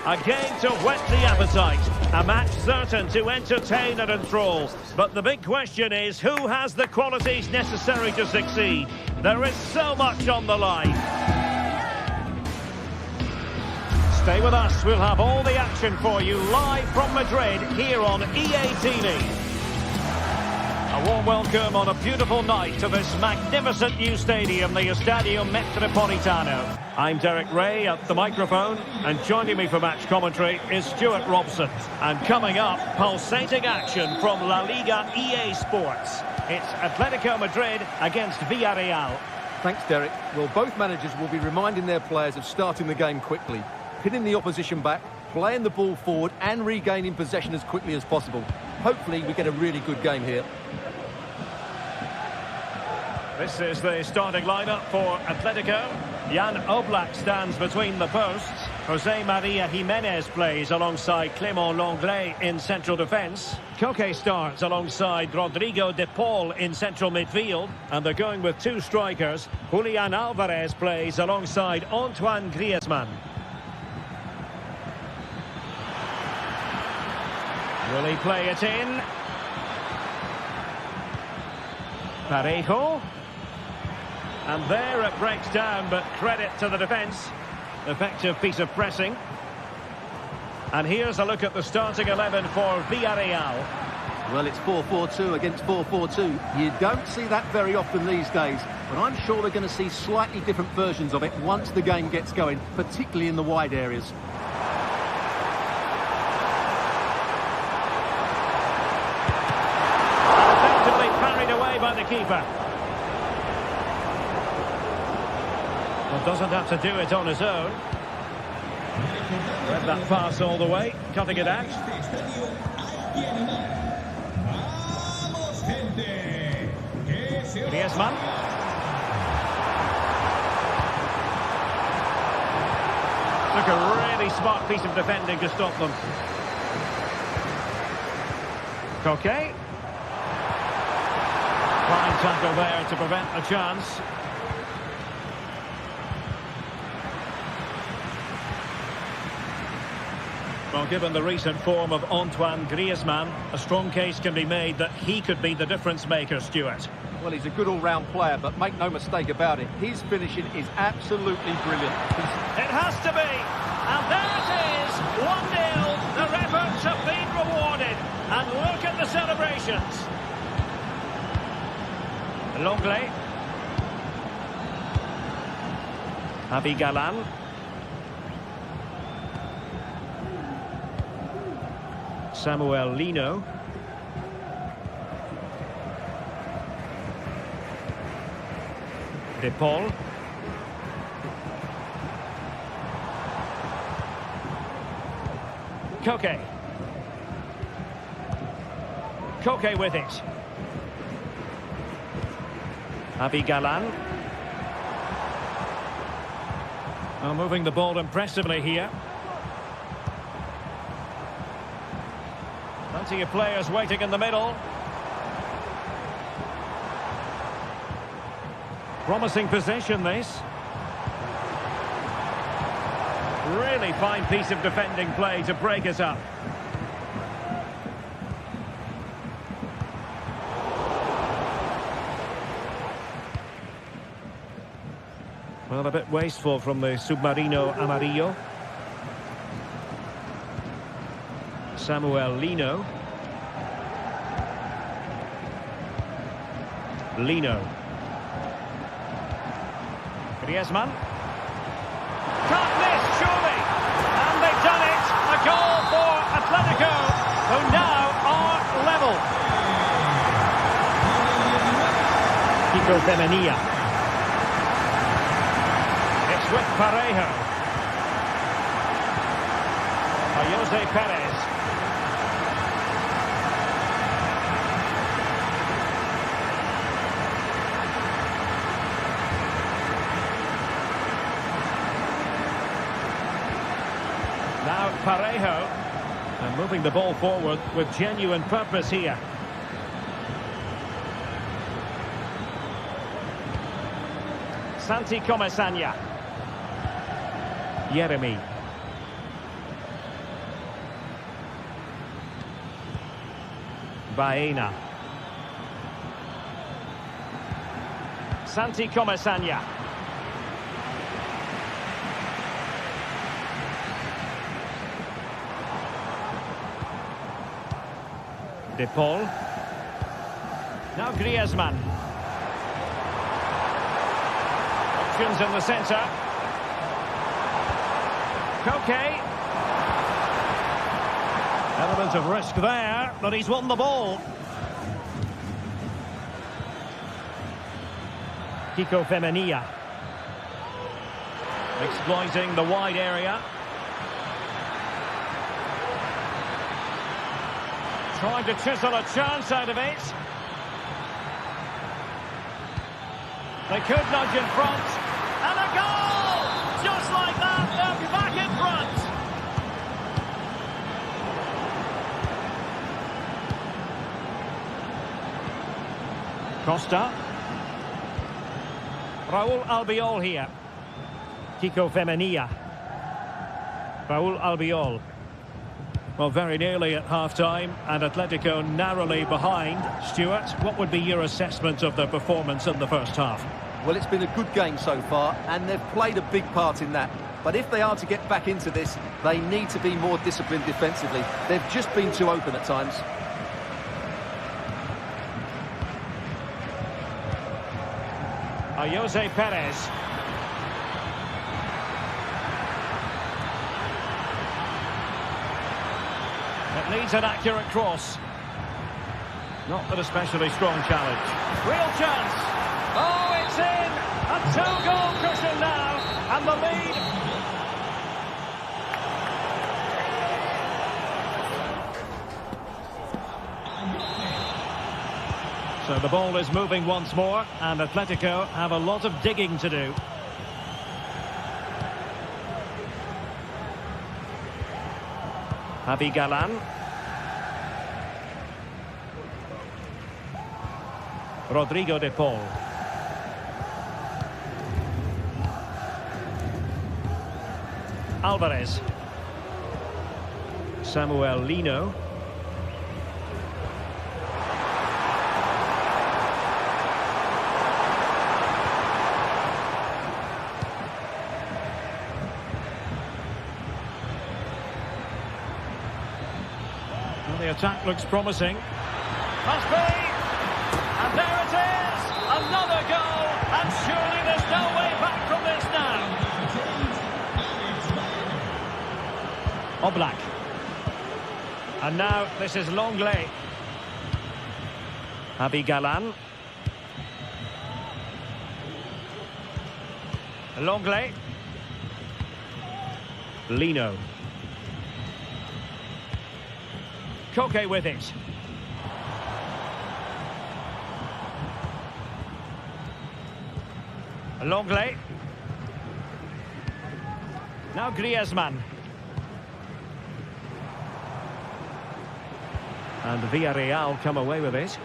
A game to whet the appetite. A match certain to entertain and enthrall. But the big question is, who has the qualities necessary to succeed? There is so much on the line. Stay with us. We'll have all the action for you live from Madrid here on EA TV. A warm welcome on a beautiful night to this magnificent new stadium, the Estadio Metropolitano. I'm Derek Ray at the microphone, and joining me for match commentary is Stuart Robson. And coming up, pulsating action from La Liga EA Sports. It's Atletico Madrid against Villarreal. Thanks, Derek. Well, both managers will be reminding their players of starting the game quickly, pinning the opposition back, playing the ball forward and regaining possession as quickly as possible. Hopefully we get a really good game here. This is the starting lineup for Atletico. Jan Oblak stands between the posts. Jose Maria Jimenez plays alongside Clément Lenglet in central defence. Koke starts alongside Rodrigo de Paul in central midfield. And they're going with two strikers. Julian Alvarez plays alongside Antoine Griezmann. Will he play it in? Parejo. And there it breaks down, but credit to the defence. Effective piece of pressing. And here's a look at the starting 11 for Villarreal. Well, it's 4-4-2 against 4-4-2. You don't see that very often these days, but I'm sure we're going to see slightly different versions of it once the game gets going, particularly in the wide areas. Effectively parried away by the keeper. Well, doesn't have to do it on his own. Read that pass all the way, cutting it out. Griezmann. Took a really smart piece of defending to stop them. Koke. Fine tackle there to prevent a chance. Well, given the recent form of Antoine Griezmann, a strong case can be made that he could be the difference maker, Stuart. Well, he's a good all-round player, but make no mistake about it, his finishing is absolutely brilliant. It has to be, and there it is, 1-0. Their efforts have been rewarded, and look at the celebrations. Lenglet. Abigalan. Samuel Lino. De Paul. Koke. Koke with it. Abigalan. Well, moving the ball impressively here. Plenty of players waiting in the middle. Promising possession, this. Really fine piece of defending play to break us up. Well, a bit wasteful from the Submarino Amarillo. Samuel Lino. Lino. Griezmann. Can't miss, surely. And they've done it. A goal for Atletico, who now are level. Kiko Femenia. It's with Parejo. Jose Perez. Now Parejo, and moving the ball forward with genuine purpose here. Santi Comesaña. Yeremy. Baena. Santi Comesaña. De Paul. Now Griezmann. Options in the centre. Koke. Element of risk there, but he's won the ball. Kiko Femenia. Exploiting the wide area. Trying to chisel a chance out of it. They could nudge in front. And a goal! Just like that, they're back in front. Costa. Raúl Albiol here. Kiko Femenia. Raúl Albiol. Well, very nearly at half-time, and Atletico narrowly behind. Stuart, what would be your assessment of their performance in the first half? Well, it's been a good game so far, and they've played a big part in that. But if they are to get back into this, they need to be more disciplined defensively. They've just been too open at times. Jose Perez. It needs an accurate cross. Not an especially strong challenge. Real chance. Oh, it's in. A two-goal cushion now. And the lead. So the ball is moving once more, and Atletico have a lot of digging to do. Javi Galán. Rodrigo de Paul. Alvarez. Samuel Lino. The attack looks promising. Must be! And there it is! Another goal! And surely there's no way back from this now. Oblak. And now this is Longley. Javi Galán. Longley. Lino. Koke with it. Longley. Now Griezmann. And Villarreal come away with it.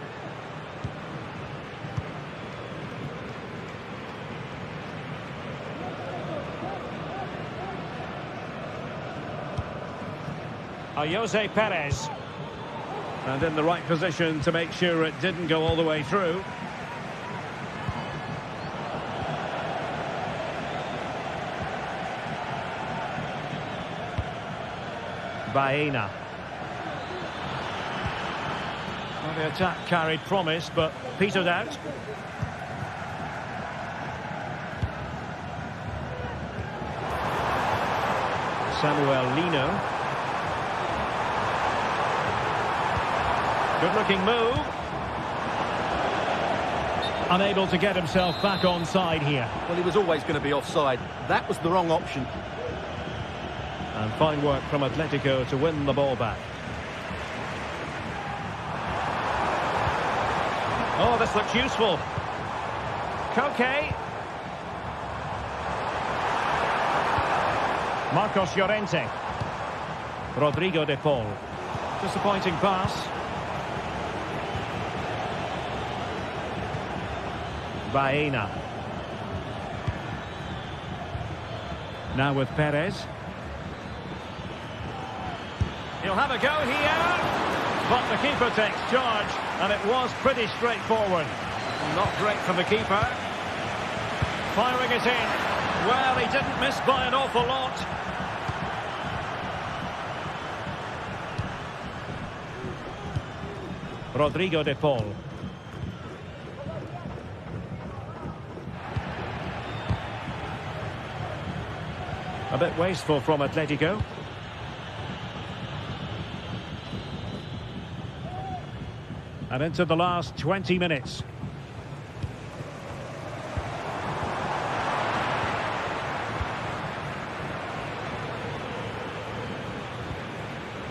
Jose Perez. And in the right position to make sure it didn't go all the way through. Baena. Well, the attack carried promise, but petered out. Samuel Lino. Good-looking move. Unable to get himself back onside here. Well, he was always going to be offside. That was the wrong option. And fine work from Atletico to win the ball back. Oh, this looks useful. Koke. Marcos Llorente. Rodrigo de Paul. Disappointing pass. Baena. Now with Perez. He'll have a go here. But the keeper takes charge, and it was pretty straightforward. Not great for the keeper. Firing it in. Well, he didn't miss by an awful lot. Rodrigo de Paul. A bit wasteful from Atletico. And into the last 20 minutes.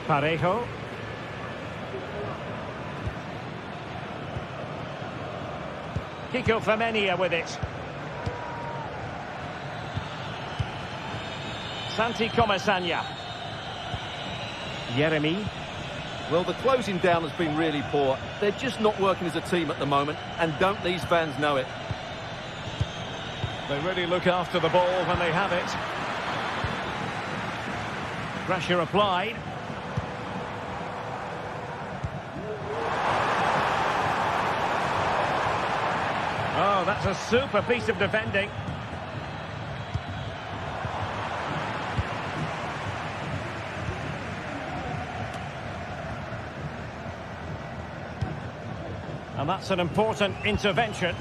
Parejo. Kiko Femenia with it. Santi Comesaña. Yeremi. Well, the closing down has been really poor. They're just not working as a team at the moment, and don't these fans know it? They really look after the ball when they have it. Pressure applied. Oh, that's a super piece of defending. And that's an important intervention.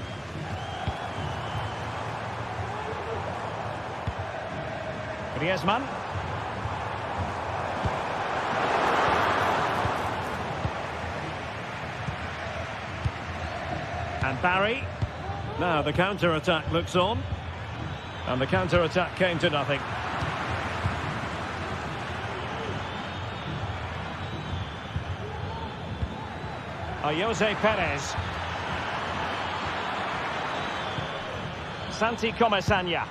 Griezmann. And Barry. Now the counter-attack looks on. And the counter-attack came to nothing. Jose Perez. Santi Comesaña.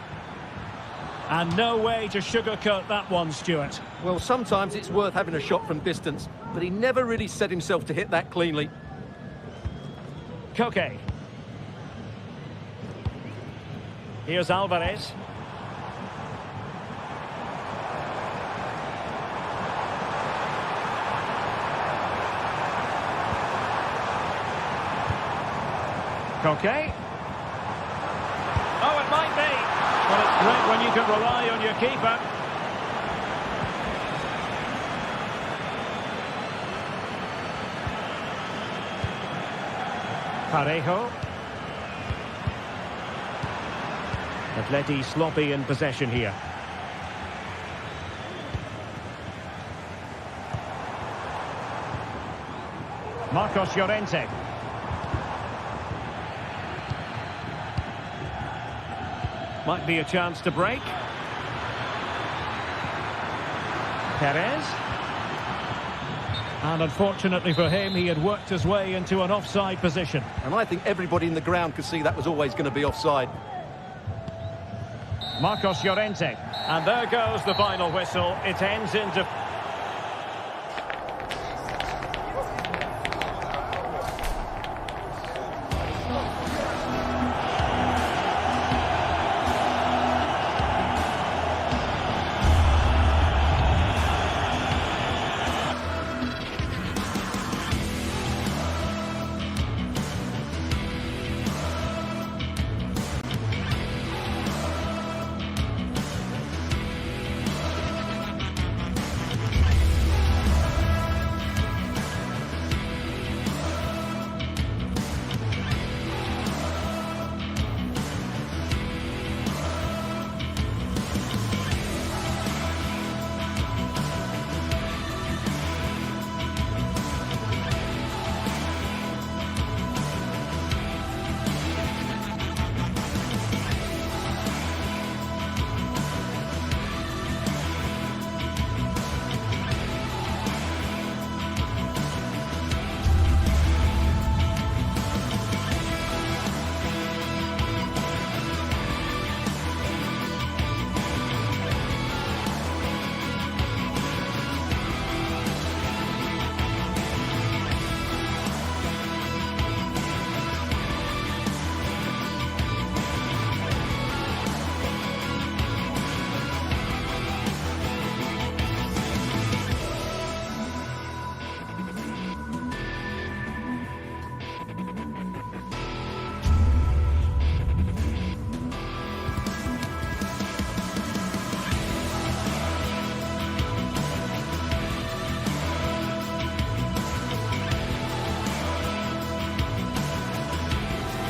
And no way to sugarcoat that one, Stuart. Well, sometimes it's worth having a shot from distance, but he never really set himself to hit that cleanly. Koke. Here's Alvarez. Koke. Oh, it might be. But it's great when you can rely on your keeper. Parejo. Atleti sloppy in possession here. Marcos Llorente. Might be a chance to break. Perez. And unfortunately for him, he had worked his way into an offside position. And I think everybody in the ground could see that was always going to be offside. Marcos Llorente. And there goes the final whistle. It ends into...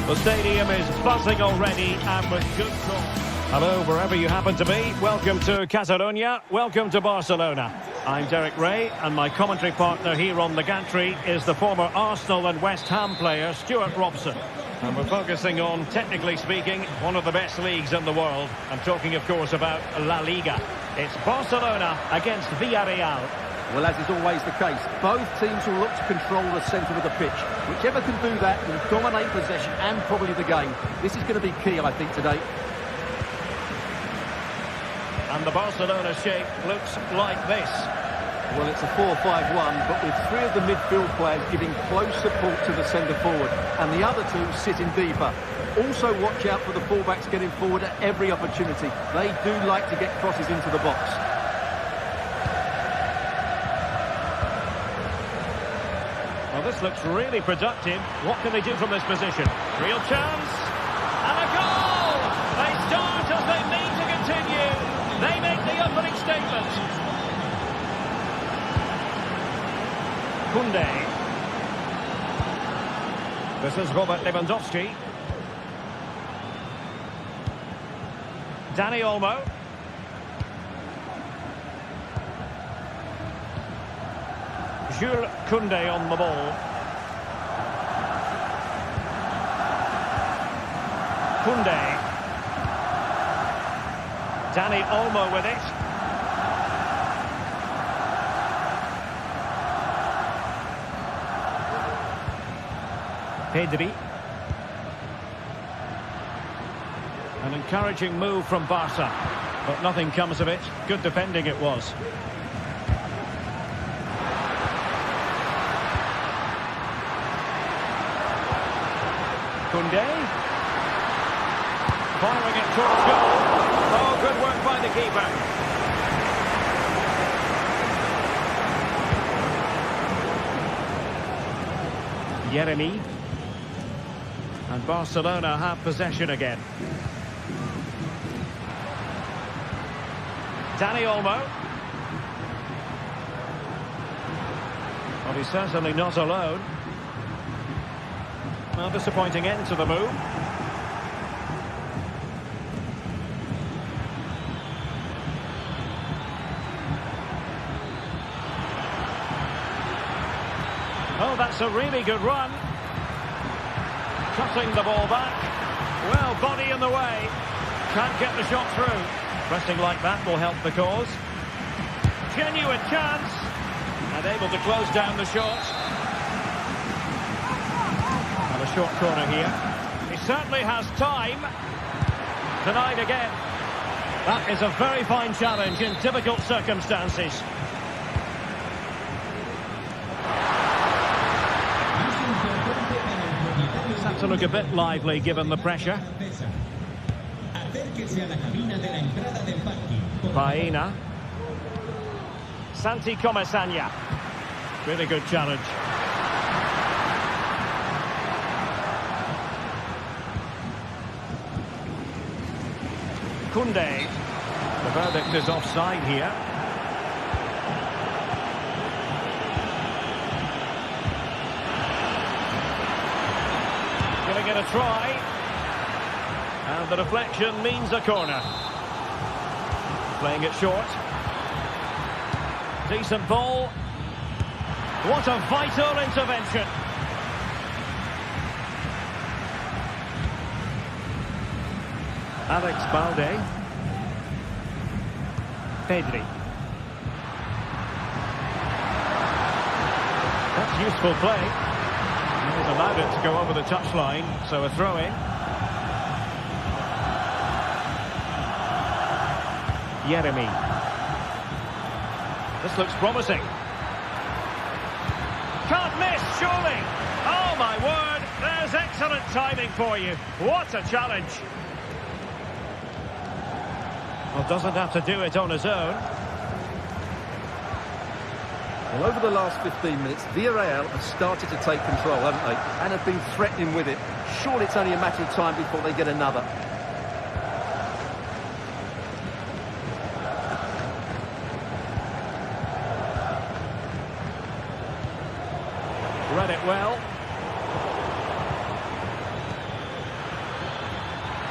The stadium is buzzing already and with good cause. Hello, wherever you happen to be. Welcome to Catalonia. Welcome to Barcelona. I'm Derek Ray, and my commentary partner here on the gantry is the former Arsenal and West Ham player, Stuart Robson. And we're focusing on, technically speaking, one of the best leagues in the world. I'm talking, of course, about La Liga. It's Barcelona against Villarreal. Well, as is always the case, both teams will look to control the centre of the pitch. Whichever can do that will dominate possession and probably the game. This is going to be key, I think, today. And the Barcelona shape looks like this. Well, it's a 4-5-1, but with three of the midfield players giving close support to the centre forward, and the other two sitting deeper. Also watch out for the fullbacks getting forward at every opportunity. They do like to get crosses into the box. Well, this looks really productive. What can they do from this position? Real chance. And a goal! They start as they mean to continue. They make the opening statement. Koundé. This is Robert Lewandowski. Dani Olmo. Jules Koundé on the ball. Koundé. Dani Olmo with it. Pedri. An encouraging move from Barca, but nothing comes of it. Good defending it was. Koundé. Firing it towards goal. Oh, good work by the keeper. Yeremy. And Barcelona have possession again. Dani Olmo. Well, he's certainly not alone. Well, disappointing end to the move. Oh, that's a really good run. Cutting the ball back. Well, body in the way. Can't get the shot through. Pressing like that will help the cause. Genuine chance. And able to close down the shot. And a short corner here. He certainly has time. Denied again. That is a very fine challenge in difficult circumstances. It's had to look a bit lively given the pressure. Baena. Santi Comesaña. Really good challenge. Koundé. The verdict is offside here. Giving it a try. And the deflection means a corner. Playing it short. Decent ball. What a vital intervention. Alex Balde. Pedri. That's useful play. He's allowed it to go over the touchline, so a throw-in. Yeremy. This looks promising. Can't miss, surely. Oh, my word. There's excellent timing for you. What a challenge. Well, doesn't have to do it on his own. Well, over the last 15 minutes, Villarreal have started to take control, haven't they? And have been threatening with it. Surely it's only a matter of time before they get another. Read it well.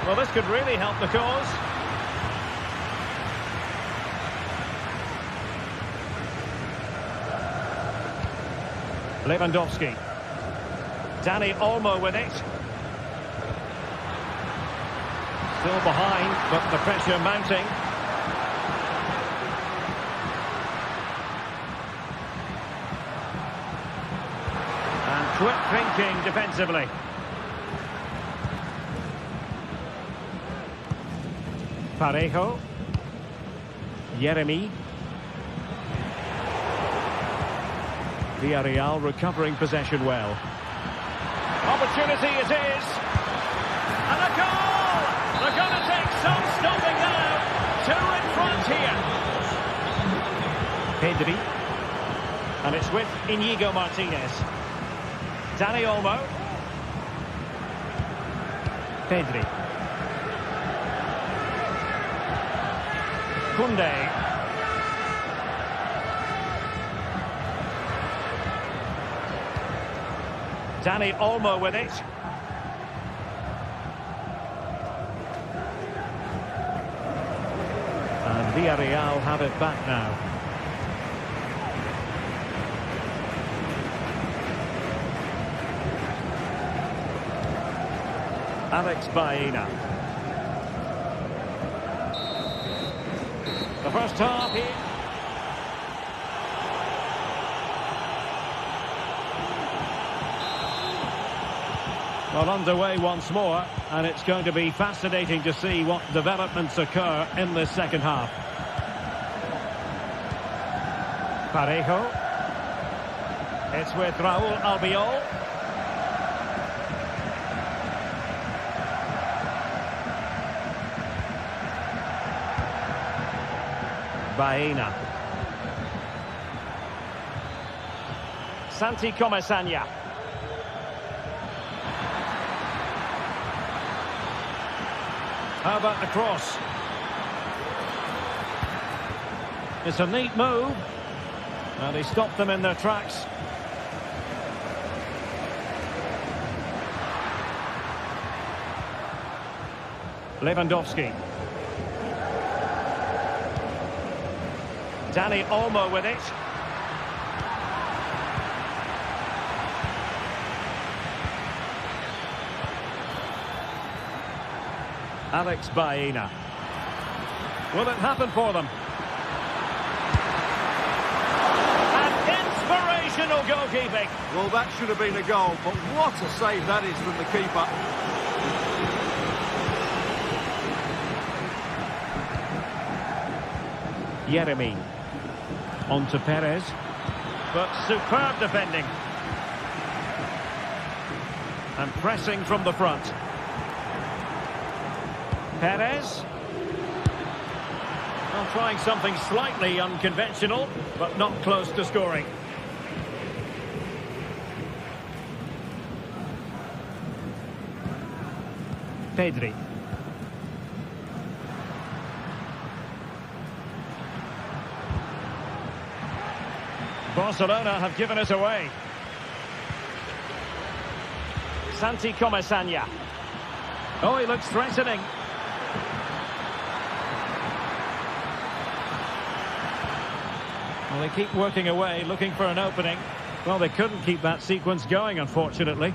Well, this could really help the cause. Lewandowski. Dani Olmo with it. Still behind, but the pressure mounting. And quick thinking defensively. Parejo. Yeremy. Villarreal recovering possession well. Opportunity it is. And a goal! They're going to take some stopping now. Two in front here. Pedri. And it's with Inigo Martinez. Dani Olmo. Pedri. Koundé. Dani Olmo with it. And Villarreal have it back now. Alex Baena. The first half here. Well, underway once more, and it's going to be fascinating to see what developments occur in this second half. Parejo. It's with Raúl Albiol. Baena. Santi Comesaña. How about the cross? It's a neat move. And he stopped them in their tracks. Lewandowski. Dani Olmo with it. Alex Baena. Will it happen for them? An inspirational goalkeeping. Well, that should have been a goal, but what a save that is from the keeper. Yeremy. On to Perez. But superb defending. And pressing from the front. Perez. Well, trying something slightly unconventional, but not close to scoring. Pedri. Barcelona have given it away. Santi Comesaña. Oh, he looks threatening. Well, they keep working away, looking for an opening. Well, they couldn't keep that sequence going, unfortunately.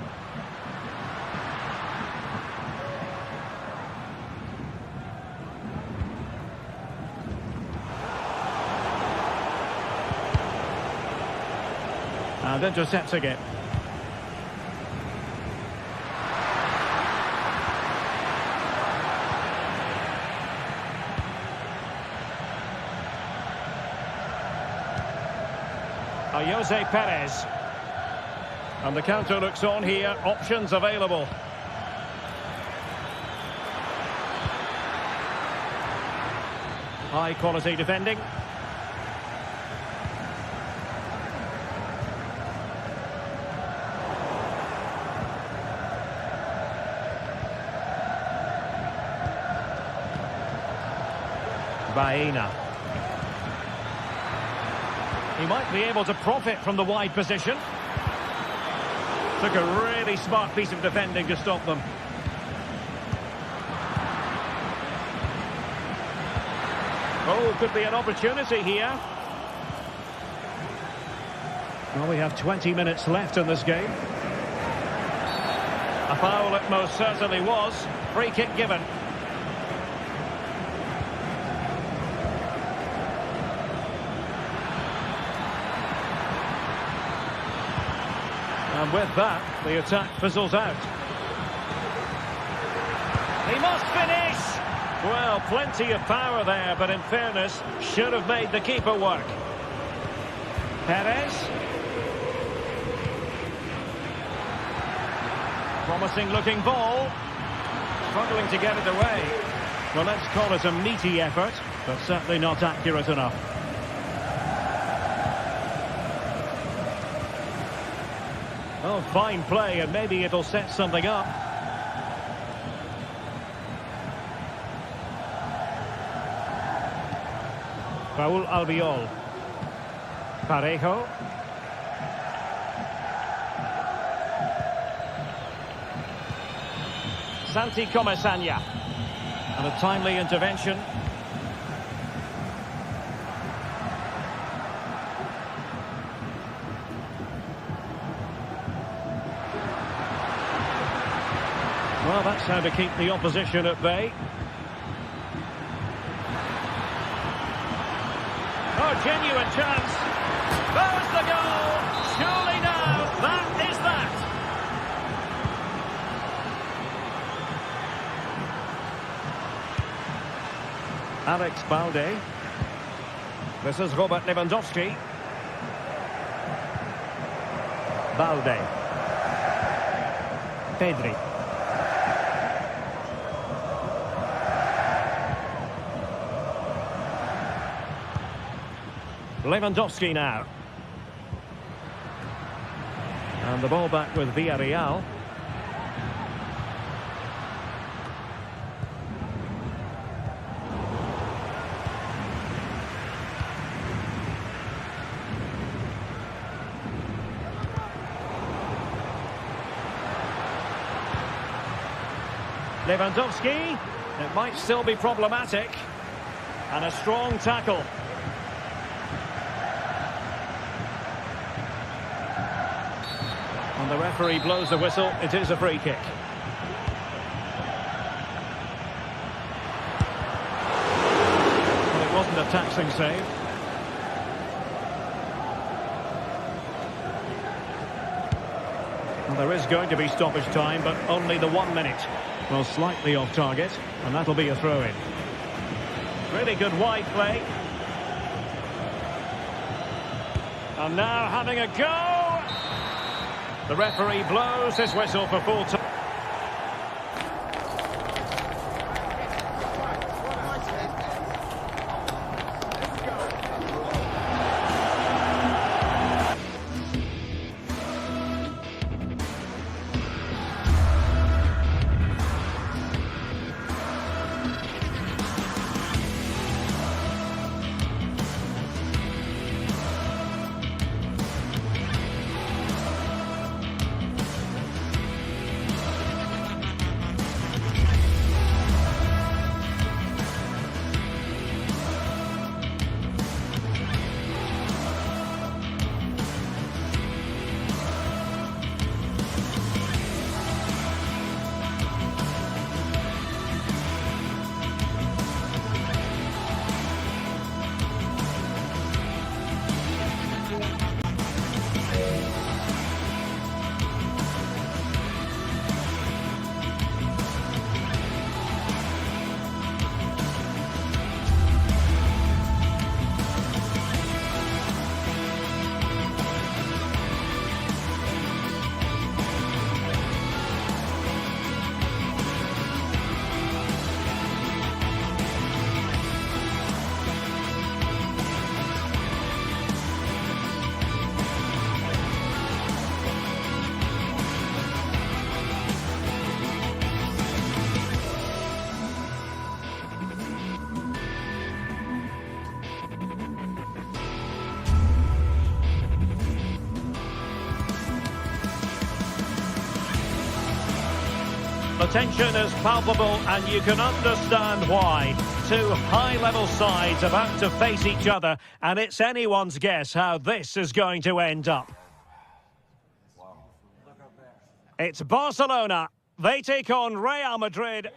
And intercepting it. Jose Perez. And the counter looks on here. Options available. High quality defending. Baena. He might be able to profit from the wide position. Took a really smart piece of defending to stop them. Oh, could be an opportunity here. Well, we have 20 minutes left in this game. A foul it most certainly was. Free kick given. And with that, the attack fizzles out. He must finish! Well, plenty of power there, but in fairness, should have made the keeper work. Perez. Promising looking ball. Struggling to get it away. Well, let's call it a meaty effort, but certainly not accurate enough. Oh, fine play, and maybe it'll set something up. Raúl Albiol. Parejo. Santi Comesaña. And a timely intervention. Well, that's how to keep the opposition at bay. Oh, genuine chance. There's the goal. Surely now, that is that. Alex Balde. This is Robert Lewandowski. Balde. Pedri. Lewandowski now. And the ball back with Villarreal. Lewandowski. It might still be problematic. And a strong tackle. And the referee blows the whistle. It is a free kick. Well, it wasn't a taxing save. Well, there is going to be stoppage time, but only the 1 minute. Well, slightly off target, and that'll be a throw-in. Really good wide play. And now having a go. The referee blows his whistle for full time. The tension is palpable and you can understand why. Two high-level sides about to face each other, and it's anyone's guess how this is going to end up. It's Barcelona. They take on Real Madrid.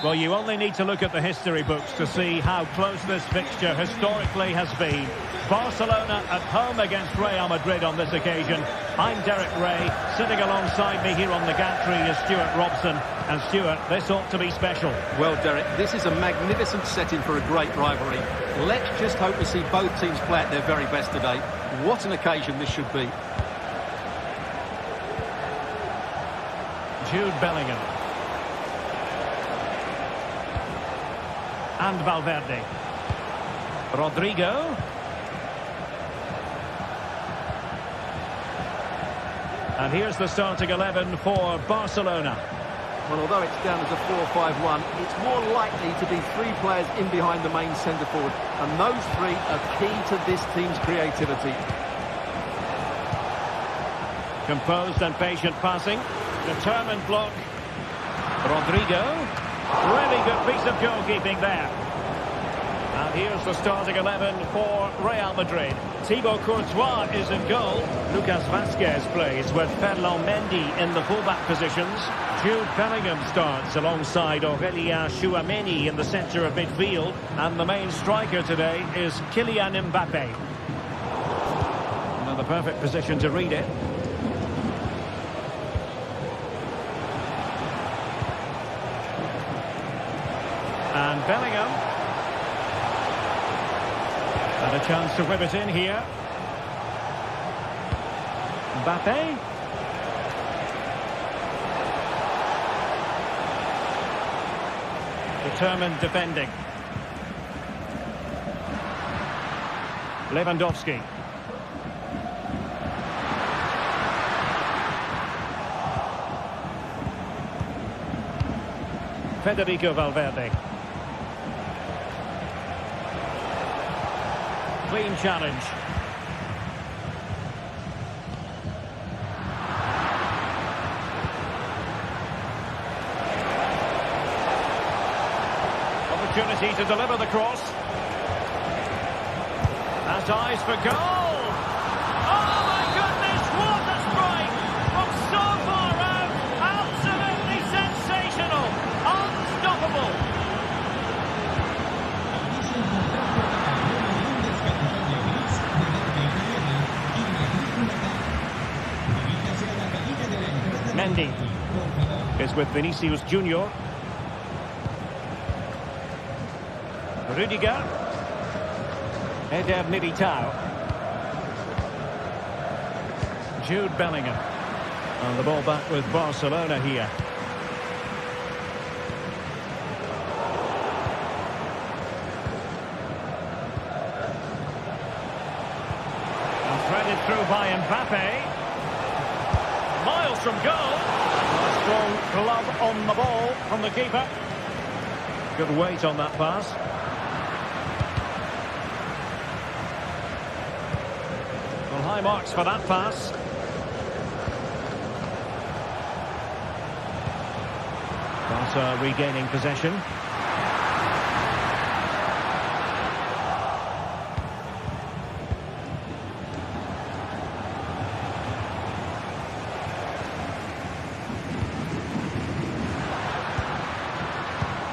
Well, you only need to look at the history books to see how close this fixture historically has been. Barcelona at home against Real Madrid on this occasion. I'm Derek Ray. Sitting alongside me here on the gantry is Stuart Robson. And Stuart, this ought to be special. Well, Derek, this is a magnificent setting for a great rivalry. Let's just hope we see both teams play at their very best today. What an occasion this should be. Jude Bellingham. And Valverde. Rodrigo. And here's the starting 11 for Barcelona. Well, although it's down as a 4-5-1, it's more likely to be three players in behind the main centre-forward. And those three are key to this team's creativity. Composed and patient passing. Determined block. Rodrigo. Really good piece of goalkeeping there. And here's the starting 11 for Real Madrid. Thibaut Courtois is in goal. Lucas Vazquez plays with Ferland Mendy in the fullback positions. Jude Bellingham starts alongside Aurélien Tchouameni in the centre of midfield. And the main striker today is Kylian Mbappé. Another perfect position to read it. And Bellingham. And a chance to whip it in here. Mbappé. Determined defending. Lewandowski. Federico Valverde. Clean challenge. Opportunity to deliver the cross. Has eyes for goal. Oh my goodness, what a strike! From so far out, absolutely sensational, unstoppable. Mendy is with Vinicius Junior. Rudiger. Eder Militao. Jude Bellingham. And the ball back with Barcelona here. And threaded through by Mbappé. Miles from goal. A strong glove on the ball from the keeper. Good weight on that pass. Well, high marks for that pass. Barca regaining possession.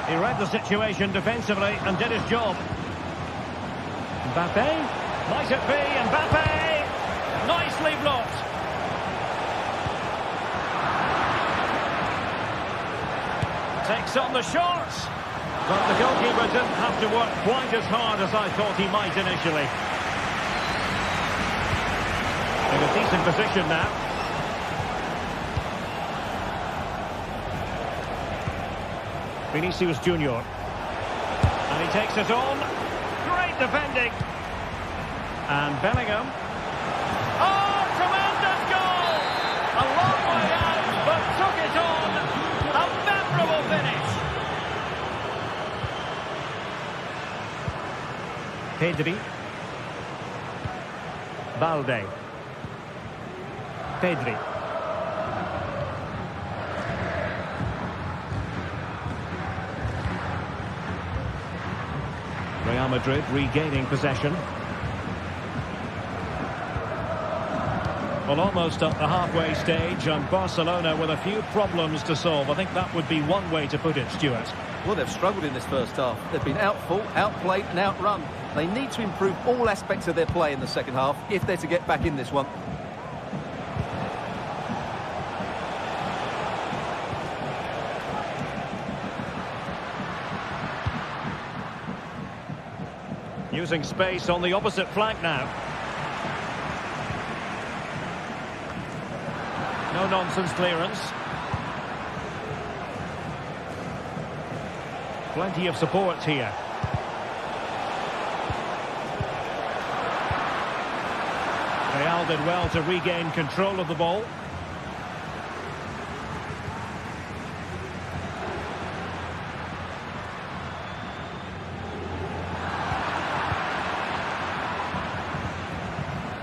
He read the situation defensively and did his job. Mbappé. Might it be Mbappé? Nicely blocked. Takes on the shot. But the goalkeeper didn't have to work quite as hard as I thought he might initially. In a decent position now. Vinicius Junior. And he takes it on. Great defending. And Bellingham. Oh, tremendous goal! A long way out, but took it on. A memorable finish. Pedri. Balde. Pedri. Real Madrid regaining possession. Well, almost at the halfway stage, and Barcelona with a few problems to solve. I think that would be one way to put it, Stuart. Well, they've struggled in this first half. They've been outfought, outplayed and outrun. They need to improve all aspects of their play in the second half if they're to get back in this one. Using space on the opposite flank now. No-nonsense clearance. Plenty of support here. Real did well to regain control of the ball.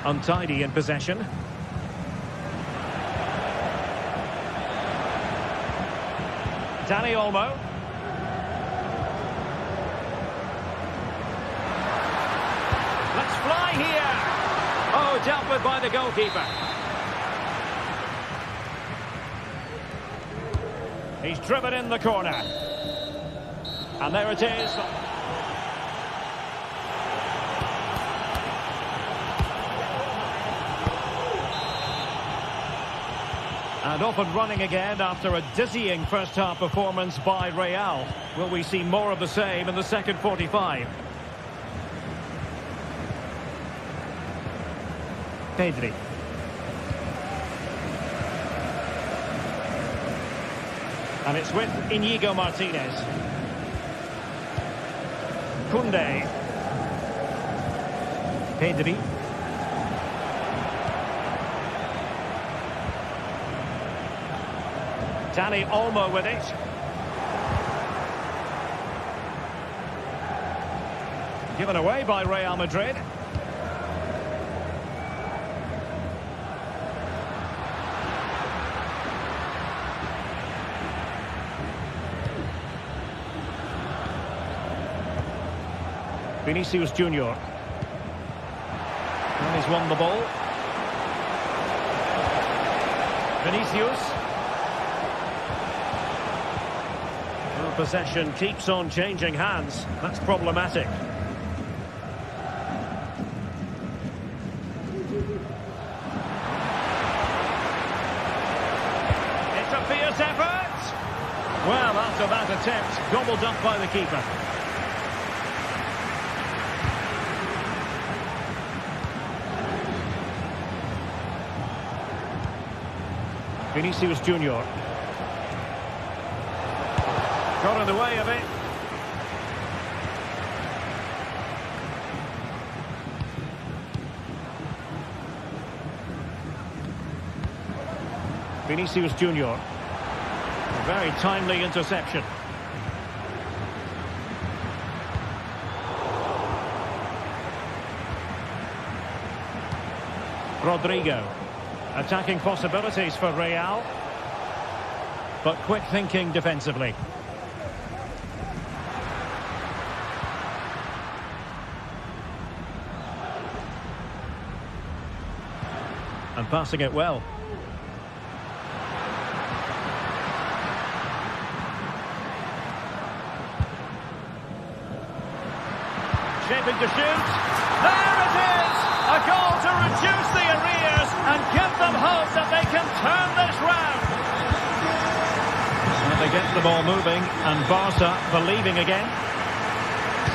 Untidy in possession. Dani Olmo. Let's fly here. Oh, dealt with by the goalkeeper. He's driven in the corner. And there it is. And off and running again after a dizzying first-half performance by Real. Will we see more of the same in the second 45? Pedri. And it's with Íñigo Martínez. Koundé. Pedri. Dani Olmo with it. Given away by Real Madrid. Vinicius Junior. And he's won the ball. Vinicius. Possession keeps on changing hands. That's problematic. It's a fierce effort. Well, after that attempt, gobbled up by the keeper. Vinicius Junior. Got in the way of it. Vinicius Junior. A very timely interception. Rodrigo. Attacking possibilities for Real. But quick thinking defensively. And passing it well. Shaping to shoot. There it is! A goal to reduce the arrears and give them hope that they can turn this round. And they get the ball moving and Barca believing again.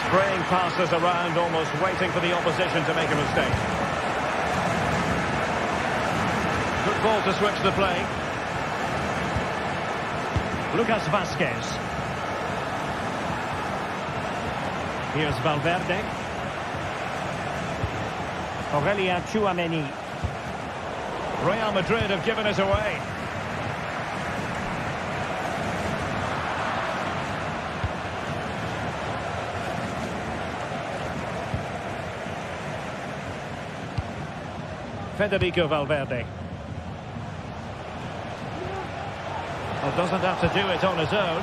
Spraying passes around, almost waiting for the opposition to make a mistake. Good ball to switch the play. Lucas Vázquez. Here's Valverde. Aurélien Tchouaméni. Real Madrid have given it away. Federico Valverde. Well, doesn't have to do it on his own,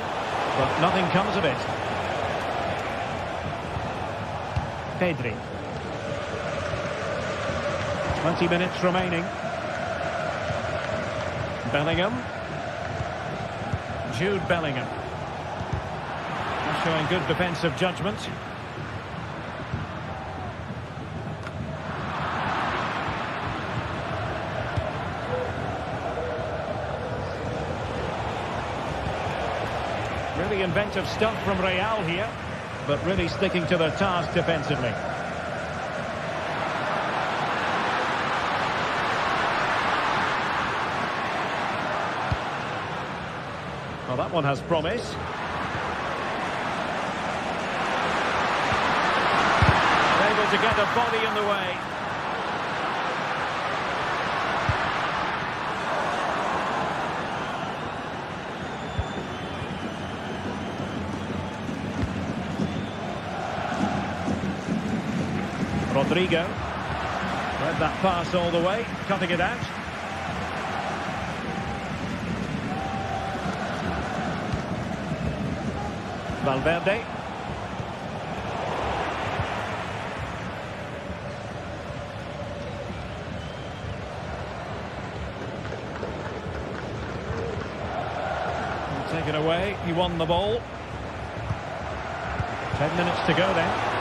but nothing comes of it. Pedri. 20 minutes remaining. Bellingham. Jude Bellingham. Showing good defensive judgment. Really inventive stuff from Real here, but really sticking to their task defensively. Well, that one has promise. Able to get a body in the way. Rodrigo. Read that pass all the way, cutting it out. Valverde. Taken away, he won the ball. 10 minutes to go then.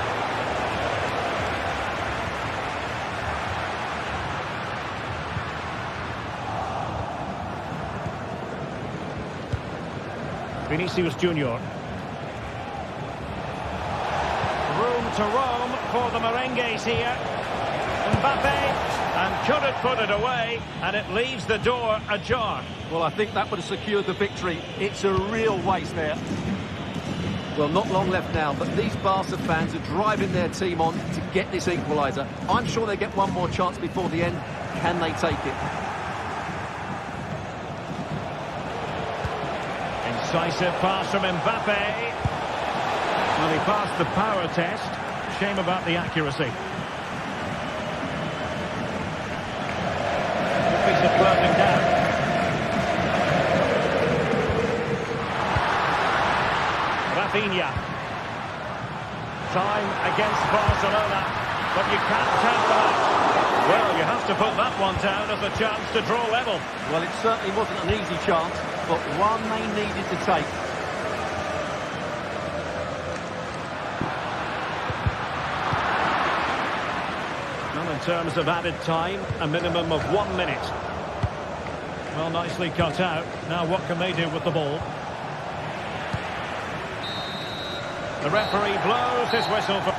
Vinicius Junior. Room to roam for the merengues here. Mbappe, and couldn't put it away, and it leaves the door ajar. Well, I think that would have secured the victory. It's a real waste there. Well, not long left now, but these Barca fans are driving their team on to get this equaliser. I'm sure they get one more chance before the end. Can they take it? Incisive pass from Mbappe. Well, he passed the power test. Shame about the accuracy. Good piece of flirting down. Rafinha. Time against Barcelona, but you can't count them out. Well, you have to put that one down as a chance to draw level. Well, it certainly wasn't an easy chance, but one they needed to take. Well, in terms of added time, a minimum of 1 minute. Well, nicely cut out. Now what can they do with the ball? The referee blows his whistle for...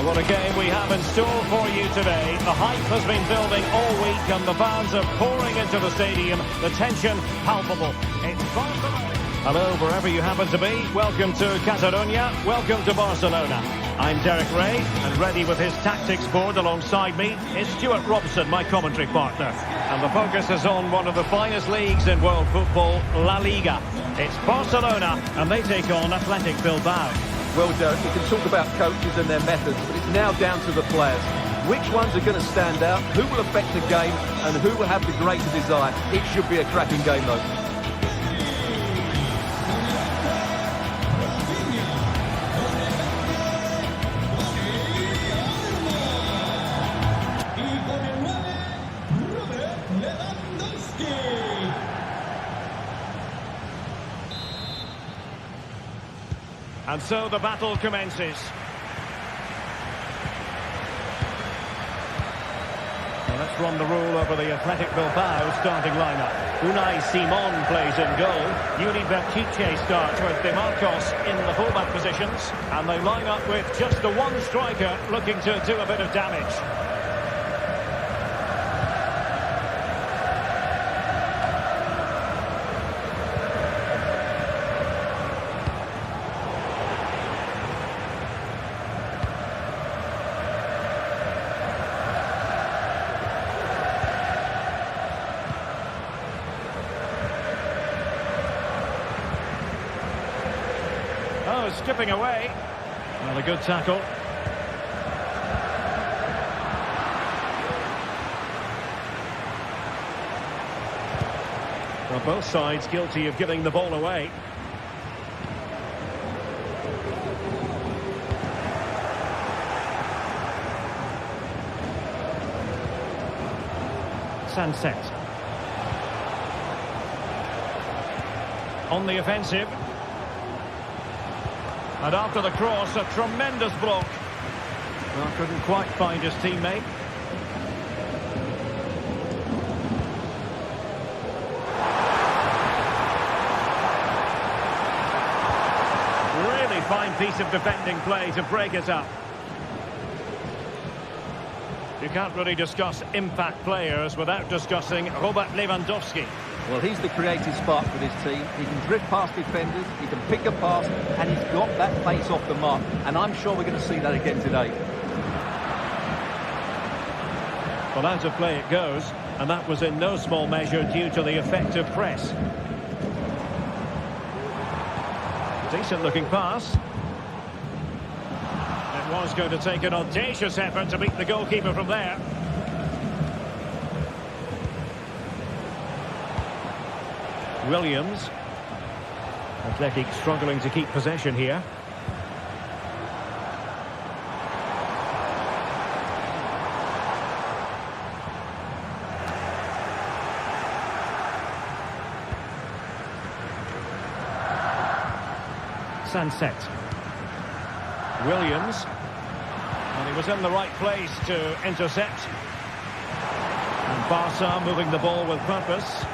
What a game we have in store for you today. The hype has been building all week and the fans are pouring into the stadium. The tension palpable. It's Barcelona. Hello, wherever you happen to be. Welcome to Catalonia. Welcome to Barcelona. I'm Derek Ray, and ready with his tactics board alongside me is Stuart Robson, my commentary partner. And the focus is on one of the finest leagues in world football, La Liga. It's Barcelona, and they take on Athletic Bilbao. Well, Derek, we can talk about coaches and their methods, but it's now down to the players. Which ones are going to stand out, who will affect the game, and who will have the greater desire? It should be a cracking game, though. And so the battle commences. Well, let's run the rule over the Atletico Bilbao starting lineup. Unai Simon plays in goal. Yuri Berchiche starts with De Marcos in the fullback positions. And they line up with just the one striker looking to do a bit of damage. Oh, skipping away. Well, a good tackle. Well, both sides guilty of giving the ball away. Sunset. On the offensive. And after the cross, a tremendous block. Well, couldn't quite find his teammate. Really fine piece of defending play to break it up. You can't really discuss impact players without discussing Robert Lewandowski. Well, he's the creative spark for this team. He can drift past defenders, he can pick a pass, and he's got that pace off the mark. And I'm sure we're going to see that again today. Well, out of play it goes, and that was in no small measure due to the effective press. Decent looking pass. It was going to take an audacious effort to beat the goalkeeper from there. Williams. Athletic struggling to keep possession here. Sunset. Williams. And he was in the right place to intercept. And Barca moving the ball with purpose.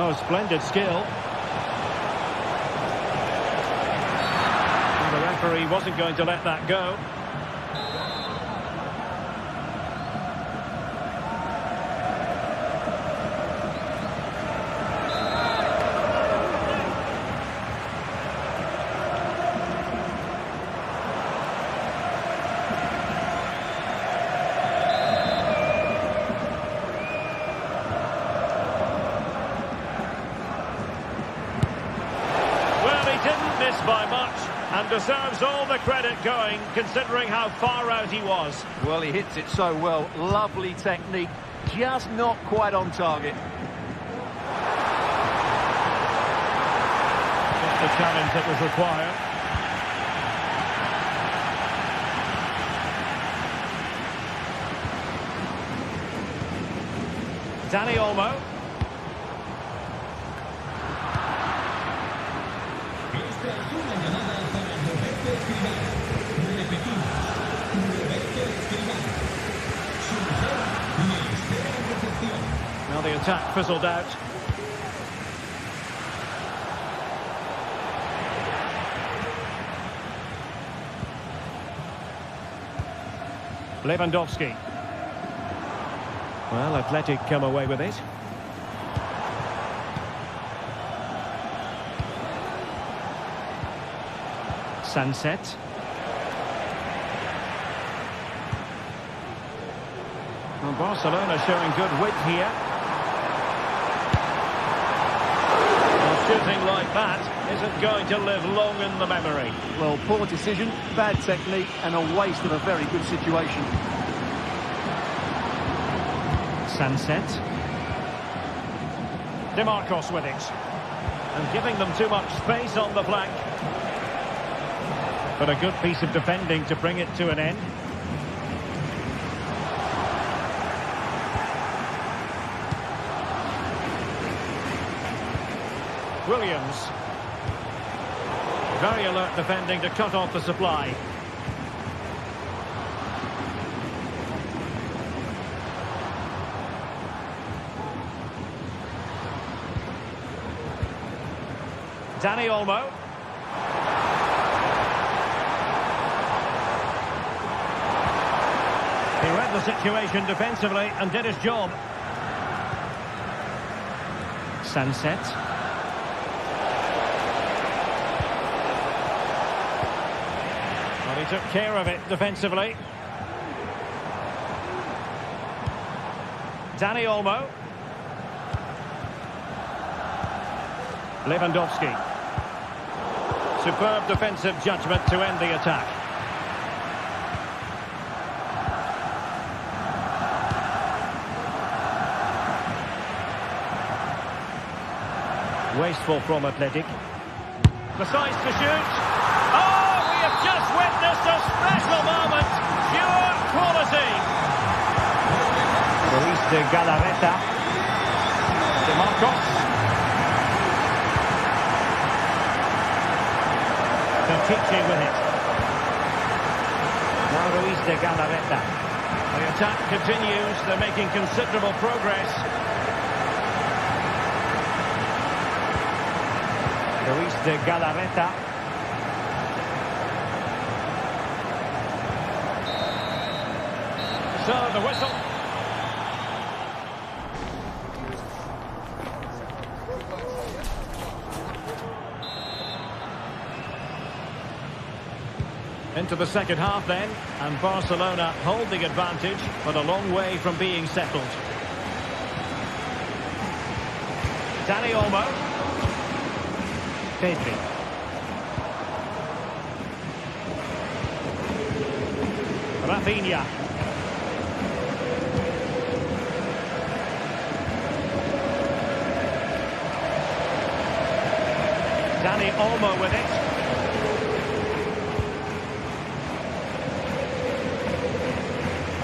Oh, splendid skill. And the referee wasn't going to let that go. By much, and deserves all the credit going, considering how far out he was. Well, he hits it so well. Lovely technique, just not quite on target. Just the challenge that was required. Dani Olmo. Now the attack fizzled out. Lewandowski. Well, Athletic come away with it. Sunset. Well, Barcelona showing good width here. Well, shooting like that isn't going to live long in the memory. Well, poor decision, bad technique, and a waste of a very good situation. Sunset. De Marcos with it. And giving them too much space on the flank. But a good piece of defending to bring it to an end. Williams. Very alert defending to cut off the supply. Dani Olmo. He read the situation defensively and did his job. Sunset. Well, he took care of it defensively. Dani Olmo. Lewandowski. Superb defensive judgment to end the attack. Wasteful from Athletic. Decides to shoot. Oh, we have just witnessed a special moment. Pure quality. Luis de Galarreta. De Marcos. Teaching with it. Now Luis de Galarreta. The attack continues. They're making considerable progress. Luis de Galarreta. So the whistle. Into the second half then, and Barcelona hold the advantage, but a long way from being settled. Dani Olmo. Pedri. Rafinha. Dani Olmo with it.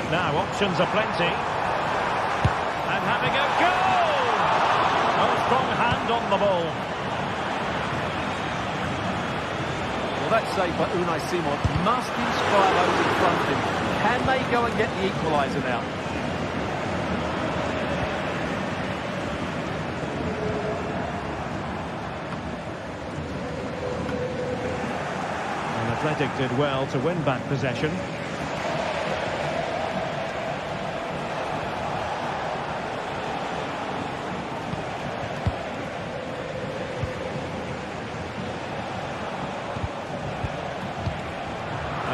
Now options are plenty. And having a goal! Oh, strong hand on the ball. Well, that save by Unai Simon must inspire those in front of him. Can they go and get the equaliser now? And Athletic did well to win back possession.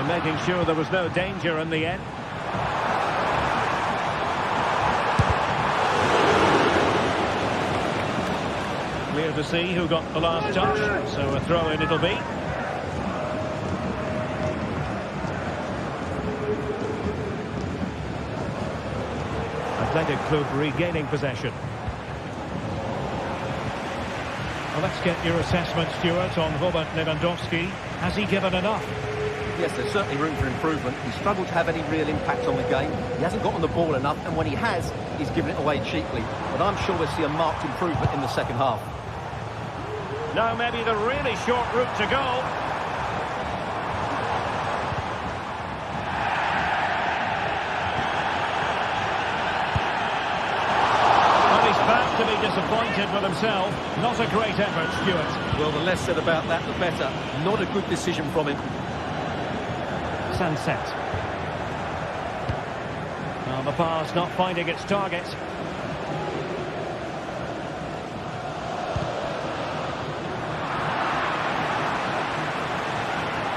Making sure there was no danger in the end. Clear to see who got the last touch, so a throw-in it'll be. Athletic Club regaining possession. Well, let's get your assessment, Stuart, on Robert Lewandowski. Has he given enough? Yes, there's certainly room for improvement. He's struggled to have any real impact on the game. He hasn't got on the ball enough, and when he has, he's given it away cheaply. But I'm sure we'll see a marked improvement in the second half. Now maybe the really short route to go. Well, he's back to be disappointed with himself. Not a great effort, Stuart. Well, the less said about that, the better. Not a good decision from him. Sunset. Well, the pass not finding its target.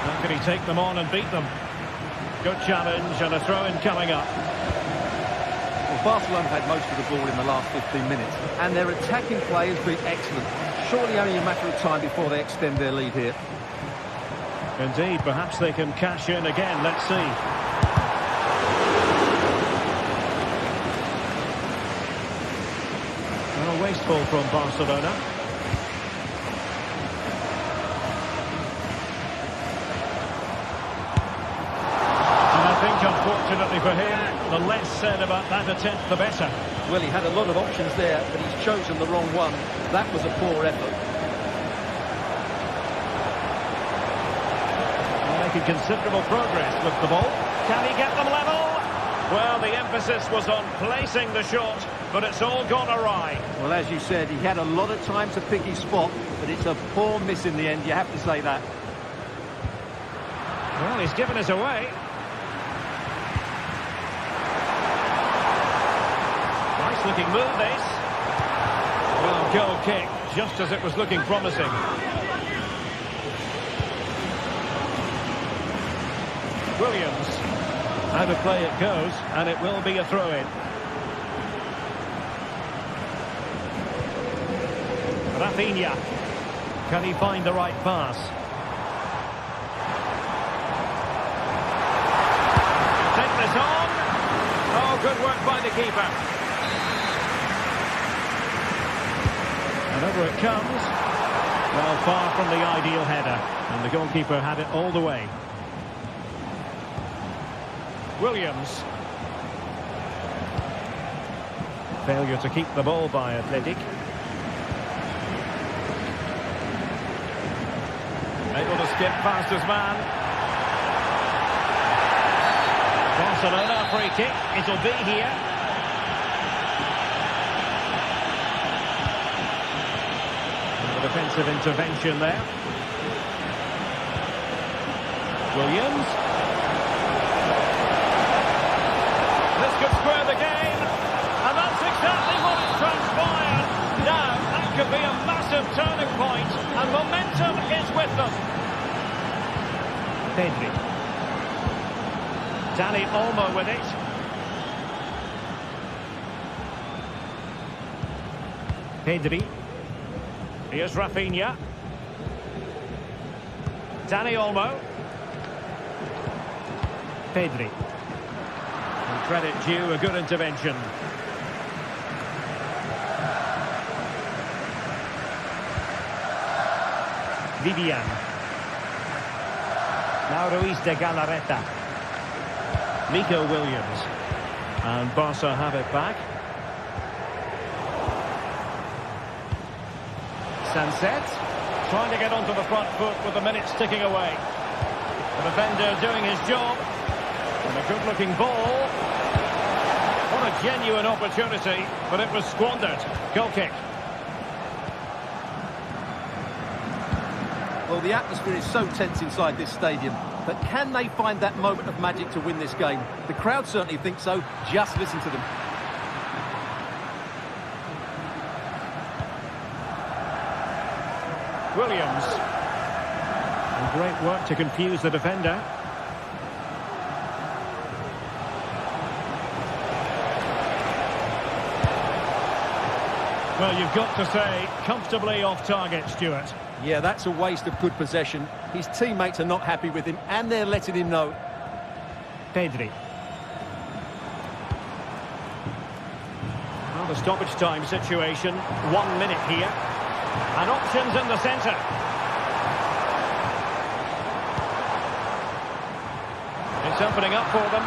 How can he take them on and beat them? Good challenge and a throw-in coming up. Well, Barcelona had most of the ball in the last 15 minutes, and their attacking play has been excellent. Surely only a matter of time before they extend their lead here. Indeed, perhaps they can cash in again. Let's see. Well, wasteful from Barcelona. And I think, unfortunately for him, the less said about that attempt, the better. Well, he had a lot of options there, but he's chosen the wrong one. That was a poor effort. making considerable progress with the ball. Can he get them level? Well, the emphasis was on placing the shot, but it's all gone awry. Well, as you said, he had a lot of time to pick his spot, but it's a poor miss in the end, you have to say that. Well, he's given us away. Nice looking move, this. Well, goal kick, just as it was looking promising. Williams. Out of play it goes, and it will be a throw-in. Rafinha. Can he find the right pass? Take this on. Oh, good work by the keeper. And over it comes. Well, far from the ideal header. And the goalkeeper had it all the way. Williams. Failure to keep the ball by Athletic. Able to skip past his man. Barcelona free kick. It'll be here. And the defensive intervention there. Williams. This could square the game, and that's exactly what has transpired. Now, that could be a massive turning point, and momentum is with them. Pedri. Dani Olmo with it. Pedri. Here's Rafinha. Dani Olmo. Pedri. Credit due, a good intervention. Vivian. Now Ruiz de Galarreta. Nico Williams. And Barca have it back. Sunset. Trying to get onto the front foot with the minutes ticking away. The defender doing his job. And a good-looking ball. What a genuine opportunity, but it was squandered. Goal kick. Well, the atmosphere is so tense inside this stadium, but can they find that moment of magic to win this game? The crowd certainly think so. Just listen to them. Williams. And great work to confuse the defender. Well, you've got to say, comfortably off target, Stuart. Yeah, that's a waste of good possession. His teammates are not happy with him, and they're letting him know. Pedri. Well, the stoppage time situation, 1 minute here. And options in the centre. It's opening up for them.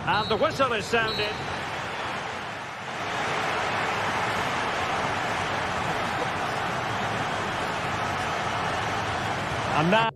And the whistle is sounded. And now...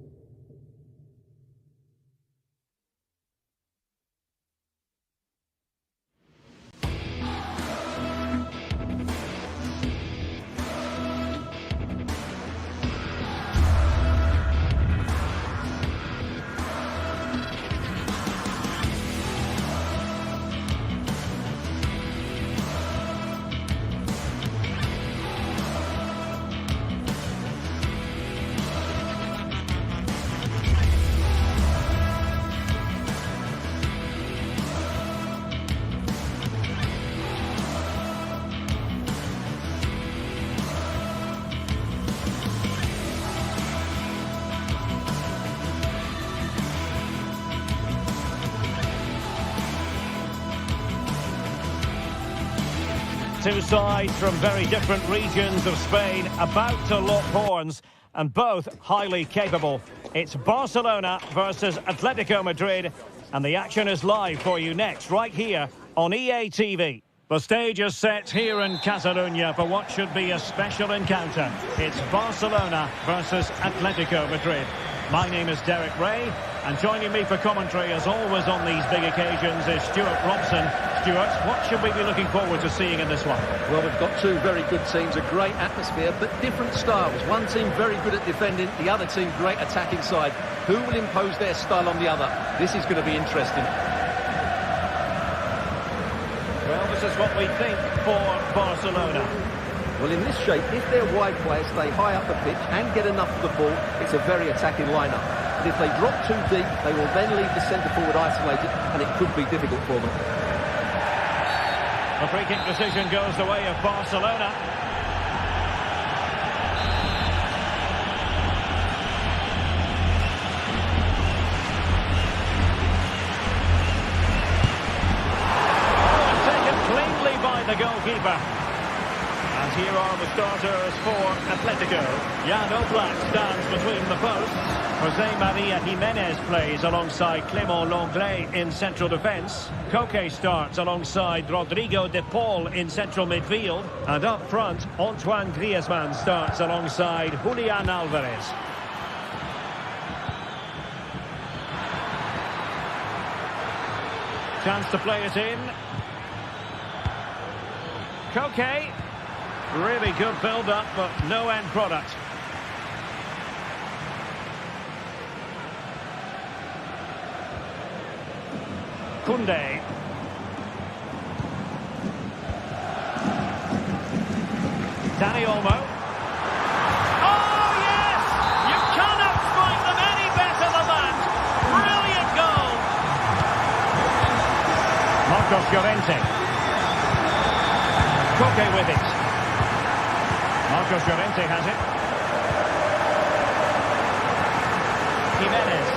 Two sides from very different regions of Spain about to lock horns, and both highly capable. It's Barcelona versus Atletico Madrid, and the action is live for you next, right here on EA TV. The stage is set here in Catalonia for what should be a special encounter. It's Barcelona versus Atletico Madrid. My name is Derek Ray, and joining me for commentary, as always on these big occasions, is Stuart Robson. Stuart, what should we be looking forward to seeing in this one? Well, we've got two very good teams, a great atmosphere, but different styles. One team very good at defending, the other team great attacking side. Who will impose their style on the other? This is going to be interesting. Well, this is what we think for Barcelona. Well, in this shape, if their wide players stay high up the pitch and get enough of the ball, it's a very attacking lineup. But if they drop too deep, they will then leave the centre-forward isolated, and it could be difficult for them. The free-kick decision goes the way of Barcelona. The goalkeeper. And here are the starters for Atletico. Jan Oblak stands between the posts. Jose Maria Jimenez plays alongside Clément Lenglet in central defence. Koke starts alongside Rodrigo de Paul in central midfield. And up front, Antoine Griezmann starts alongside Julian Alvarez. Chance to play it in. Koke, really good build-up, but no end product. Koundé. Dani Olmo. Oh, yes! You cannot strike them any better than that. Brilliant goal. Marcos Llorente. Koke with it. Marcos Llorente has it. Jimenez.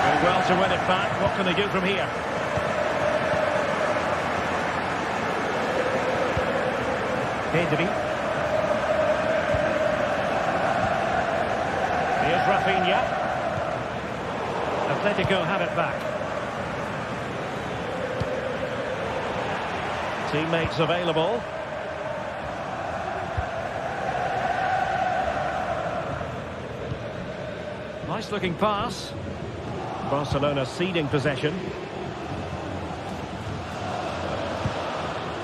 Doing well to win it back. What can they do from here? Pedri. Here's Rafinha. Atletico have it back. Teammates available. Nice looking pass. Barcelona ceding possession.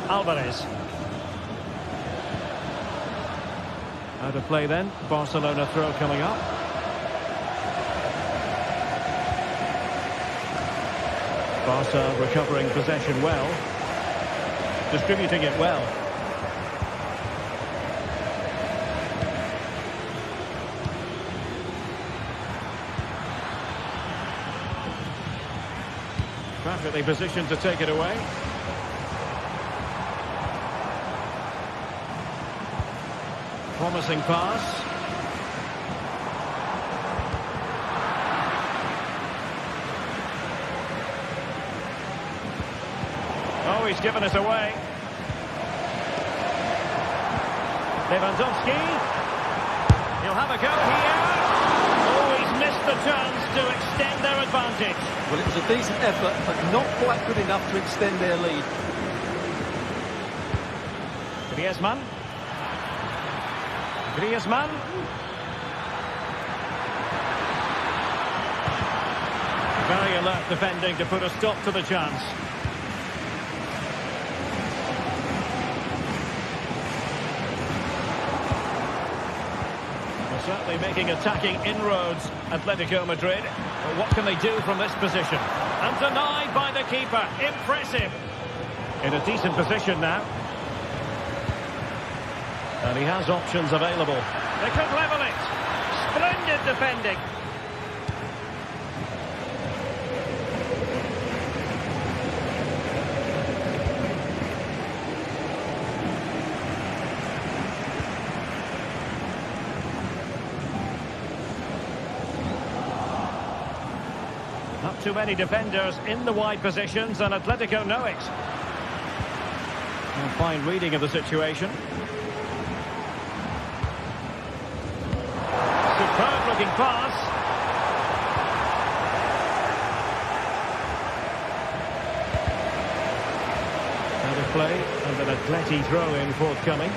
Alvarez. Out of play then. Barcelona throw coming up. Barca recovering possession well. Distributing it well. Perfectly positioned to take it away. Promising pass. Oh, he's given us away. Lewandowski. He'll have a go here. Oh, he's missed the chance to extend their advantage. Well, it was a decent effort, but not quite good enough to extend their lead. Griezmann. Griezmann. Very alert defending to put a stop to the chance. Certainly making attacking inroads, Atletico Madrid. Well, what can they do from this position? And denied by the keeper. Impressive. In a decent position now. And he has options available. They could level it. Splendid defending. Not too many defenders in the wide positions, and Atletico know it. And fine reading of the situation. Superb looking pass. play and an Atleti throw-in forthcoming.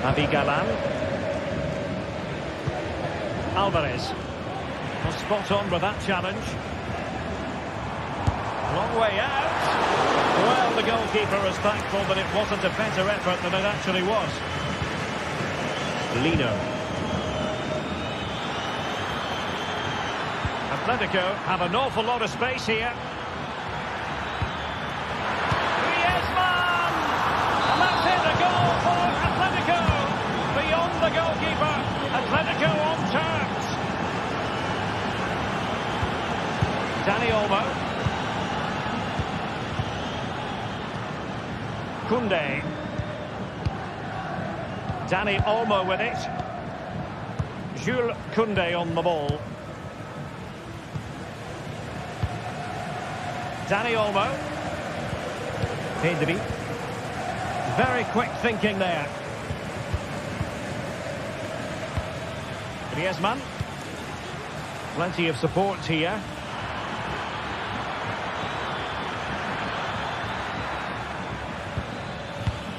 Javi Galan. Alvarez. Was spot on with that challenge. Long way out. Well, the goalkeeper is thankful that it wasn't a better effort than it actually was. Lino. Atletico have an awful lot of space here. Griezmann! And that's it, a goal for Atletico! Beyond the goalkeeper, Atletico on terms. Dani Olmo. Koundé. Dani Olmo with it. Jules Koundé on the ball. Dani Olmo. Pedri. Very quick thinking there. Griezmann. Plenty of support here.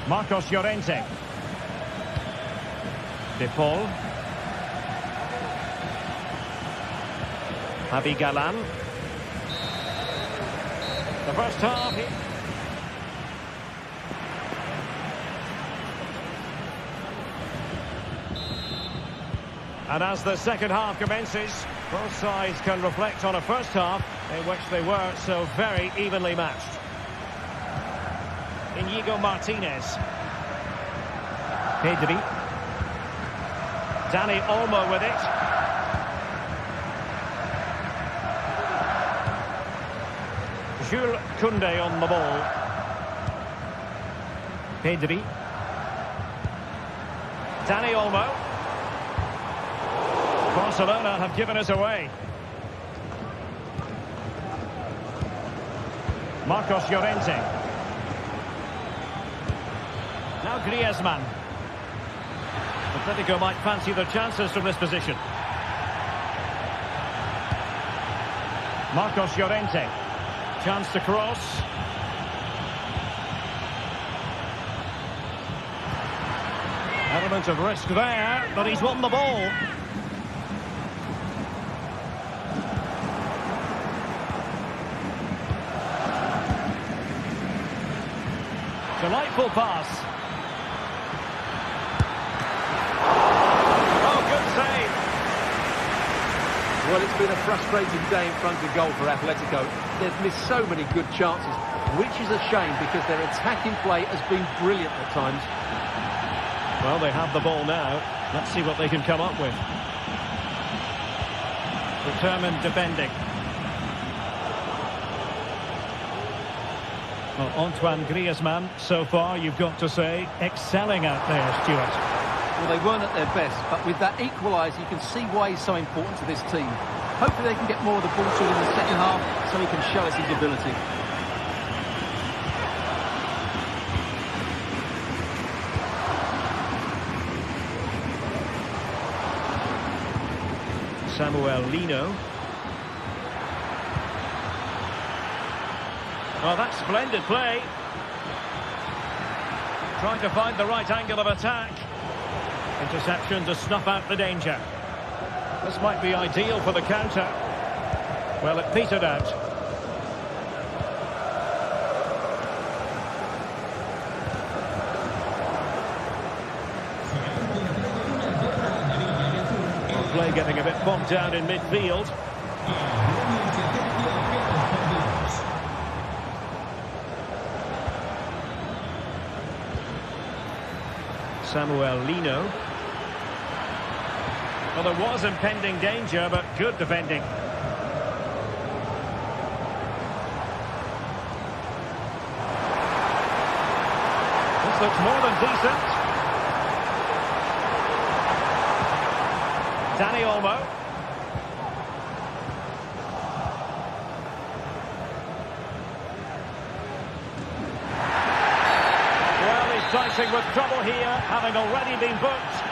Marcos Llorente. De Paul. Javi Galan. The first half. And as the second half commences, both sides can reflect on a first half in which they were so very evenly matched. Inigo Martinez. Pedri. Dani Olmo with it. Jules Koundé on the ball. Pedri. Dani Olmo. Barcelona have given us away. Marcos Llorente. Now Griezmann. Atletico might fancy their chances from this position. Marcos Llorente. Chance to cross. Element of risk there, but he's won the ball. Delightful pass. Oh, good save. Well, it's been a frustrating day in front of goal for Atletico. They've missed so many good chances, which is a shame because their attacking play has been brilliant at times. Well, they have the ball now. Let's see what they can come up with. Determined defending. Well, Antoine Griezmann, so far, you've got to say, excelling out there, Stuart. Well, they weren't at their best, but with that equaliser, you can see why he's so important to this team. Hopefully they can get more of the ball to him in the second half so he can show us his ability. Samuel Lino. Well, that's splendid play. Trying to find the right angle of attack. Interception to snuff out the danger. This might be ideal for the counter. Well, it petered out. Play getting a bit bogged down in midfield. Samuel Lino. Well, there was impending danger, but good defending. This looks more than decent. Dani Olmo. Well, he's dicing with trouble here, having already been booked.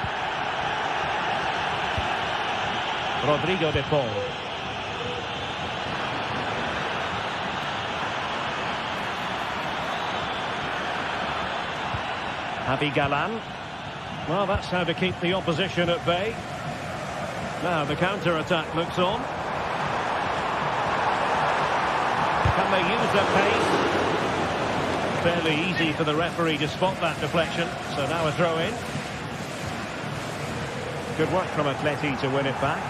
Rodrigo de Paul. Javi Galan. Well, that's how to keep the opposition at bay. Now the counter-attack looks on. Can they use their pace? Fairly easy for the referee to spot that deflection. So now a throw-in. Good work from Atleti to win it back.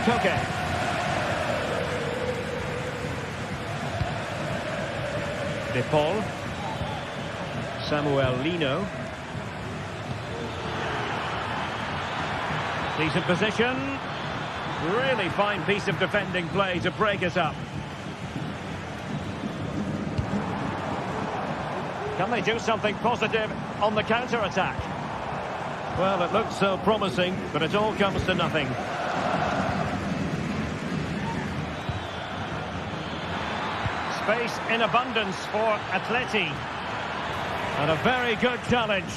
Koke. De Paul. Samuel Lino. Decent position. Really fine piece of defending play to break it up. Can they do something positive on the counter-attack? Well, it looks so promising, but it all comes to nothing. Space in abundance for Atleti. And a very good challenge.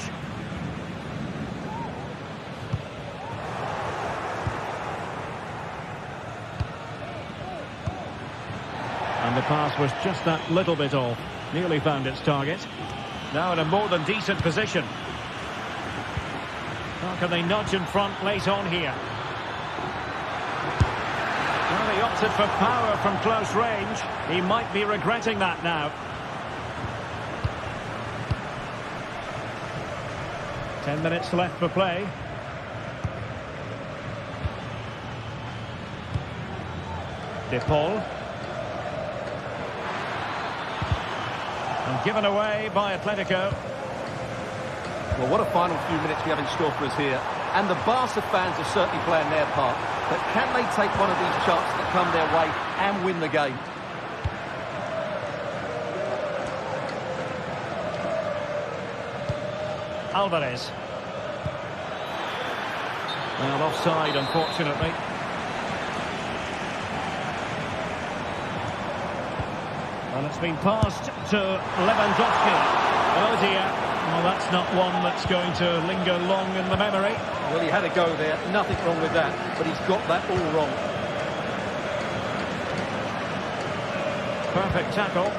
And the pass was just that little bit off. Nearly found its target. Now in a more than decent position. How can they nudge in front late on here? Well, he opted for power from close range. He might be regretting that now. 10 minutes left for play. De Paul. And given away by Atletico. Well, what a final few minutes we have in store for us here. And the Barca fans are certainly playing their part. But can they take one of these chances that come their way and win the game? Alvarez. Well, offside, unfortunately. Well, it's been passed to Lewandowski. Oh dear. Well, that's not one that's going to linger long in the memory. Well, he had a go there. Nothing wrong with that. But he's got that all wrong. Perfect tackle.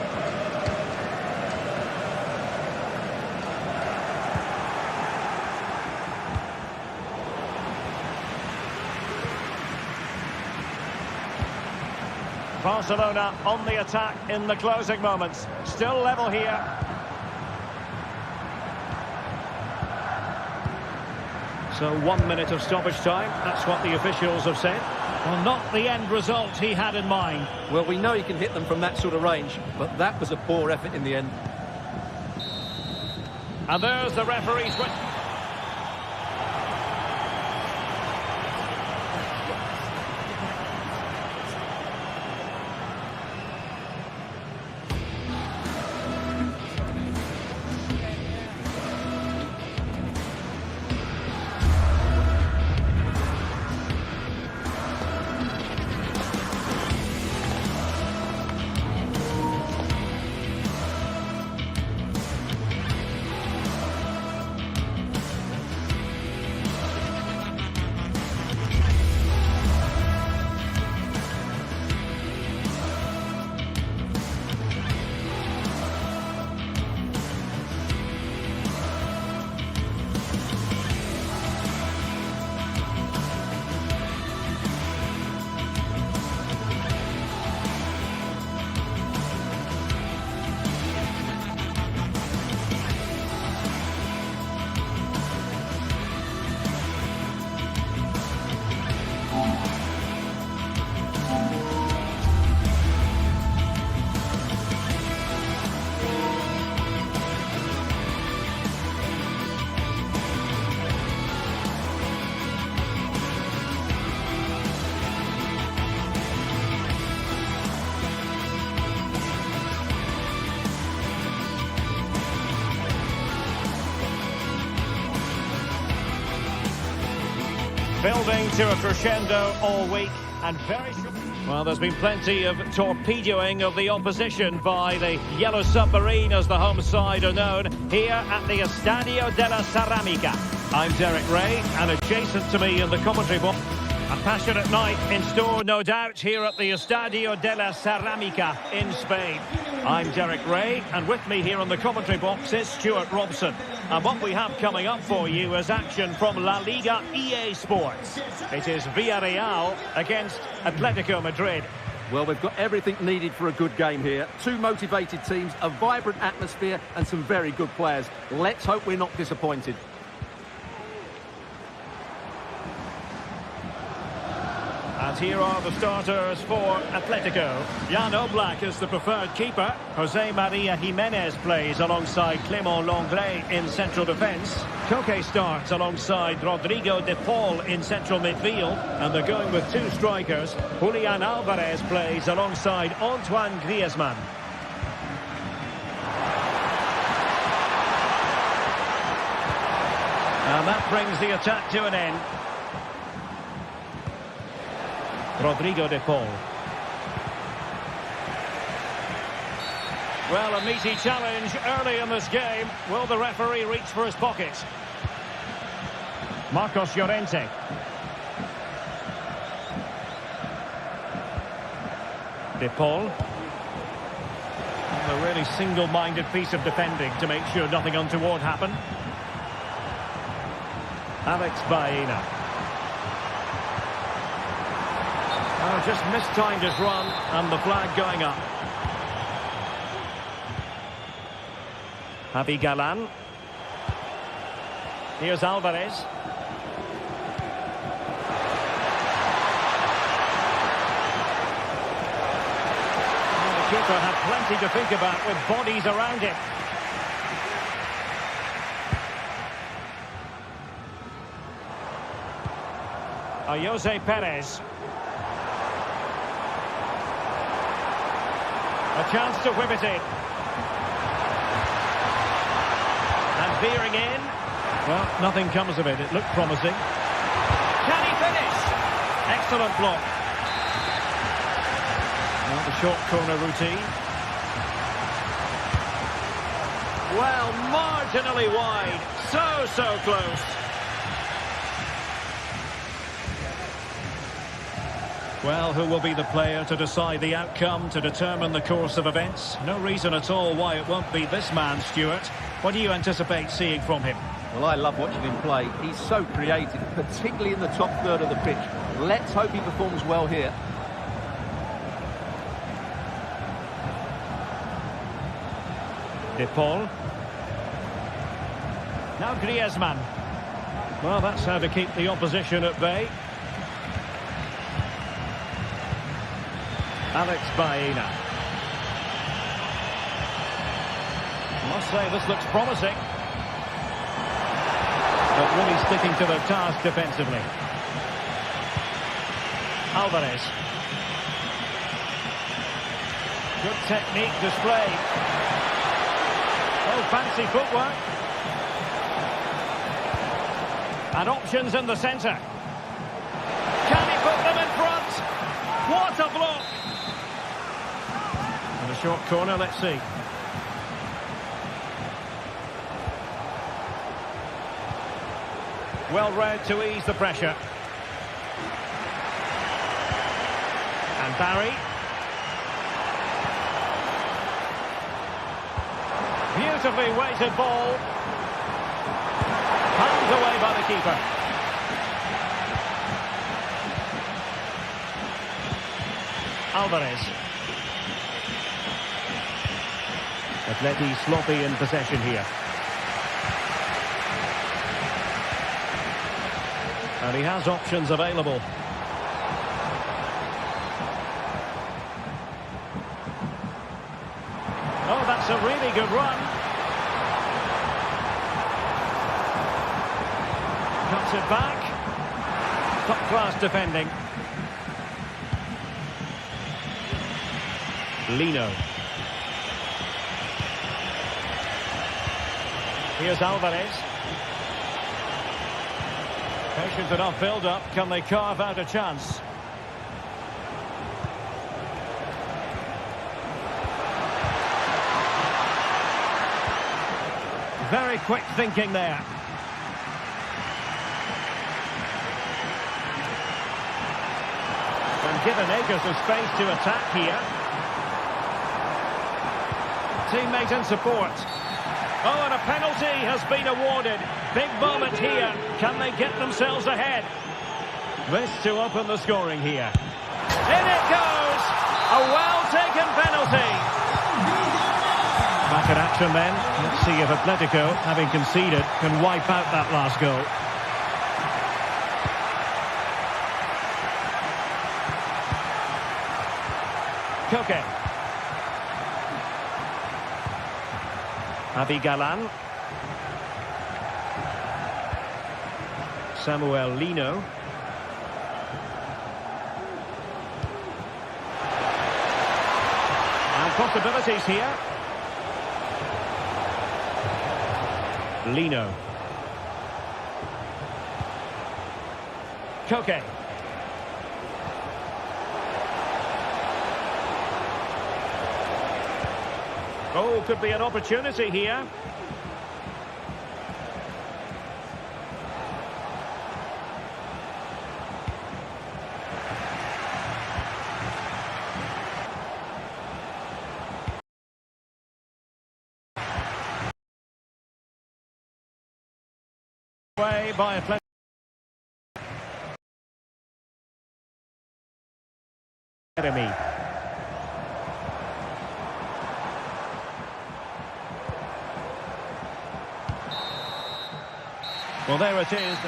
Barcelona on the attack in the closing moments. Still level here. So 1 minute of stoppage time. That's what the officials have said. Well, not the end result he had in mind. Well, we know he can hit them from that sort of range, but that was a poor effort in the end. And there's the referee's whistle. Building to a crescendo all week and very short. Well, there's been plenty of torpedoing of the opposition by the Yellow Submarine, as the home side are known, here at the Estadio de la Ceramica. I'm Derek Ray, and adjacent to me in the commentary box, a passionate night in store, no doubt, here at the Estadio de la Cerámica in Spain. I'm Derek Ray, and with me here on the commentary box is Stuart Robson. And what we have coming up for you is action from La Liga EA Sports. It is Villarreal against Atletico Madrid. Well, we've got everything needed for a good game here. Two motivated teams, a vibrant atmosphere and some very good players. Let's hope we're not disappointed. And here are the starters for Atletico. Jan Oblak is the preferred keeper. Jose Maria Jimenez plays alongside Clément Lenglet in central defence. Koke starts alongside Rodrigo de Paul in central midfield. And they're going with two strikers. Julian Alvarez plays alongside Antoine Griezmann. And that brings the attack to an end. Rodrigo de Paul. Well, a meaty challenge early in this game. Will the referee reach for his pocket? Marcos Llorente. De Paul. A really single-minded piece of defending to make sure nothing untoward happened. Alex Baena. Just mistimed his run, and the flag going up. Javi Galan. Here's Alvarez. And the keeper had plenty to think about with bodies around him. Jose Perez. A chance to whip it in. And veering in. Well, nothing comes of it. It looked promising. Can he finish? Excellent block. Well, the short corner routine. Well, marginally wide. So close. Well, who will be the player to decide the outcome, to determine the course of events? No reason at all why it won't be this man, Stuart. What do you anticipate seeing from him? Well, I love watching him play. He's so creative, particularly in the top third of the pitch. Let's hope he performs well here. De Paul. Now Griezmann. Well, that's how to keep the opposition at bay. Alex Baena. Must say this looks promising. But really sticking to their task defensively. Alvarez. Good technique displayed. Oh, fancy footwork. And options in the centre. Can he put them in front? What a block! And a short corner, let's see. Well read to ease the pressure. And Barry. Beautifully weighted ball. Hands away by the keeper. Alvarez. Atleti sloppy in possession here. And he has options available. Oh, that's a really good run. Cuts it back. Top-class defending. Lino. Here's Alvarez. Patient enough build-up. Can they carve out a chance? Very quick thinking there. given acres of space to attack here. Teammate and support. Oh, and a penalty has been awarded. Big moment here. Can they get themselves ahead? This to open the scoring here. In it goes! A well-taken penalty. Back in action then. Let's see if Atletico, having conceded, can wipe out that last goal. Koke. Javi Galan. Samuel Lino. And possibilities here. Lino. Koke. Oh, could be an opportunity here. Way by Atletico. Enemy. Well, there it is.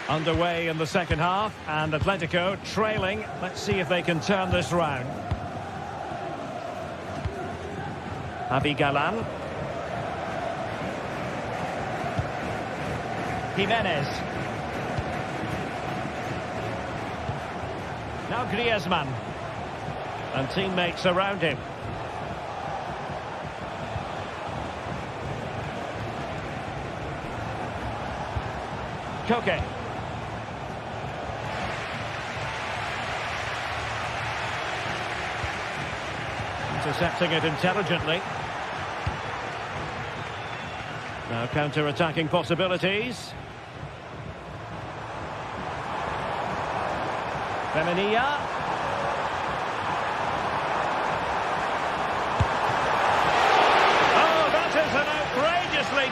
Underway in the second half, and Atletico trailing. Let's see if they can turn this round. Javi Galan. Jimenez. Now Griezmann. And teammates around him. Koke. Intercepting it intelligently. Now counter-attacking possibilities. Femenia.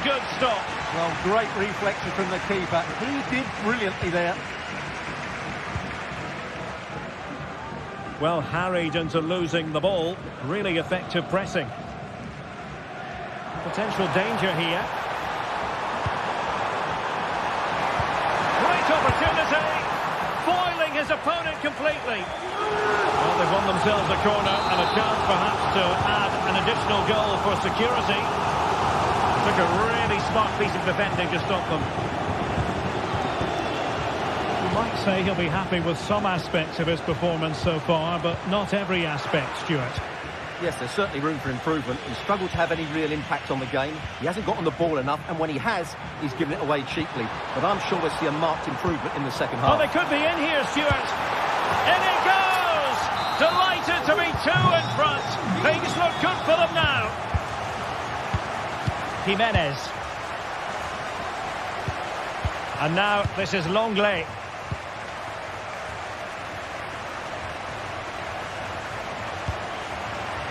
Good stop. Well, great reflection from the keeper. He did brilliantly there. Well, harried into losing the ball. Really effective pressing. Potential danger here. Great opportunity. Foiling his opponent completely. Well, they've won themselves a corner and a chance perhaps to add an additional goal for security. Took a really smart piece of defending to stop them. You might say he'll be happy with some aspects of his performance so far, but not every aspect, Stuart. Yes, there's certainly room for improvement. He's struggled to have any real impact on the game. He hasn't got on the ball enough, and when he has, he's given it away cheaply. But I'm sure we'll see a marked improvement in the second half. Oh, they could be in here, Stuart. In it goes! Delighted to be two in front. Things look good for them now. Jimenez. And now this is Longley.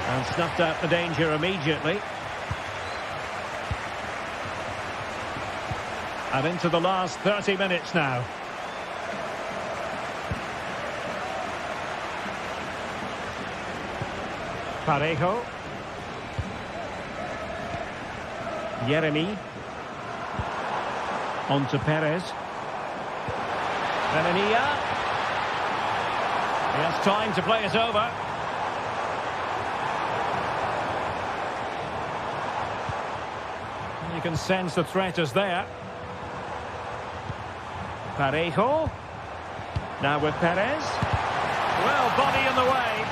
And snuffed out the danger immediately. And into the last 30 minutes now. Parejo. Yeremy. On to Perez. Femenia. He has time to play it over. You can sense the threat is there. Parejo. Now with Perez. Well, body in the way.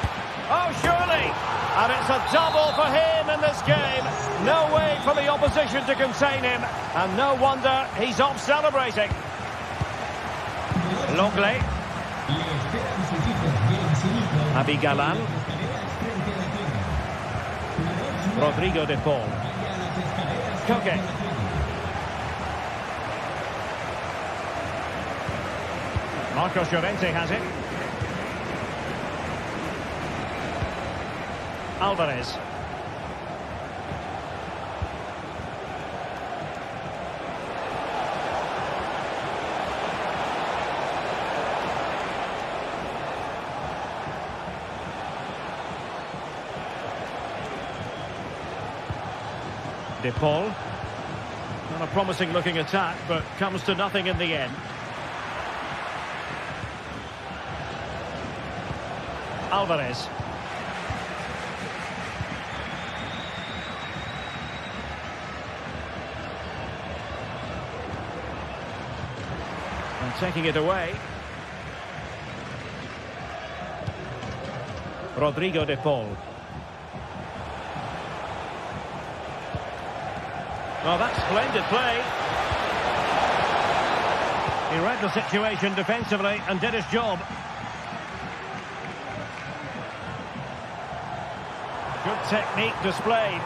Oh, surely! And it's a double for him in this game. No way for the opposition to contain him. And no wonder he's off celebrating. Longley. Javi Galan. Rodrigo de Paul. Koke. Marcos Llorente has it. Alvarez. De Paul. Not a promising looking attack, but comes to nothing in the end. Alvarez. And taking it away. Rodrigo De Paul. Well, that's splendid play. He read the situation defensively and did his job. Good technique displayed.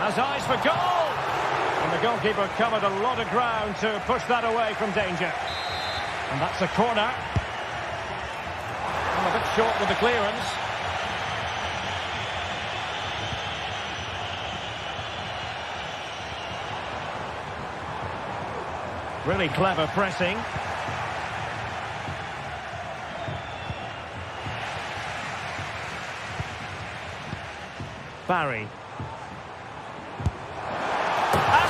Has eyes for goal! And the goalkeeper covered a lot of ground to push that away from danger. And that's a corner. And a bit short with the clearance. Really clever pressing. Barry. And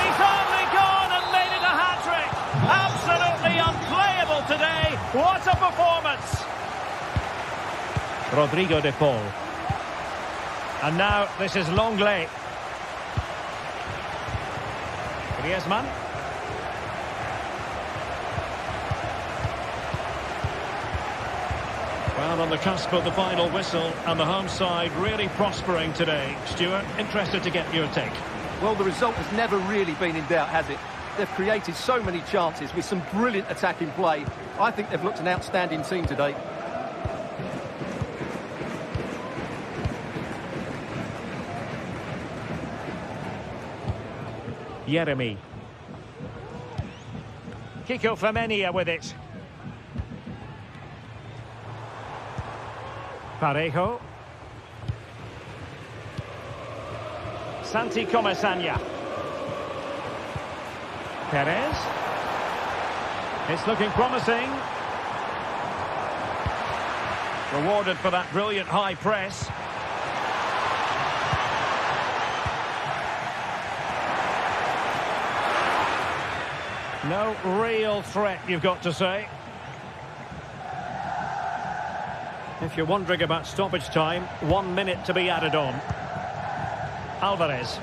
he's only gone and made it a hat-trick. Absolutely unplayable today. What a performance. Rodrigo De Paul. And now this is Longley. Griezmann. Well, on the cusp of the final whistle, and the home side really prospering today. Stuart, interested to get your take. Well, the result has never really been in doubt, has it? They've created so many chances with some brilliant attacking play. I think they've looked an outstanding team today. Yeremy. Kiko Femenia with it. Parejo. Santi Comesaña. Perez. It's looking promising. Rewarded for that brilliant high press. No real threat, you've got to say. If you're wondering about stoppage time, 1 minute to be added on. Alvarez.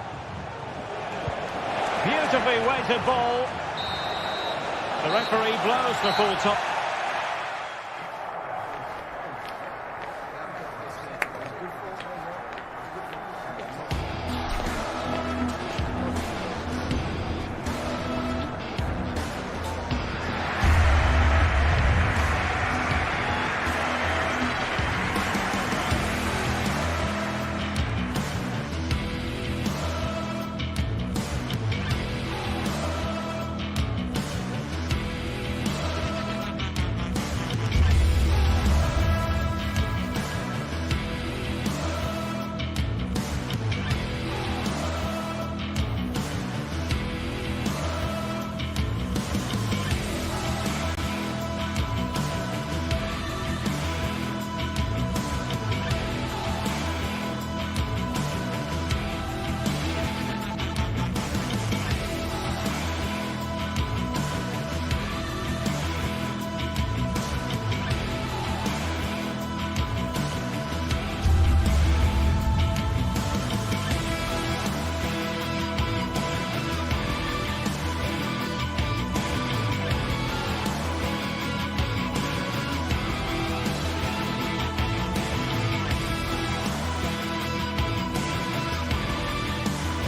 Beautifully weighted ball. The referee blows for full time.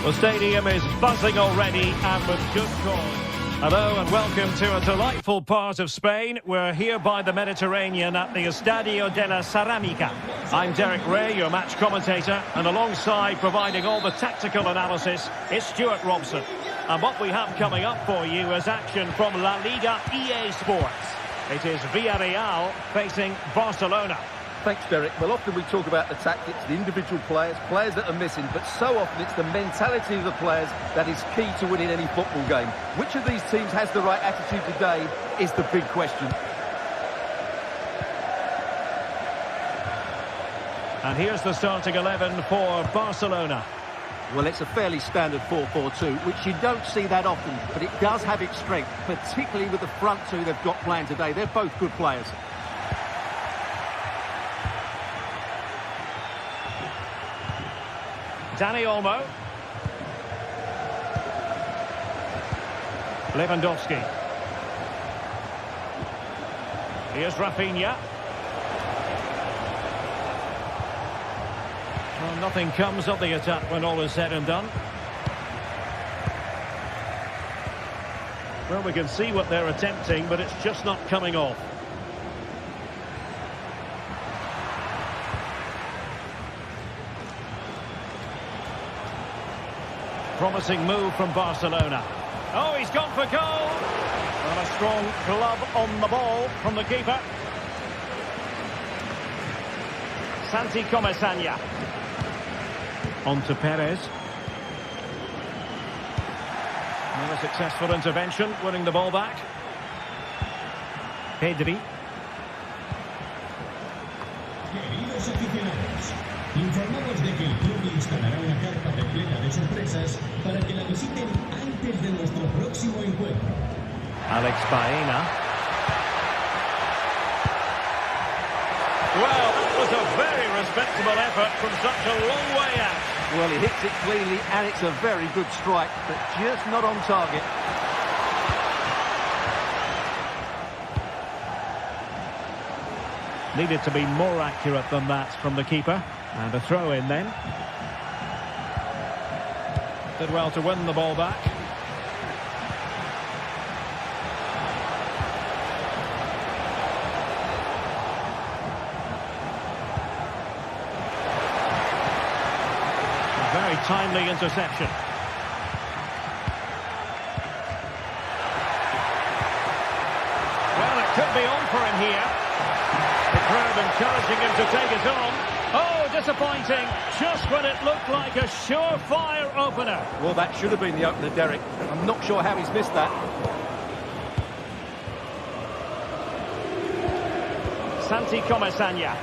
The stadium is buzzing already, and with good cause. Hello and welcome to a delightful part of Spain. We're here by the Mediterranean at the Estadio de la Ceramica. I'm Derek Ray, your match commentator, and alongside providing all the tactical analysis is Stuart Robson. And what we have coming up for you is action from La Liga EA Sports. It is Villarreal facing Barcelona. Thanks, Derek. Well, often we talk about the tactics, the individual players that are missing, but so often it's the mentality of the players that is key to winning any football game. Which of these teams has the right attitude today is the big question. And here's the starting 11 for Barcelona. Well, it's a fairly standard 4-4-2, which you don't see that often, but it does have its strength, particularly with the front two they've got playing today. They're both good players. Dani Olmo. Lewandowski. Here's Rafinha. Well, nothing comes of the attack when all is said and done. Well, we can see what they're attempting, but it's just not coming off. Promising move from Barcelona. Oh, he's gone for goal. And a strong glove on the ball from the keeper. Santi Comesaña. On to Perez. Another successful intervention, winning the ball back. Pedri. Queridos aficionados, informamos de que el club instalará una carpa repleta de sorpresas para que la visiten antes de nuestro próximo encuentro. Alex Baena. Well, that was a very respectable effort from such a long way out. Well, he hits it cleanly, and it's a very good strike, but just not on target. Needed to be more accurate than that from the keeper. And a throw in then. Did well to win the ball back. A very timely interception. Well, it could be on for him here. The crowd encouraging him to take it on. Oh, disappointing. Just when it looked like a surefire opener. Well, that should have been the opener, Derek. I'm not sure how he's missed that. Santi Comesaña.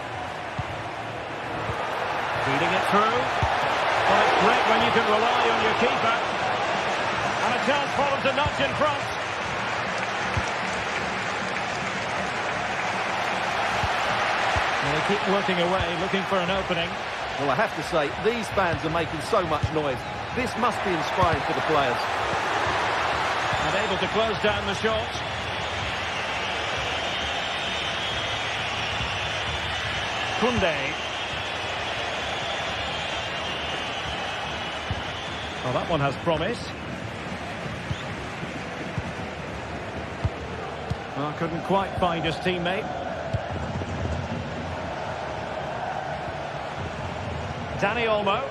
Feeding it through. Well, it's great when you can rely on your keeper. And a chance for them to nudge in front. Well, they keep working away, looking for an opening. Well, I have to say, these fans are making so much noise. This must be inspiring for the players. And able to close down the shot. Koundé. Well, that one has promise. Well, couldn't quite find his teammate. Dani Olmo.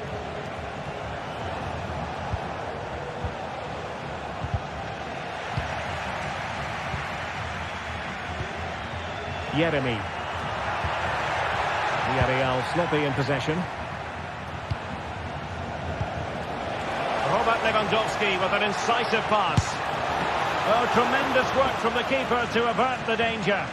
Yeremy. Villarreal sloppy in possession. Robert Lewandowski with an incisive pass. Oh, tremendous work from the keeper to avert the danger.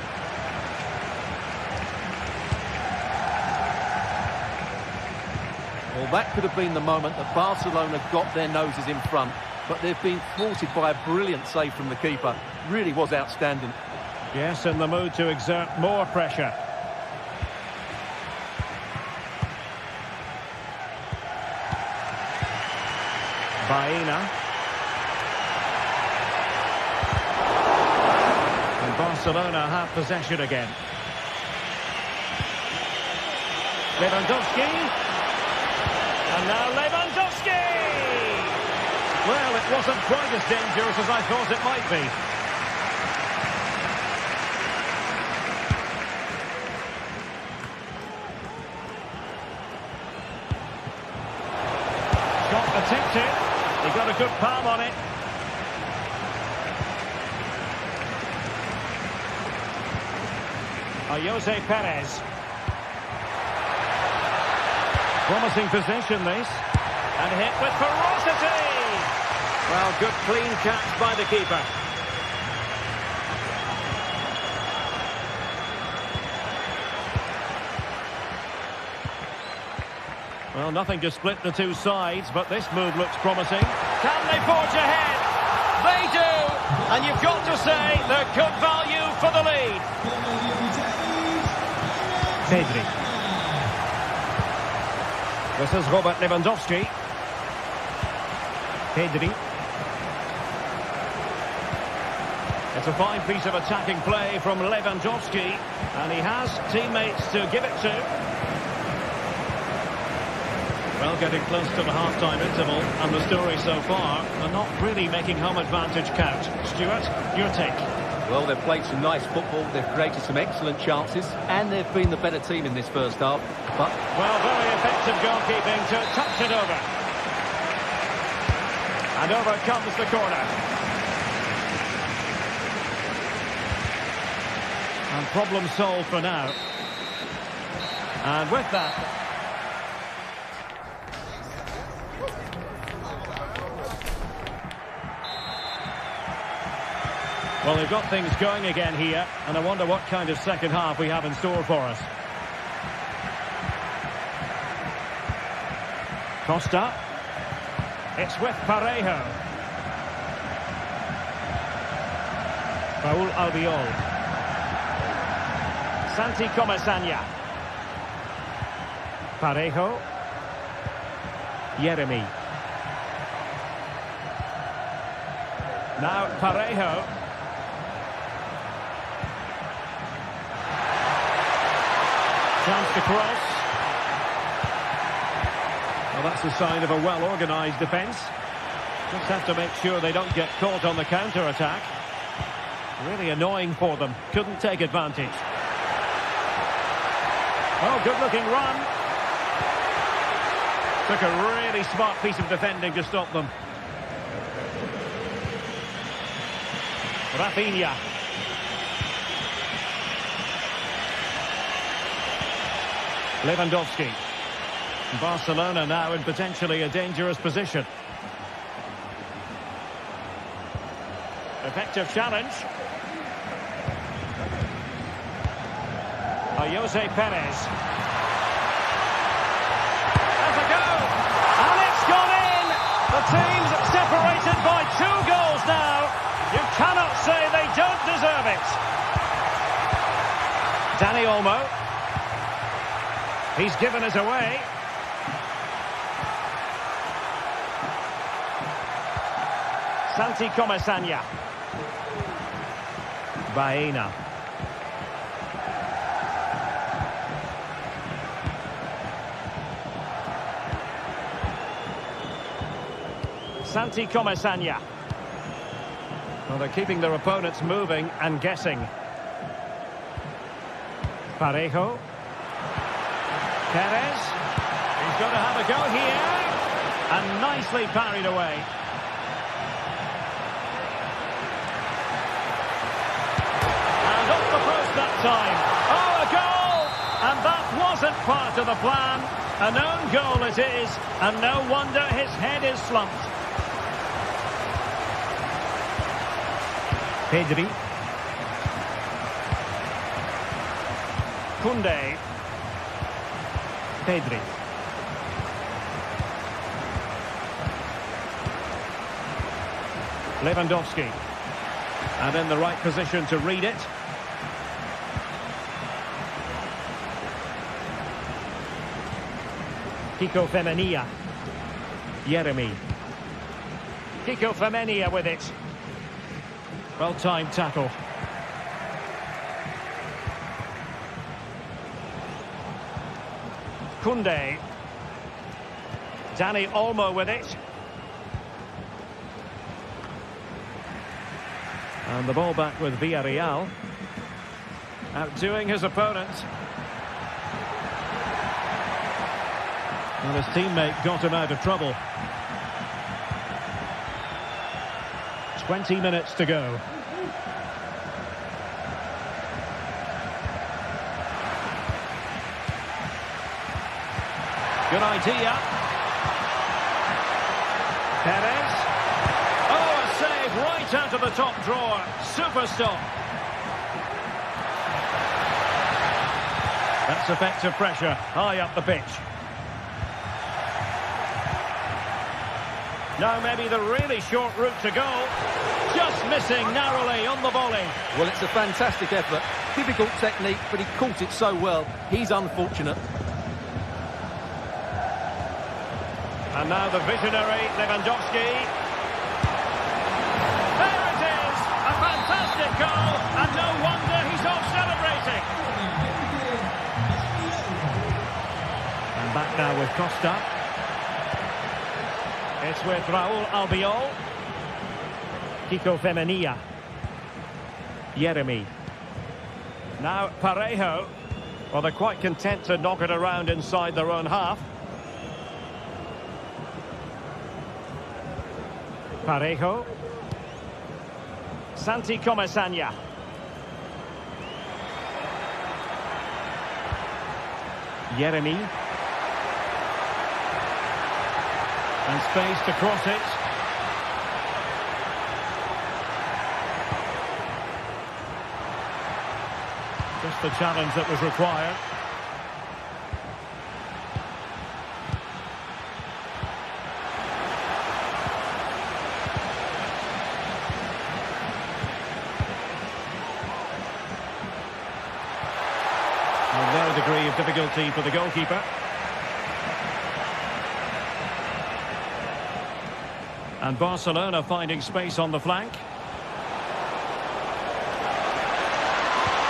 Well, that could have been the moment that Barcelona got their noses in front, but they've been thwarted by a brilliant save from the keeper. Really was outstanding. Yes, in the mood to exert more pressure. Baena. And Barcelona have possession again. Lewandowski. And now Lewandowski! Well, it wasn't quite as dangerous as I thought it might be. Shot attempted. He got a good palm on it. Jose Perez. Promising possession, this. And hit with ferocity. Well, good clean catch by the keeper. Well, nothing to split the two sides, but this move looks promising. Can they forge ahead? They do! And you've got to say they're good value for the lead. Pedri. This is Robert Lewandowski. Pedri. It's a fine piece of attacking play from Lewandowski, and he has teammates to give it to. Well, getting close to the half-time interval, and the story so far, they're not really making home advantage count. Stuart, your take? Well, they've played some nice football, they've created some excellent chances, and they've been the better team in this first half. But well, very effective goalkeeping to touch it over. And over comes the corner. And problem solved for now. And with that... well, they've got things going again here, and I wonder what kind of second half we have in store for us. Costa. It's with Parejo. Raúl Albiol. Santi Comesaña. Parejo. Yeremy. Now Parejo. Chance to cross. Well, that's a sign of a well-organised defence. Just have to make sure they don't get caught on the counter-attack. Really annoying for them. Couldn't take advantage. Oh, good-looking run. Took a really smart piece of defending to stop them. Rafinha. Lewandowski. Barcelona now in potentially a dangerous position. Effective challenge. Jose Perez. Has a go. And it's gone in. The team's separated by 2 goals now. You cannot say they don't deserve it. Dani Olmo. He's given us away. Santi Comesaña. Baena. Santi Comesaña. Well, they're keeping their opponents moving and guessing. Parejo. Perez. He's going to have a go here. And nicely parried away. And off the post that time. Oh, a goal! And that wasn't part of the plan. An own goal it is. And no wonder his head is slumped. Pedri. Koundé. Pedri. Lewandowski. And in the right position to read it. Kiko Femenia. Yeremy. Kiko Femenia with it. Well-timed tackle. Koundé. Dani Olmo with it. And the ball back with Villarreal. Outdoing his opponent. And his teammate got him out of trouble. 20 minutes to go. Good idea. Perez. Oh, a save right out of the top drawer. Super stop. That's effective pressure high up the pitch. Now maybe the really short route to goal. Just missing narrowly on the volley. Well, it's a fantastic effort. Difficult technique, but he caught it so well. He's unfortunate. And now the visionary Lewandowski. There it is! A fantastic goal, and no wonder he's off celebrating. And back now with Costa. It's with Raúl Albiol. Kiko Femenia. Yeremy. Now Parejo. Well, they're quite content to knock it around inside their own half. Parejo. Santi Comesaña. Yeremy. And space to cross it. Just the challenge that was required. And no degree of difficulty for the goalkeeper. And Barcelona finding space on the flank.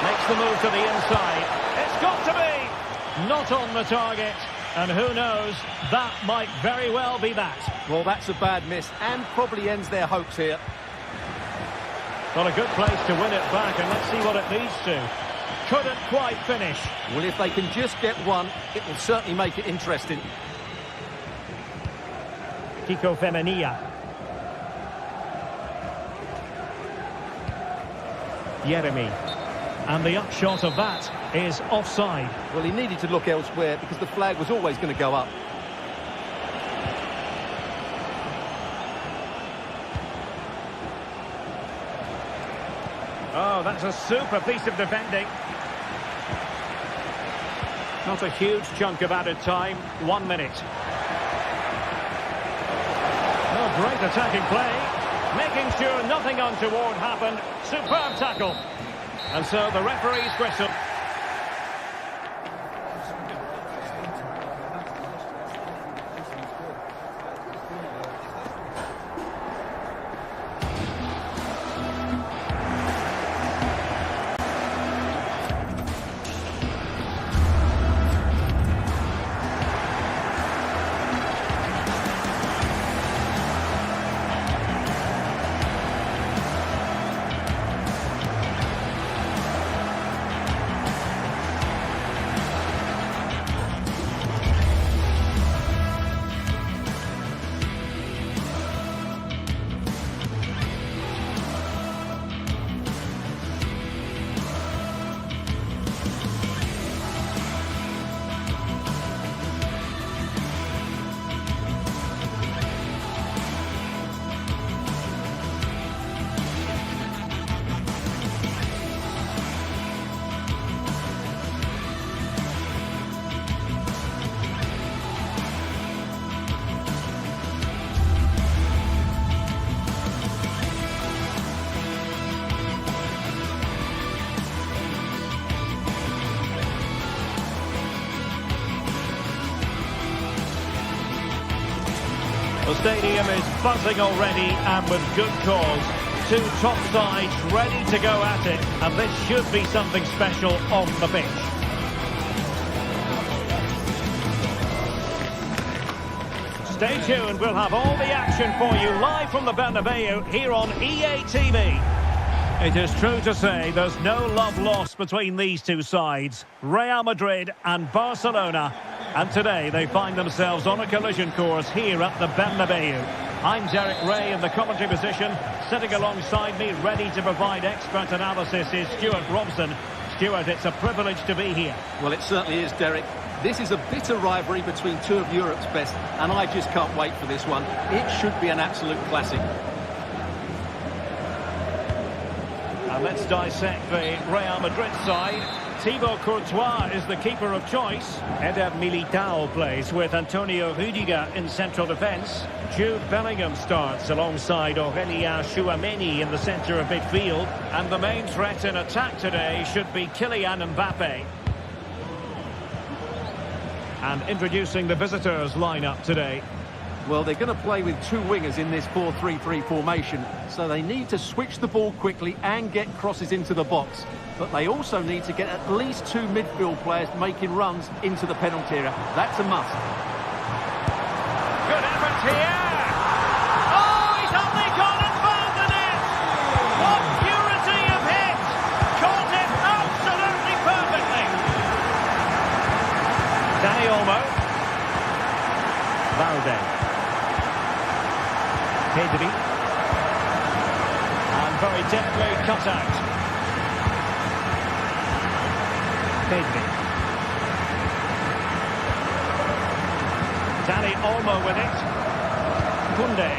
Makes the move to the inside. It's got to be! Not on the target. And who knows, that might very well be that. Well, that's a bad miss and probably ends their hopes here. Got a good place to win it back, and let's see what it leads to. Couldn't quite finish. Well, if they can just get one, it will certainly make it interesting. Kiko Femenia. Yeremy. And the upshot of that is offside. Well, he needed to look elsewhere because the flag was always going to go up. Oh, that's a super piece of defending. Not a huge chunk of added time. 1 minute. Oh, great attacking play. Making sure nothing untoward happened. Superb tackle. And so the referee's whistle. The stadium is buzzing already, and with good cause. Two top sides ready to go at it, and this should be something special on the pitch. Stay tuned, we'll have all the action for you live from the Bernabeu here on EA TV. It is true to say there's no love lost between these two sides, Real Madrid and Barcelona. And today they find themselves on a collision course here at the Bernabeu. I'm Derek Ray in the commentary position. Sitting alongside me, ready to provide expert analysis, is Stuart Robson. Stuart, it's a privilege to be here. Well, it certainly is, Derek. This is a bitter rivalry between two of Europe's best, and I just can't wait for this one. It should be an absolute classic. And let's dissect the Real Madrid side. Thibaut Courtois is the keeper of choice. Eder Militao plays with Antonio Rüdiger in central defence. Jude Bellingham starts alongside Aurélien Tchouaméni in the centre of midfield. And the main threat in attack today should be Kylian Mbappe. And introducing the visitors lineup today. Well, they're going to play with two wingers in this 4-3-3 formation, so they need to switch the ball quickly and get crosses into the box. But they also need to get at least two midfield players making runs into the penalty area. That's a must. Good effort here. Oh, he's only gone and found the net. What purity of hit. Caught it absolutely perfectly. Dani Olmo. Valde. Pedri. And very deftly cut out. Pedri. Dani Olmo with it. Koundé.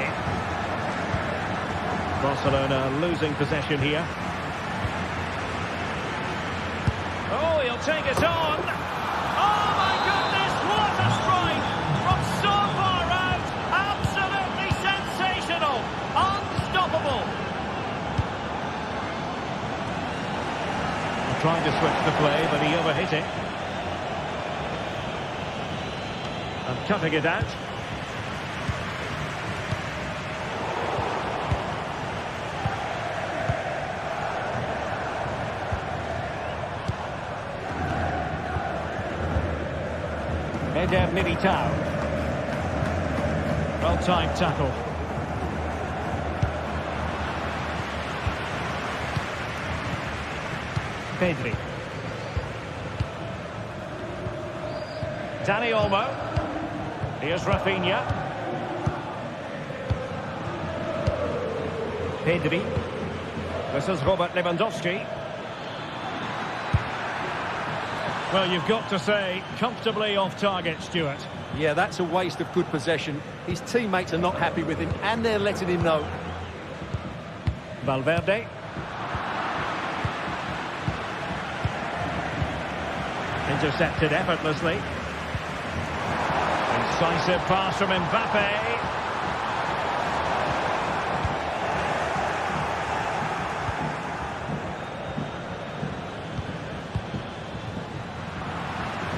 Barcelona losing possession here. Oh, he'll take it on. Oh my goodness, what a strike! From so far out, absolutely sensational, unstoppable. Trying to switch the play, but he overhit it. And cutting it out. Eder Militao. Well-timed tackle. Pedri. Dani Olmo. Here's Rafinha. Pedri. This is Robert Lewandowski. Well, you've got to say, comfortably off target, Stuart. Yeah, that's a waste of good possession. His teammates are not happy with him, and they're letting him know. Valverde. Intercepted effortlessly. Incisive pass from Mbappe.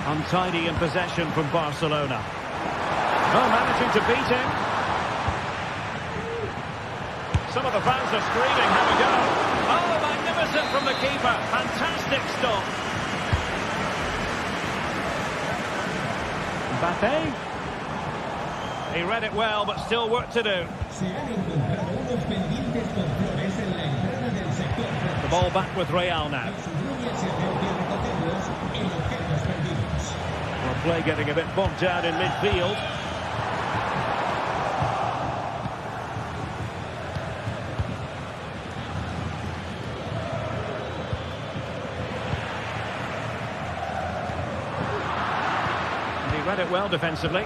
Untidy in possession from Barcelona. Oh, managing to beat him. Some of the fans are screaming, have a go. Oh, magnificent from the keeper. Fantastic stop. Mbappe. He read it well, but still work to do. The ball back with Real now. Well, play getting a bit bogged down in midfield. And he read it well defensively.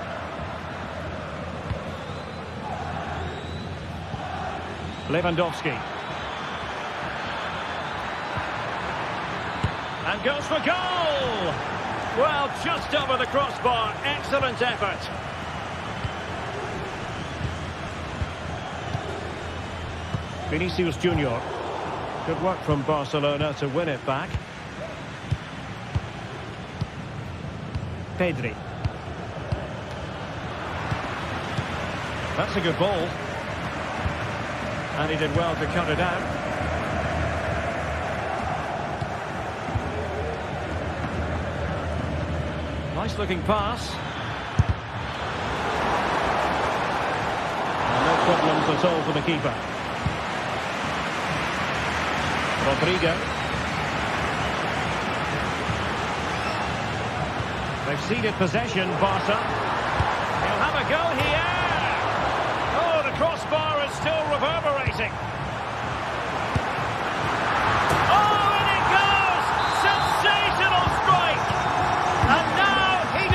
Lewandowski. And goes for goal! Well, just over the crossbar. Excellent effort. Vinicius Junior. Good work from Barcelona to win it back. Pedri. That's a good ball. And he did well to cut it out. Nice looking pass. And no problems at all for the keeper. Rodrigo. They've ceded possession, Barca. He'll have a go here. Oh, the crossbar is still reverberating. Oh, and it goes! Sensational strike! And now he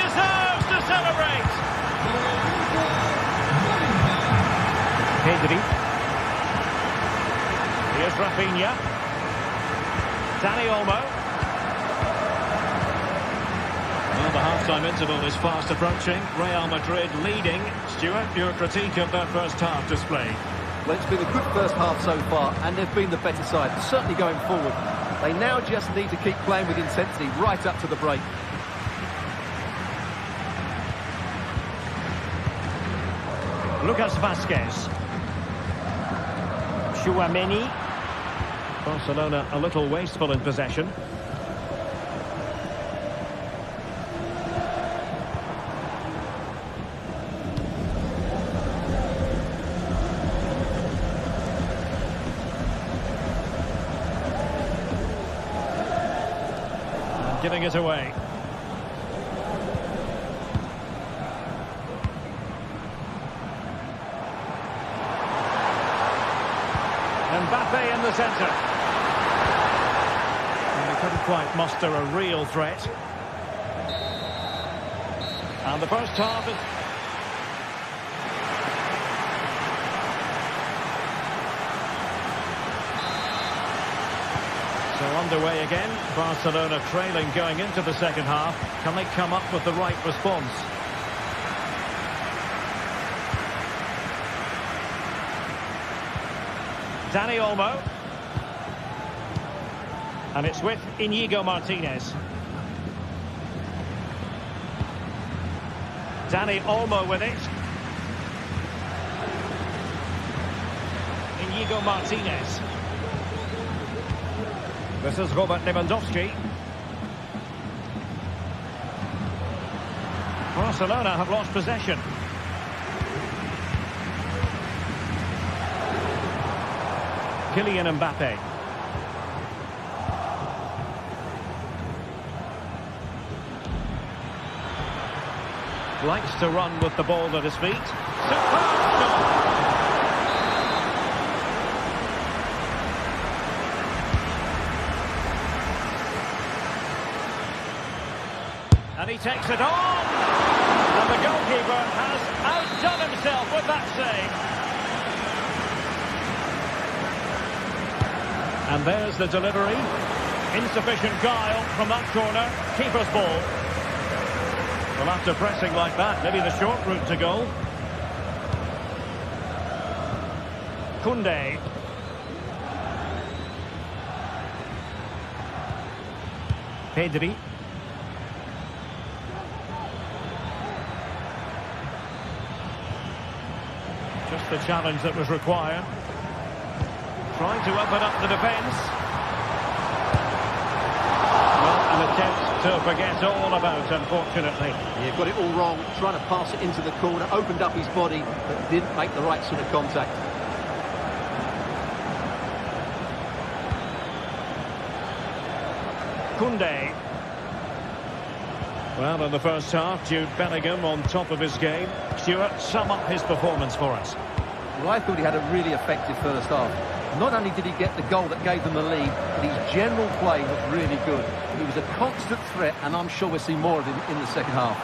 Here's Rafinha. Dani Olmo. Well, the half-time interval is fast approaching. Real Madrid leading. Stuart, your critique of their first half display. Well, it's been a good first half so far, and they've been the better side, certainly going forward. They now just need to keep playing with intensity right up to the break. Lucas Vazquez. Tchouaméni. Barcelona a little wasteful in possession. Giving it away. Mbappe in the centre. And they couldn't quite muster a real threat. And the first half is... So underway again. Barcelona trailing going into the second half. Can they come up with the right response? Dani Olmo. And it's with Íñigo Martínez. Dani Olmo with it. Íñigo Martínez. This is Robert Lewandowski. Barcelona have lost possession. Kylian Mbappe. Likes to run with the ball at his feet. Superb stop! And he takes it on! And the goalkeeper has outdone himself with that save. And there's the delivery. Insufficient guile from that corner. Keeper's ball. Well, after pressing like that, maybe the short route to goal. Koundé. Pedri. Just the challenge that was required. Trying to open up the defence. Well, an attempt to forget all about, unfortunately. Yeah, got it all wrong. Trying to pass it into the corner, opened up his body, but didn't make the right sort of contact. Koundé. Well, in the first half, Jude Bellingham on top of his game. Stuart, sum up his performance for us. Well, I thought he had a really effective first half. Not only did he get the goal that gave them the lead, but his general play was really good. He was a constant threat, and I'm sure we'll see more of him in the second half.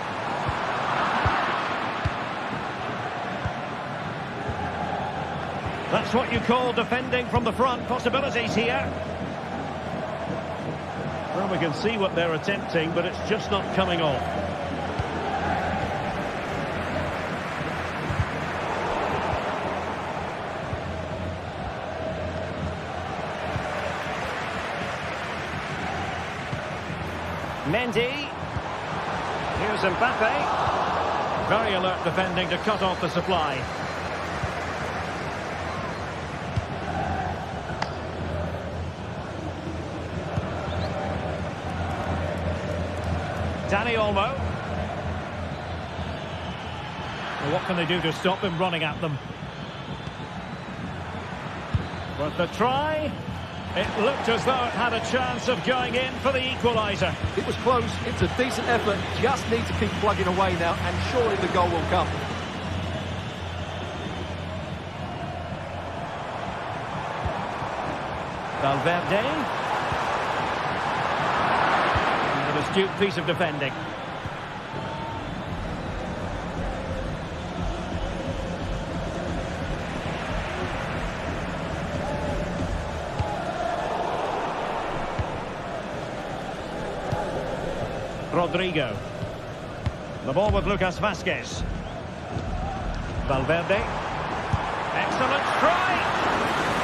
That's what you call defending from the front. Possibilities here. Well, we can see what they're attempting, but it's just not coming off. Mendy. Here's Mbappe. Very alert defending to cut off the supply. Dani Olmo. Well, what can they do to stop him running at them? Worth the try. It looked as though it had a chance of going in for the equaliser. It was close. It's a decent effort. Just need to keep plugging away now, and surely the goal will come. Valverde. An astute piece of defending. Rodrigo. The ball with Lucas Vázquez. Valverde. Excellent strike!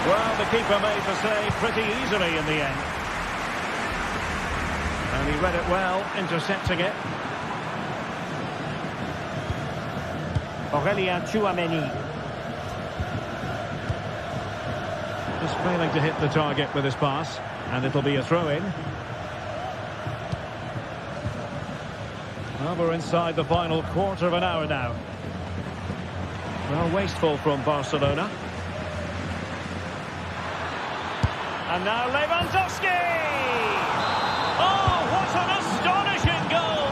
Well, the keeper made the save pretty easily in the end. And he read it well, intercepting it. Aurélien Tchouaméni. Just failing to hit the target with his pass. And it'll be a throw-in. Well, we're inside the final quarter of an hour now. Well, wasteful from Barcelona. And now Lewandowski! Oh, what an astonishing goal!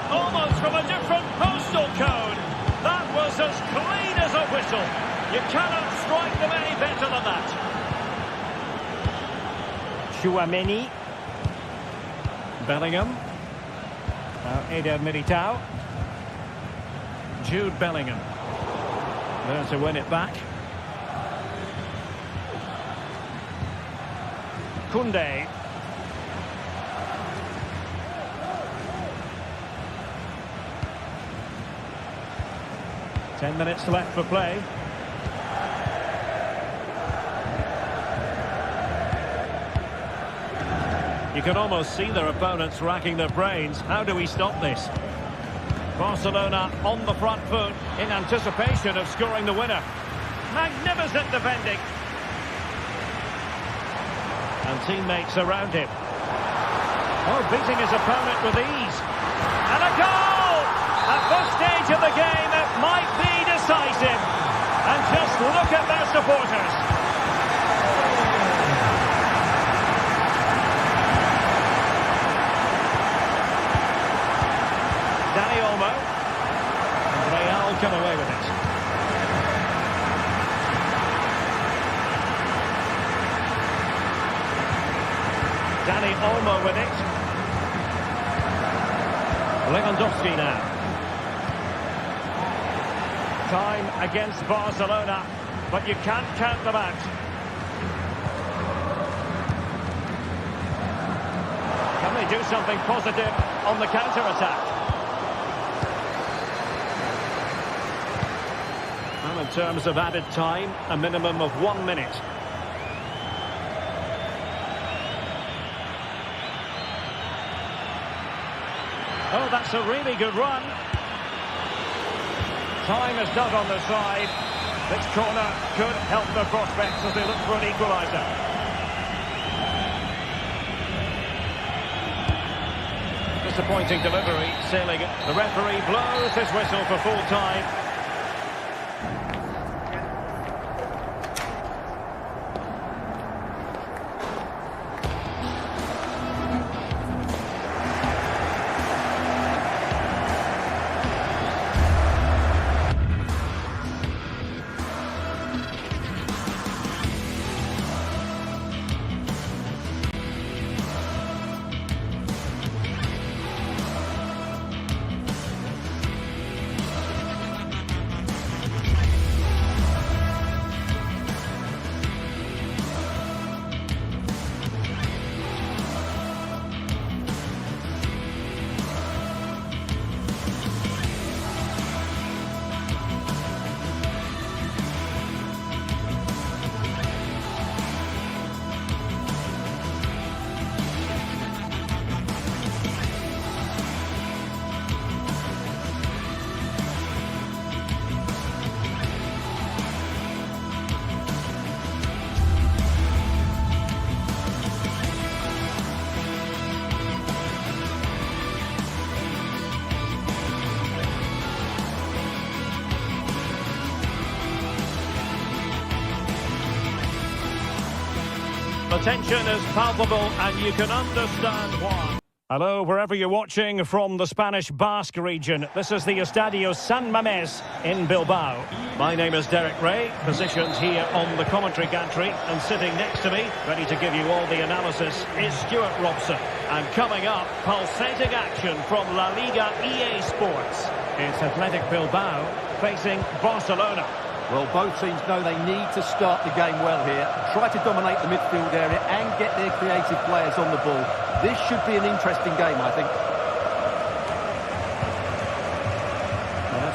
Almost from a different postal code. That was as clean as a whistle. You cannot strike them any better than that. Tchouaméni. Bellingham. Now Eder Militao. Jude Bellingham. There to win it back. Koundé. Ten minutes left for play. You can almost see their opponents racking their brains. How do we stop this? Barcelona on the front foot in anticipation of scoring the winner. Magnificent defending. And teammates around him. Oh, beating his opponent with ease. And a goal! At this stage of the game, it might be decisive. And just look at their supporters. Dani Olmo. And Real come away with it. Dani Olmo with it. Lewandowski now. Time against Barcelona, but you can't count them out. Can they do something positive on the counter-attack? Well, in terms of added time, a minimum of 1 minute. Oh, that's a really good run. Time is not on their side. This corner could help their prospects as they look for an equaliser. Disappointing delivery, sailing it. The referee blows his whistle for full time. The tension is palpable and you can understand why. Hello, wherever you're watching from the Spanish Basque region. This is the Estadio San Mamés in Bilbao. My name is Derek Ray, positioned here on the commentary gantry, and sitting next to me, ready to give you all the analysis, is Stuart Robson. And coming up, pulsating action from La Liga EA Sports. It's Athletic Bilbao facing Barcelona. Well, both teams know they need to start the game well here, try to dominate the midfield area and get their creative players on the ball. This should be an interesting game, I think.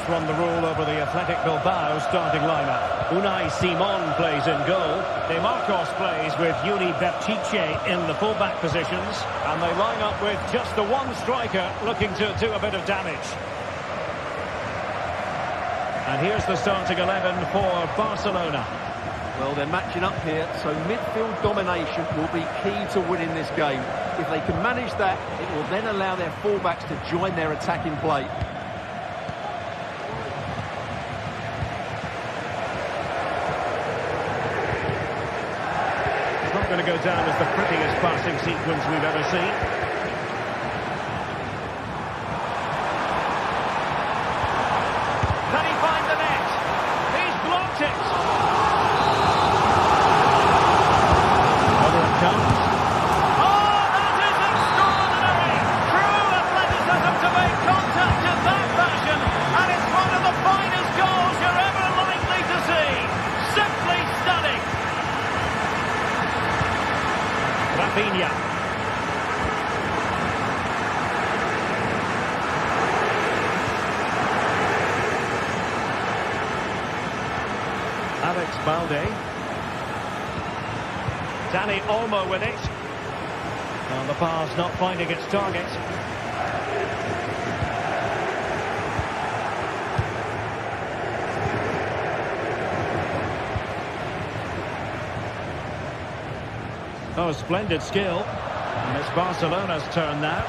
run the rule over the Athletic Bilbao starting lineup. Unai Simon plays in goal. De Marcos plays with Yuri Berchiche in the fullback positions. And they line up with just the one striker looking to do a bit of damage. And here's the starting 11 for Barcelona. Well, they're matching up here, so midfield domination will be key to winning this game. If they can manage that, it will then allow their fullbacks to join their attacking play. It's not going to go down as the prettiest passing sequence we've ever seen. Danny Olmo with it. And the pass not finding its target. Oh, splendid skill. And it's Barcelona's turn now.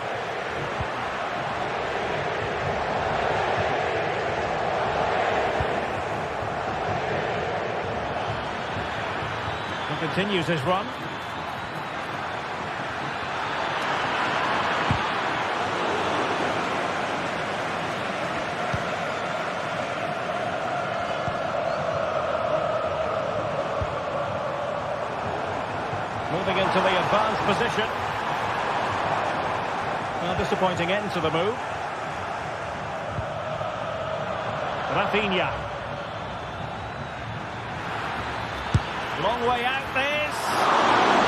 He continues his run. Moving into the advanced position. A disappointing end to the move. Rafinha. Long way out this.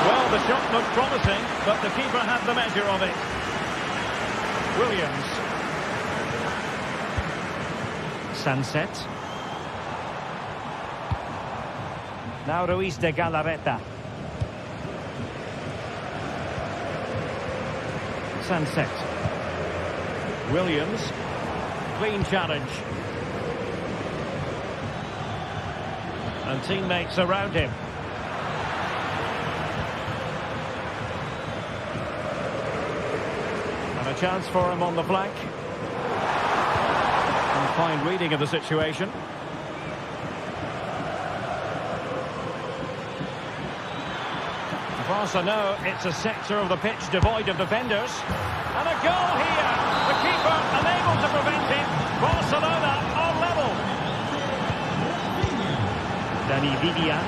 Well, the shot looked promising, but the keeper had the measure of it. Williams. Sunset. Now Ruiz de Galarreta. Sunset. Williams. Clean challenge. And teammates around him. And a chance for him on the flank. And fine reading of the situation. Barca know it's a sector of the pitch devoid of defenders. And a goal here. The keeper unable to prevent it. Barcelona are level. Danny Vivian.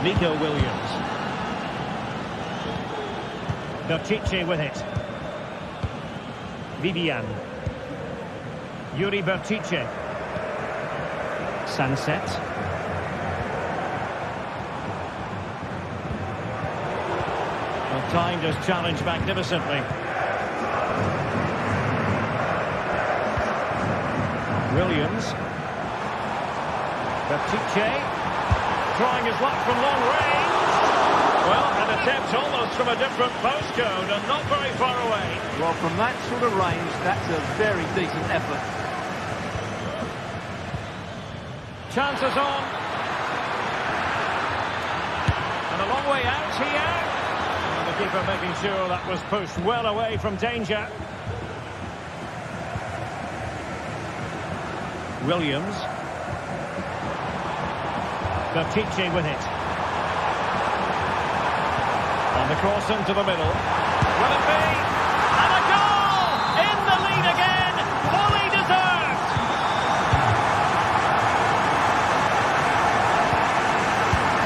Nico Williams. Berchiche with it. Vivian. Yuri Berchiche. Sunset. Timed his challenge magnificently. Williams. Berchiche. Trying his luck from long range. Well, an attempt almost from a different postcode and not very far away. Well, from that sort of range, that's a very decent effort. Chances on. And a long way out here. The keeper making sure that was pushed well away from danger. Williams. Berchiche with it. And the cross into the middle. Will it be? And a goal! In the lead again! Fully deserved!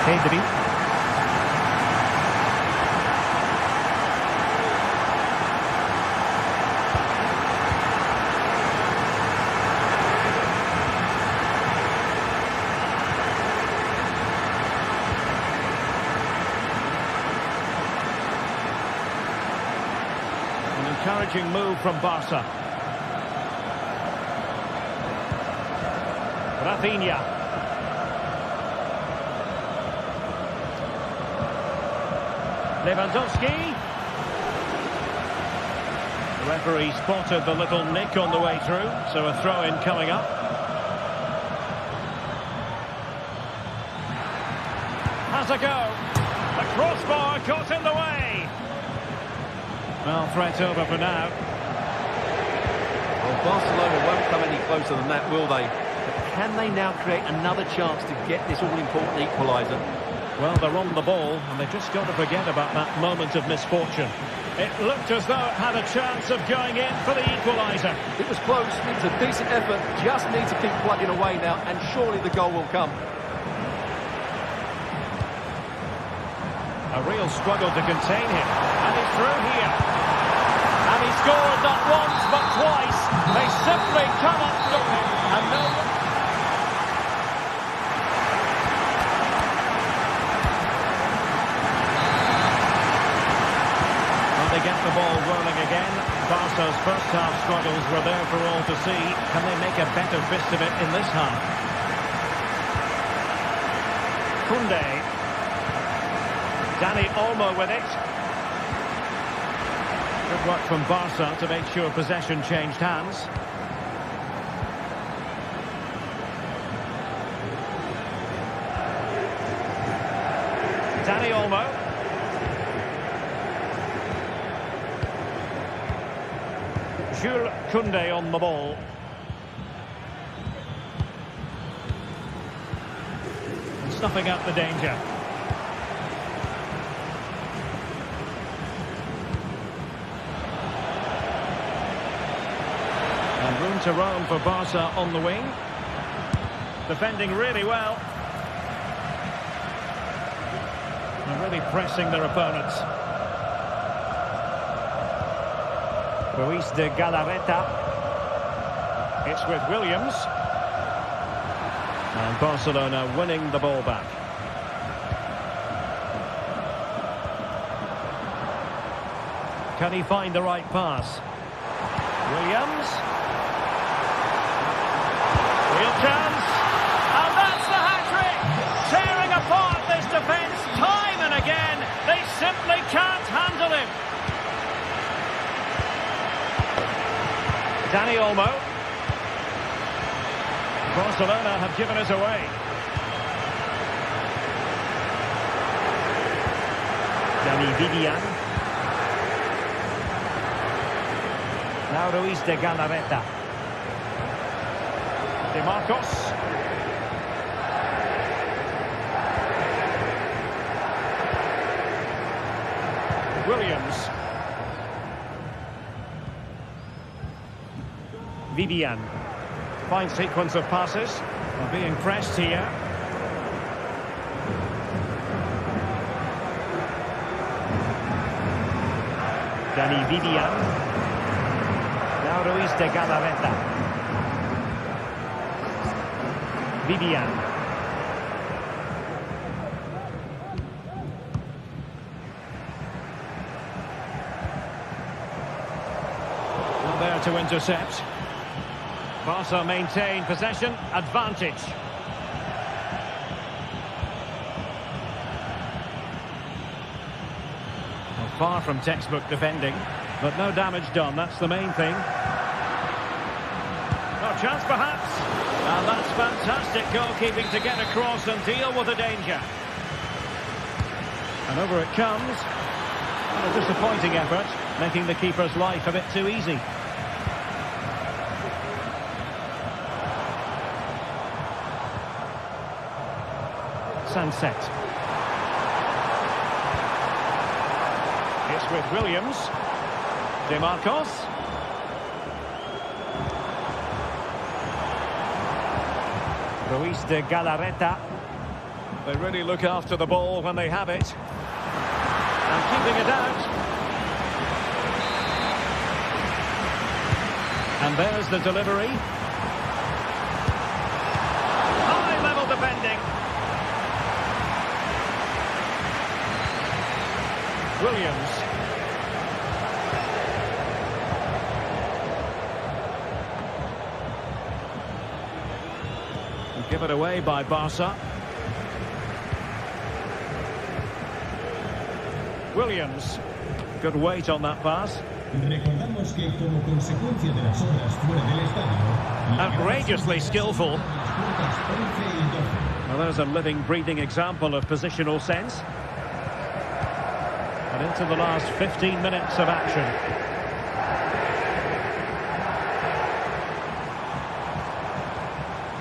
Pedri. Encouraging move from Barca. Rafinha. Lewandowski. The referee spotted the little nick on the way through, so a throw-in coming up. Has a go. The crossbar caught in the way. Well, threat over for now. Well, Barcelona won't come any closer than that, will they? But can they now create another chance to get this all-important equaliser? Well, they're on the ball, and they've just got to forget about that moment of misfortune. It looked as though it had a chance of going in for the equaliser. It was close. It's a decent effort. Just need to keep plugging away now, and surely the goal will come. A real struggle to contain him, and he's through here. And he scored not once, but twice. They simply cannot stop him. And no... Well, they get the ball rolling again. Barca's first half struggles were there for all to see. Can they make a better fist of it in this half? Koundé. Dani Olmo with it. Good work from Barca to make sure possession changed hands. Dani Olmo. Jules Koundé on the ball. And snuffing out the danger. And room to roam for Barca on the wing. Defending really well. And really pressing their opponents. Ruiz de Galarreta. It's with Williams. And Barcelona winning the ball back. Can he find the right pass? Williams. Real chance. And that's the hat-trick. Tearing apart this defence time and again. They simply can't handle him. Dani Olmo. Barcelona have given us away. Dani Vivian. Now Ruiz de Galarreta. De Marcos. Williams. Vivian. Fine sequence of passes. They're being pressed here. Dani Vivian. Now Ruiz de Galarreta. Vivian. Well, there to intercept. Barca maintain possession, advantage. Well, far from textbook defending, but no damage done, that's the main thing. No chance perhaps. And that's fantastic goalkeeping to get across and deal with the danger. And over it comes. And a disappointing effort, making the keeper's life a bit too easy. Sunset. It's with Williams. De Marcos. Ruiz de Galarreta. They really look after the ball when they have it. And keeping it out. And there's the delivery. High level defending. Williams. Give it away by Barca. Williams. Good weight on that pass. Recordamos que como consecuencia de las obras fuera del estadio, Outrageously skillful. Well, there's a living, breathing example of positional sense. And into the last 15 minutes of action.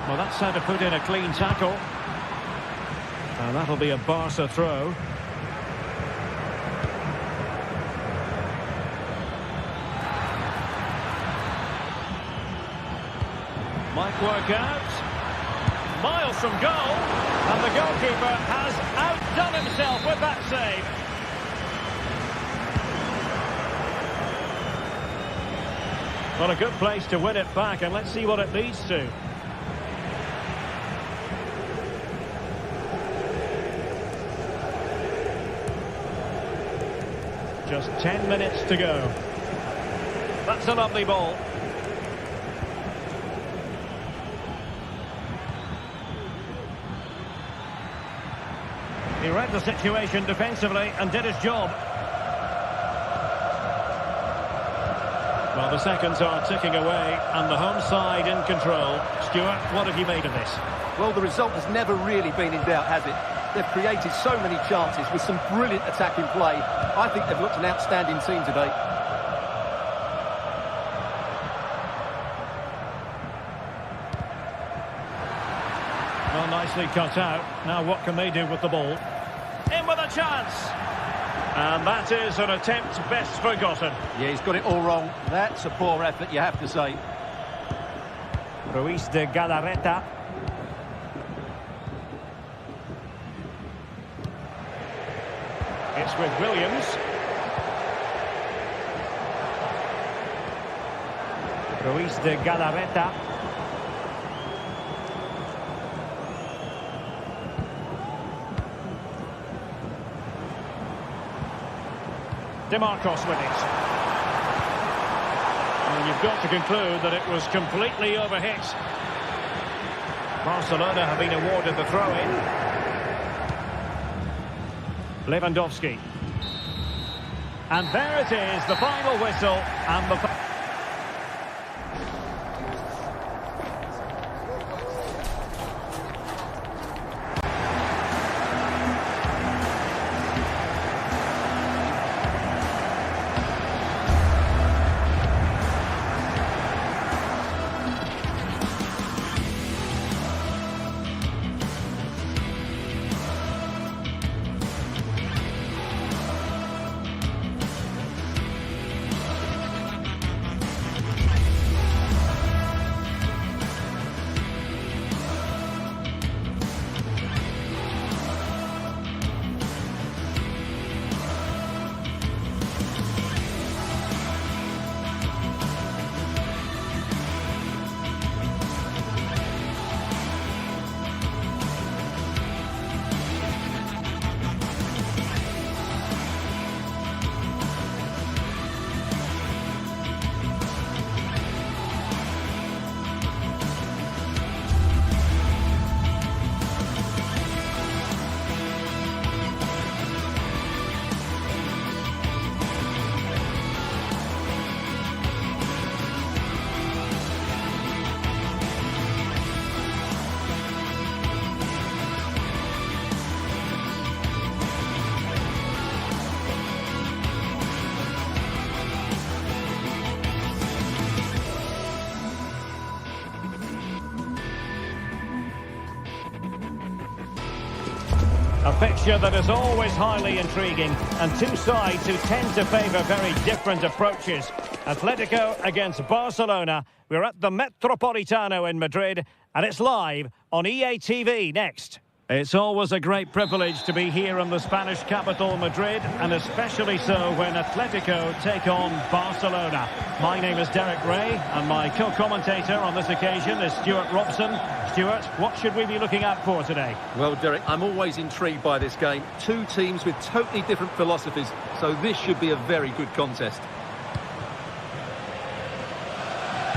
Well, that's how to put in a clean tackle. And that'll be a Barca throw. Might work out. Miles from goal. And the goalkeeper has outdone himself with that save. Well, a good place to win it back, and let's see what it leads to. Just 10 minutes to go. That's a lovely ball. He read the situation defensively and did his job. Well, the seconds are ticking away and the home side in control. Stuart, what have you made of this? Well, the result has never really been in doubt, has it? They've created so many chances with some brilliant attacking play. I think they've looked an outstanding team today. Well, nicely cut out. Now what can they do with the ball? In with a chance. And that is an attempt best forgotten. Yeah, he's got it all wrong. That's a poor effort, you have to say. Ruiz de Galarreta. It's with Williams. Ruiz de Galarreta. DeMarcos with it. And you've got to conclude that it was completely overhit. Barcelona have been awarded the throw-in. Lewandowski. And there it is, the final whistle, and the... A fixture that is always highly intriguing, and two sides who tend to favour very different approaches. Atletico against Barcelona. We're at the Metropolitano in Madrid, and it's live on EA TV next. It's always a great privilege to be here in the Spanish capital, Madrid, and especially so when Atletico take on Barcelona. My name is Derek Ray, and my co-commentator on this occasion is Stuart Robson. Stuart, what should we be looking out for today? Well, Derek, I'm always intrigued by this game. Two teams with totally different philosophies, so this should be a very good contest.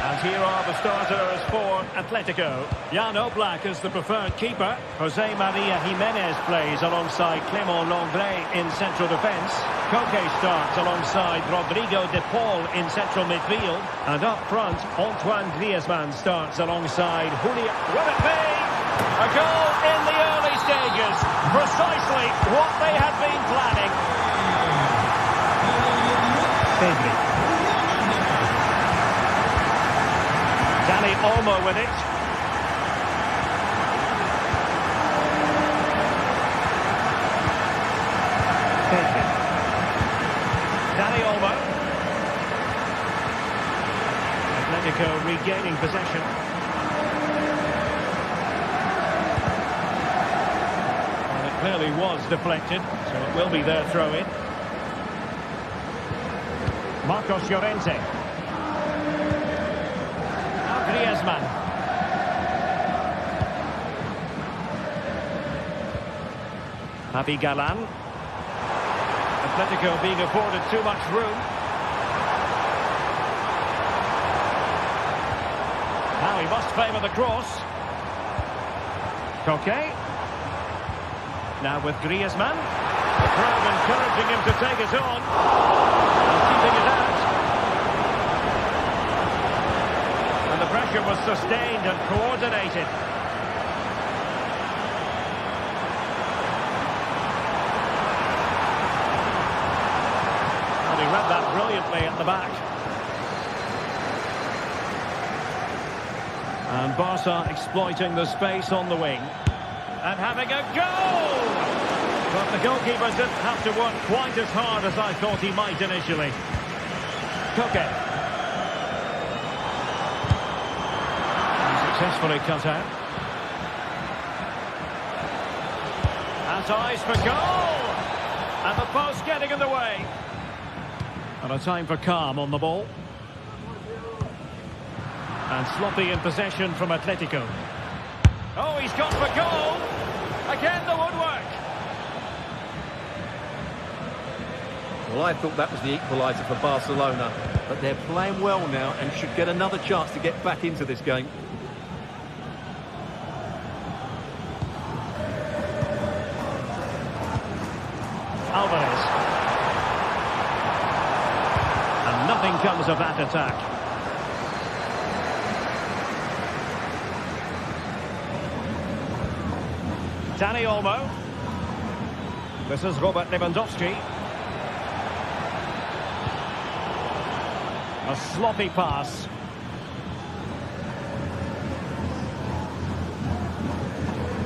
And And here are the starters for Atletico. Jan Oblak is the preferred keeper. Jose Maria Jimenez plays alongside Clément Lenglet in central defence. Koke starts alongside Rodrigo de Paul in central midfield. And up front, Antoine Griezmann starts alongside Julia. Will it be? A goal in the early stages. Precisely what they had been planning. Pedri. Dani Olmo with it. Pedri. Dani Olmo. Atletico regaining possession. Well, it clearly was deflected, so it will be their throw-in. Marcos Llorente. Griezmann. Javi Galán. Atletico being afforded too much room. Now he must favour the cross. Koke. Now with Griezmann. The crowd encouraging him to take it on. And keeping it out. And the pressure was sustained and coordinated. And he read that brilliantly at the back. And Barca exploiting the space on the wing. And having a goal! But the goalkeeper didn't have to work quite as hard as I thought he might initially. Koke. Successfully cut out. Has eyes for goal! And the post getting in the way. And a time for calm on the ball. And sloppy in possession from Atletico. Oh, he's gone for goal! Again the woodwork! Well, I thought that was the equaliser for Barcelona. But they're playing well now and should get another chance to get back into this game. Alvarez. And nothing comes of that attack. Dani Olmo. This is Robert Lewandowski. A sloppy pass.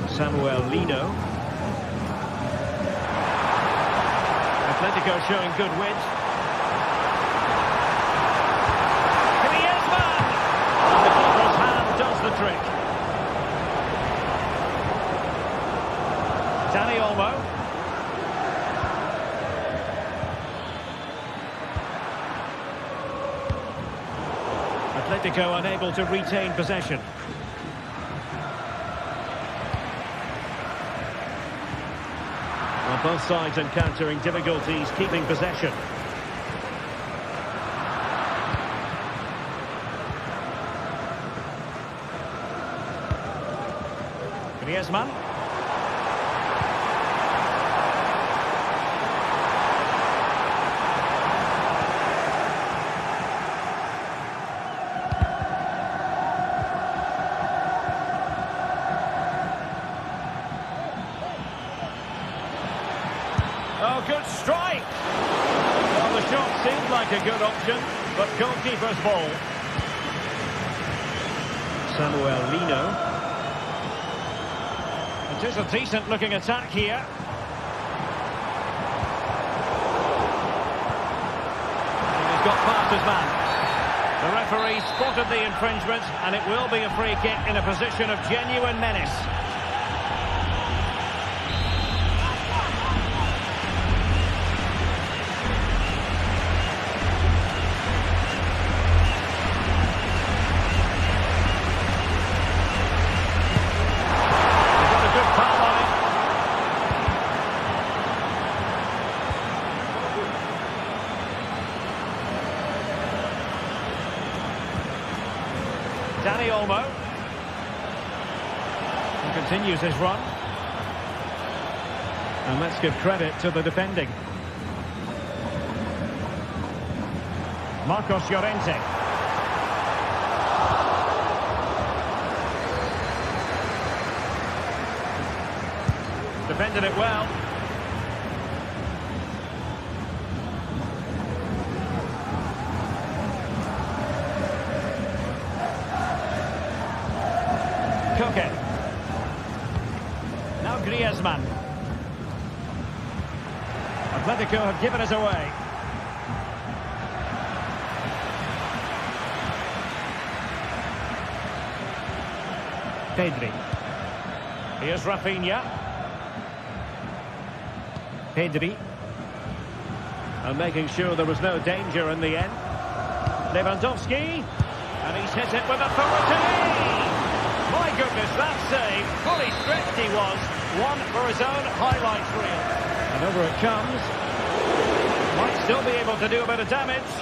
Samuel Lino. Atletico showing good width. Griezmann! And the keeper's hand does the trick. Dani Olmo. Atletico unable to retain possession. Well, both sides encountering difficulties keeping possession. Griezmann. Oh, good strike! Well, the shot seemed like a good option, but goalkeeper's ball. Samuel Lino. It is a decent-looking attack here. And he's got past his man. The referee spotted the infringement, and it will be a free kick in a position of genuine menace. Dani Olmo. He continues his run. And let's give credit to the defending. Marcos Llorente. Defended it well. Koke. Now Griezmann. Atletico have given us away. Pedri. Here's Rafinha. Pedri. And making sure there was no danger in the end. Lewandowski. And he's hit it with authority. My goodness, that save. Fully stretched he was. One for his own highlights reel. And over it comes. Might still be able to do a bit of damage.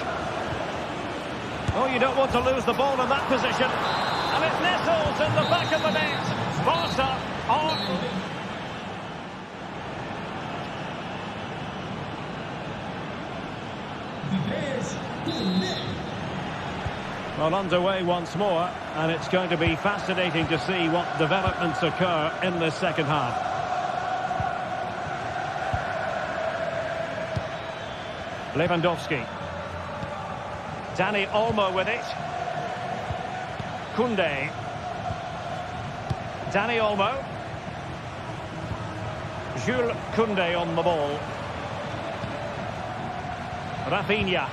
Oh, you don't want to lose the ball in that position. And it nestles in the back of the net. Barca are... Well, underway once more, and it's going to be fascinating to see what developments occur in the second half. Lewandowski. Dani Olmo with it. Koundé. Dani Olmo. Jules Koundé on the ball. Rafinha.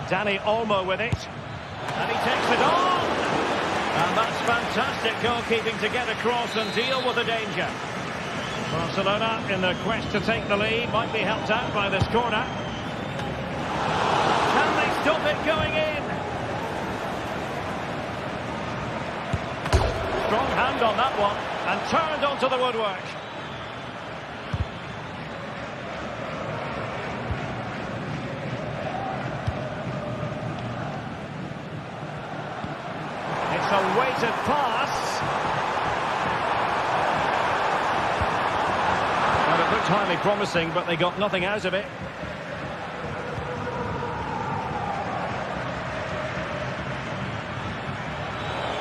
Dani Olmo with it. And he takes it on. And that's fantastic goalkeeping to get across and deal with the danger. Barcelona in their quest to take the lead might be helped out by this corner. Can they stop it going in? Strong hand on that one. And turned onto the woodwork. A weighted pass. Well, it looked highly promising, but they got nothing out of it.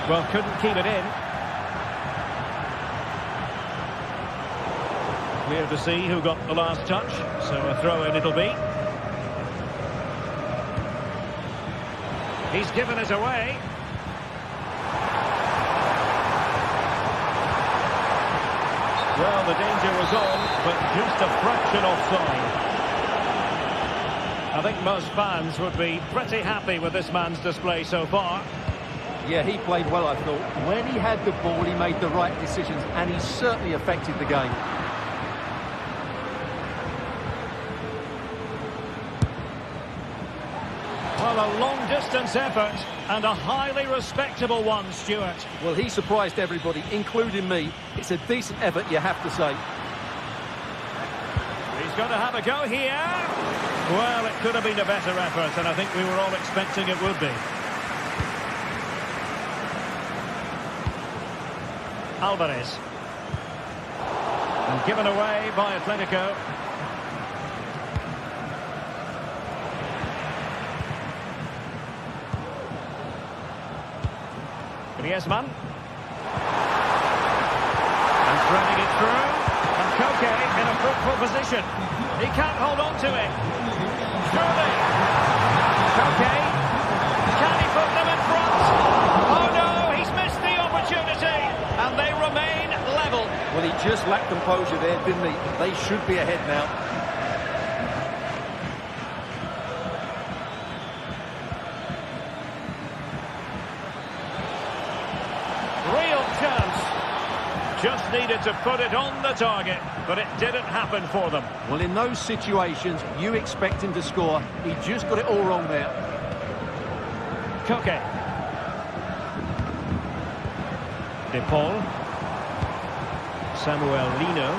Well, couldn't keep it in. Clear to see who got the last touch, so a throw-in it'll be. He's given it away. Well, the danger was on, but just a fraction offside. I think most fans would be pretty happy with this man's display so far. Yeah, he played well, I thought. When he had the ball, he made the right decisions, and he certainly affected the game. Well, a long-distance effort, and a highly respectable one, Stuart. Well, he surprised everybody, including me. It's a decent effort, you have to say. He's going to have a go here. Well, it could have been a better effort, and I think we were all expecting it would be. Alvarez. And given away by Atletico. Griezmann. And threading it through. And Koke in a fruitful position. He can't hold on to it. Surely. Koke. Can he put them in front? Oh no, he's missed the opportunity. And they remain level. Well, he just lacked composure there, didn't he? They should be ahead now. Just needed to put it on the target, but it didn't happen for them. Well, in those situations, you expect him to score. He just got it all wrong there. Koke. De Paul. Samuel Lino.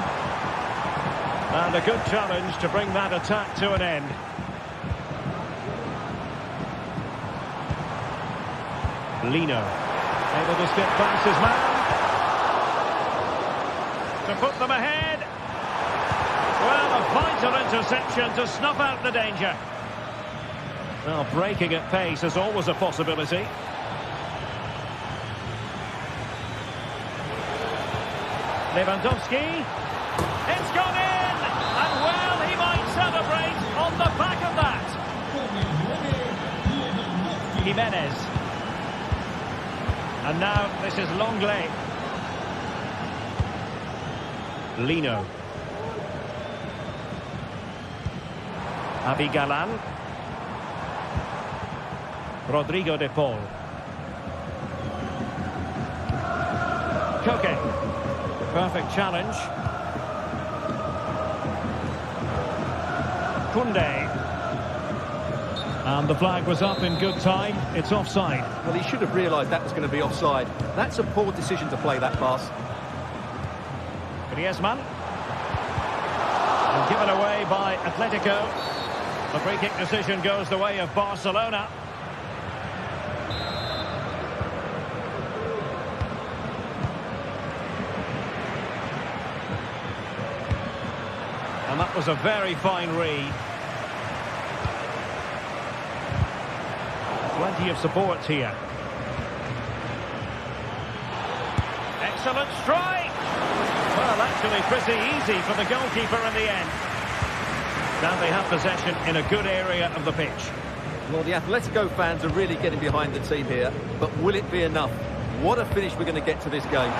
And a good challenge to bring that attack to an end. Lino. Able to skip past his man. To put them ahead. Well, a vital interception to snuff out the danger. Well, breaking at pace is always a possibility. Lewandowski. It's gone in! And well, he might celebrate on the back of that. Jimenez. And now this is Longley. Lino. Abigalan. Rodrigo de Paul. Koke. Perfect challenge. Kunde. And the flag was up in good time. It's offside. Well, he should have realised that was going to be offside. That's a poor decision to play that pass. Griezmann. And given away by Atletico. The free kick decision goes the way of Barcelona. And that was a very fine read. Plenty of support here. Excellent strike! Well, actually pretty easy for the goalkeeper in the end. Now they have possession in a good area of the pitch. Well, the Atletico fans are really getting behind the team here, but will it be enough? What a finish we're going to get to this game.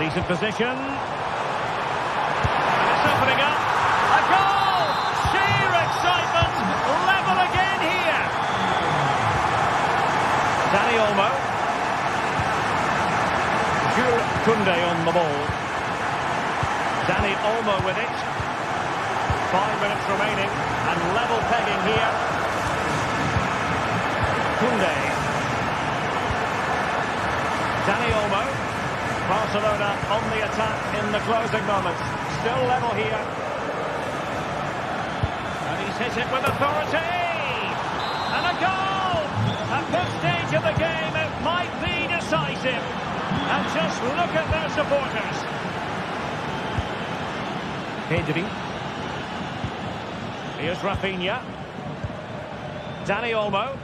Decent position. And it's opening up. A goal! Sheer excitement! Level again here. Dani Olmo. Jules Koundé on the ball. Dani Olmo with it. 5 minutes remaining. And level pegging here. Koundé. Dani Olmo. Barcelona on the attack in the closing moments. Still level here. And he's hit it with authority. And a goal! At this stage of the game, it might be decisive. And just look at their supporters. Pedri. Here's Rafinha. Dani Olmo.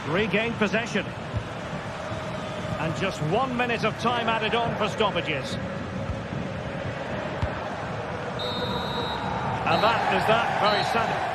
Regained possession. And just 1 minute of time added on for stoppages. And that is that. Very sad.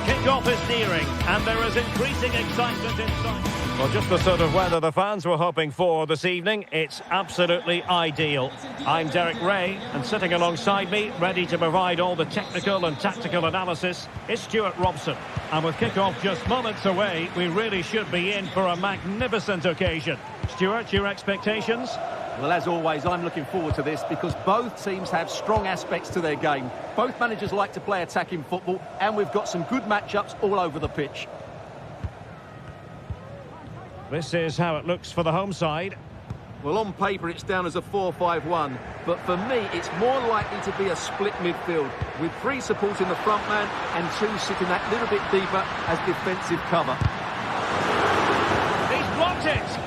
Kick-off is nearing, and there is increasing excitement inside. Well, just the sort of weather the fans were hoping for this evening. It's absolutely ideal. I'm Derek Ray, and sitting alongside me, ready to provide all the technical and tactical analysis, is Stuart Robson. And with kick-off just moments away, we really should be in for a magnificent occasion. Stuart, your expectations? Well, as always, I'm looking forward to this because both teams have strong aspects to their game. Both managers like to play attacking football, and we've got some good matchups all over the pitch. This is how it looks for the home side. Well, on paper, it's down as a 4-5-1, but for me, it's more likely to be a split midfield, with 3 supporting the front man and 2 sitting that little bit deeper as defensive cover. He's blocked it!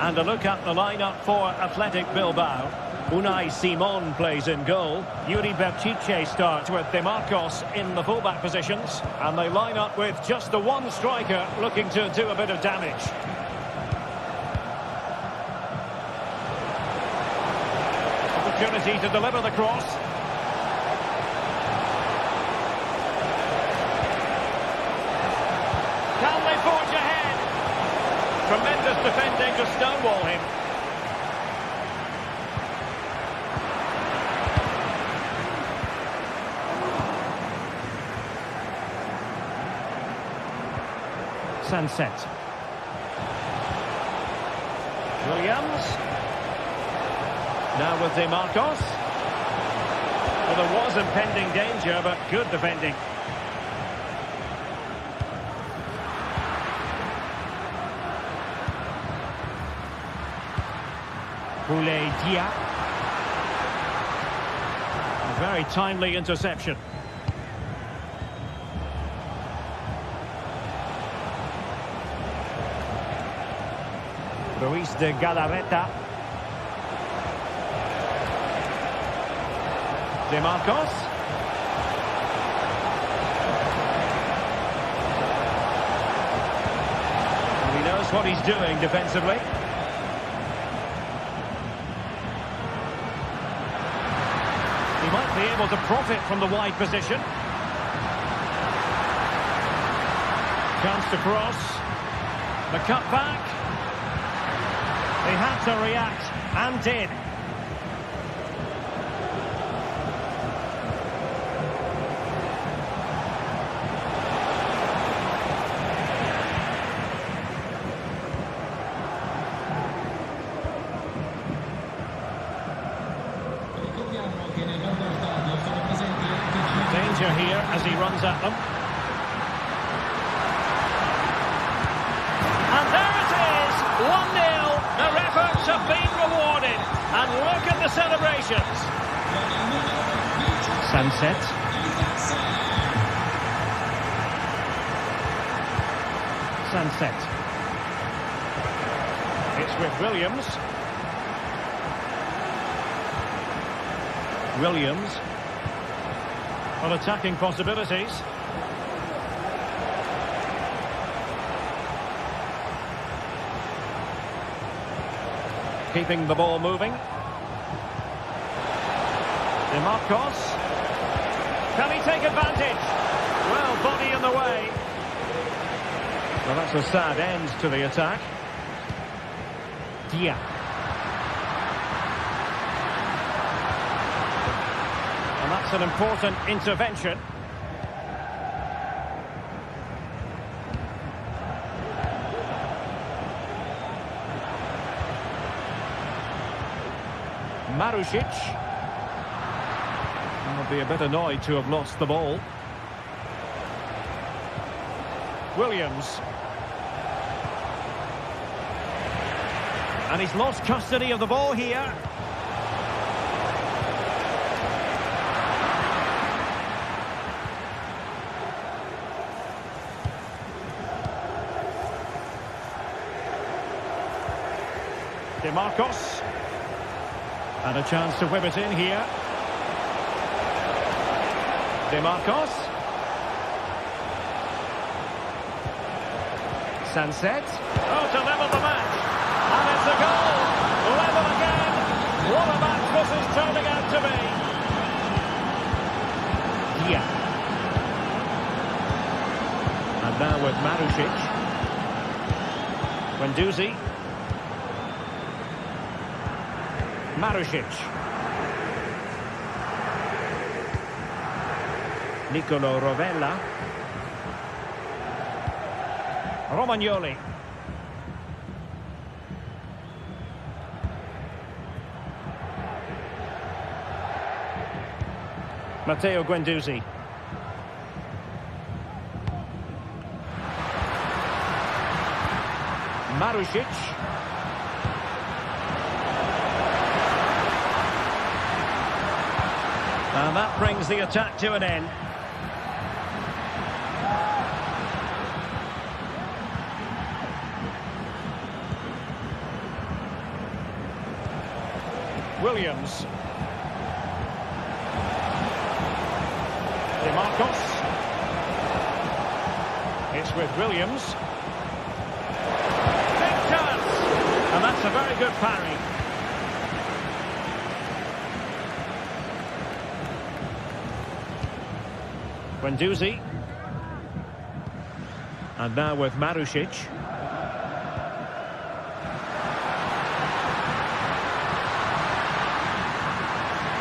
And a look at the lineup for Athletic Bilbao. Unai Simon plays in goal. Yuri Berchiche starts with De Marcos in the fullback positions. And they line up with just the one striker looking to do a bit of damage. Opportunity to deliver the cross. Can they forge ahead? Tremendous defending to stonewall him. Sunset. Williams. Now with De Marcos. Well, there was impending danger, but good defending. Boulay Dia. A very timely interception. Ruiz de Galarreta. De Marcos. And he knows what he's doing defensively. He might be able to profit from the wide position. Chance to cross. The cut back. He had to react, and did. Danger here as he runs at them. And there it is, 1-0. Their efforts have been rewarded. And look at the celebrations. Sunset. Sunset. It's with Williams. Williams. On attacking possibilities. Keeping the ball moving. De Marcos. Can he take advantage? Well, body in the way. Well, that's a sad end to the attack. Dia. And that's an important intervention. Marusic. I'll be a bit annoyed to have lost the ball. Williams. And he's lost custody of the ball here. De Marcos. And a chance to whip it in here. De Marcos. Sunset. Oh, to level the match. And it's a goal. Level again. What a match this is turning out to be. Yeah. And now with Marusic. Guendouzi. Marusic. Nicolo Rovella. Romagnoli. Matteo Guendouzi. Marusic. And that brings the attack to an end. Williams. DeMarcos. It's with Williams. Big chance! And that's a very good parry. Guendouzi. And now with Marušić.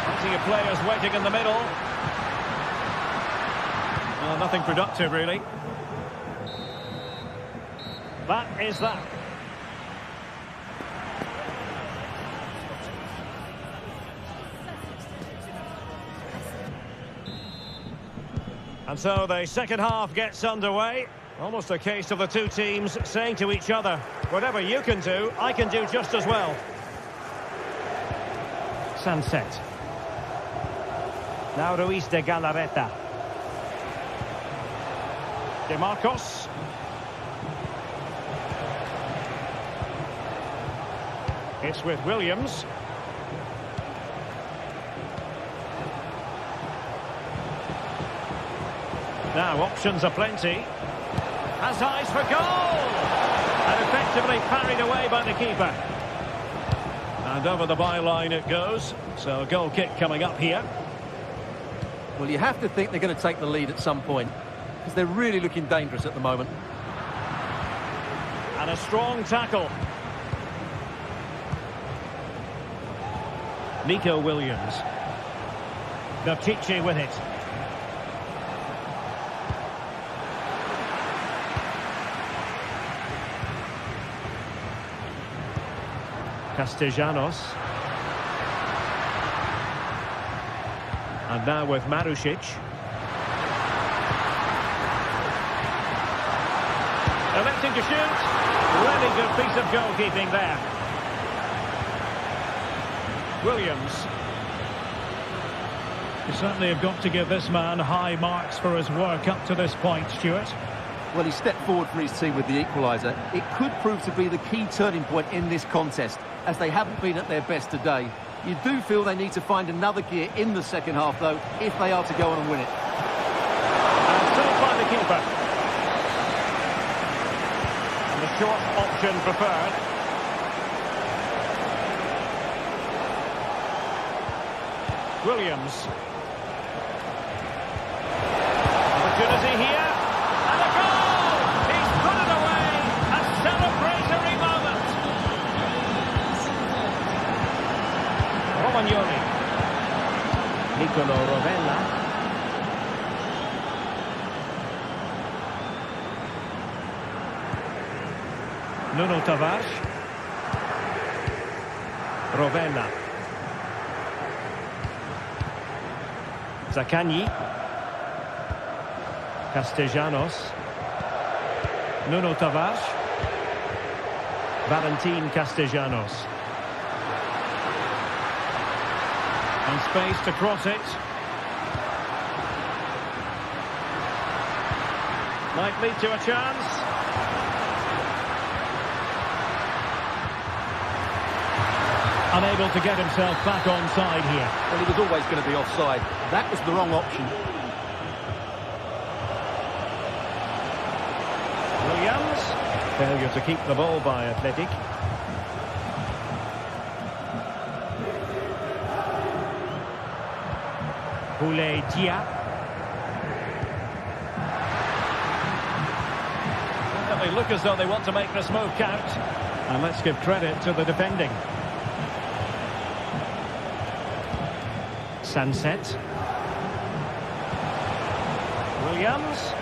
Plenty of players waiting in the middle. Well, nothing productive, really. That is that. And so the second half gets underway. Almost a case of the two teams saying to each other, whatever you can do, I can do just as well. Sunset. Now Ruiz de Galarreta. DeMarcos. It's with Williams. Now options are plenty. Has eyes for goal! And effectively parried away by the keeper. And over the byline it goes. So a goal kick coming up here. Well, you have to think they're going to take the lead at some point, because they're really looking dangerous at the moment. And a strong tackle. Nico Williams. Berchiche with it. Castellanos. And now with Marušić. Electing to shoot. Really good piece of goalkeeping there. Williams. You certainly have got to give this man high marks for his work up to this point, Stuart. Well, he stepped forward for his team with the equaliser. It could prove to be the key turning point in this contest, as they haven't been at their best today. You do feel they need to find another gear in the second half, though, if they are to go on and win it. And saved by the keeper. And the short option preferred. Williams. Opportunity here. And a goal! He's put it away! A celebratory moment! Romagnoli. Nicolo Rovella. Nuno Tavares. Rovella. Zaccagni. Castellanos. Nuno Tavares. Valentin Castellanos. And space to cross it. Might lead to a chance. Unable to get himself back onside here. Well, he was always going to be offside. That was the wrong option. Williams. Failure to keep the ball by Athletic. Boulay Dia. They look as though they want to make this move count. And let's give credit to the defending. Sunset. Williams.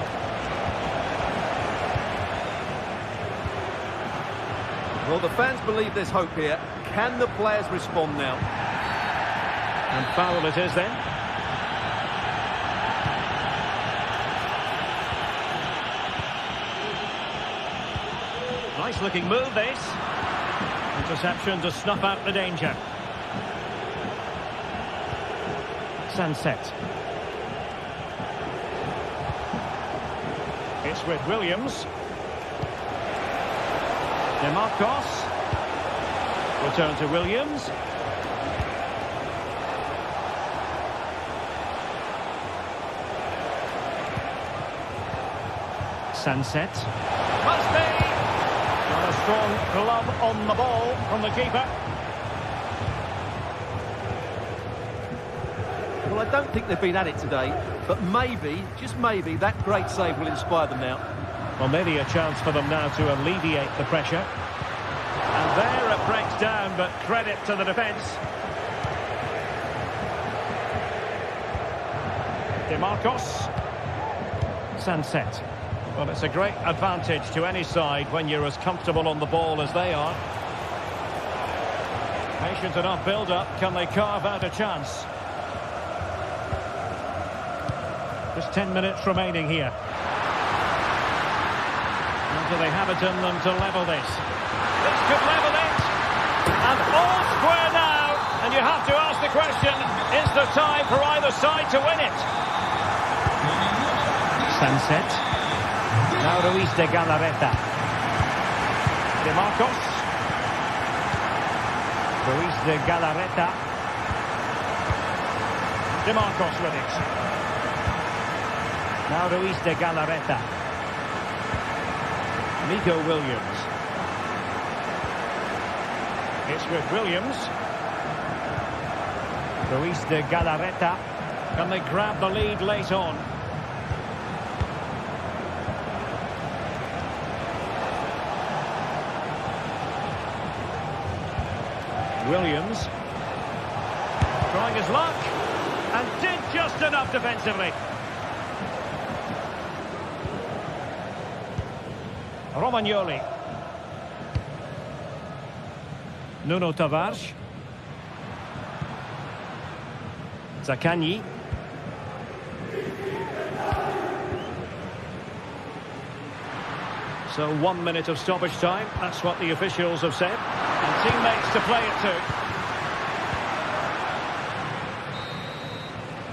Well, the fans believe there's hope here. Can the players respond now? And foul it is then. Nice looking move this. Interception to snuff out the danger. Sunset. It's with Williams. DeMarcos. Return to Williams. Sunset. Must be! Not a strong glove on the ball from the keeper. Well, I don't think they've been at it today, but maybe, just maybe, that great save will inspire them now. Well, maybe a chance for them now to alleviate the pressure. And there it breaks down, but credit to the defence. DeMarcos. Sunset. Well, it's a great advantage to any side when you're as comfortable on the ball as they are. Patient enough build-up. Can they carve out a chance? Just 10 minutes remaining here. And do they have it in them to level this? This could level it. And all square now. And you have to ask the question, is there time for either side to win it? Sunset. Now Ruiz de Galarreta. DeMarcos. Ruiz de Galarreta. DeMarcos with it. Now Ruiz de Galarreta. Nico Williams. It's with Williams. Ruiz de Galarreta. Can they grab the lead late on? Williams. Trying his luck. And did just enough defensively. Romagnoli. Nuno Tavares. Zaccagni. So 1 minute of stoppage time. That's what the officials have said. And teammates to play it to.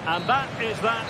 And that is that.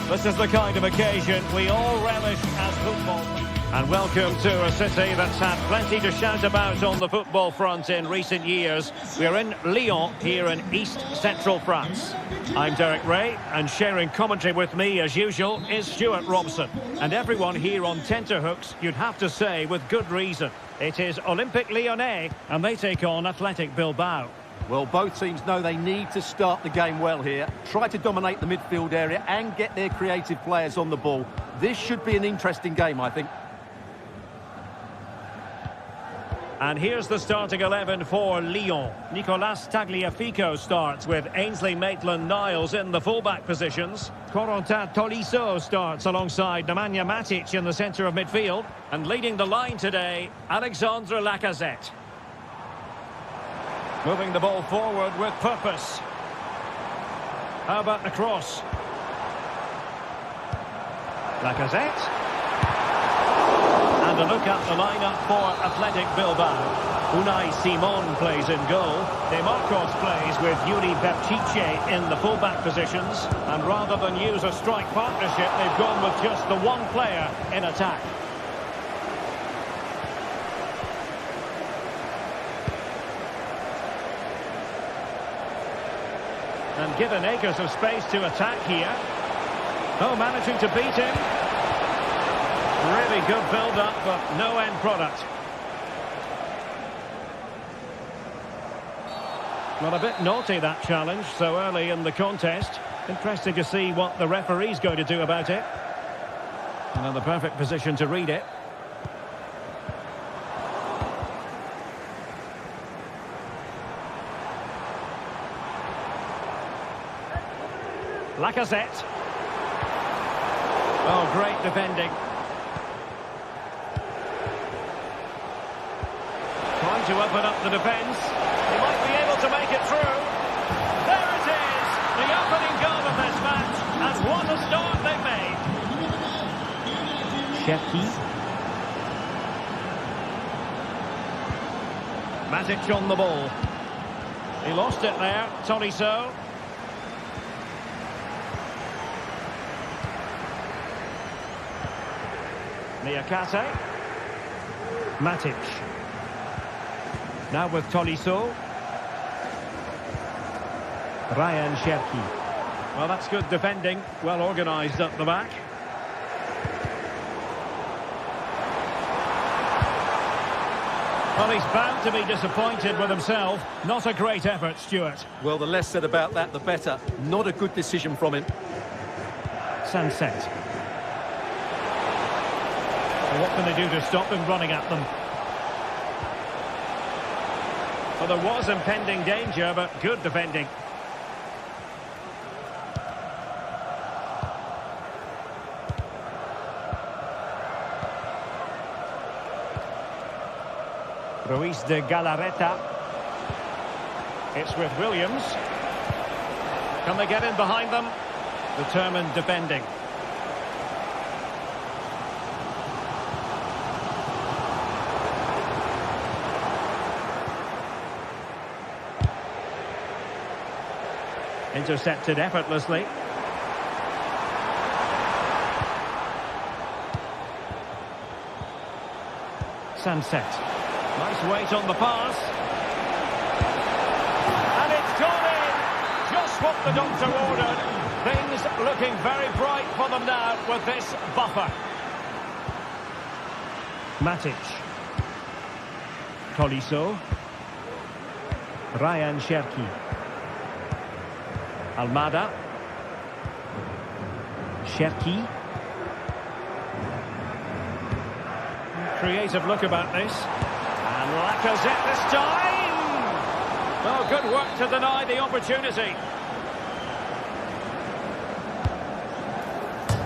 This is the kind of occasion we all relish as football. And welcome to a city that's had plenty to shout about on the football front in recent years. We're in Lyon, here in east-central France. I'm Derek Ray, and sharing commentary with me, as usual, is Stuart Robson. And everyone here on tenterhooks, you'd have to say, with good reason. It is Olympique Lyonnais, and they take on Athletic Bilbao. Well, both teams know they need to start the game well here. Try to dominate the midfield area and get their creative players on the ball. This should be an interesting game, I think. And here's the starting 11 for Lyon. Nicolas Tagliafico starts with Ainsley Maitland-Niles in the fullback positions. Corentin Tolisso starts alongside Nemanja Matic in the centre of midfield. And leading the line today, Alexandre Lacazette. Moving the ball forward with purpose. How about the cross? Lacazette. And a look at the lineup for Athletic Bilbao. Unai Simon plays in goal. De Marcos plays with Yuri Berchiche in the fullback positions. And rather than use a strike partnership, they've gone with just the one player in attack. And given acres of space to attack here. Oh, managing to beat him. Really good build-up, but no end product. Well, a bit naughty, that challenge, so early in the contest. Interesting to see what the referee's going to do about it. And in the perfect position to read it. Lacazette. Oh, great defending. Trying to open up the defence. He might be able to make it through. There it is! The opening goal of this match. And what a start they've made. Cherki. Matic on the ball. He lost it there. Tolisso. Niakate. Matic. Now with Tolisso. Ryan Cherki. Well, that's good defending. Well organised up the back. Well, he's bound to be disappointed with himself. Not a great effort, Stuart. Well, the less said about that, the better. Not a good decision from him. Sunset. What can they do to stop him running at them? Well, there was impending danger, but good defending. Ruiz de Galarreta. It's with Williams. Can they get in behind them? Determined defending. Intercepted effortlessly. Sunset. Nice weight on the pass. And it's gone in. Just what the doctor ordered. Things looking very bright for them now with this buffer. Matic. Tolisso. Ryan Cherki. Almada. Cherki. Creative look about this. And Lacazette this time. Oh, good work to deny the opportunity.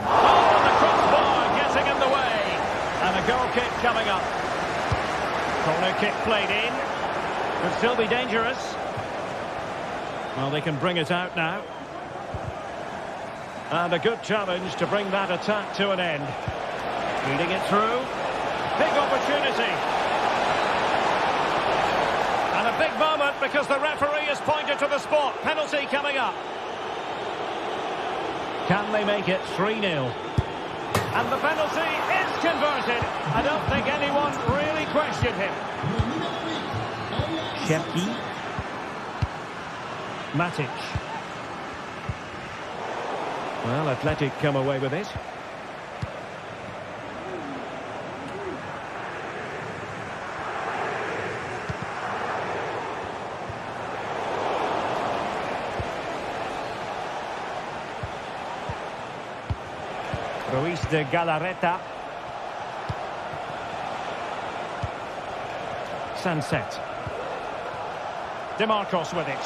Oh, and the crossbar getting in the way. And a goal kick coming up. Corner kick played in. Could still be dangerous. Well, they can bring it out now. And a good challenge to bring that attack to an end. Leading it through. Big opportunity. And a big moment because the referee has pointed to the spot. Penalty coming up. Can they make it 3-0? And the penalty is converted. I don't think anyone really questioned him. Cherki. Matic. Well, Athletic come away with it. Ruiz de Galarreta. Sunset. DeMarcos with it.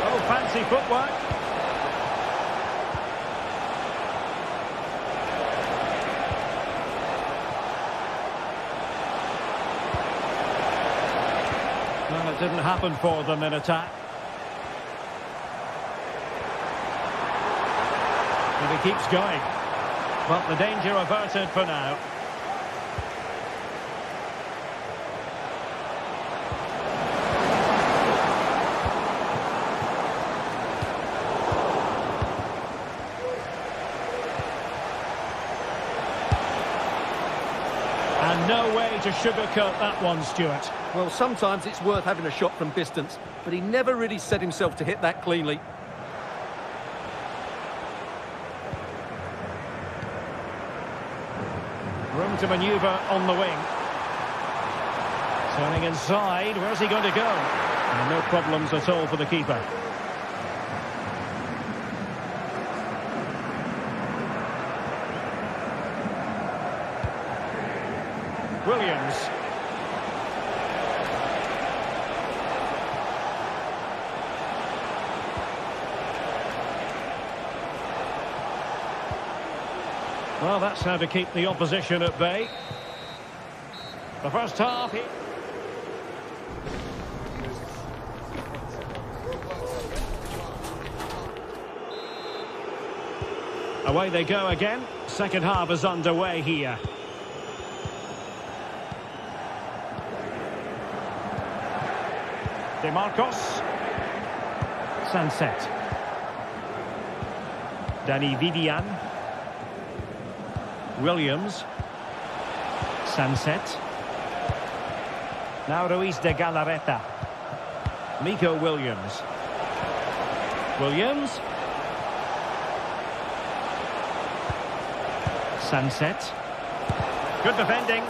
Oh, fancy footwork. Well, it didn't happen for them in attack. And he keeps going. But the danger averted for now. And no way to sugarcoat that one, Stuart. Well, sometimes it's worth having a shot from distance, but he never really set himself to hit that cleanly. Room to manoeuvre on the wing. Turning inside, where's he going to go? And no problems at all for the keeper. Williams. Well, that's how to keep the opposition at bay. The first half. Away they go again. Second half is underway here. DeMarcos. Sunset. Danny Vivian. Williams. Sunset. Now Ruiz de Galarreta. Nico Williams. Williams. Sunset. Good defending.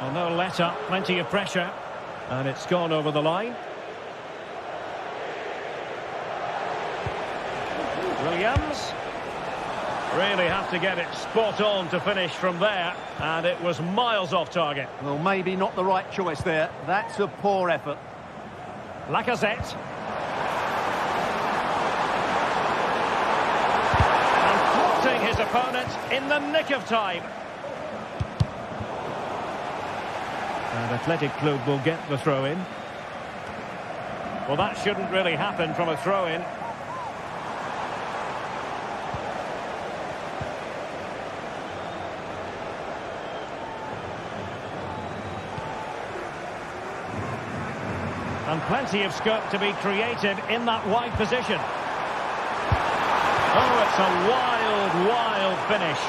Well, no let up, plenty of pressure. And it's gone over the line. Williams. Really have to get it spot on to finish from there. And it was miles off target. Well, maybe not the right choice there. That's a poor effort. Lacazette. And thwarting his opponent in the nick of time. And Athletic Club will get the throw-in. Well, that shouldn't really happen from a throw-in. And plenty of scope to be created in that wide position. Oh, it's a wild, wild finish.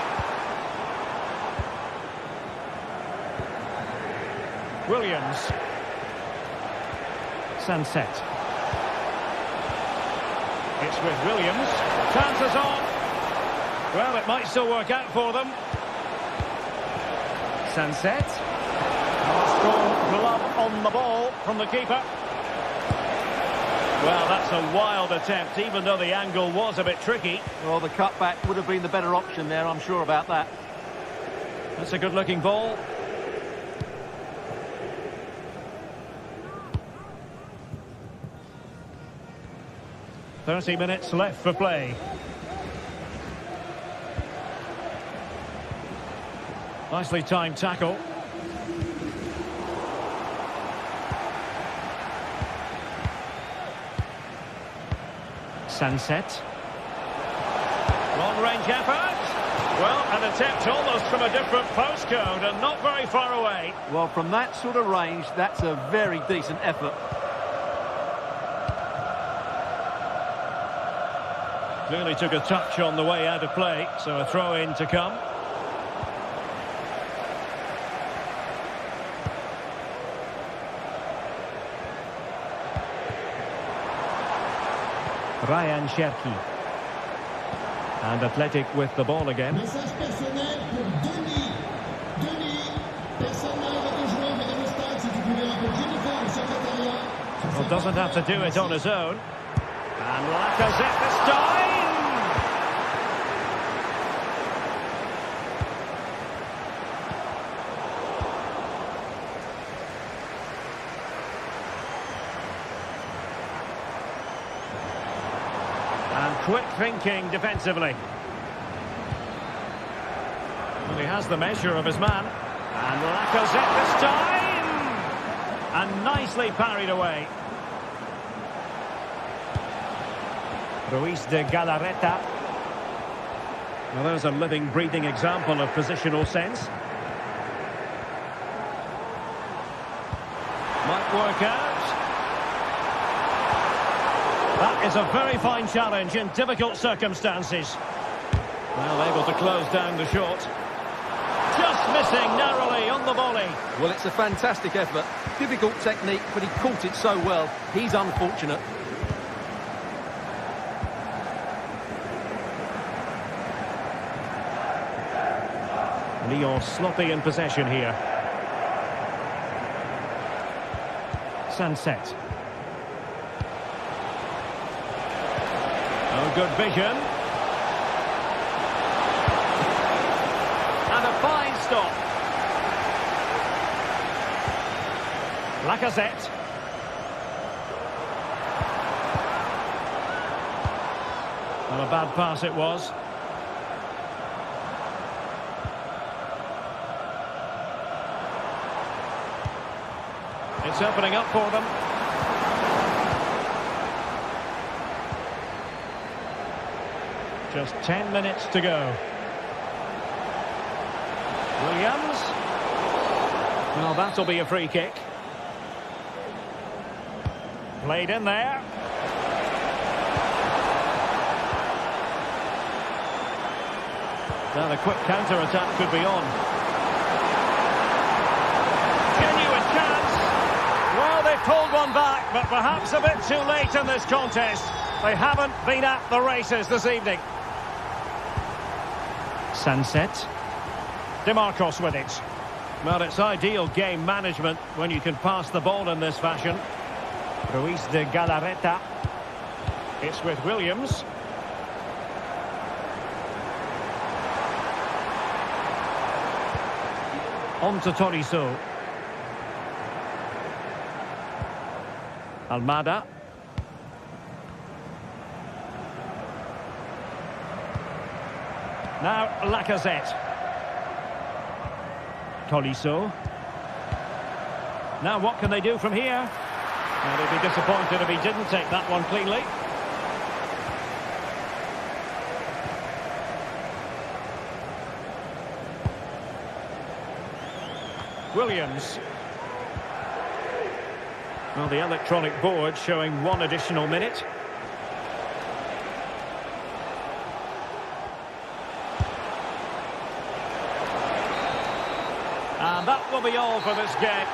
Williams. Sunset. It's with Williams. Chances on. Well, it might still work out for them. Sunset. Strong glove on the ball from the keeper. Well, that's a wild attempt, even though the angle was a bit tricky. Well, the cutback would have been the better option there, I'm sure about that. That's a good-looking ball. "30 minutes left for play. Nicely timed tackle. Sunset. Long-range effort. Well, an attempt almost from a different postcode and not very far away. Well, from that sort of range, that's a very decent effort. Clearly took a touch on the way out of play, so a throw-in to come. Ryan Cherki. And Athletic with the ball again. Message personnel pour Denis. Denis, personne n'a avec le joueur, mais au stade, si tu pouvais appeler Jennifer, le secrétariat. Well, doesn't have to do it on his own. And Lacazette this time! And quick thinking defensively. Well, he has the measure of his man. And Lacazette this time! And nicely parried away. Ruiz de Galarreta. Well, there's a living, breathing example of positional sense. Might work out. That is a very fine challenge in difficult circumstances. Well, able to close down the shot. Just missing narrowly on the volley. Well, it's a fantastic effort. Difficult technique, but he caught it so well. He's unfortunate. Lyon sloppy in possession here. Sunset. Oh, good vision. And a fine stop. Lacazette. Well, a bad pass it was. It's opening up for them. Just 10 minutes to go. Williams. Well, that'll be a free kick. Played in there. Now the quick counter-attack could be on. Genuine chance. Well, they've pulled one back, but perhaps a bit too late in this contest. They haven't been at the races this evening. Sunset. DeMarcos with it. Well, it's ideal game management when you can pass the ball in this fashion. Ruiz de Galarreta. It's with Williams. On to Tolisso. Almada. Now Lacazette. Tolisso. Now what can they do from here? Well, they'd be disappointed if he didn't take that one cleanly. Williams. Well, the electronic board showing 1 additional minute. And that will be all for this game.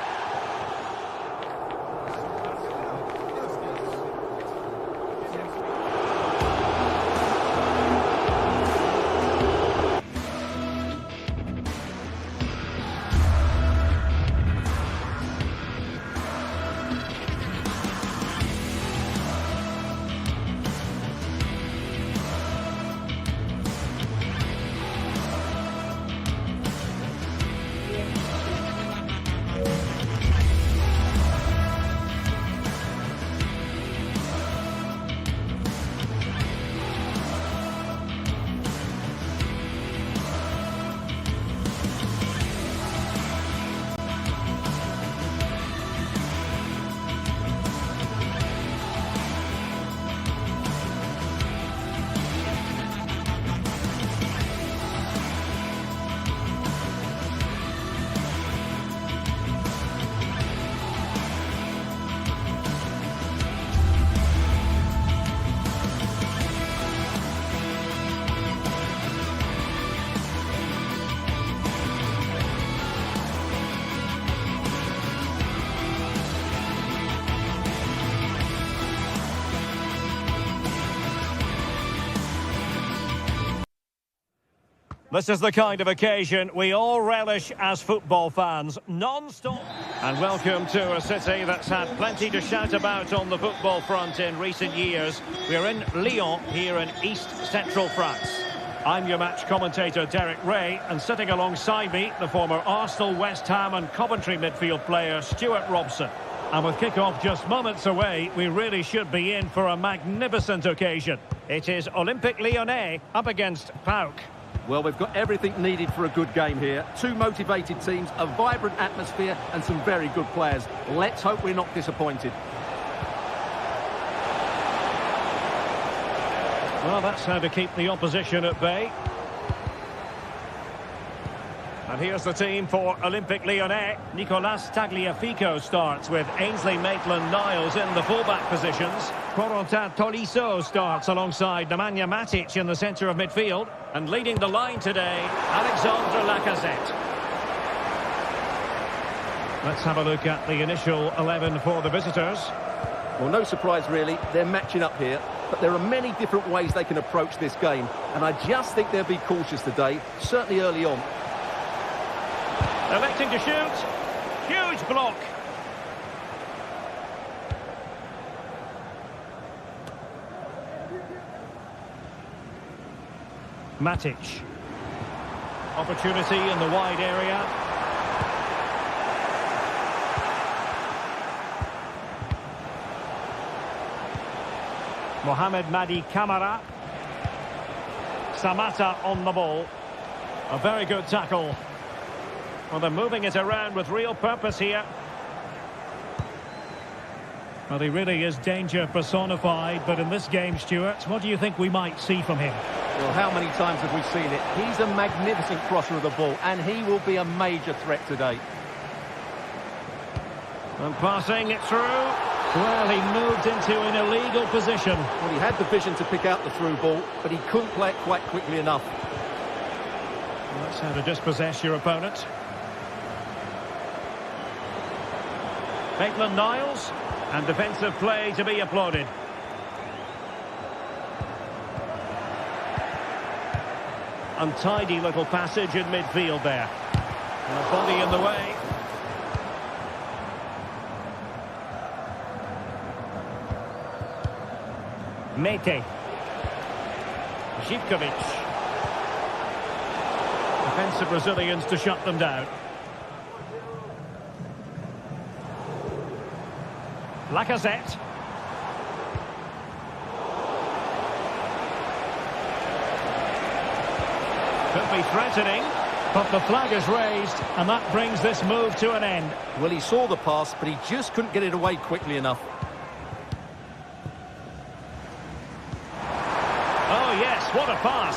This is the kind of occasion we all relish as football fans, non-stop. And welcome to a city that's had plenty to shout about on the football front in recent years. We're in Lyon, here in east-central France. I'm your match commentator, Derek Ray, and sitting alongside me, the former Arsenal, West Ham and Coventry midfield player, Stuart Robson. And with kick-off just moments away, we really should be in for a magnificent occasion. It is Olympique Lyonnais up against PAOK. Well, we've got everything needed for a good game here. Two motivated teams, a vibrant atmosphere and some very good players. Let's hope we're not disappointed. Well, that's how to keep the opposition at bay. And here's the team for Olympique Lyonnais. Nicolas Tagliafico starts with Ainsley Maitland-Niles in the fullback positions. Corentin Tolisso starts alongside Nemanja Matic in the centre of midfield. And leading the line today, Alexandre Lacazette. Let's have a look at the initial 11 for the visitors. Well, no surprise really, they're matching up here. But there are many different ways they can approach this game. And I just think they'll be cautious today, certainly early on. Electing to shoot. Huge block. Matic. Opportunity in the wide area. Mohamed Madi Camara. Samatta on the ball. A very good tackle. Well, they're moving it around with real purpose here. Well, he really is danger personified, but in this game, Stuart, what do you think we might see from him? Well, how many times have we seen it? He's a magnificent crosser of the ball, and he will be a major threat today. And passing it through. Well, he moved into an illegal position. Well, he had the vision to pick out the through ball, but he couldn't play it quite quickly enough. Well, that's how to dispossess your opponent. Maitland-Niles, and defensive play to be applauded. Untidy little passage in midfield there. And a body in the way. Mete. Živkovic. Defensive Brazilians to shut them down. Lacazette. Could be threatening. But the flag is raised, and that brings this move to an end. Well, he saw the pass, but he just couldn't get it away quickly enough. Oh, yes, what a pass.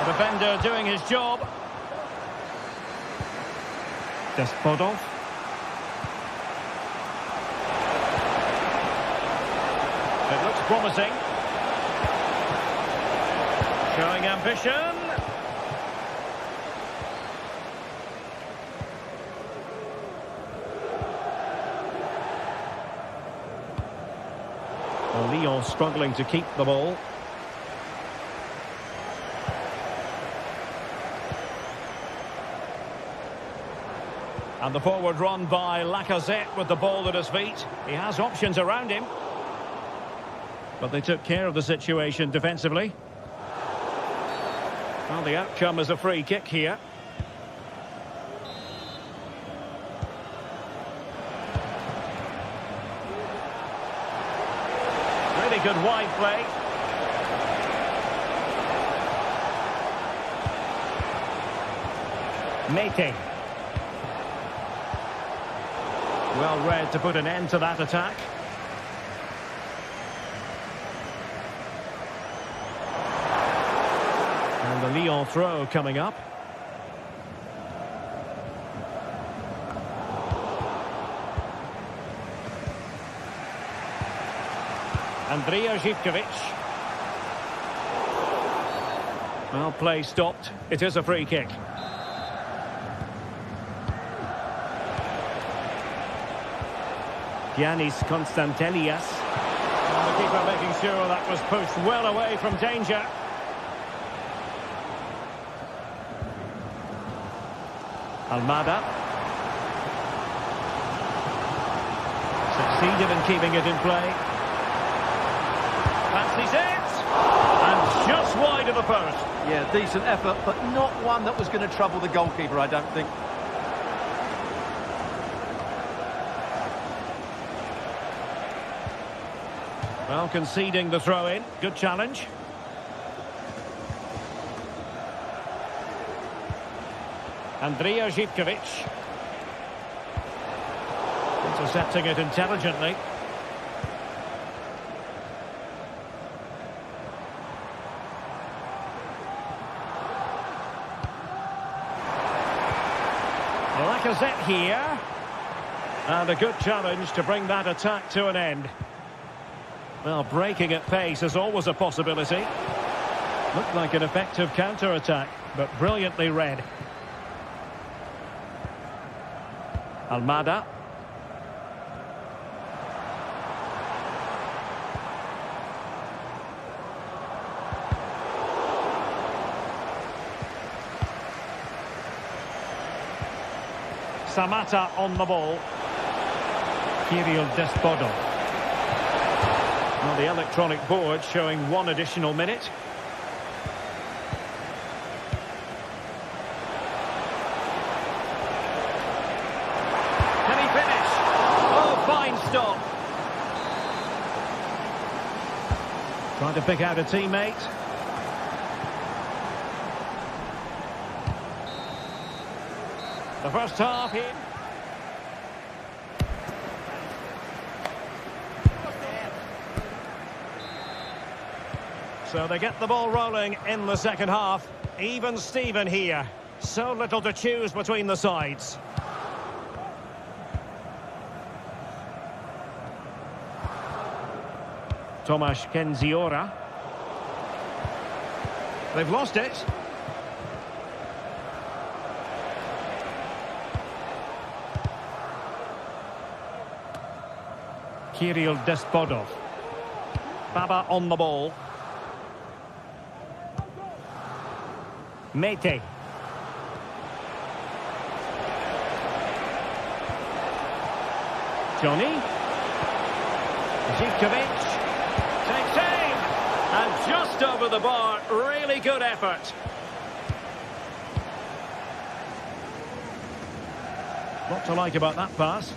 The defender doing his job. Despodov. It looks promising. Showing ambition. Well, Lyon struggling to keep the ball. And the forward run by Lacazette with the ball at his feet. He has options around him. But they took care of the situation defensively. Well, the outcome is a free kick here. Really good wide play. Mete. Well read to put an end to that attack. And the Lyon throw coming up. Andrija Živkovic. Well, play stopped. It is a free kick. Giannis Konstantelias. And the keeper making sure that was pushed well away from danger. Almada. Succeeded in keeping it in play. Fancies it. And just wide of the post. Yeah, decent effort, but not one that was going to trouble the goalkeeper, I don't think. Well, conceding the throw-in. Good challenge. Andrija Zivkovic. Intercepting it intelligently. Lacazette here. And a good challenge to bring that attack to an end. Well, breaking at pace is always a possibility. Looked like an effective counter-attack, but brilliantly read. Almada. Samata on the ball. GTSports. Well, the electronic board showing 1 additional minute. Can he finish? Oh, fine stop. Trying to pick out a teammate. The first half in. So they get the ball rolling in the second half. Even Steven here. So little to choose between the sides. Tomasz Kenziora. They've lost it. Kirill Despodov. Baba on the ball. Mete. Johnny. Zivkovic. Takes aim. And just over the bar. Really good effort. What to like about that pass?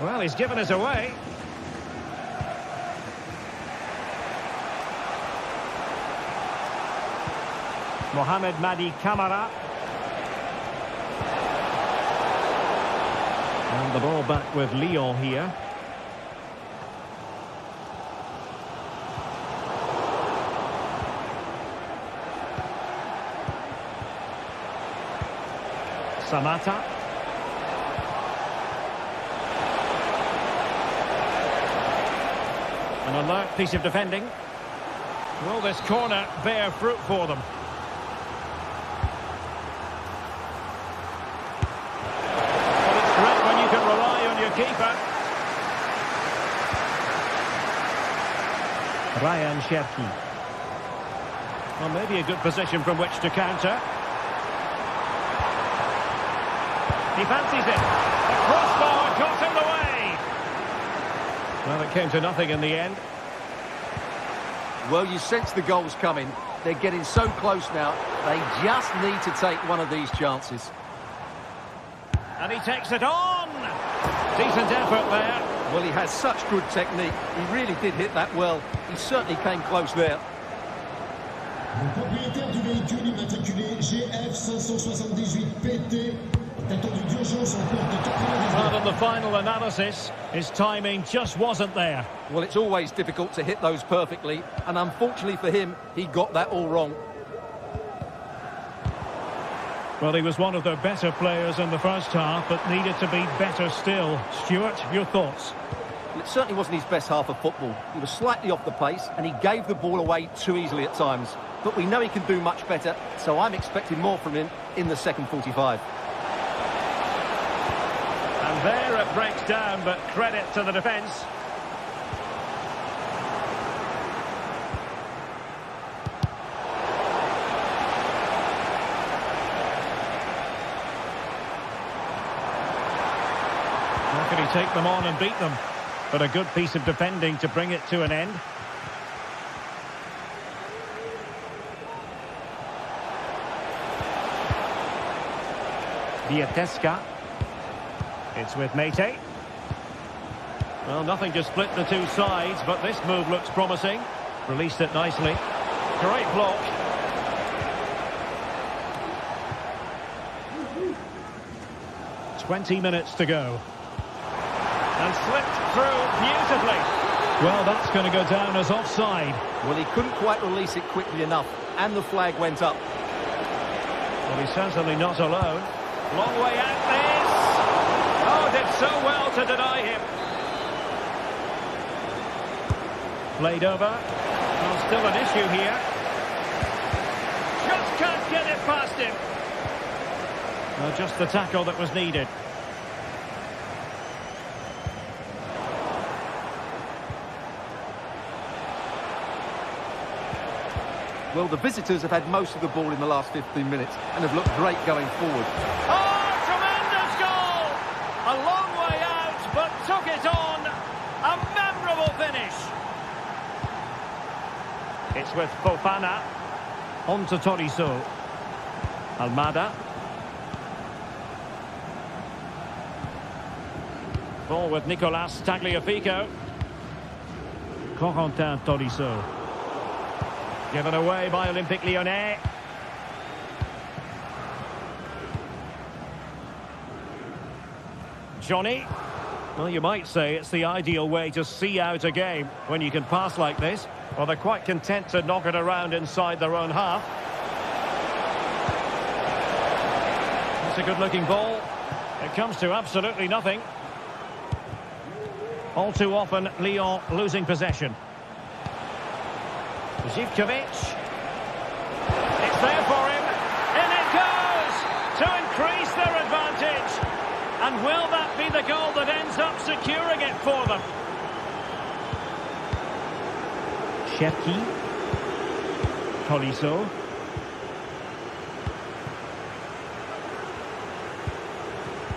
Well, he's given us away. Mohamed Madi Camara. And the ball back with Lyon here. Samata. An alert piece of defending. Will this corner bear fruit for them? Keeper. Ryan Cherki. Well, maybe a good position from which to counter. He fancies it. The crossbar got in the way. Well, it came to nothing in the end. Well, you sense the goals coming. They're getting so close now. They just need to take one of these chances. And he takes it on. Decent effort there. Well, he has such good technique. He really did hit that well. He certainly came close there. Le propriétaire du véhicule immatriculé GF578PT est attendu d'urgence en porte de 99. Well, on the final analysis, his timing just wasn't there. Well, it's always difficult to hit those perfectly, and unfortunately for him, he got that all wrong. Well, he was one of their better players in the first half, but needed to be better still. Stuart, your thoughts? Well, it certainly wasn't his best half of football. He was slightly off the pace, and he gave the ball away too easily at times. But we know he can do much better, so I'm expecting more from him in the second 45. And there it breaks down, but credit to the defence. How can he take them on and beat them? But a good piece of defending to bring it to an end. Vieteska. It's with Mete. Well, nothing to split the two sides, but this move looks promising. Released it nicely. Great block. "20 minutes to go. And slipped through beautifully. Well, that's going to go down as offside. Well, he couldn't quite release it quickly enough, and the flag went up. Well, he's certainly not alone. Long way out this. Oh, did so well to deny him. Played over. Well, still an issue here. Just can't get it past him. Well, just the tackle that was needed. Well, the visitors have had most of the ball in the last 15 minutes and have looked great going forward. Oh, tremendous goal! A long way out, but took it on. A memorable finish. It's with Fofana. On to Tolisso. Almada. Ball with Nicolas Tagliafico. Corentin Tolisso. Given away by Olympique Lyonnais. Johnny. Well, you might say it's the ideal way to see out a game when you can pass like this. Well, they're quite content to knock it around inside their own half. It's a good-looking ball. It comes to absolutely nothing. All too often, Lyon losing possession. Zivkovic. It's there for him. In it goes to increase their advantage. And will that be the goal that ends up securing it for them? Cherki. Tolisso.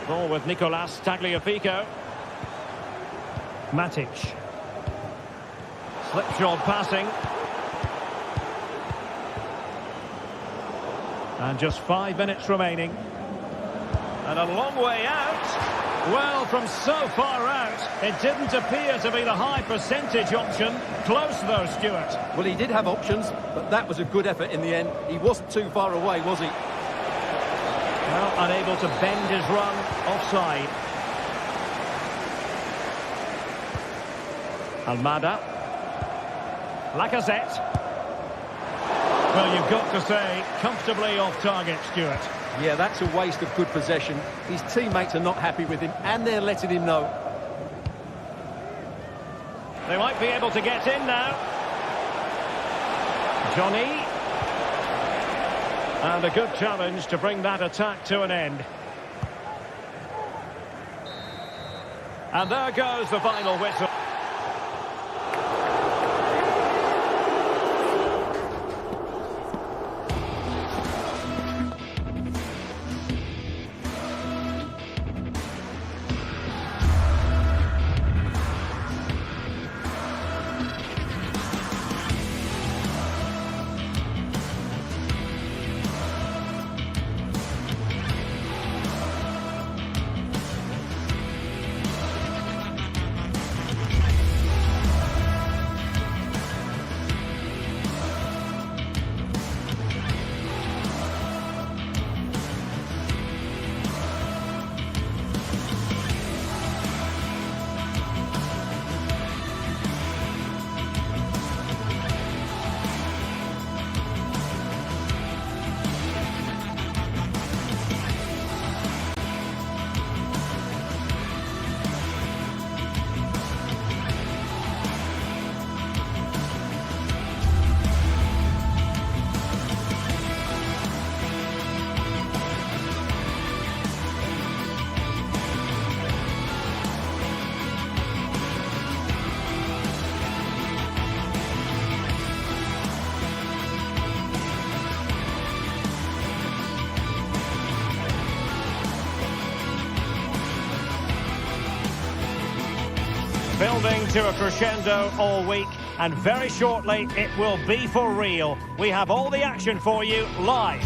Ball with Nicolas Tagliafico. Matic. Slipshod passing. And just 5 minutes remaining. And a long way out. Well, from so far out, it didn't appear to be the high percentage option. Close though, Stuart. Well, he did have options, but that was a good effort in the end. He wasn't too far away, was he? Well, unable to bend his run offside. Almada. Lacazette. Well, you've got to say, comfortably off target, Stuart. Yeah, that's a waste of good possession. His teammates are not happy with him, and they're letting him know. They might be able to get in now. Johnny. And a good challenge to bring that attack to an end. And there goes the final whistle. Building to a crescendo all week, and very shortly it will be for real. We have all the action for you live.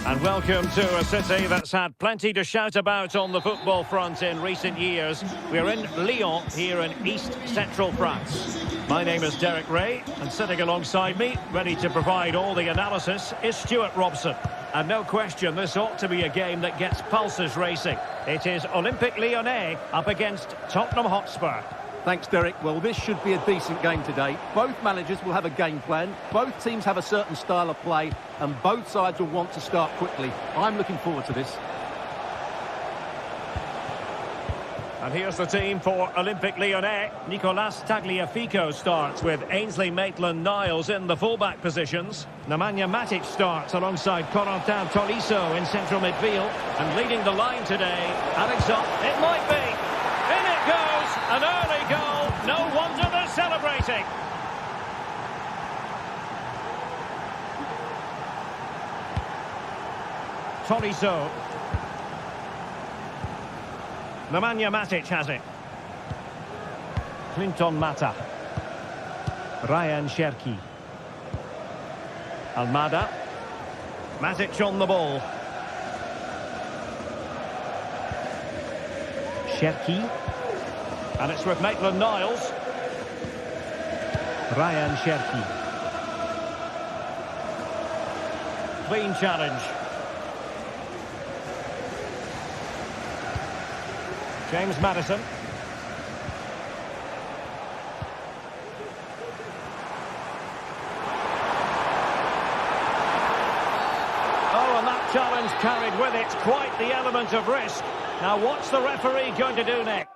And welcome to a city that's had plenty to shout about on the football front in recent years. We're in Lyon, here in East Central France. My name is Derek Ray, and sitting alongside me, ready to provide all the analysis, is Stuart Robson. And no question, this ought to be a game that gets pulses racing. It is Olympique Lyonnais up against Tottenham Hotspur. Thanks, Derek. Well, this should be a decent game today. Both managers will have a game plan. Both teams have a certain style of play, and both sides will want to start quickly. I'm looking forward to this. And here's the team for Olympique Lyonnais. Nicolas Tagliafico starts with Ainsley Maitland-Niles in the fullback positions. Nemanja Matic starts alongside Corentin Tolisso in central midfield. And leading the line today, Alexandre. It might be. In it goes. An early goal. No wonder they're celebrating. Tolisso. Nemanja Matic has it. Clinton Mata. Ryan Cherki. Almada. Matic on the ball. Cherki. And it's with Maitland-Niles. Ryan Cherki. Clean challenge. James Maddison. Oh, and that challenge carried with it quite the element of risk. Now, what's the referee going to do next?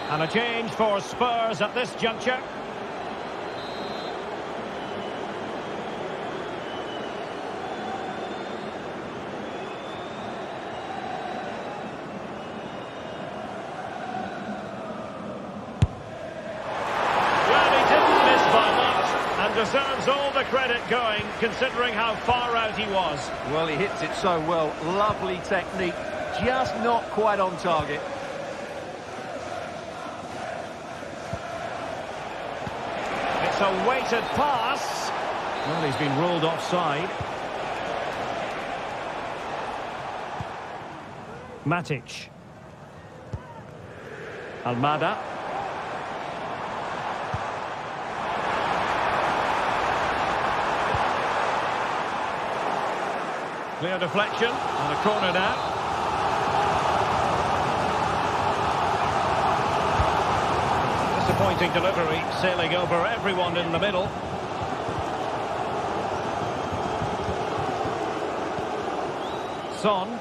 And a change for Spurs at this juncture. Well, he didn't miss by much and deserves all the credit going, considering how far out he was. Well, he hits it so well. Lovely technique. Just not quite on target. It's a weighted pass. Well, he's been ruled offside. Matic. Almada. Clear deflection and a corner now. Disappointing delivery, sailing over everyone in the middle. Son,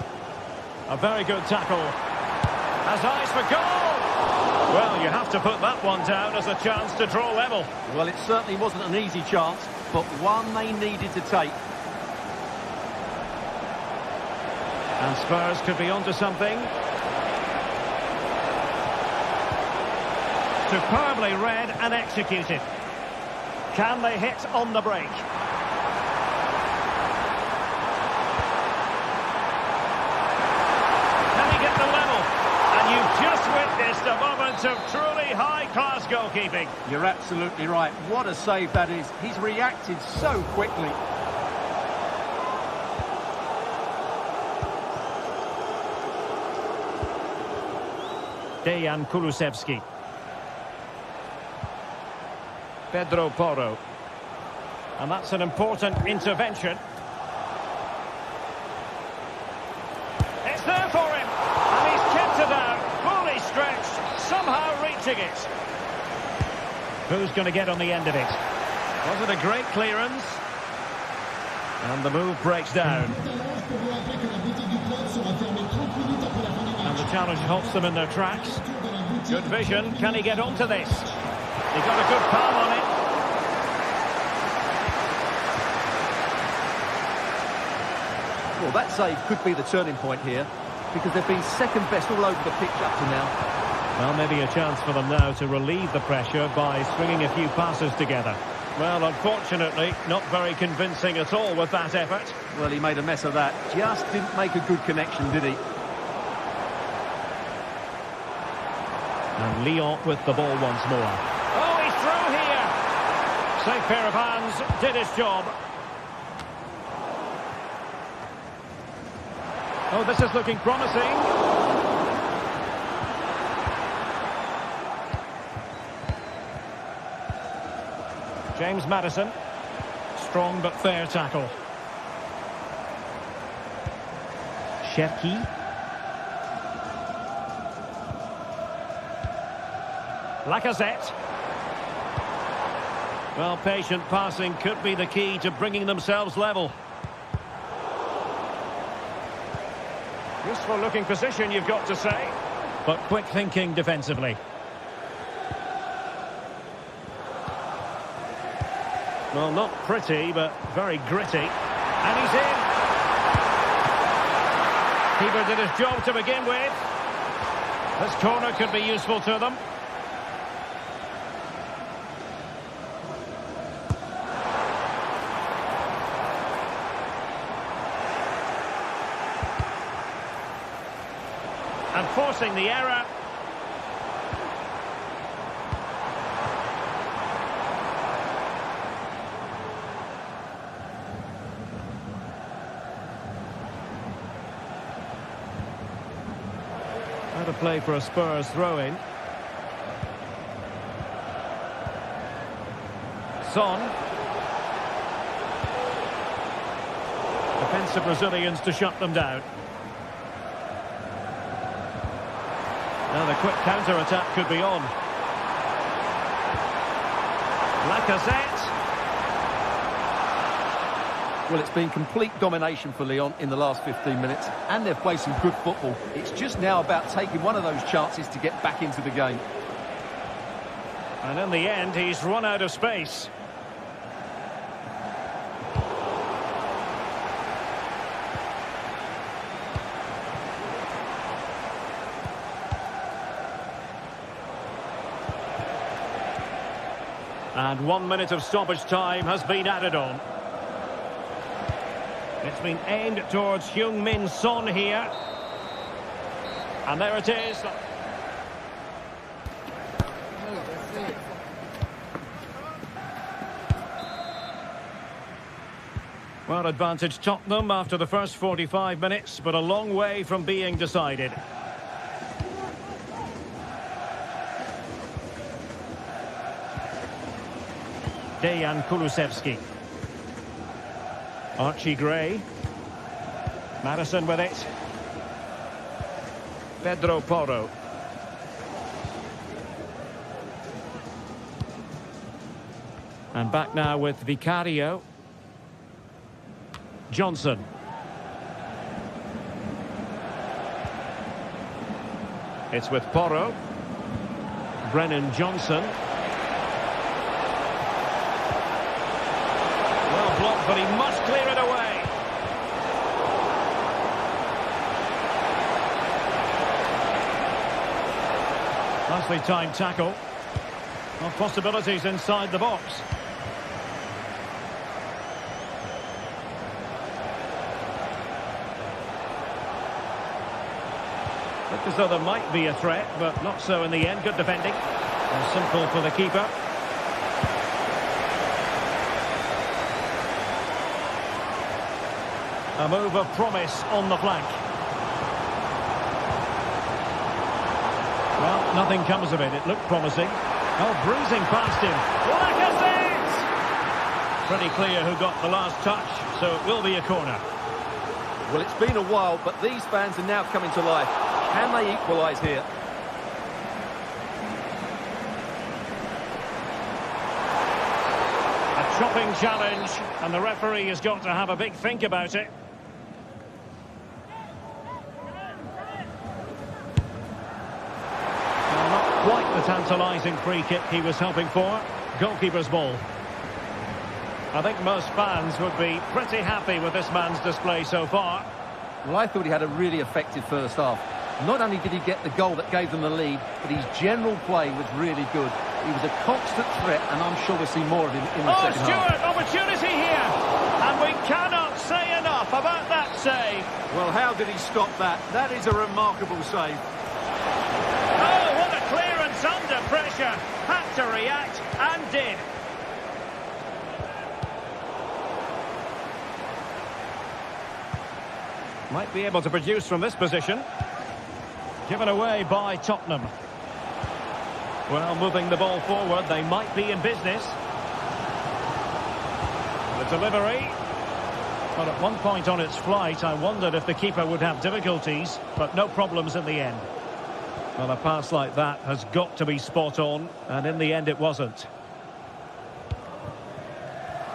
a very good tackle. Has eyes for goal! Well, you have to put that one down as a chance to draw level. Well, it certainly wasn't an easy chance, but one they needed to take. And Spurs could be onto something. Superbly read and executed. Can they hit on the break? Can he get the level? And you've just witnessed a moment of truly high-class goalkeeping. You're absolutely right. What a save that is. He's reacted so quickly. Dejan Kulusevski. Pedro Porro. And that's an important intervention. It's there for him. And he's kept it out. Fully stretched. Somehow reaching it. Who's going to get on the end of it? Was it a great clearance? And the move breaks down. And the challenge halts them in their tracks. Good vision. Can he get onto this? He got a good palm on it. Well, that save could be the turning point here, because they've been second best all over the pitch up to now. Well, maybe a chance for them now to relieve the pressure by swinging a few passes together. Well, unfortunately, not very convincing at all with that effort. Well, he made a mess of that. Just didn't make a good connection, did he? And Lyon with the ball once more. Oh, he's through here! Safe pair of hands, did his job. Oh, this is looking promising. James Maddison. Strong but fair tackle. Cherki. Lacazette. Well, patient passing could be the key to bringing themselves level. Useful looking position, you've got to say. But quick thinking defensively. Well, not pretty, but very gritty. And he's in. Keeper did his job to begin with. This corner could be useful to them. And forcing the error. How to play for a Spurs throw-in. Son. Defensive Brazilians to shut them down. Now the quick counter-attack could be on. Lacazette. Well, it's been complete domination for Lyon in the last 15 minutes, and they've played some good football. It's just now about taking one of those chances to get back into the game. And in the end, he's run out of space. And 1 minute of stoppage time has been added on. It's been aimed towards Heung-min Son here. And there it is. Well, advantage Tottenham after the first 45 minutes, but a long way from being decided. Dejan Kulusevski. Archie Gray. Maddison with it. Pedro Porro. And back now with Vicario. Johnson. It's with Porro. Brennan Johnson. Well blocked, but he must clear it away. Nicely timed tackle. Well, possibilities inside the box. Looked as though there might be a threat, but not so in the end. Good defending. And simple for the keeper. A move of promise on the flank. Well, nothing comes of it. It looked promising. Oh, breezing past him. Lacazette! Pretty clear who got the last touch, so it will be a corner. Well, it's been a while, but these fans are now coming to life. Can they equalise here? A chopping challenge, and the referee has got to have a big think about it. Well, not quite the tantalising free kick he was hoping for. Goalkeeper's ball. I think most fans would be pretty happy with this man's display so far. Well, I thought he had a really effective first half. Not only did he get the goal that gave them the lead, but his general play was really good. He was a constant threat, and I'm sure we'll see more of him in the second half. Stewart, opportunity here. And we cannot say enough about that save. Well, how did he stop that? That is a remarkable save. Oh, what a clearance under pressure. Had to react and did. Might be able to produce from this position. Given away by Tottenham. Well, moving the ball forward, they might be in business. The delivery. But at one point on its flight, I wondered if the keeper would have difficulties, but no problems in the end. Well, a pass like that has got to be spot on, and in the end it wasn't.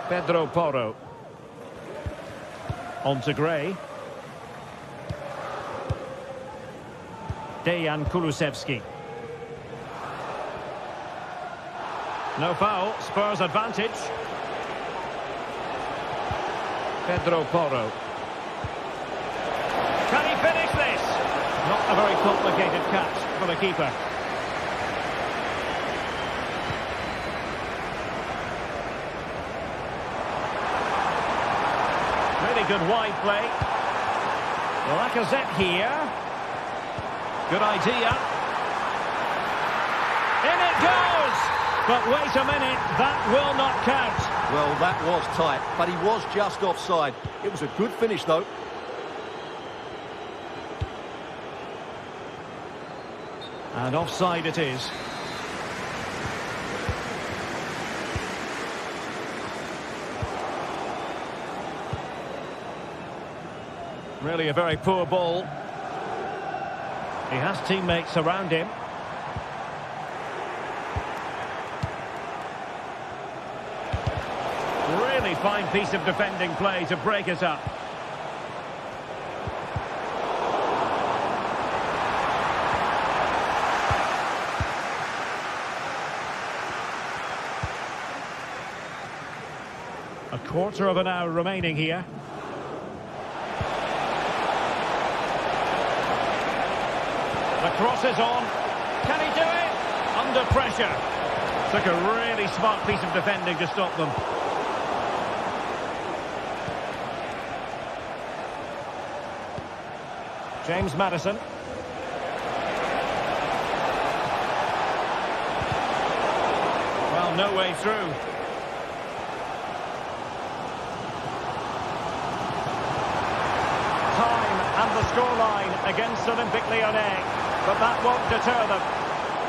Pedro Porro. On to Gray. Dejan Kulusevski. No foul, Spurs advantage. Pedro Porro. Can he finish this? Not a very complicated catch for the keeper. Really good wide play. Lacazette here. Good idea. In it goes! But wait a minute, that will not count. Well, that was tight, but he was just offside. It was a good finish, though. And offside it is. Really a very poor ball. He has teammates around him. Really fine piece of defending play to break it up. A quarter of an hour remaining here. The cross is on. Can he do it? Under pressure. Took a really smart piece of defending to stop them. James Maddison. Well, no way through. Time and the scoreline against Olympique Lyonnais. But that won't deter them.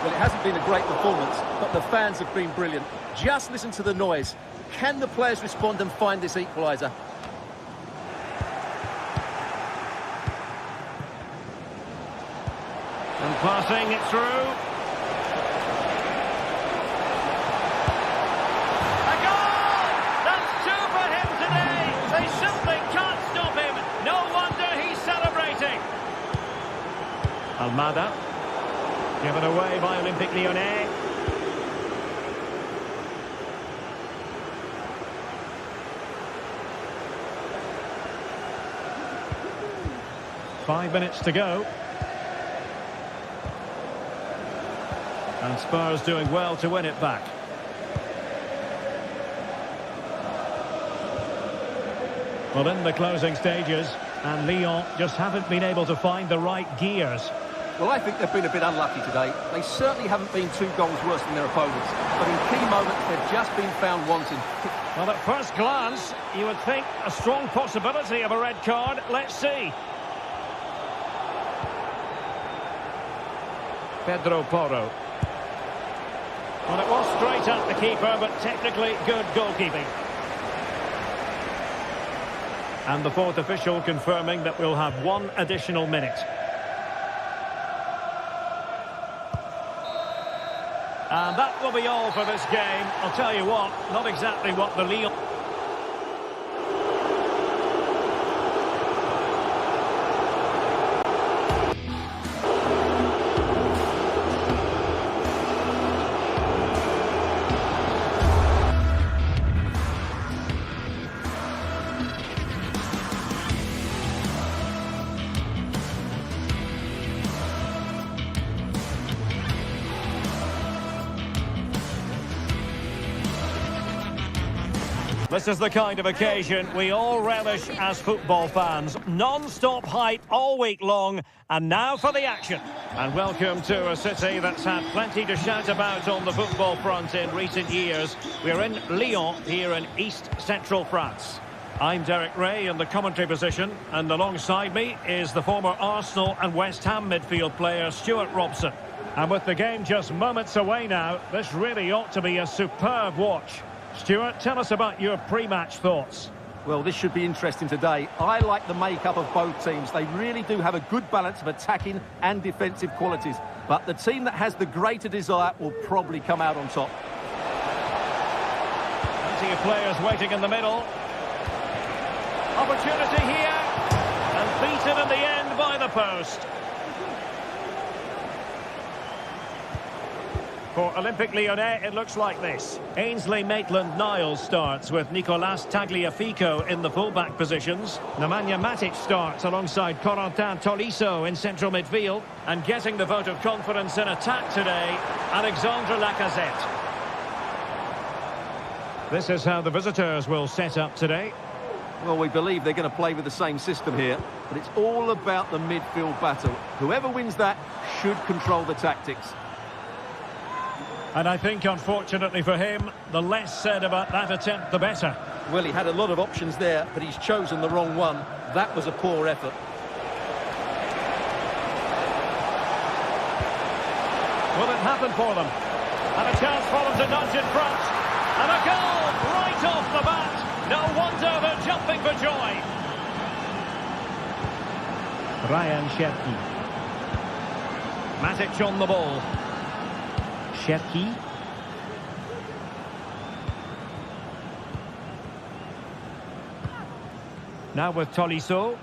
Well, it hasn't been a great performance, but the fans have been brilliant. Just listen to the noise. Can the players respond and find this equaliser? And passing it through. A goal! That's two for him today. They simply can't stop him. No wonder he's celebrating. Almada. Given away by Olympique Lyonnais. Five minutes to go. And Spurs doing well to win it back. Well, in the closing stages, and Lyon just haven't been able to find the right gears. Well, I think they've been a bit unlucky today. They certainly haven't been 2 goals worse than their opponents. But in key moments, they've just been found wanting. Well, at first glance, you would think a strong possibility of a red card. Let's see. Pedro Porro. Well, it was straight at the keeper, but technically good goalkeeping. And the fourth official confirming that we'll have 1 additional minute. And that will be all for this game. I'll tell you what, not exactly what the Lyon... This is the kind of occasion we all relish as football fans. Non-stop hype all week long, and now for the action. And welcome to a city that's had plenty to shout about on the football front in recent years. We're in Lyon, here in east-central France. I'm Derek Ray in the commentary position, and alongside me is the former Arsenal and West Ham midfield player Stuart Robson. And with the game just moments away now, this really ought to be a superb watch. Stuart, tell us about your pre-match thoughts. Well, this should be interesting today. I like the makeup of both teams. They really do have a good balance of attacking and defensive qualities. But the team that has the greater desire will probably come out on top. Plenty of players waiting in the middle. Opportunity here. And beaten in the end by the post. For Olympique Lyonnais, it looks like this. Ainsley Maitland-Niles starts with Nicolas Tagliafico in the full-back positions. Nemanja Matic starts alongside Corentin Tolisso in central midfield. And getting the vote of confidence in attack today, Alexandre Lacazette. This is how the visitors will set up today. Well, we believe they're going to play with the same system here, but it's all about the midfield battle. Whoever wins that should control the tactics. And I think, unfortunately for him, the less said about that attempt, the better. Well, he had a lot of options there, but he's chosen the wrong one. That was a poor effort. Will it happen for them? And a chance for them to nudge in front. And a goal right off the bat. No wonder they're jumping for joy. Ryan Cherki. Matic on the ball. Cherki. Now with Tolisso.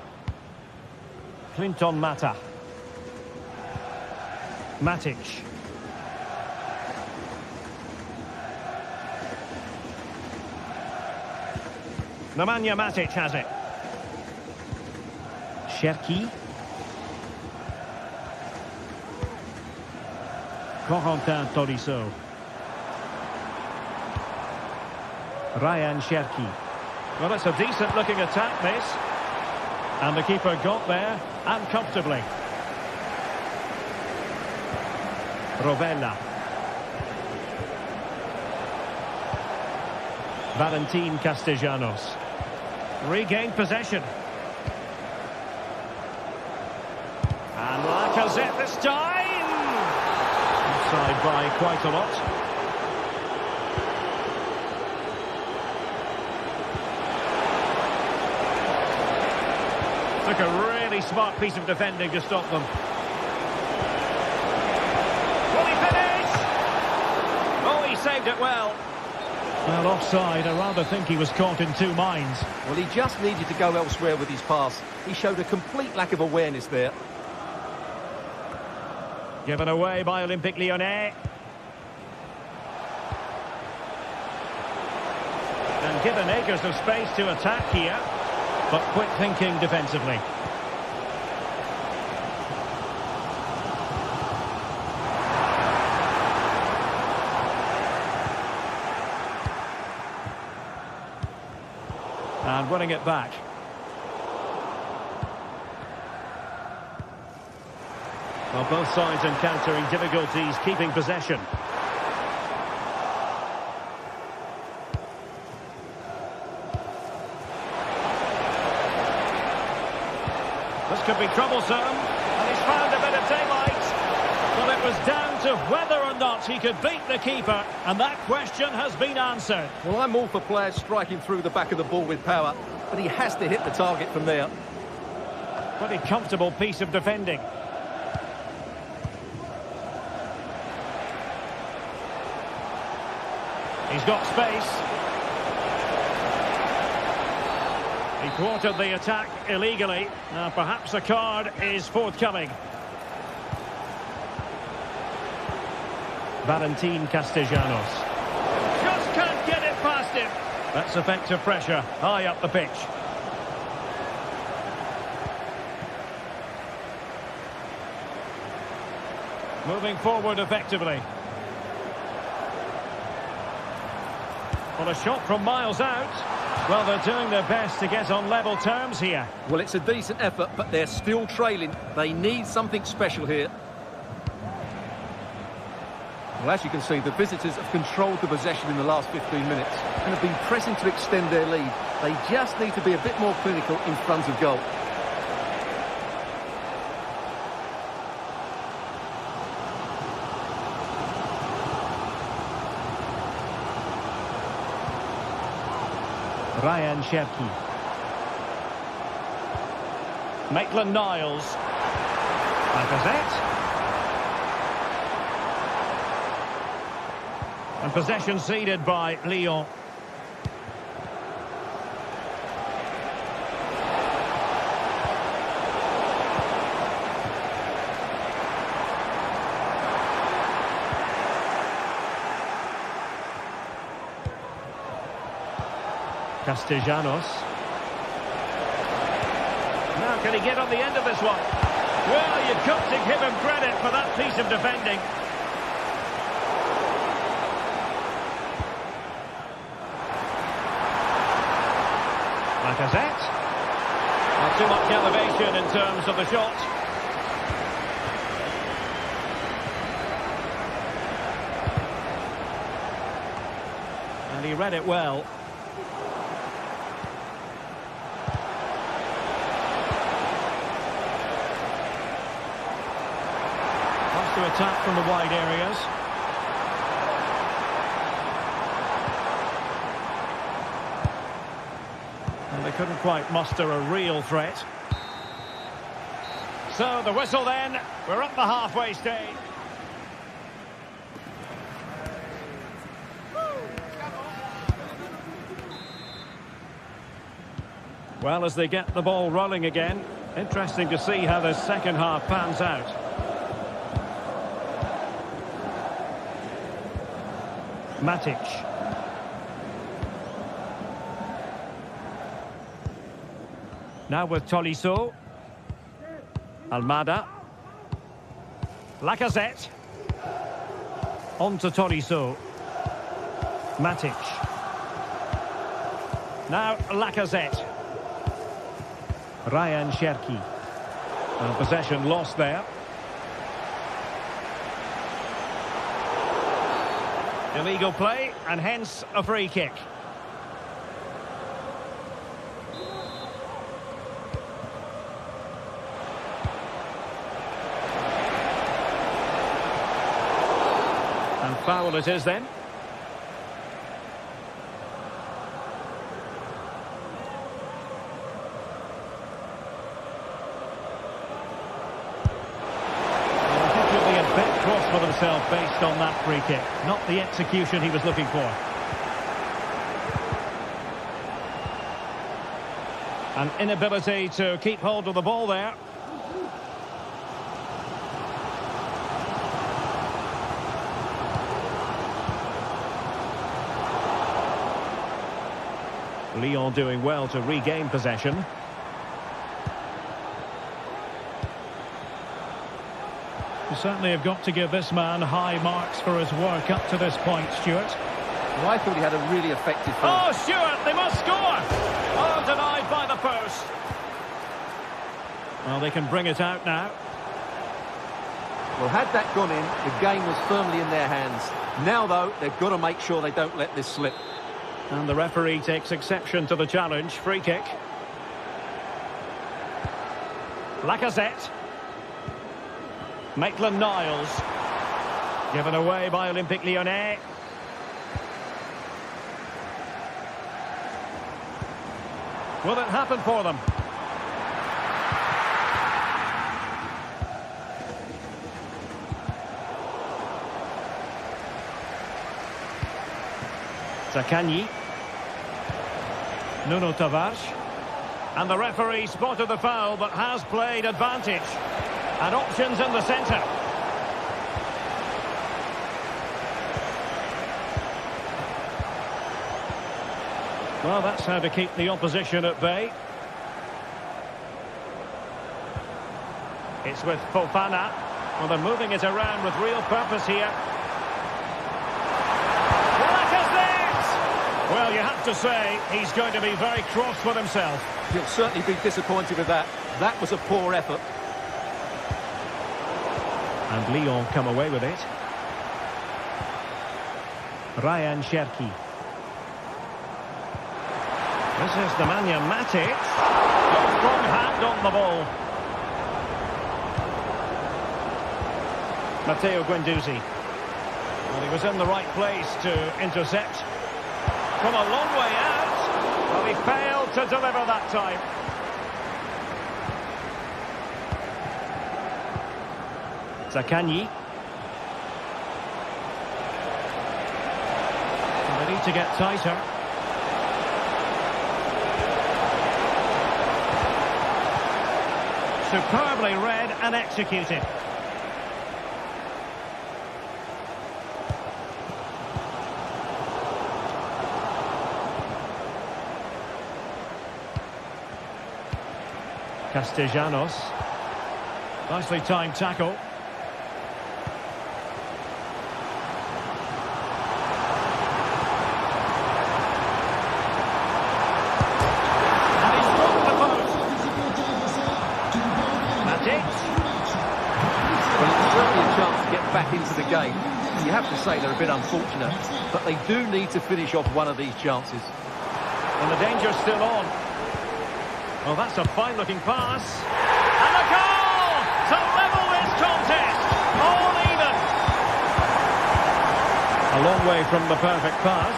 Clinton Mata. Matic. Nemanja Matic has it. Cherki. Corentin Tolisso. Ryan Cherki. Well, it's a decent-looking attack, this. And the keeper got there, and comfortably. Rovella. Valentin Castellanos. Regained possession. And Lacazette this time. Offside by quite a lot. Took a really smart piece of defending to stop them. Will he finish? Oh, he saved it well. Well, offside. I rather think he was caught in two minds. Well, he just needed to go elsewhere with his pass. He showed a complete lack of awareness there. Given away by Olympique Lyonnais. And given acres of space to attack here. But quick thinking defensively. And winning it back. Well, both sides encountering difficulties keeping possession. This could be troublesome, and he's found a bit of daylight. Well, it was down to whether or not he could beat the keeper, and that question has been answered. Well, I'm all for players striking through the back of the ball with power, but he has to hit the target from there. Pretty comfortable piece of defending. He's got space. He thwarted the attack illegally. Now, perhaps a card is forthcoming. Valentin Castellanos. Just can't get it past him. That's effective pressure high up the pitch. Moving forward effectively. Well, a shot from miles out. Well, they're doing their best to get on level terms here. Well, it's a decent effort, but they're still trailing. They need something special here. Well, as you can see, the visitors have controlled the possession in the last 15 minutes and have been pressing to extend their lead. They just need to be a bit more clinical in front of goal. Ryan Cherki. Maitland-Niles. Lacazette. And possession ceded by Lyon. Castellanos. Now can he get on the end of this one? Well, you've got to give him credit for that piece of defending. Lacazette. Not too much elevation in terms of the shot. And he read it well. To attack from the wide areas. And they couldn't quite muster a real threat. So the whistle then. We're up the halfway stage. Well, as they get the ball rolling again, interesting to see how the second half pans out. Matic. Now with Tolisso. Almada. Lacazette. On to Tolisso. Matic. Now Lacazette. Ryan Cherki. And possession lost there. Illegal play, and hence a free kick. And foul it is then. For himself based on that free kick, not the execution he was looking for. An inability to keep hold of the ball there. Lyon doing well to regain possession. You certainly have got to give this man high marks for his work up to this point, Stuart. Well, I thought he had a really effective first. Oh, Stuart, they must score! Oh, denied by the post. Well, they can bring it out now. Well, had that gone in, the game was firmly in their hands. Now, though, they've got to make sure they don't let this slip. And the referee takes exception to the challenge. Free kick. Lacazette. Maitland-Niles. Given away by Olympique Lyonnais. Will it happen for them? Zaccagni. Nuno Tavares. And the referee spotted the foul but has played advantage. And options in the centre. Well, that's how to keep the opposition at bay. It's with Fofana. Well, they're moving it around with real purpose here. Well, you have to say he's going to be very cross with himself. He'll certainly be disappointed with that. That was a poor effort. And Lyon come away with it. Ryan Cherki. This is Nemanja Matic. A strong hand on the ball. Matteo Guendouzi. Well, he was in the right place to intercept. From a long way out. Well, he failed to deliver that time. Zakanyi. They need to get tighter. Superbly read and executed. Castellanos. Nicely timed tackle. Back into the game. You have to say they're a bit unfortunate, but they do need to finish off one of these chances. And the danger's still on. Well, that's a fine-looking pass. And a goal to level this contest. All even. A long way from the perfect pass.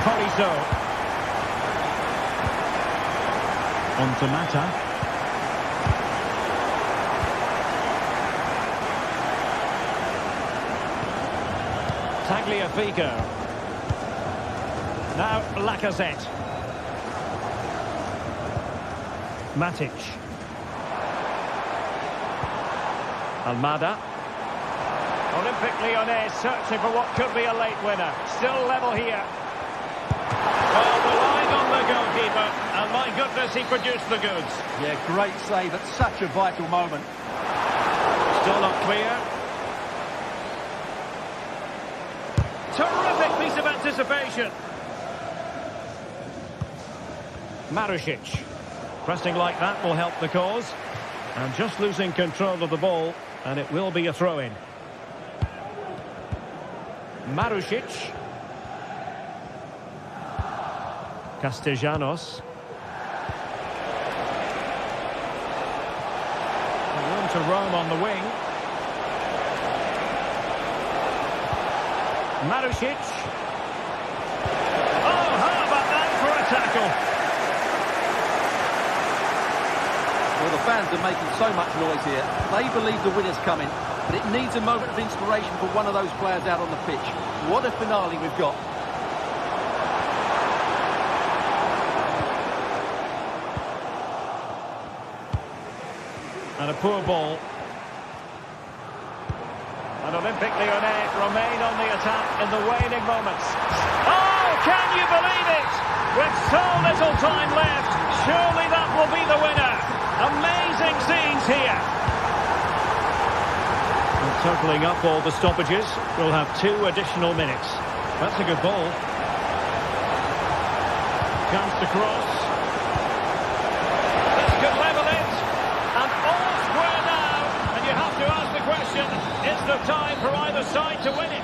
Chorizo. On to Mata. Tagliafico. Now Lacazette. Matic. Almada. Olympique Lyonnais searching for what could be a late winner. Still level here. Well, relying on the goalkeeper, and my goodness, he produced the goods. Yeah, great save at such a vital moment. Still not clear. Terrific piece of anticipation. Marušić. Pressing like that will help the cause. And just losing control of the ball, and it will be a throw-in. Marušić. Castellanos. Room to roam on the wing. Marušić. Oh, how about that for a tackle? Well, the fans are making so much noise here. They believe the winner's coming, but it needs a moment of inspiration for one of those players out on the pitch. What a finale we've got. And a poor ball. And Olympique Lyonnais remain on the attack in the waning moments. Oh, can you believe it? With so little time left, surely that will be the winner. Amazing scenes here. And totalling up all the stoppages, we'll have 2 additional minutes. That's a good ball. Chance to cross. This could level it. And all square now. And you have to ask the question, is there time for either side to win it?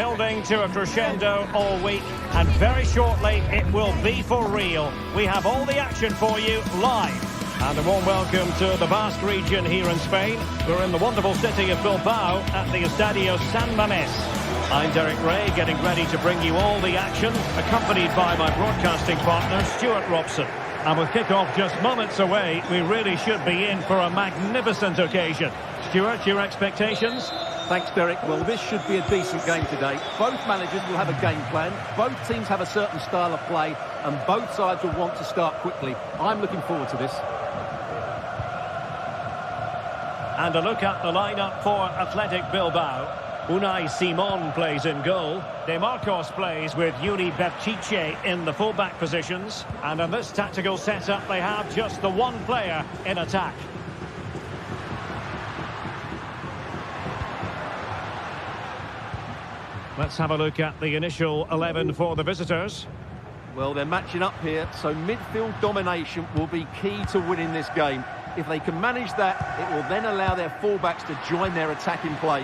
building to a crescendo all week, and very shortly it will be for real. We have all the action for you live. And a warm welcome to the vast region here in Spain. We're in the wonderful city of Bilbao at the Estadio San Mamés. I'm Derek Ray, getting ready to bring you all the action, accompanied by my broadcasting partner, Stuart Robson. And with kick-off just moments away, we really should be in for a magnificent occasion. Stuart, your expectations? Thanks, Derek. Well, this should be a decent game today. Both managers will have a game plan. Both teams have a certain style of play, and both sides will want to start quickly. I'm looking forward to this. And a look at the lineup for Athletic Bilbao. Unai Simon plays in goal. De Marcos plays with Yuri Berchiche in the full-back positions. And in this tactical setup, they have just the one player in attack. Let's have a look at the initial 11 for the visitors. Well, they're matching up here, so midfield domination will be key to winning this game. If they can manage that, it will then allow their fullbacks to join their attacking play.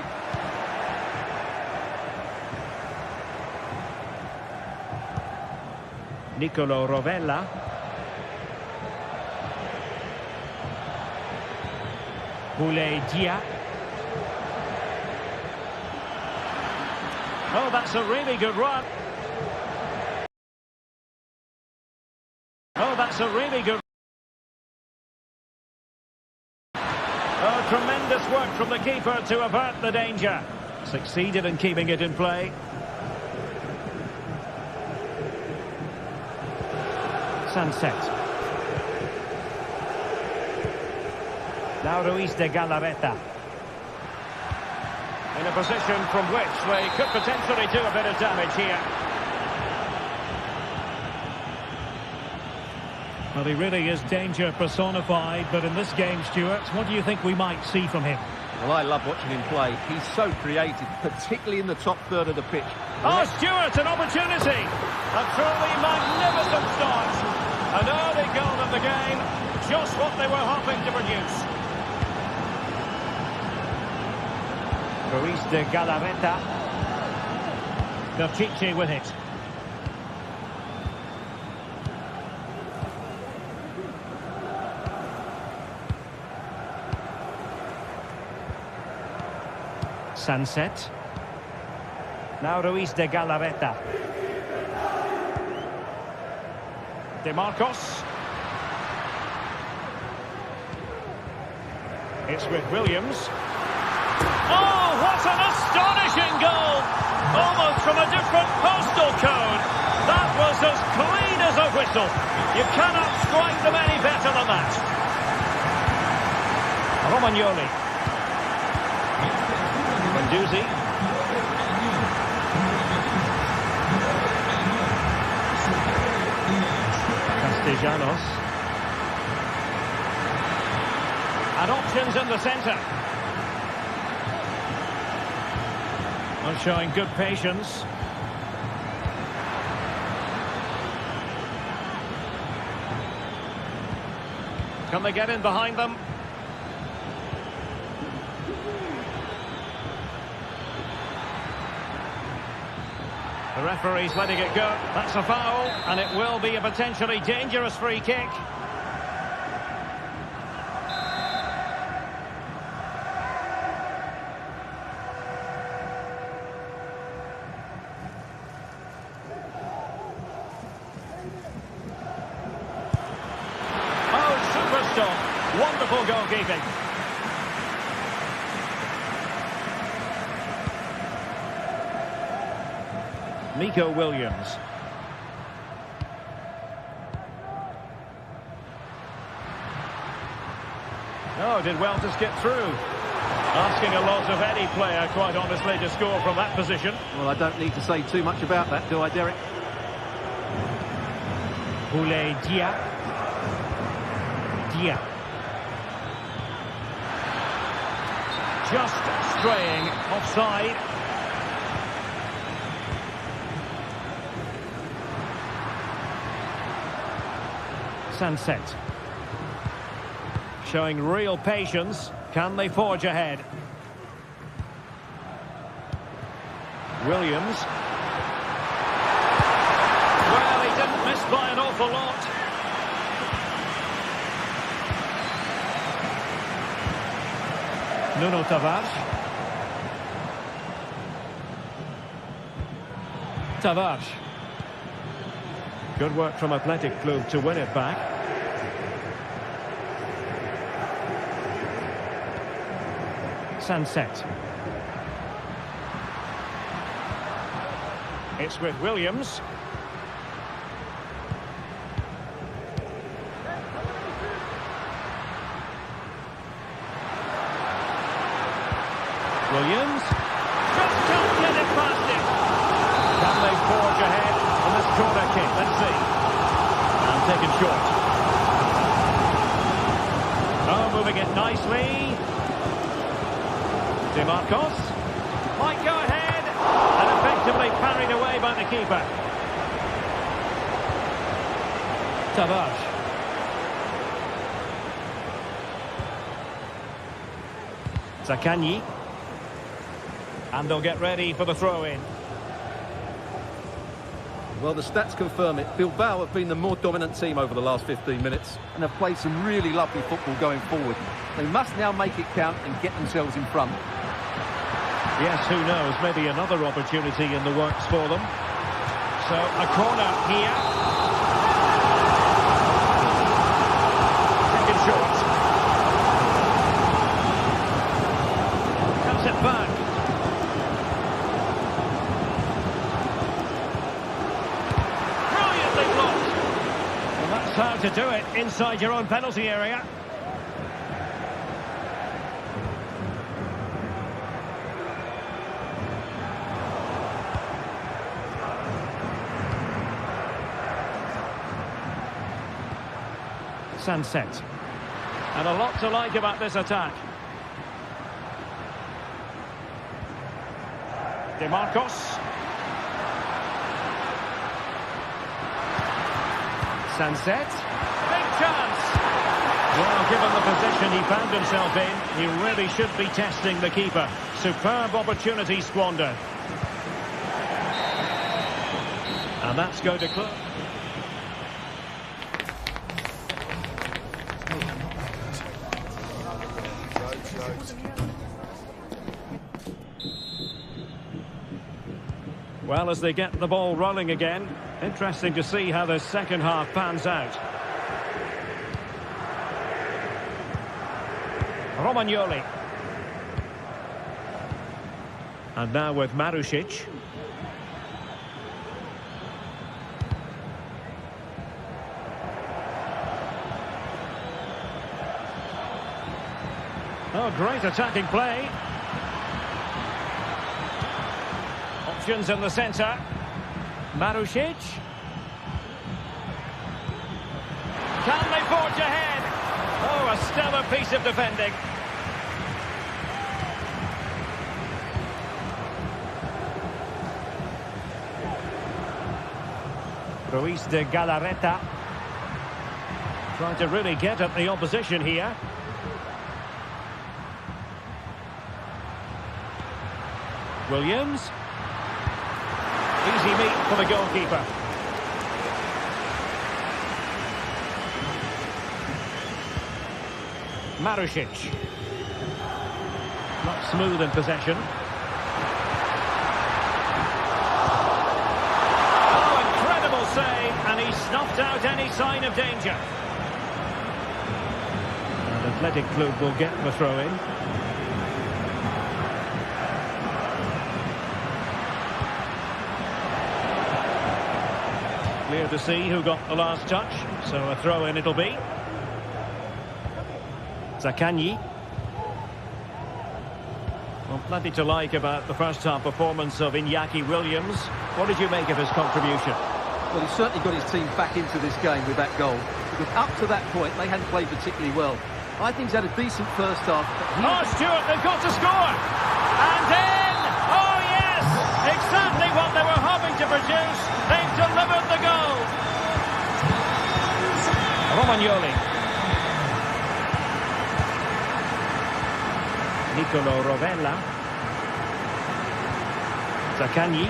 Nicolo Rovella. Boulaye Dia. Oh, that's a really good run. Oh, that's a really good. Oh, tremendous work from the keeper to avert the danger. Succeeded in keeping it in play. Sunset. Now Ruiz de Galarreta. In a position from which they could potentially do a bit of damage here. Well, he really is danger personified, but in this game, Stuart, what do you think we might see from him? Well, I love watching him play. He's so creative, particularly in the top third of the pitch. Oh, Stuart, an opportunity! A truly magnificent start. An early goal in the game, just what they were hoping to produce. Ruiz de Galarreta. Berchiche with it. Sunset. Now Ruiz de Galarreta. De Marcos. It's with Williams. Oh, what an astonishing goal! Almost from a different postal code. That was as clean as a whistle. You cannot strike them any better than that. Romagnoli. Menduzi. Castellanos. And options in the centre. And showing good patience. Can they get in behind them? The referee's letting it go. That's a foul, and it will be a potentially dangerous free kick. Oh, super stop. Wonderful goalkeeping. Nico Williams. Oh, did well to skip through. Asking a lot of any player, quite honestly, to score from that position. Well, I don't need to say too much about that, do I, Derek? Boulaye Dia. Dia. Just straying offside. Sunset. Showing real patience. Can they forge ahead? Williams. Well, he didn't miss by an awful lot. Nuno Tavares. Tavares. Good work from Atletico to win it back. Sunset. It's with Williams. Williams. Just can't get it past him. Can they forge ahead on this corner kick? Let's see. And taken short. Oh, moving it nicely. DeMarcos might go ahead and effectively parried away by the keeper. Tavares. Zaccagni. And they'll get ready for the throw-in. Well, the stats confirm it. Bilbao have been the more dominant team over the last 15 minutes and have played some really lovely football going forward. They must now make it count and get themselves in front. Yes, who knows, maybe another opportunity in the works for them. So, a corner here. Taken short. Comes it back. Brilliantly blocked. Well, that's how to do it inside your own penalty area. Sunset. And a lot to like about this attack. DeMarcos. Sunset. Big chance. Well, given the position he found himself in, he really should be testing the keeper. Superb opportunity squandered. And that's going to close. Well, as they get the ball rolling again, interesting to see how the second half pans out. Romagnoli. And now with Marusic. Oh, great attacking play. Options in the centre. Marusic. Can they forge ahead? Oh, a stellar piece of defending. Ruiz de Galarreta. Trying to really get at the opposition here. Williams. Easy meet for the goalkeeper. Marusic. Not smooth in possession. Oh, incredible save, and he snuffed out any sign of danger. And Atletico will get the throw-in. Clear to see who got the last touch, so a throw-in it'll be. Zaccagni. Well, plenty to like about the first half performance of Iñaki Williams. What did you make of his contribution? Well, he certainly got his team back into this game with that goal. Because up to that point, they hadn't played particularly well. I think he's had a decent first half. Oh, Stuart, they've got to score! And in! Oh, yes! Exactly what they were hoping to produce. They've delivered the goal. Romagnoli. Nicolo Rovella. Zaccagni.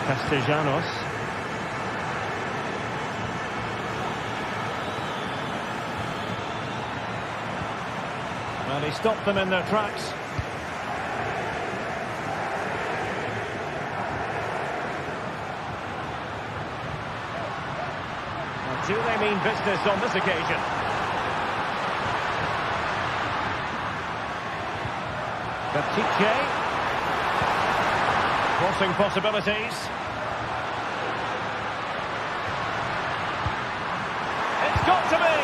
Castellanos. Well, he stopped them in their tracks. Well, do they mean business on this occasion? Baptiste. Crossing possibilities. It's got to be!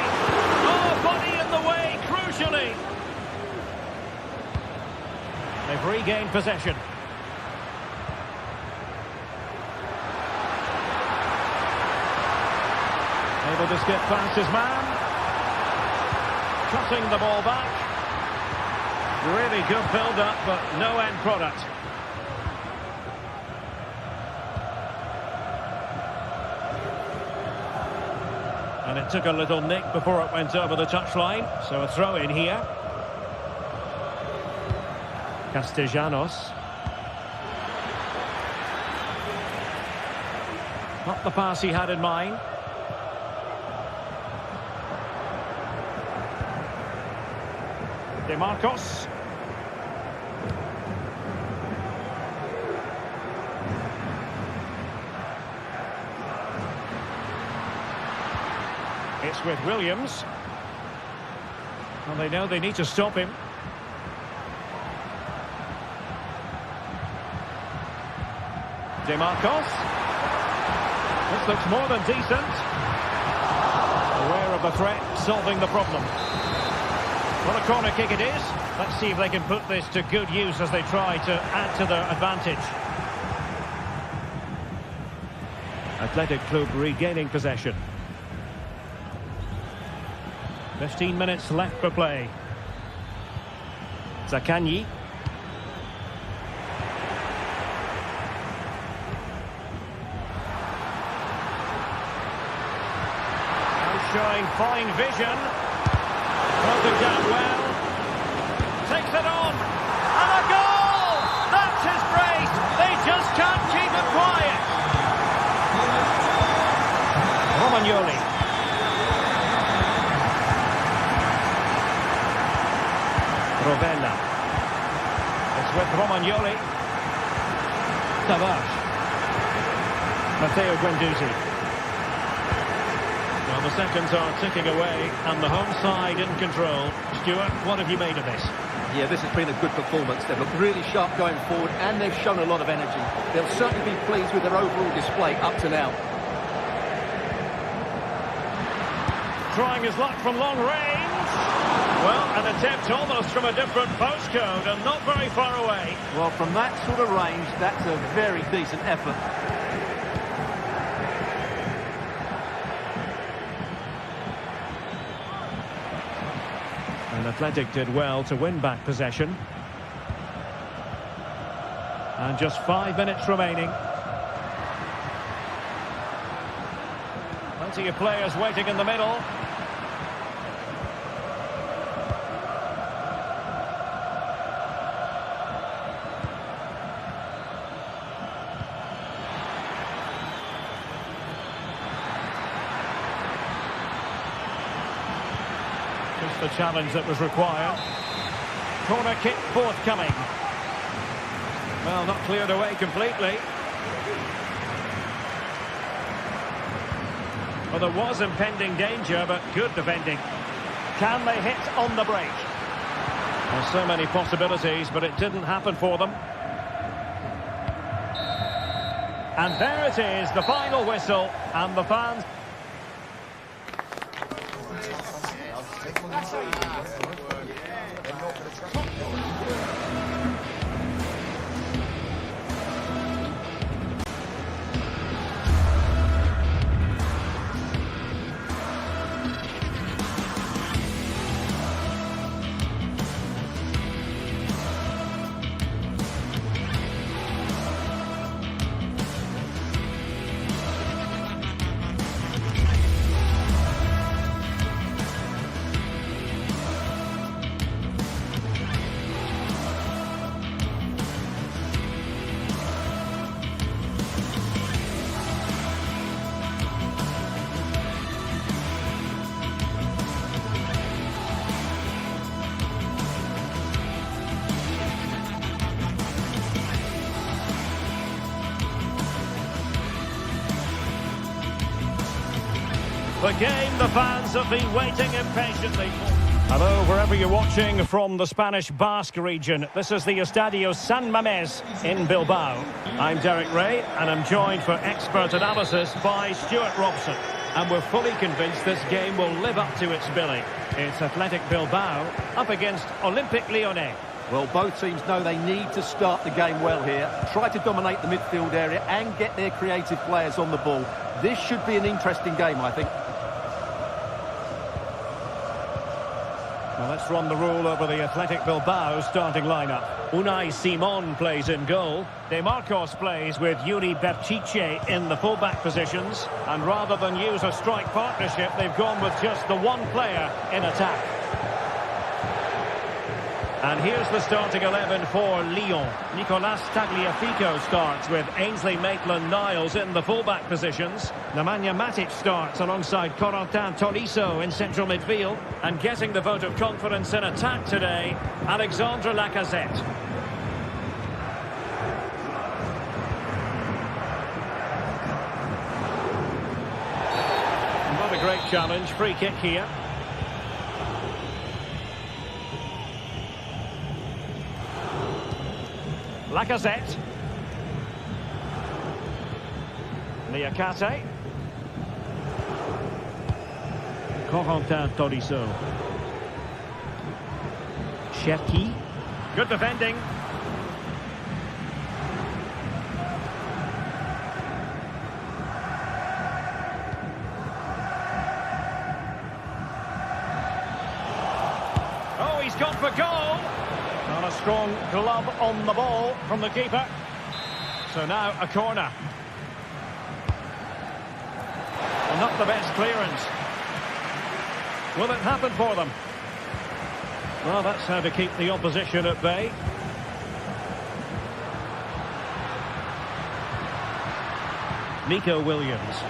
Oh, body in the way, crucially! They've regained possession. Able to skip past his man. Cutting the ball back. Really good build-up, but no end product. And it took a little nick before it went over the touchline, so a throw in here. Castellanos. Not the pass he had in mind. De Marcos. It's with Williams. Well, they know they need to stop him. De Marcos. This looks more than decent. Aware of the threat, solving the problem. What a corner kick it is. Let's see if they can put this to good use as they try to add to their advantage. Athletic Club regaining possession. 15 minutes left for play. Zaccagni. Showing fine vision. Holds it down well. Takes it on. And a goal! That's his brace. They just can't keep it quiet. Romagnoli. Rovella. It's with Romagnoli. Tavares. Matteo Guendouzi. Well, the seconds are ticking away, and the home side in control. Stuart, what have you made of this? Yeah, this has been a good performance. They've looked really sharp going forward, and they've shown a lot of energy. They'll certainly be pleased with their overall display up to now. Trying his luck from long range. Well, an attempt almost from a different postcode, and not very far away. Well, from that sort of range, that's a very decent effort. And Athletic did well to win back possession. And just 5 minutes remaining. Plenty of players waiting in the middle. Just the challenge that was required. Corner kick forthcoming. Well, not cleared away completely. Well, there was impending danger, but good defending. Can they hit on the break? There's so many possibilities, but it didn't happen for them. And there it is, the final whistle, and the fans... The game the fans have been waiting impatiently for. Hello, wherever you're watching from the Spanish Basque region. This is the Estadio San Mamés in Bilbao. I'm Derek Ray, and I'm joined for expert analysis by Stuart Robson. And we're fully convinced this game will live up to its billing. It's Athletic Bilbao up against Olympique Lyonnais. Well, both teams know they need to start the game well here. Try to dominate the midfield area and get their creative players on the ball. This should be an interesting game, I think. Well, let's run the rule over the Athletic Bilbao starting lineup. Unai Simon plays in goal. De Marcos plays with Yuri Berchiche in the fullback positions. And rather than use a strike partnership, they've gone with just the one player in attack. And here's the starting 11 for Lyon. Nicolas Tagliafico starts with Ainsley Maitland-Niles in the fullback positions. Nemanja Matic starts alongside Corentin Tolisso in central midfield. And getting the vote of confidence in attack today, Alexandre Lacazette. Not a great challenge, free kick here. Lacazette. Niakate. Corentin Tolisso. Cherki. Good defending. Oh, he's gone for goal. And a strong glove on the ball from the keeper. So now a corner. Well, not the best clearance. Will it happen for them? Well, that's how to keep the opposition at bay. Nico Williams.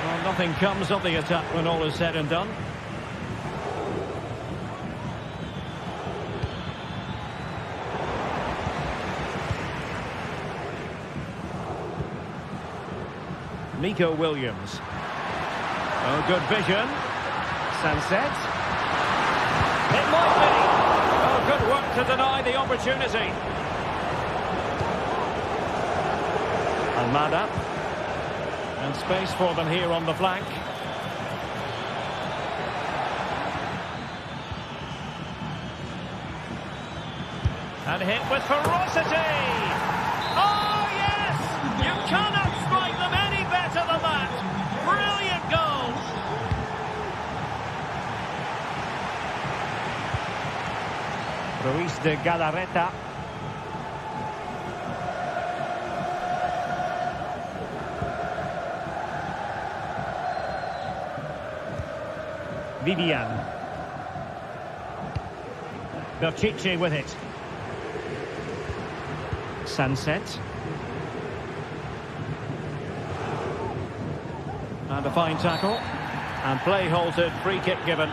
Well, nothing comes of the attack when all is said and done. Nico Williams. Oh, good vision. Sunset. It might be. Oh, good work to deny the opportunity. Almada. And space for them here on the flank. And hit with ferocity. Oh, yes! You cannot strike them any better than that. Brilliant goal. Ruiz de Galarreta. Vivian. Berchiche with it. Sunset. And a fine tackle. And play halted, free kick given.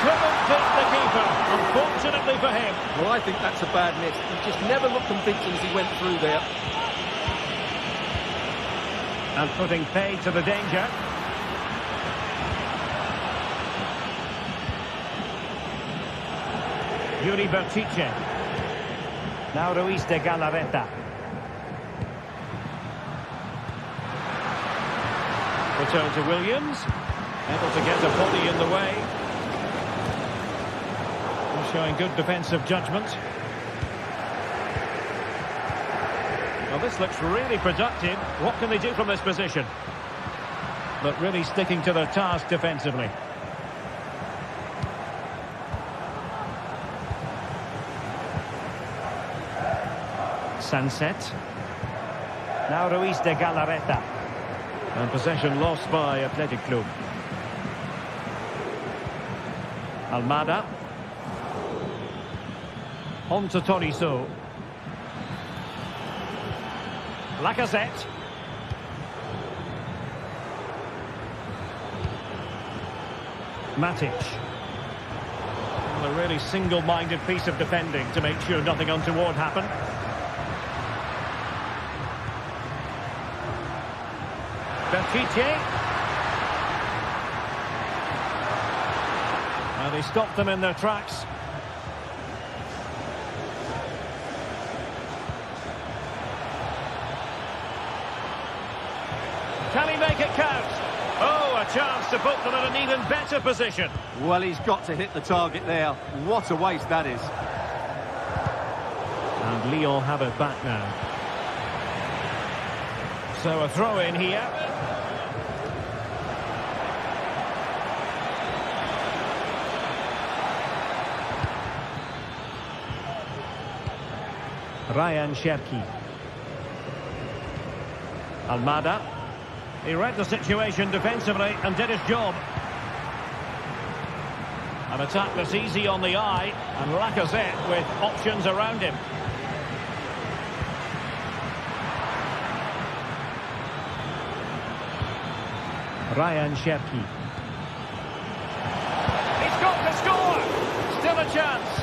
Couldn't beat the keeper, unfortunately for him. Well, I think that's a bad miss. He just never looked convincing as he went through there. And putting pay to the danger. Yuri Berchiche. Now Ruiz de Galarreta. Return to Williams. Able to get a body in the way. Showing good defensive judgment. Well, this looks really productive. What can they do from this position? But really sticking to their task defensively. Sunset. Now Ruiz de Galarreta. And possession lost by Athletic Club. Almada. On to Tolisso. Lacazette. Matic. Well, a really single-minded piece of defending to make sure nothing untoward happened. Benfica. And he stopped them in their tracks. Can he make it count? Oh, a chance to put them in an even better position. Well, he's got to hit the target there. What a waste that is. And Lyon have it back now. So a throw in here. Ryan Cherki. Almada. He read the situation defensively and did his job. An attack that's easy on the eye, and Lacazette with options around him. Ryan Cherki. He's got the score! Still a chance.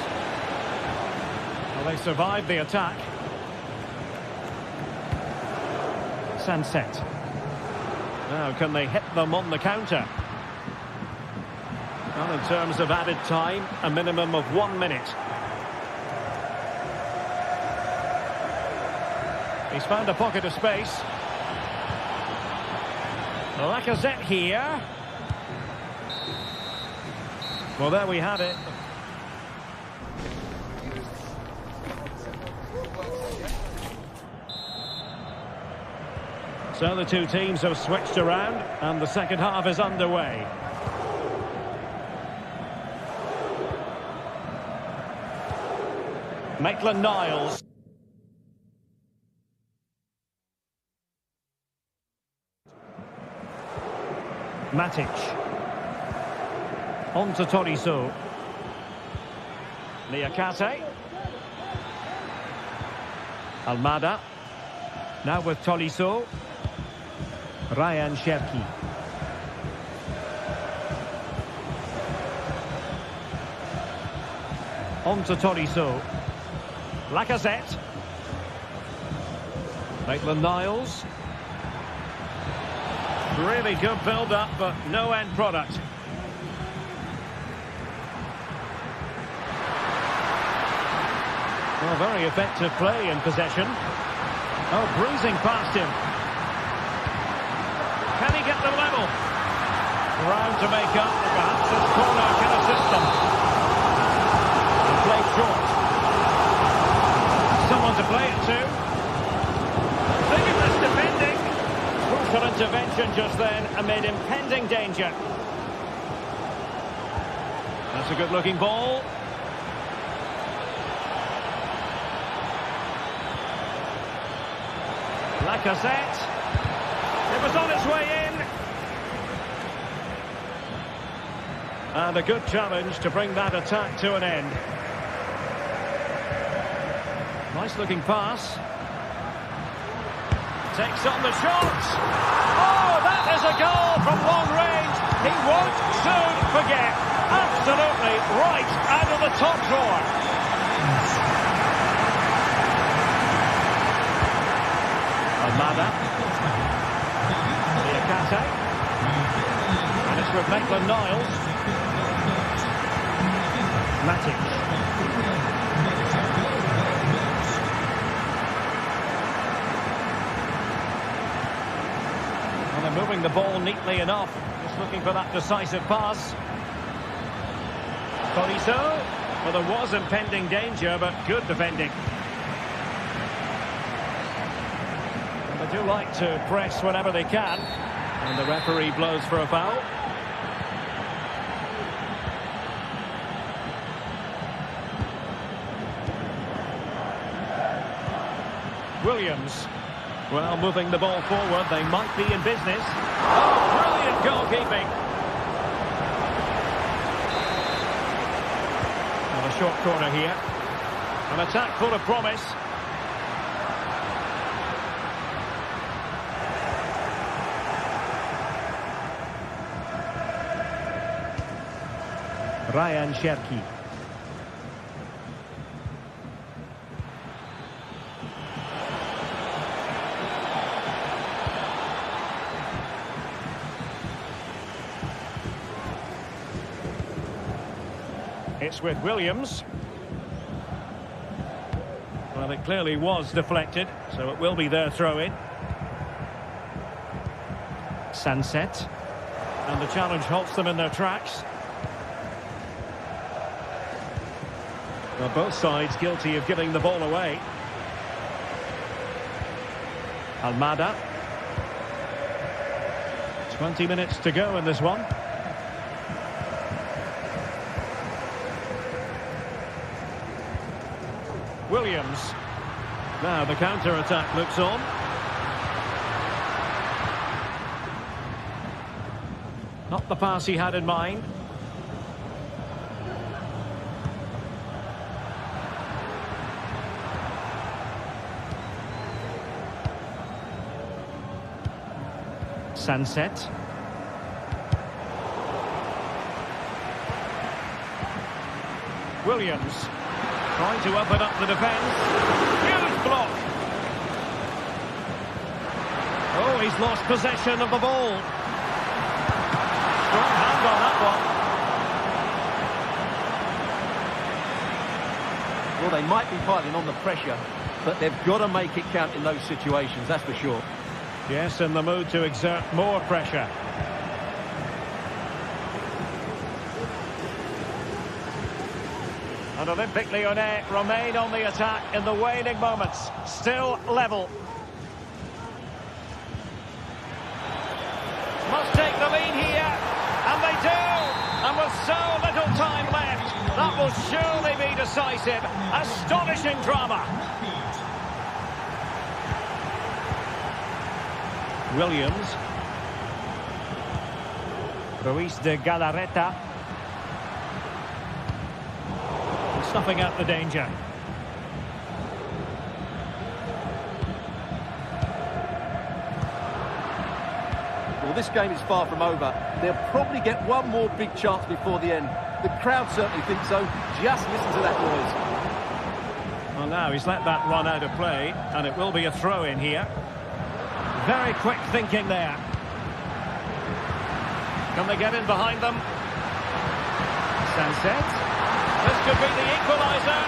Well, they survived the attack. Sunset. Now, can they hit them on the counter? Well, in terms of added time, a minimum of 1 minute. He's found a pocket of space. Lacazette here. Well, there we have it. So the two teams have switched around and the second half is underway. Maitland-Niles. Matic. On to Tolisso. Niakate. Almada. Now with Tolisso. Ryan Cherki. On to Tolisso. Lacazette. Maitland-Niles. Really good build-up, but no end product. Well, very effective play in possession. Oh, breezing past him. Can he get them level? Ground to make up. Perhaps this corner can assist them. And play short. Someone to play it to. Vigorous defending. Crucial intervention just then amid impending danger. That's a good-looking ball. Lacazette. It was on its way in. And a good challenge to bring that attack to an end. Nice looking pass. Takes on the shot. Oh, that is a goal from long range. He won't soon forget. Absolutely right out of the top drawer. Almada. Niakate. And it's with Maitland-Niles. Matic. Well, they're moving the ball neatly enough. Just looking for that decisive pass. Tolisso. Well, there was impending danger, but good defending. They do like to press whenever they can. And the referee blows for a foul. Williams. Well, moving the ball forward, they might be in business. Oh, brilliant goalkeeping. And a short corner here. An attack full of promise. Ryan Cherki. It's with Williams. Well, it clearly was deflected, so it will be their throw-in. Sunset. And the challenge halts them in their tracks. Well, both sides guilty of giving the ball away. Almada. 20 minutes to go in this one. Williams. Now the counter-attack looks on. Not the pass he had in mind. Sunset. Williams trying to open up the defence. Huge block. Oh, he's lost possession of the ball. Strong hand on that Well, they might be piling on the pressure, but they've got to make it count in those situations, that's for sure. Yes, in the mood to exert more pressure. And Olympique Lyonnais remain on the attack in the waning moments. Still level. Must take the lead here. And they do. And with so little time left, that will surely be decisive. Astonishing drama. Williams. Ruiz de Galarreta. Snuffing out the danger. Well, this game is far from over. They'll probably get one more big chance before the end. The crowd certainly think so. Just listen to that noise. Well, now he's let that run out of play, and it will be a throw in here. Very quick thinking there. Can they get in behind them? Sunset. This could be the equaliser.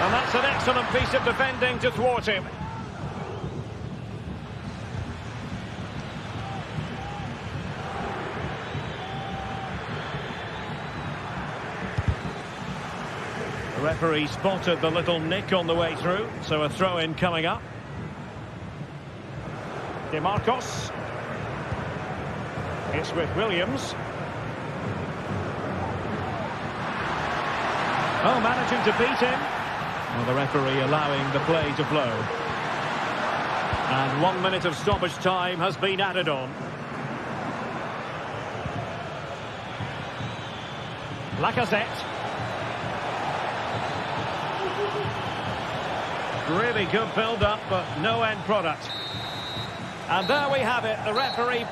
And that's an excellent piece of defending to thwart him. The referee spotted the little nick on the way through, so a throw-in coming up. DeMarcos. It's with Williams. Oh, managing to beat him. Well, the referee allowing the play to flow. And 1 minute of stoppage time has been added on. Lacazette. Really good build-up, but no end product. And there we have it, the referee.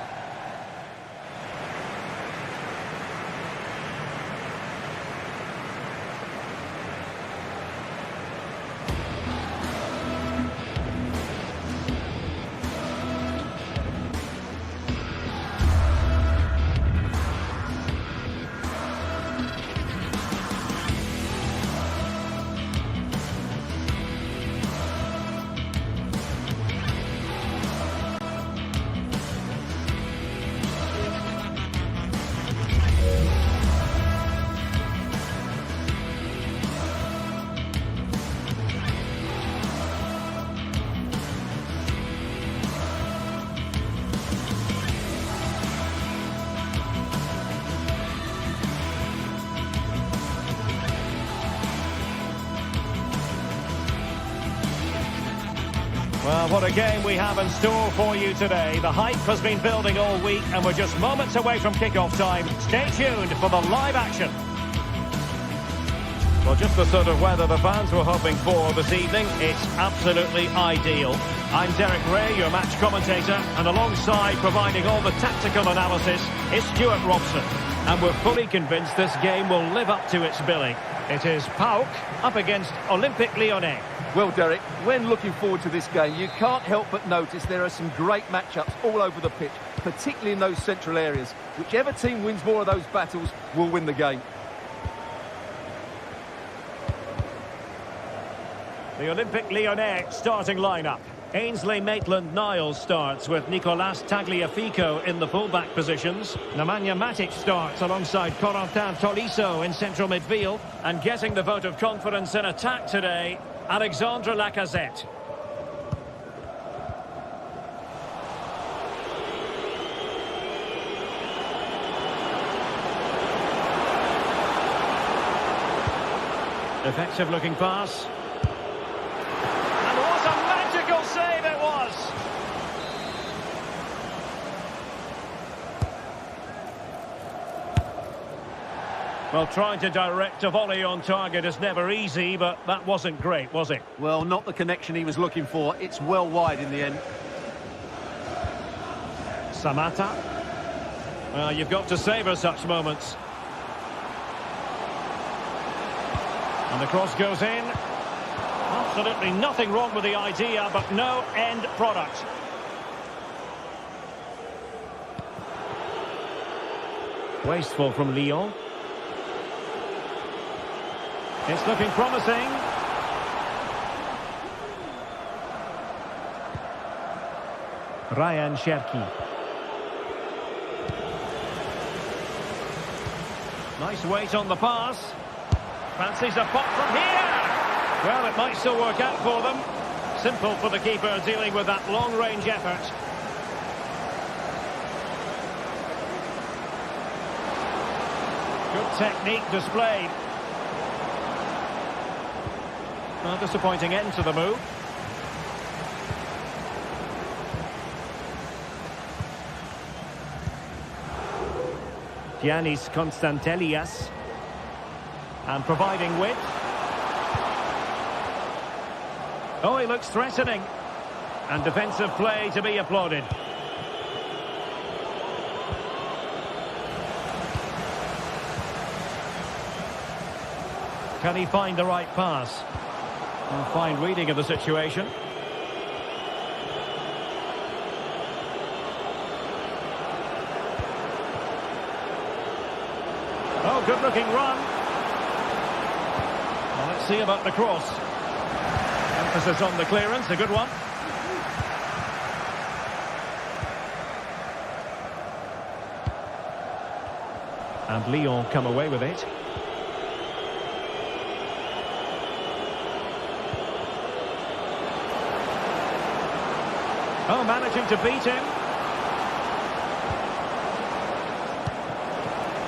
Well, what a game we have in store for you today. The hype has been building all week and we're just moments away from kickoff time. Stay tuned for the live action. Well, just the sort of weather the fans were hoping for this evening. It's absolutely ideal. I'm Derek Ray, your match commentator, and alongside providing all the tactical analysis is Stuart Robson. And we're fully convinced this game will live up to its billing. It is PAOK up against Olympique Lyonnais. Well, Derek, when looking forward to this game, you can't help but notice there are some great matchups all over the pitch, particularly in those central areas. Whichever team wins more of those battles will win the game. The Olympique Lyonnais starting lineup. Ainsley Maitland-Niles starts with Nicolas Tagliafico in the full-back positions. Nemanja Matic starts alongside Corentin Tolisso in central midfield. And getting the vote of confidence in attack today, Alexandre Lacazette. Effective looking pass. And what a magical save it was! Well, trying to direct a volley on target is never easy, but that wasn't great, was it? Well, not the connection he was looking for. It's well wide in the end. Samatta. Well, you've got to savour such moments. And the cross goes in. Absolutely nothing wrong with the idea, but no end product. Wasteful from Lyon. It's looking promising. Ryan Cherki. Nice weight on the pass. Fancies a pop from here. Well, it might still work out for them. Simple for the keeper dealing with that long-range effort. Good technique displayed. A disappointing end to the move. Giannis Constantelias. And providing width. Oh, he looks threatening. And defensive play to be applauded. Can he find the right pass? A fine reading of the situation. Oh, good looking run. Well, let's see about the cross. Emphasis on the clearance, a good one. And Lyon come away with it. Oh, managing to beat him.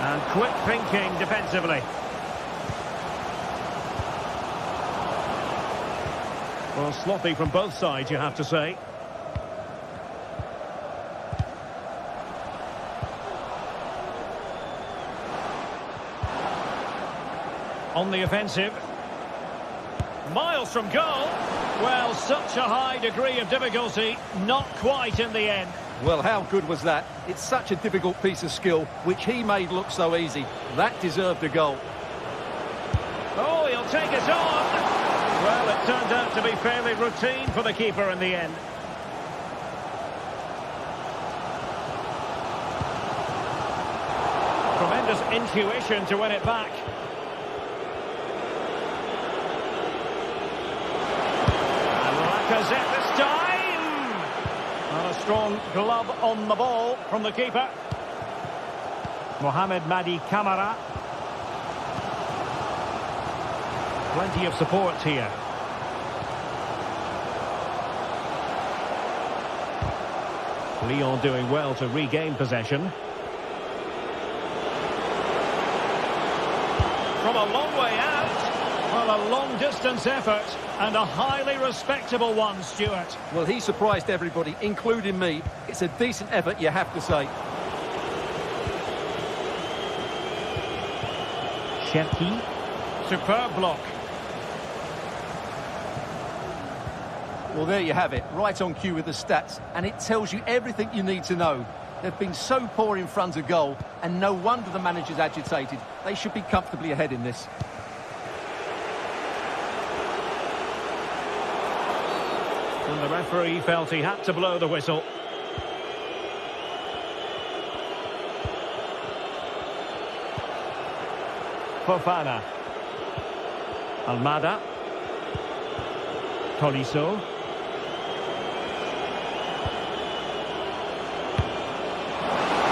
And quick thinking defensively. Well, sloppy from both sides, you have to say. On the offensive. Miles from goal. Well, such a high degree of difficulty, not quite in the end. Well, how good was that? It's such a difficult piece of skill, which he made look so easy. That deserved a goal. Oh, he'll take it on. Well, it turned out to be fairly routine for the keeper in the end. Tremendous intuition to win it back. Lacazette this time! And a strong glove on the ball from the keeper. Mohamed Madi Camara. Plenty of support here. Lyon doing well to regain possession. From a long way out. Well, a long-distance effort and a highly respectable one, Stuart. Well, he surprised everybody, including me. It's a decent effort, you have to say. Cherki. Superb block. Well, there you have it, right on cue with the stats, and it tells you everything you need to know. They've been so poor in front of goal, and no wonder the manager's agitated. They should be comfortably ahead in this. And the referee felt he had to blow the whistle. Fofana. Almada. Tolisso.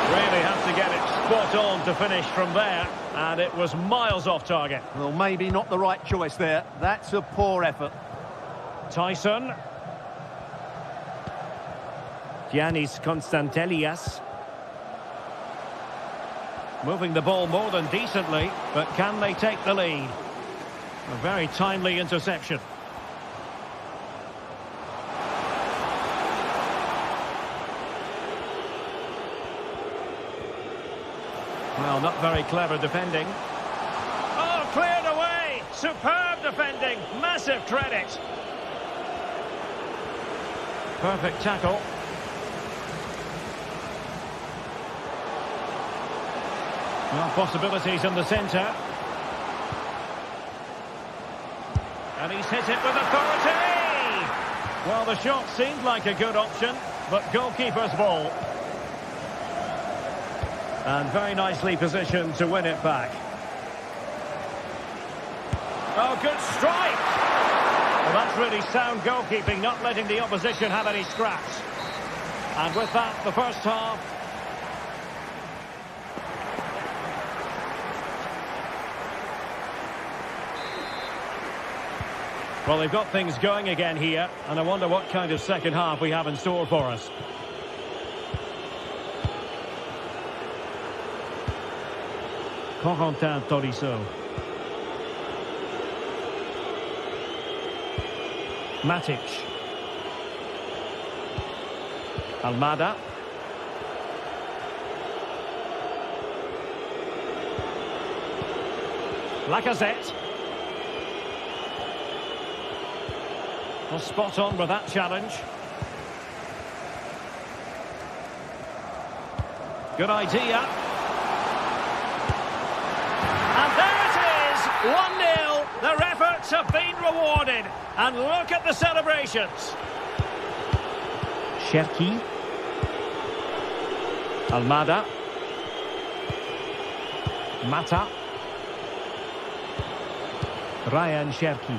Really had to get it spot on to finish from there, and it was miles off target. Well, maybe not the right choice there. That's a poor effort. Tyson. Giannis Constantelias. Moving the ball more than decently, but can they take the lead? A very timely interception. Well, not very clever defending. Oh, cleared away! Superb defending! Massive credit! Perfect tackle. Well, possibilities in the centre. And he's hit it with authority! Well, the shot seemed like a good option, but goalkeeper's ball. And very nicely positioned to win it back. Oh, good strike! Well, that's really sound goalkeeping, not letting the opposition have any scraps. And with that, the first half. Well, they've got things going again here, and I wonder what kind of second half we have in store for us. Corentin Tolisso. Matic. Almada. Lacazette. Well, spot on with that challenge. Good idea. And there it is, 1-0. Their efforts have been rewarded. And look at the celebrations. Cherki. Almada. Mata. Ryan Cherki.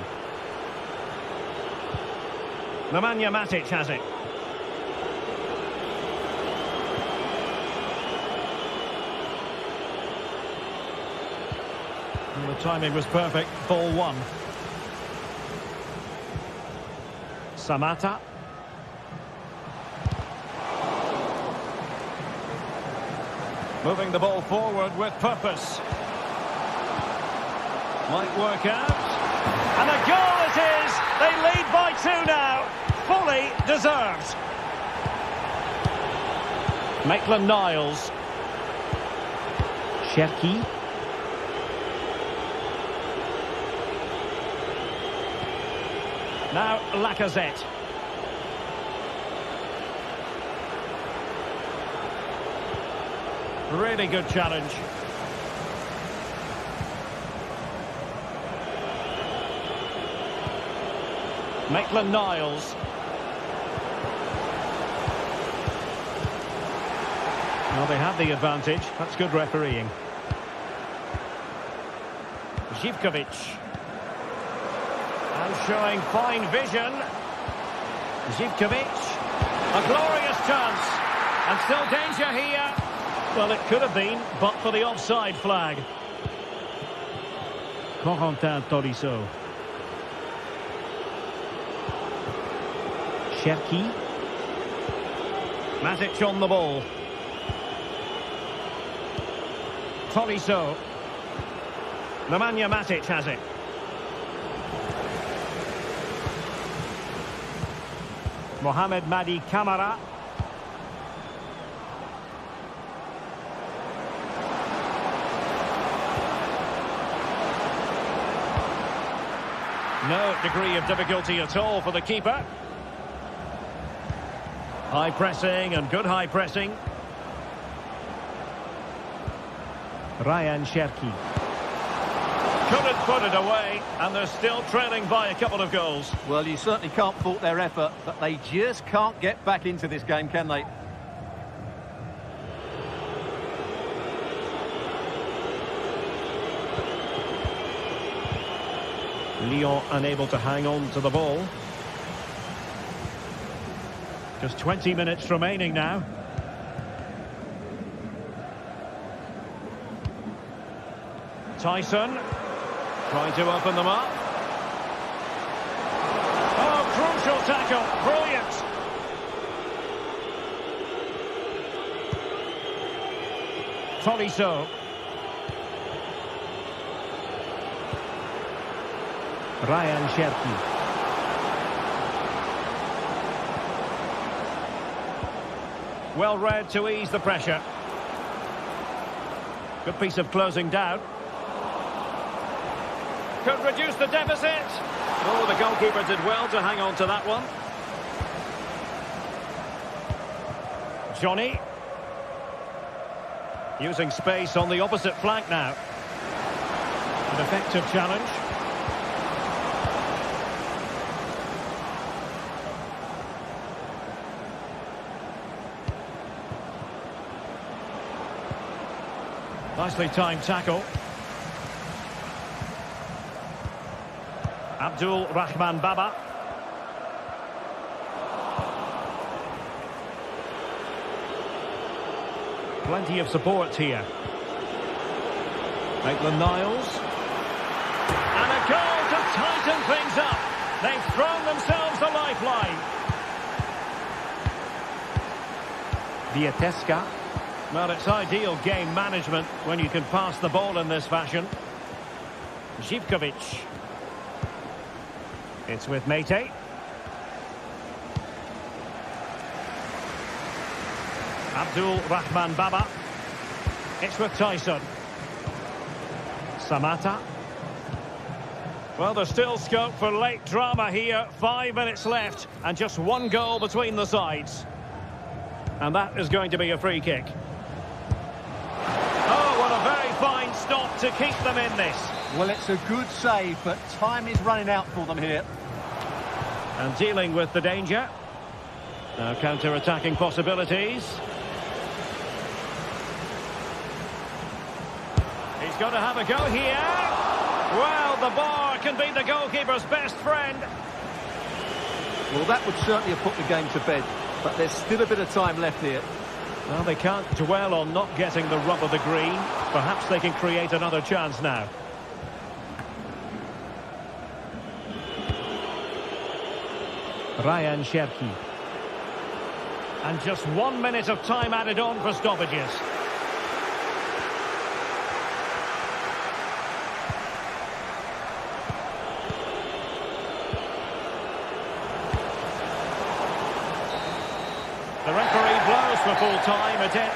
Nemanja Matic has it. And the timing was perfect. Ball one. Samata. Moving the ball forward with purpose. Might work out. And a goal it is! They lead by 2 now. Fully deserved. Maitland-Niles. Cherki. Now Lacazette. Really good challenge. Maitland-Niles. Well, they have the advantage. That's good refereeing. Zivkovic. And showing fine vision. Zivkovic. A glorious chance. And still danger here. Well, it could have been, but for the offside flag. Corentin Tolisso. Cherki. Matic on the ball. Tolisso. Nemanja Matic has it. Mohamed Madi Camara. No degree of difficulty at all for the keeper. High pressing and good high pressing. Ryan Cherki. Couldn't put it away, and they're still trailing by a couple of goals. Well, you certainly can't fault their effort, but they just can't get back into this game, can they? Lyon unable to hang on to the ball. Just 20 minutes remaining now. Tyson trying to open them up. Oh, crucial tackle. Brilliant. Tolisso. Ryan Cherki. Well read to ease the pressure. Good piece of closing down. Could reduce the deficit. Oh, the goalkeeper did well to hang on to that one. Johnny. Using space on the opposite flank now. An effective challenge. Nicely timed tackle. Abdul Rahman Baba. Plenty of support here. Maitland-Niles. And a goal to tighten things up. They've thrown themselves a lifeline. Vietesca. Well, it's ideal game management when you can pass the ball in this fashion. Zivkovic. It's with Mate. Abdul Rahman Baba. It's with Tyson. Samata. Well, there's still scope for late drama here. 5 minutes left and just one goal between the sides. And that is going to be a free kick. Oh, what a very fine stop to keep them in this. Well, it's a good save, but time is running out for them here. And dealing with the danger. Now counter-attacking possibilities. He's got to have a go here. Well, the bar can be the goalkeeper's best friend. Well, that would certainly have put the game to bed, but there's still a bit of time left here. Well, they can't dwell on not getting the rub of the green. Perhaps they can create another chance now. Ryan Cherki. And just 1 minute of time added on for stoppages. The referee blows for full time at it.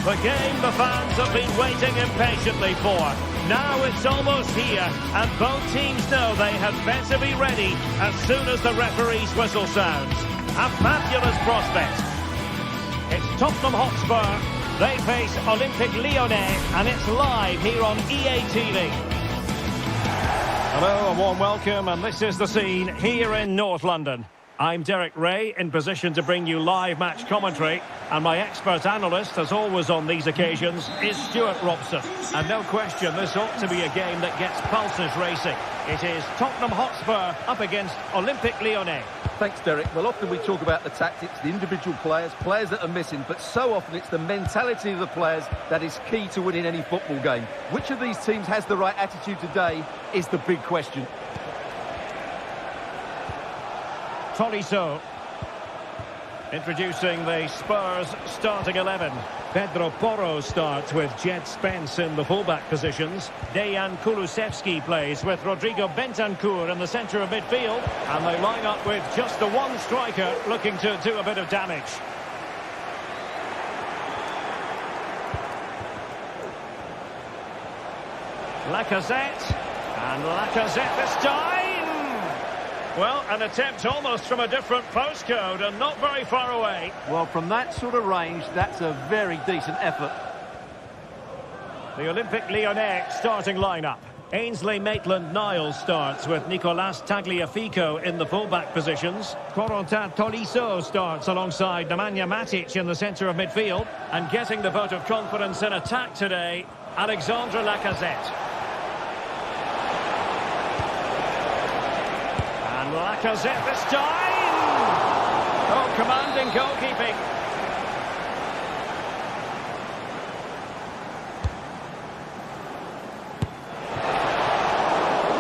The game the fans have been waiting impatiently for. Now it's almost here, and both teams know they had better be ready as soon as the referee's whistle sounds. A fabulous prospect. It's Tottenham Hotspur. They face Olympique Lyonnais, and it's live here on EA TV. Hello, a warm welcome, and this is the scene here in North London. I'm Derek Ray, in position to bring you live match commentary, and my expert analyst, as always on these occasions, is Stuart Robson. And no question, this ought to be a game that gets pulses racing. It is Tottenham Hotspur up against Olympique Lyonnais. Thanks, Derek. Well, often we talk about the tactics, the individual players that are missing, but so often it's the mentality of the players that is key to winning any football game. Which of these teams has the right attitude today is the big question. Tolisso. Introducing the Spurs starting 11. Pedro Porro starts with Jed Spence in the fullback positions. Dejan Kulusevski plays with Rodrigo Bentancur in the centre of midfield. And they line up with just the one striker looking to do a bit of damage. Lacazette. And Lacazette this time. Well, an attempt almost from a different postcode and not very far away. Well, from that sort of range, that's a very decent effort. The Olympique Lyonnais starting lineup. Ainsley Maitland-Niles starts with Nicolas Tagliafico in the fullback positions. Corentin Tolisso starts alongside Nemanja Matic in the centre of midfield. And getting the vote of confidence in attack today, Alexandre Lacazette. Lacazette this time! Oh, commanding goalkeeping.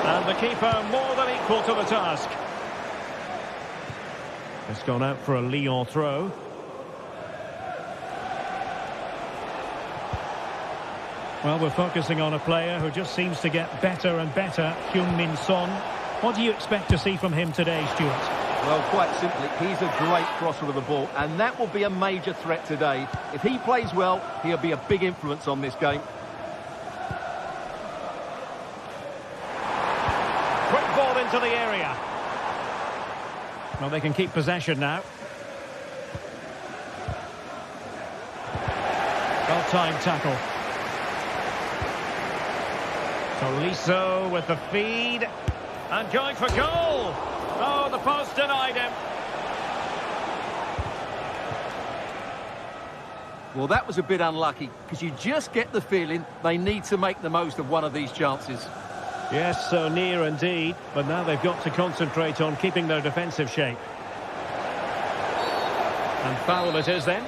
And the keeper more than equal to the task. It's gone out for a Lyon throw. Well, we're focusing on a player who just seems to get better and better, Heung-min Son. What do you expect to see from him today, Stuart? Well, quite simply, he's a great crosser of the ball, and that will be a major threat today. If he plays well, he'll be a big influence on this game. Quick ball into the area. Well, they can keep possession now. Well-timed tackle. Tolisso with the feed. And going for goal. Oh, the post denied him. Well, that was a bit unlucky, because you just get the feeling they need to make the most of one of these chances. Yes, so near indeed. But now they've got to concentrate on keeping their defensive shape. And foul it is then.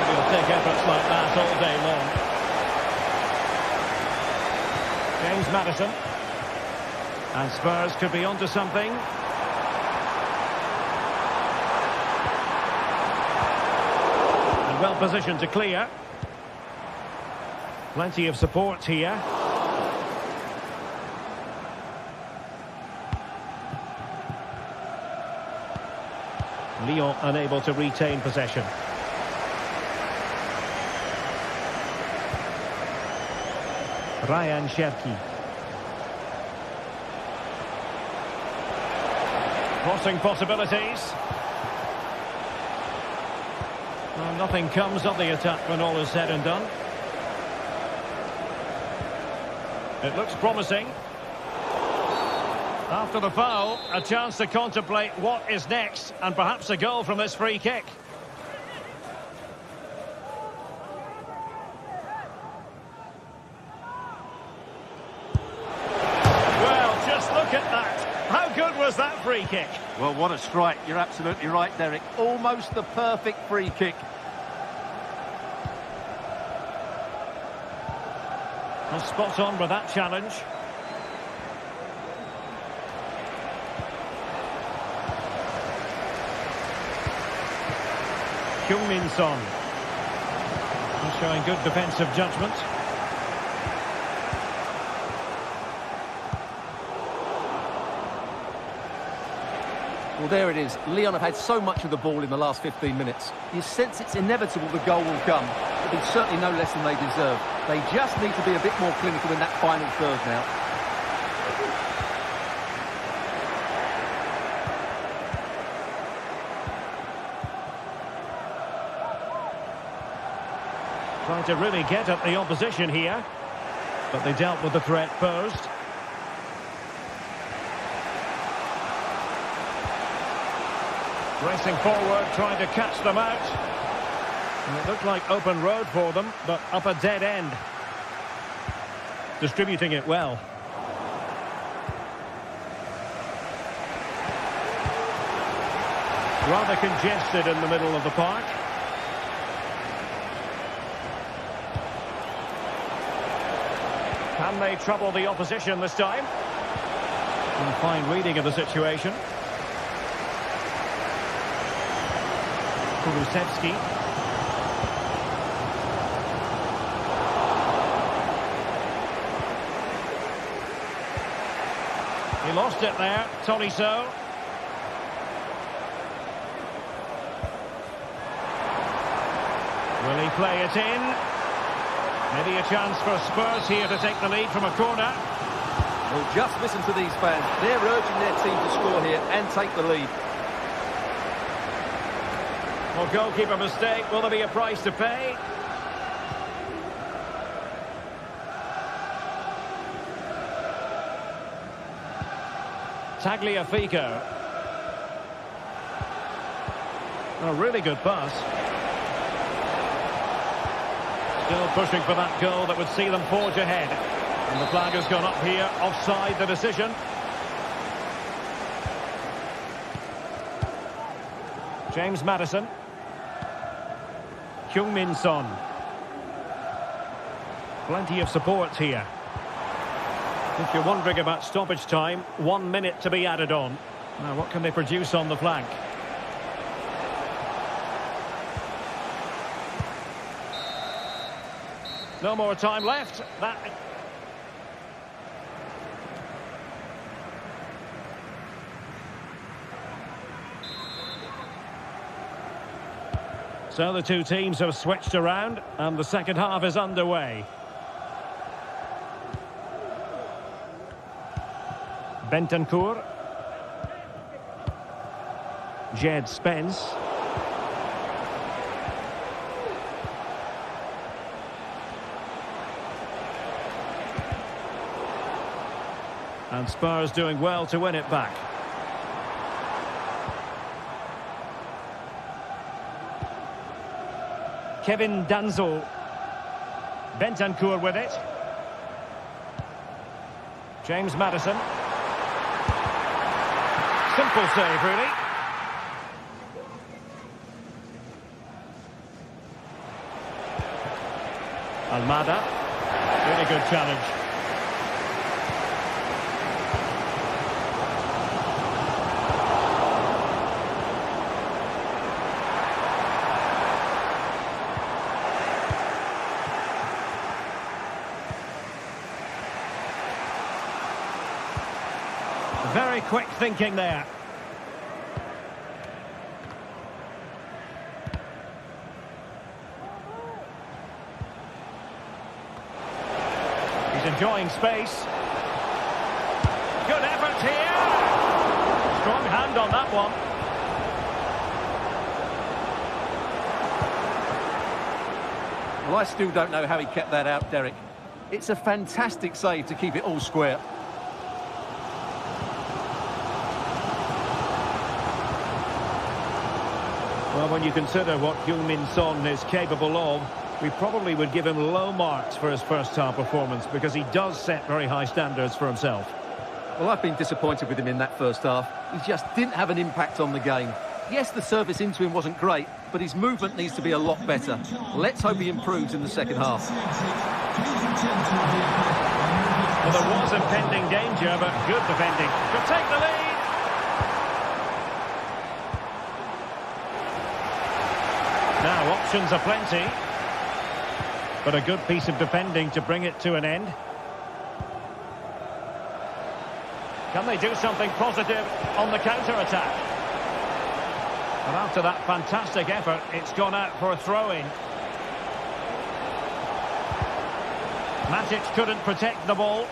He'll take efforts like that all day long. James Maddison. And Spurs could be onto something. And well positioned to clear. Plenty of support here. Lyon unable to retain possession. Ryan Cherki. Crossing possibilities. Well, nothing comes of the attack when all is said and done. It looks promising. After the foul, a chance to contemplate what is next, and perhaps a goal from this free kick. Was that free kick? Well, what a strike. You're absolutely right, Derek. Almost the perfect free kick. Well, spot on with that challenge. Heung-min Son. He's showing good defensive judgment. Well, there it is. Lyon have had so much of the ball in the last 15 minutes. You sense it's inevitable the goal will come. But it's certainly no less than they deserve. They just need to be a bit more clinical in that final third now. Trying to really get at the opposition here. But they dealt with the threat posed. Racing forward, trying to catch them out. And it looked like open road for them, but up a dead end. Distributing it well. Rather congested in the middle of the park. Can they trouble the opposition this time? And fine reading of the situation. Kulusevski. He lost it there, Tolisso. Will he play it in? Maybe a chance for Spurs here to take the lead from a corner. Well, just listen to these fans. They're urging their team to score here and take the lead. Well, goalkeeper mistake. Will there be a price to pay? Tagliafico. A really good pass. Still pushing for that goal that would see them forge ahead. And the flag has gone up here, offside the decision. James Maddison. Heung-min Son. Plenty of support here. If you're wondering about stoppage time, 1 minute to be added on. Now, what can they produce on the flank? No more time left. So the two teams have switched around and the second half is underway. Bentancur. Jed Spence. And Spurs doing well to win it back. Kevin Danzo. Bentancur with it. James Maddison. Simple save, really. Almada. Really good challenge. Very quick thinking there. He's enjoying space. Good effort here. Strong hand on that one. Well, I still don't know how he kept that out, Derek. It's a fantastic save to keep it all square. Well, when you consider what Heung-min Son is capable of, we probably would give him low marks for his first half performance because he does set very high standards for himself. Well, I've been disappointed with him in that first half. He just didn't have an impact on the game. Yes, the service into him wasn't great, but his movement needs to be a lot better. Let's hope he improves in the second half. Well, there was impending danger, but good defending. Could take the lead. Now, options are plenty. But a good piece of defending to bring it to an end. Can they do something positive on the counter-attack? And after that fantastic effort, it's gone out for a throw-in. Matic couldn't protect the ball.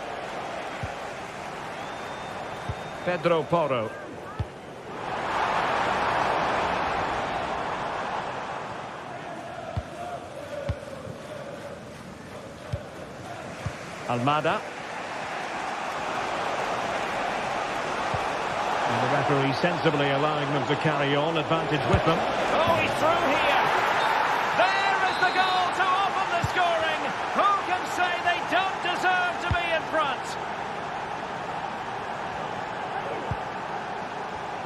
Pedro Porro. Almada. And the referee sensibly allowing them to carry on, advantage with them. Oh, he's through here. There is the goal to open the scoring. Who can say they don't deserve to be in front?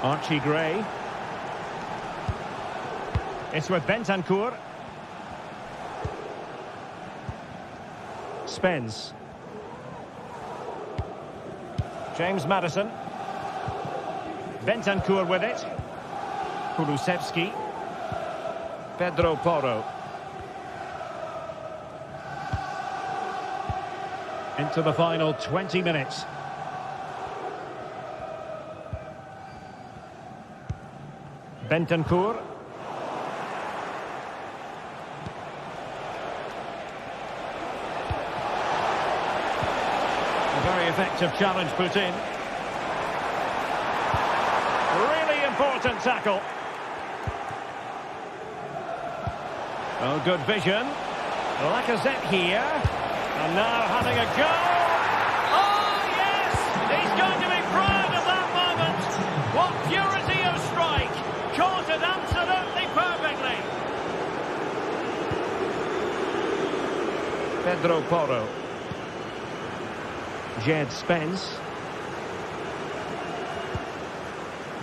Archie Gray. It's with Bentancur. Spence. James Maddison. Bentancur with it. Kulusevski. Pedro Porro. Into the final 20 minutes. Bentancur. A very effective challenge put in. Really important tackle. Oh, good vision. Lacazette here. And now having a go. Oh, yes! He's going to be proud of that moment. What purity of strike. Caught it absolutely perfectly. Pedro Porro. Jed Spence.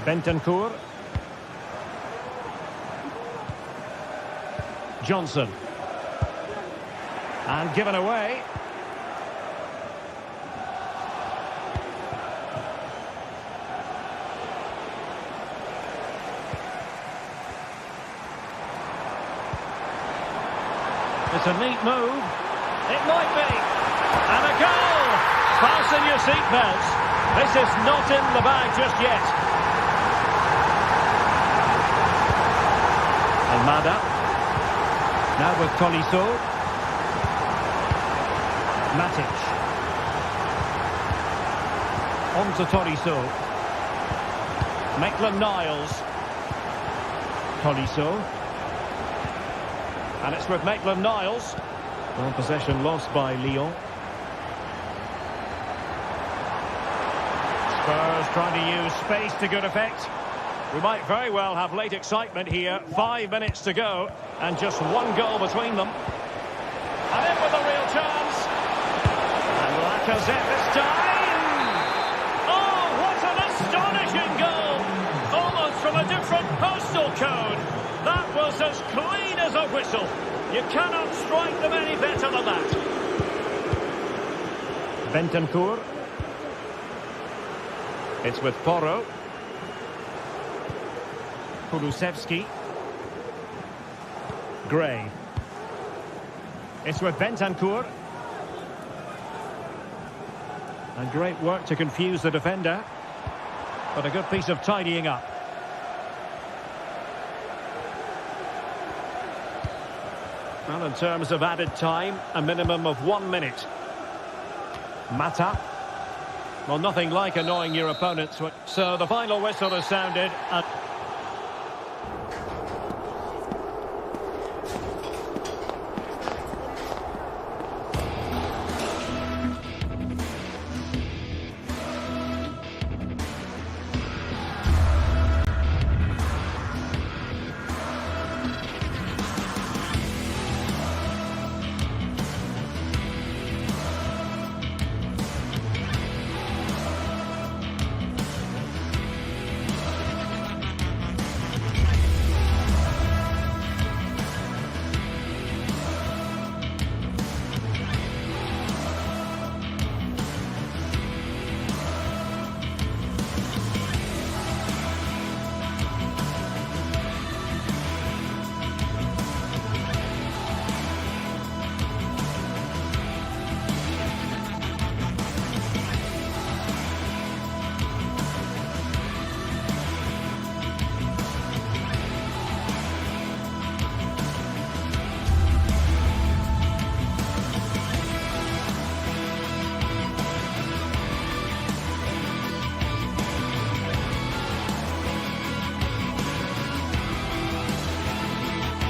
Bentancur. Johnson. And given away. It's a neat move. It might be. And a goal! Fasten your seatbelts. This is not in the bag just yet. Almada. Now with Tolisso. Matic. On to Tolisso. Maitland-Niles. Tolisso. And it's with Maitland-Niles. Well, possession lost by Lyon. Spurs trying to use space to good effect. We might very well have late excitement here. 5 minutes to go, and just one goal between them. And in with a real chance. And Lacazette this time. Oh, what an astonishing goal. Almost from a different postal code. That was as clean as a whistle. You cannot strike them any better than that. Bentancur. It's with Porro. Kulusevski. Gray. It's with Bentancur. And great work to confuse the defender. But a good piece of tidying up. Well, in terms of added time, a minimum of 1 minute. Mata. Well, nothing like annoying your opponents. So the final whistle has sounded. And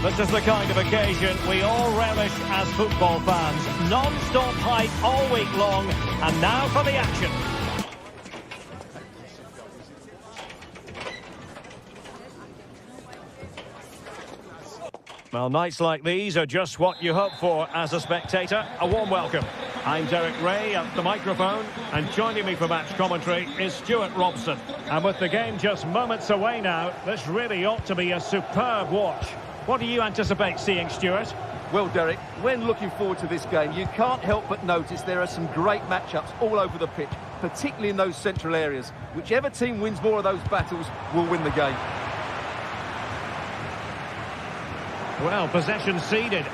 This is the kind of occasion we all relish as football fans. Non-stop hype all week long, and now for the action. Well, nights like these are just what you hope for as a spectator. A warm welcome. I'm Derek Ray at the microphone, and joining me for match commentary is Stuart Robson. And with the game just moments away now, this really ought to be a superb watch. What do you anticipate seeing, Stuart? Well, Derek, when looking forward to this game, you can't help but notice there are some great matchups all over the pitch, particularly in those central areas. Whichever team wins more of those battles will win the game. Well, possession ceded.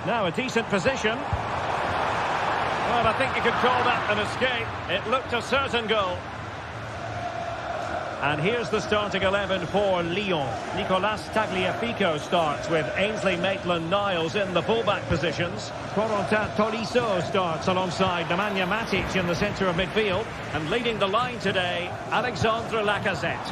Now a decent position. Well, I think you could call that an escape. It looked a certain goal. And here's the starting 11 for Lyon. Nicolas Tagliafico starts with Ainsley Maitland-Niles in the fullback positions. Corentin Tolisso starts alongside Nemanja Matic in the centre of midfield. And leading the line today, Alexandre Lacazette.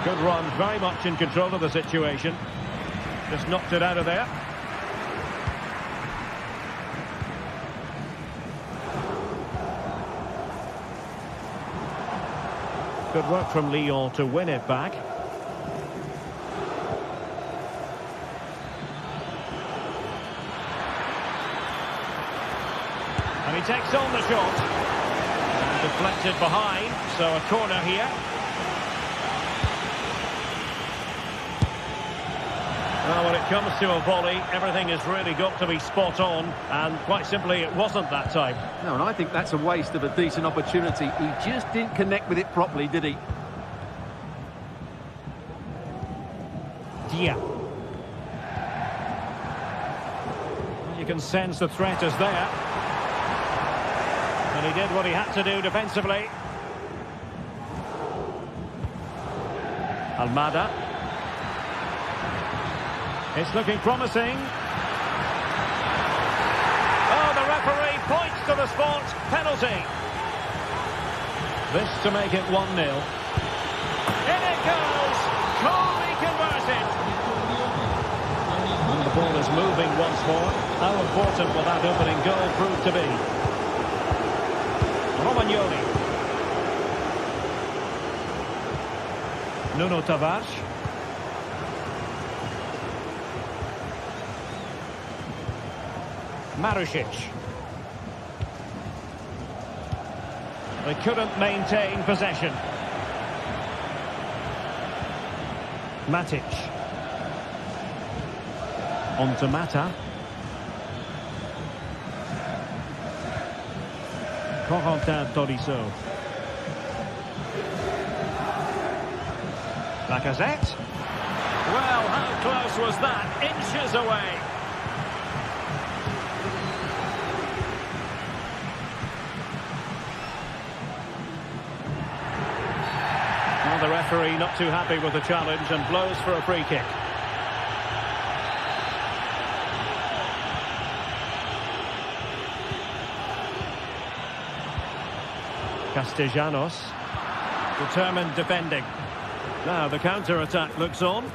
Good run, very much in control of the situation. Just knocked it out of there. Good work from Lyon to win it back. And he takes on the shot. And deflected behind, so a corner here. Well, when it comes to a volley, everything has really got to be spot on, and quite simply, it wasn't that time. No, and I think that's a waste of a decent opportunity. He just didn't connect with it properly, did he? Yeah. You can sense the threat is there. And he did what he had to do defensively. Almada. It's looking promising. Oh, the referee points to the spot. Penalty. This to make it 1-0. In it goes. Calmly converted. And the ball is moving once more. How important will that opening goal prove to be? Romagnoli. Nuno Tavares. Marušić. They couldn't maintain possession. Matic. On to Mata. Corentin Tolisso. Lacazette. Well, how close was that? Inches away. The referee not too happy with the challenge and blows for a free kick. Castellanos. Determined defending. Now the counter-attack looks on.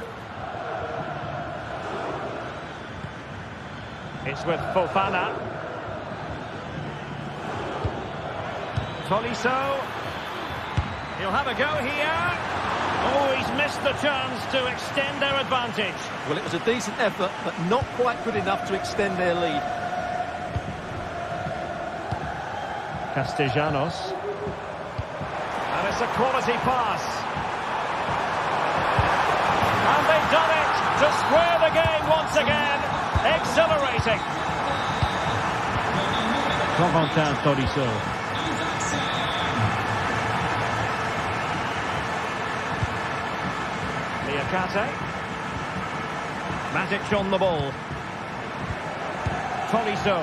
It's with Fofana. Tolisso. He'll have a go here. Oh, he's missed the chance to extend their advantage. Well, it was a decent effort, but not quite good enough to extend their lead. Castellanos. And it's a quality pass. And they've done it to square the game once again. Exhilarating. Corentin Tolisso. Liakate. Matic on the ball. Tolisso.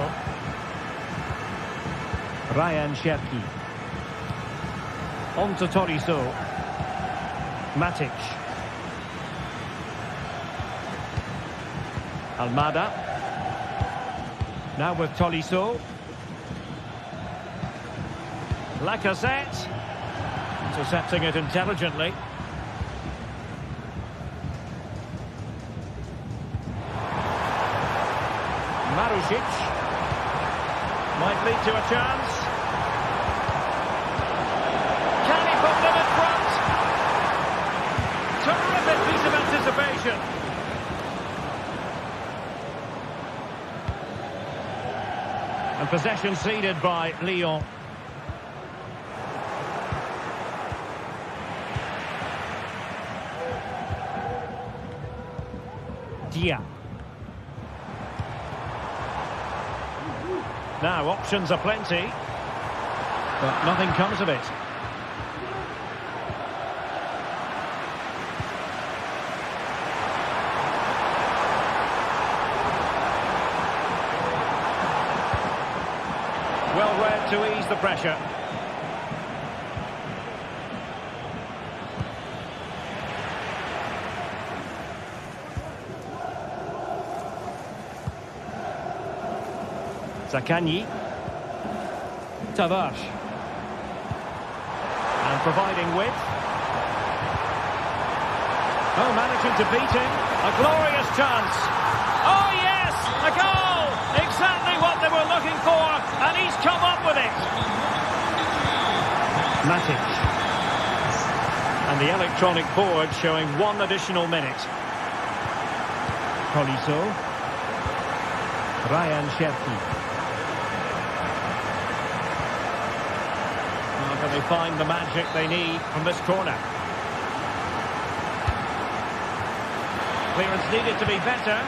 Ryan Cherki. On to Toriso. Matic. Almada. Now with Tolisso. Lacazette. Intercepting it intelligently. Marusic. Might lead to a chance. Can he put them in front? Terrific piece of anticipation. And possession ceded by Lyon. Dia. Now options are plenty, but nothing comes of it. Well read to ease the pressure. Zaccagni. Tavares. And providing width. Oh, managing to beat him. A glorious chance. Oh, yes! A goal! Exactly what they were looking for, and he's come up with it. Matic. And the electronic board showing 1 additional minute. Tolisso. Ryan Cherki. Can they find the magic they need from this corner? Clearance needed to be better.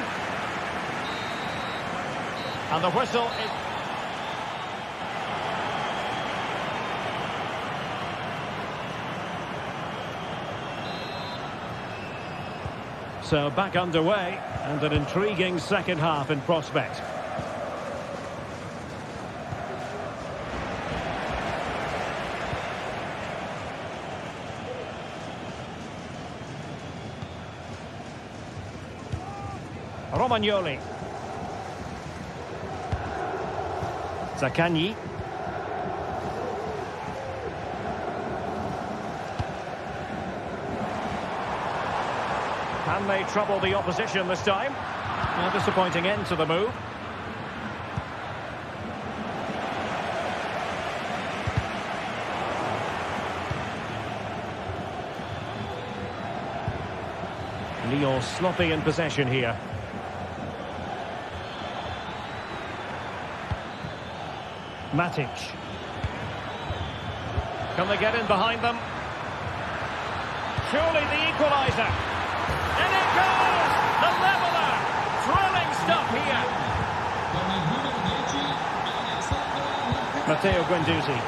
And the whistle is... So back underway, and an intriguing second half in prospect. Romagnoli. Zaccagni. Can they trouble the opposition this time? A disappointing end to the move. Lyon sloppy in possession here. Matic. Can they get in behind them? Surely the equaliser. And it goes! The leveller! Thrilling stuff here. Matteo Guendouzi.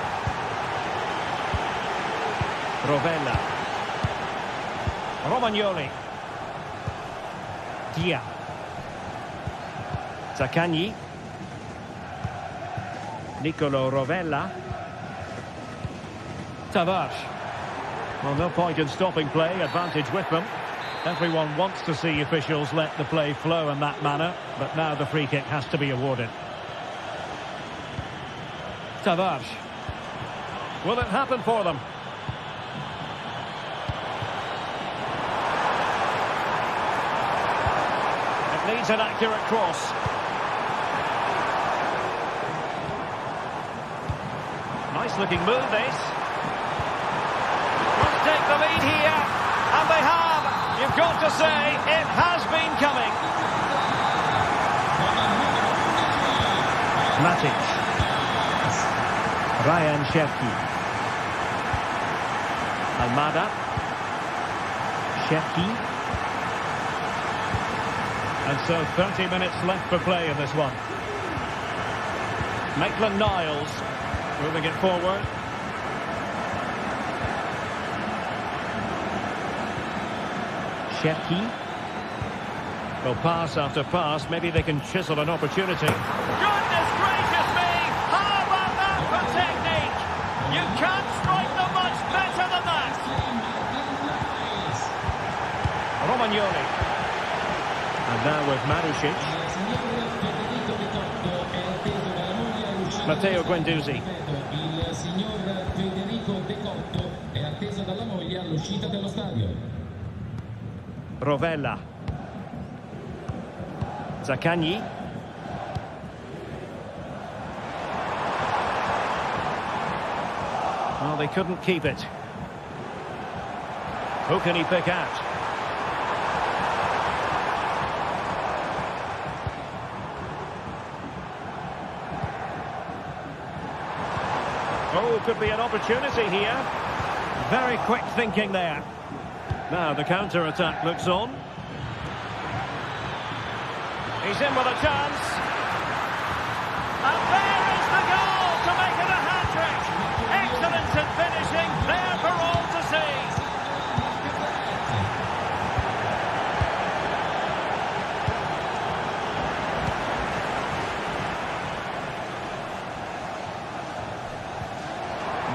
Rovella. Romagnoli. Dia. Zaccagni. Nicolo Rovella. Tavares. Well, no point in stopping play, advantage with them. Everyone wants to see officials let the play flow in that manner, but now the free kick has to be awarded. Tavares. Will it happen for them? It needs an accurate cross. Nice looking move, this. Must take the lead here, and they have. You've got to say, it has been coming. Matic. Ryan Cherki. Almada. Cherki. And so 30 minutes left for play in this one. Maitland-Niles. Moving it forward. Cherki. Well, pass after pass, maybe they can chisel an opportunity. Goodness gracious me! How about that for technique? You can't strike them much better. Romagnoli. And now with Marušić. Matteo Guendouzi. Il signor Federico De Cotto è atteso dalla moglie all'uscita dello stadio. Rovella. Zaccagni. Well, they couldn't keep it. Who can he pick out? Oh, could be an opportunity here. Very quick thinking there. Now the counter-attack looks on. He's in with a chance. And there is the goal to make it a hat-trick. Excellent in finishing, there for all to see.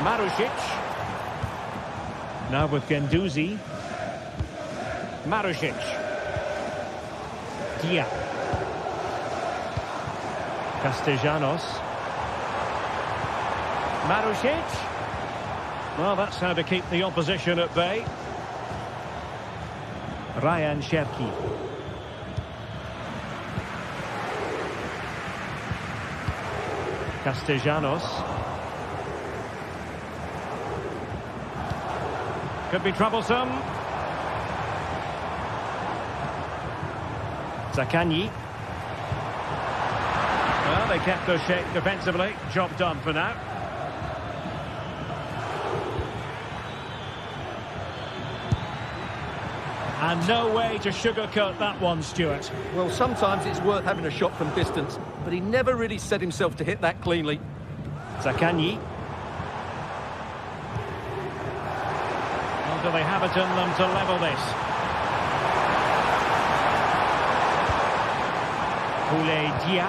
Marušić. Now with Guendouzi. Marušić. Dia. Castellanos. Marušić. Well, that's how to keep the opposition at bay. Ryan Cherki. Castellanos. Could be troublesome. Zaccagni. Well, they kept their shape defensively. Job done for now. And no way to sugarcoat that one, Stuart. Well, sometimes it's worth having a shot from distance, but he never really set himself to hit that cleanly. Zaccagni. Do they have it in them to level this? Dia.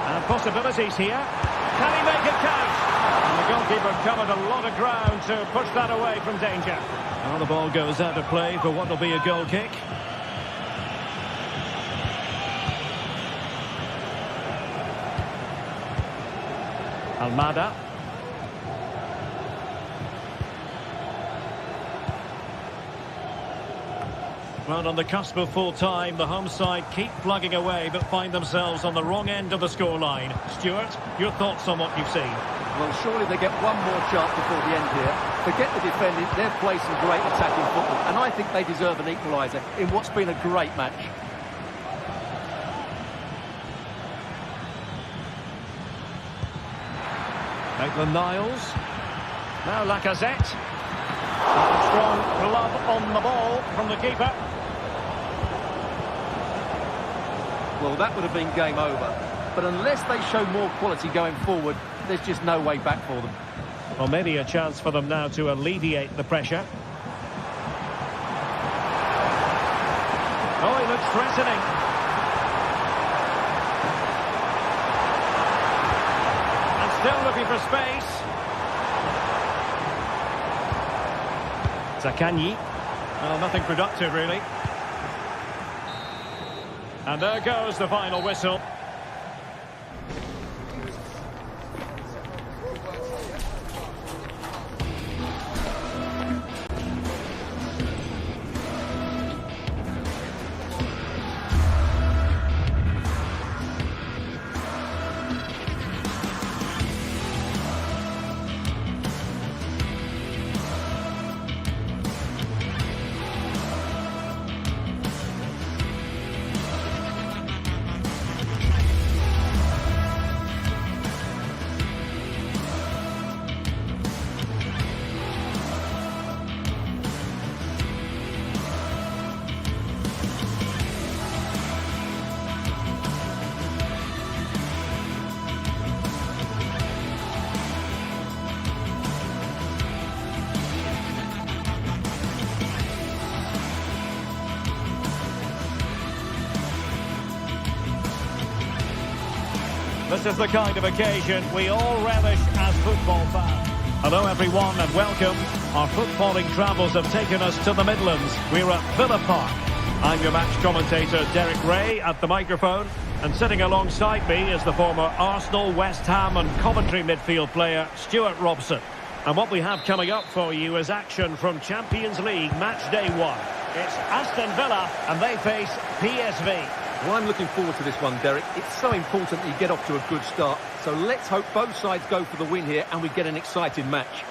And possibilities here. Can he make it count? And the goalkeeper covered a lot of ground to push that away from danger. Well, the ball goes out of play for what will be a goal kick. Almada. Well, on the cusp of full time, the home side keep plugging away but find themselves on the wrong end of the scoreline. Stuart, your thoughts on what you've seen? Well, surely they get one more chance before the end here. Forget the defending, they've played some great attacking football, and I think they deserve an equaliser in what's been a great match. Maitland-Niles. Now Lacazette. Strong glove on the ball from the keeper. Well, that would have been game over. But unless they show more quality going forward, there's just no way back for them. Well, maybe a chance for them now to alleviate the pressure. Oh, he looks threatening. And still looking for space. Zaccagni. Well, nothing productive, really. And there goes the final whistle. This is the kind of occasion we all relish as football fans. Hello everyone and welcome. Our footballing travels have taken us to the Midlands. We're at Villa Park. I'm your match commentator Derek Ray at the microphone, and sitting alongside me is the former Arsenal, West Ham and Coventry midfield player Stuart Robson. And what we have coming up for you is action from Champions League Matchday 1. It's Aston Villa and they face PSV. Well, I'm looking forward to this one, Derek. It's so important that you get off to a good start. So let's hope both sides go for the win here and we get an exciting match.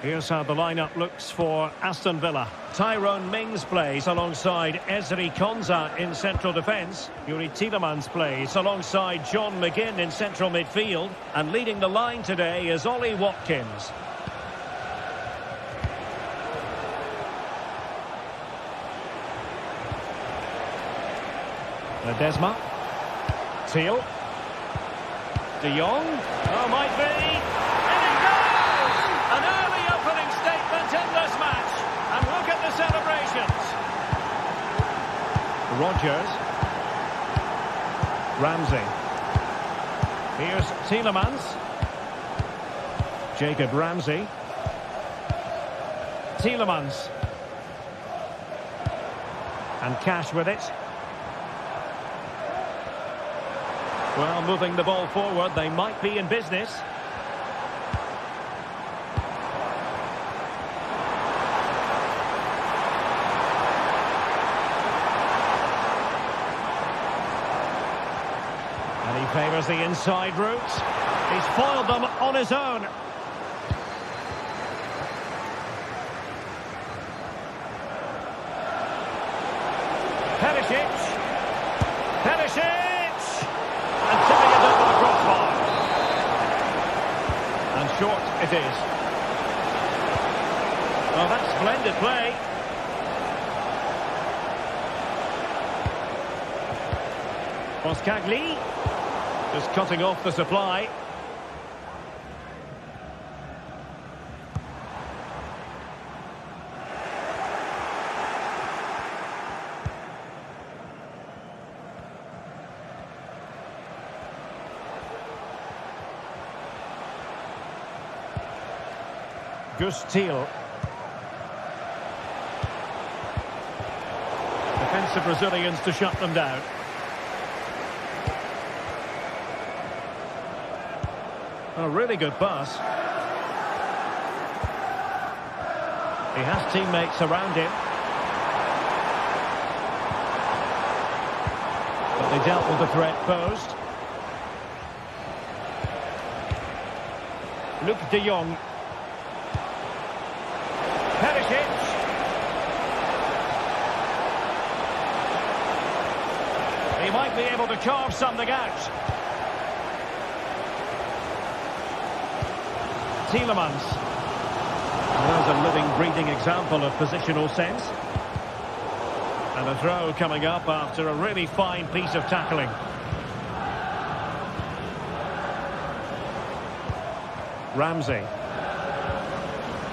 Here's how the lineup looks for Aston Villa. Tyrone Mings plays alongside Ezri Konsa in central defence. Yuri Tielemans plays alongside John McGinn in central midfield. And leading the line today is Ollie Watkins. Ledesma. Thiel. De Jong. Oh, might be. In it goes! An early opening statement in this match. And look at the celebrations. Rodgers. Ramsey. Here's Tielemans. Jacob Ramsey. Tielemans. And Cash with it. Well, moving the ball forward, they might be in business. And he favours the inside route. He's foiled them on his own. Perisic. Perisic! And tipping it over the crossbar. And short it is. Well, that's splendid play. Boskagli. Just cutting off the supply. Gus Thiel. Defensive Brazilians to shut them down. A really good pass. He has teammates around him. But they dealt with the threat posed. Luke de Jong. Perisic. He might be able to carve something out. Tielemans. There's a living, breathing example of positional sense. And a throw coming up after a really fine piece of tackling. Ramsey.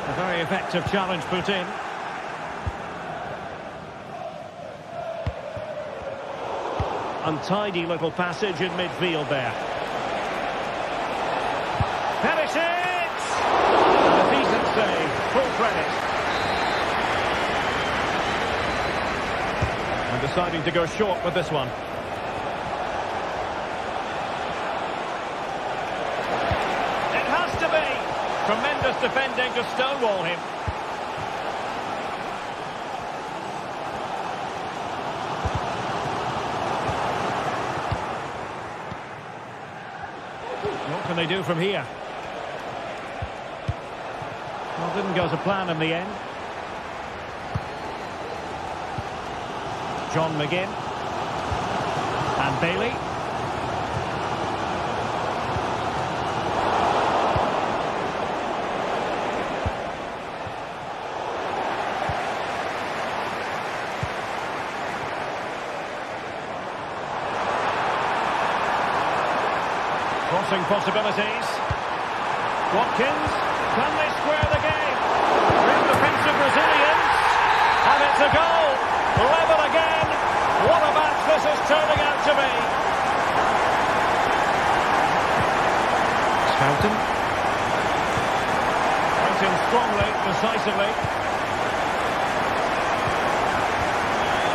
A very effective challenge put in. Untidy little passage in midfield there. Perisic! And a decent save. Full credit. And deciding to go short with this one. It has to be. Tremendous defending to stonewall him. What can they do from here? Well, didn't go to plan in the end. John McGinn. And Bailey. Crossing possibilities. Watkins, can they square the game? Great defensive Brazilians, and it's a goal. Level again. What a match this is turning out to be. Fountain. Went in strongly, decisively.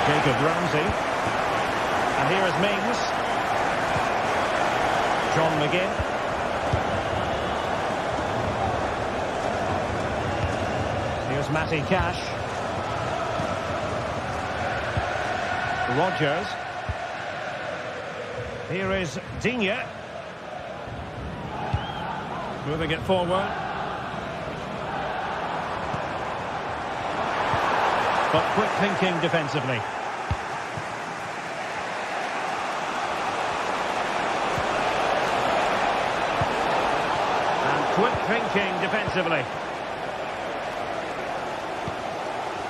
Jacob Ramsey. And here is Mings. John McGinn. Here's Matty Cash. Rodgers. Here is Digne. Moving it forward. But quick thinking defensively. And quick thinking defensively.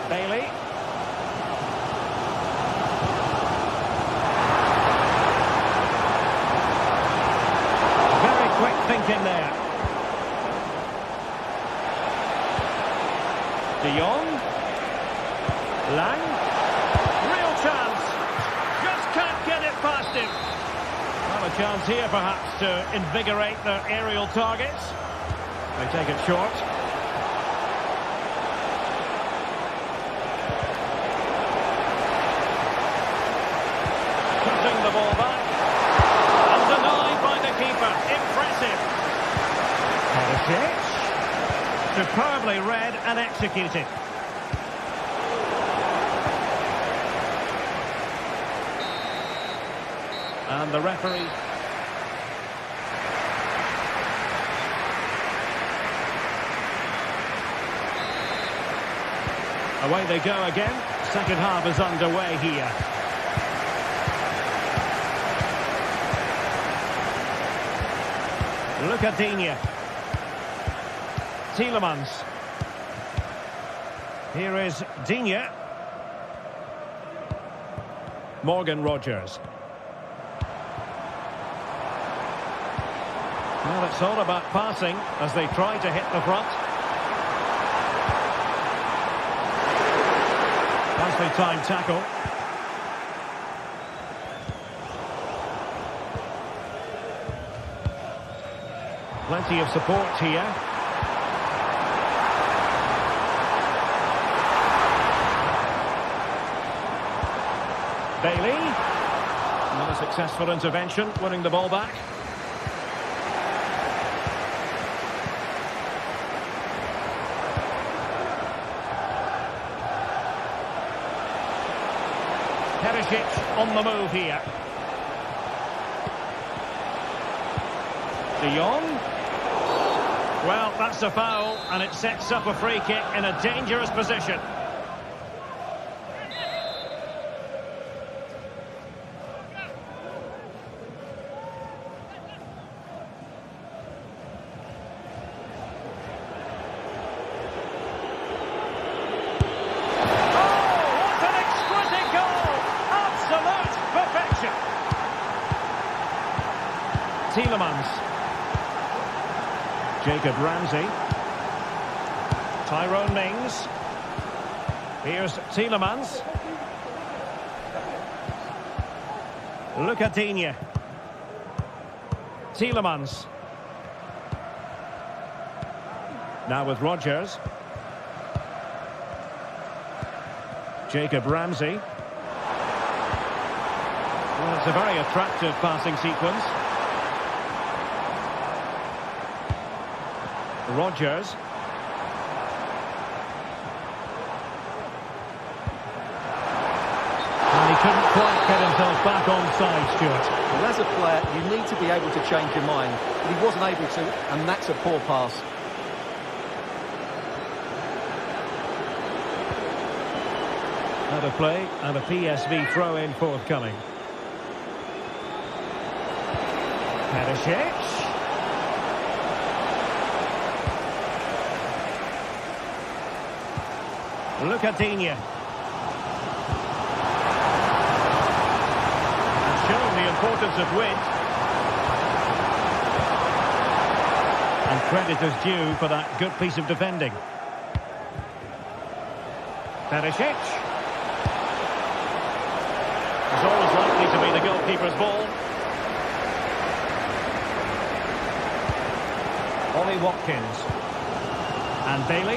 Bailey. Very quick thinking there. De Jong. Lang. Real chance. Just can't get it past him. Well, a chance here perhaps to invigorate their aerial targets. They take it short. Putting the ball back. And denied by the keeper. Impressive. Perisic. Superbly read and executed. And the referee. Away they go again. Second half is underway here. Look at Digne. Tielemans. Here is Digne. Morgan Rodgers. Well, it's all about passing as they try to hit the front. Nicely timed tackle. Plenty of support here. Bailey. Not a successful intervention, winning the ball back. Perisic on the move here. De Jong. Well, that's a foul, and it sets up a free kick in a dangerous position. Tielemans. Jacob Ramsey. Tyrone Mings. Here's Tielemans. Look at Digne. Tielemans. Now with Rodgers. Jacob Ramsey. Well, it's a very attractive passing sequence. Rodgers. And he couldn't quite get himself back on side, Stuart. Well, as a player, you need to be able to change your mind, but he wasn't able to, and that's a poor pass. Out of play, and a PSV throw-in forthcoming. Perisic. Look at Digne. And showing the importance of width. And credit is due for that good piece of defending. Perisic. It's always likely to be the goalkeeper's ball. Ollie Watkins. And Bailey.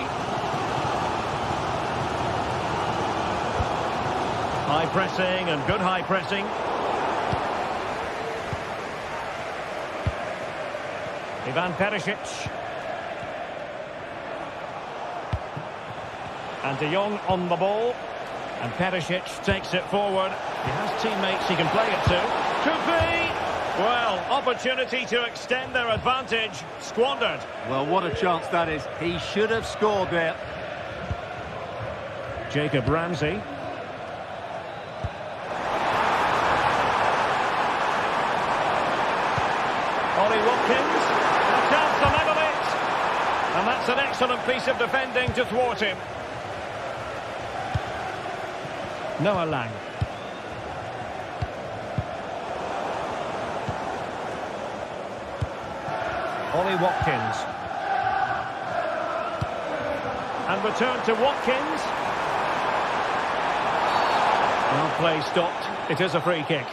High pressing and good high pressing. Ivan Perisic. And De Jong on the ball. And Perisic takes it forward. He has teammates he can play it to. Could be! Well, opportunity to extend their advantage. Squandered. Well, what a chance that is. He should have scored there. Jacob Ramsey. Ollie Watkins. A chance to level it. And that's an excellent piece of defending to thwart him. Noah Lang. Ollie Watkins. And return to Watkins. Well, play stopped. It is a free kick.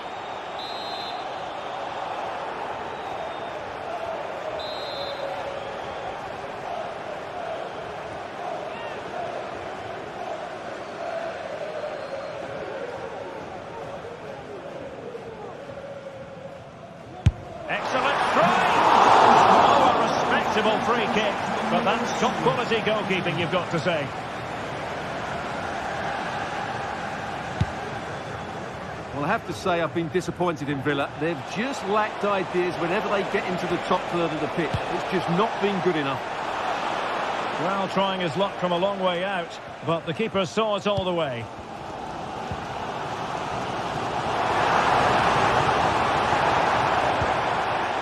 Excellent strike! Oh, a respectable free kick. But that's top quality goalkeeping, you've got to say. Well, I have to say I've been disappointed in Villa. They've just lacked ideas whenever they get into the top third of the pitch. It's just not been good enough. Well, trying his luck from a long way out, but the keeper saw it all the way.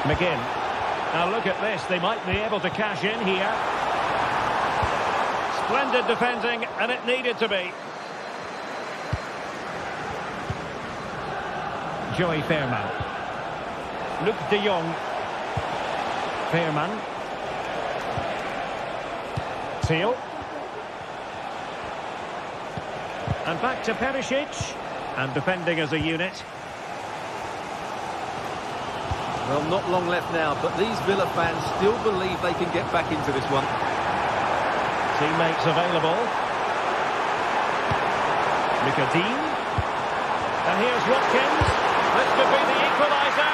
McGinn. Now look at this, they might be able to cash in here. Splendid defending, and it needed to be. Joey Fairman. Luc de Jong. Fairman. Teal. And back to Perisic. And defending as a unit. Well, not long left now, but these Villa fans still believe they can get back into this one. Teammates available. Nicodine. And here's Watkins. This could be the equaliser.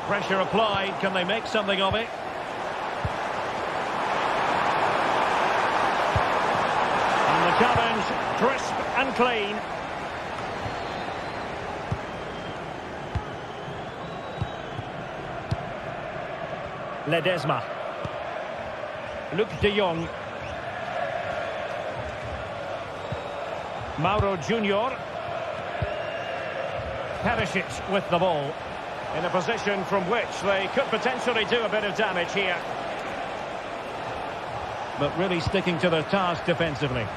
Pressure applied. Can they make something of it? And the challenge, crisp and clean. Ledesma. Luc de Jong. Mauro Junior. Perisic with the ball. In a position from which they could potentially do a bit of damage here. But really sticking to their task defensively.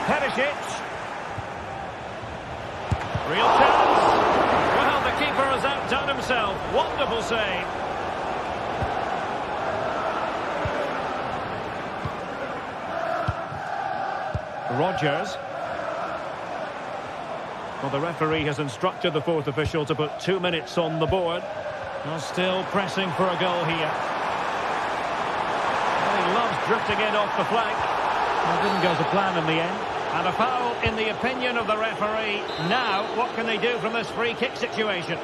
Perisic. Real chance. Well, the keeper has outdone himself. Wonderful save. Rodgers. Well, the referee has instructed the fourth official to put 2 minutes on the board. Well, still pressing for a goal here. Well, he loves drifting in off the flank. Well, it didn't go to plan in the end. And a foul in the opinion of the referee. Now, what can they do from this free kick situation?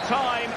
Time.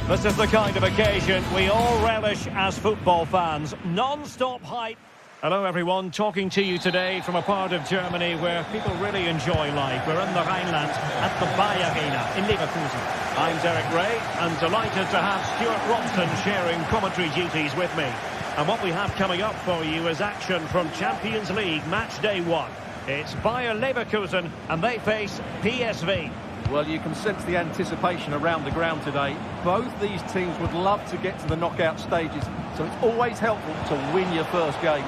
This is the kind of occasion we all relish as football fans. Non-stop hype. Hello everyone, talking to you today from a part of Germany where people really enjoy life. We're in the Rhineland at the Villarreal in Leverkusen. I'm Derek Ray and delighted to have Stuart Robson sharing commentary duties with me. And what we have coming up for you is action from Champions League Match Day 1. It's Bayer Leverkusen and they face PSV. Well, you can sense the anticipation around the ground today. Both these teams would love to get to the knockout stages, so it's always helpful to win your first game.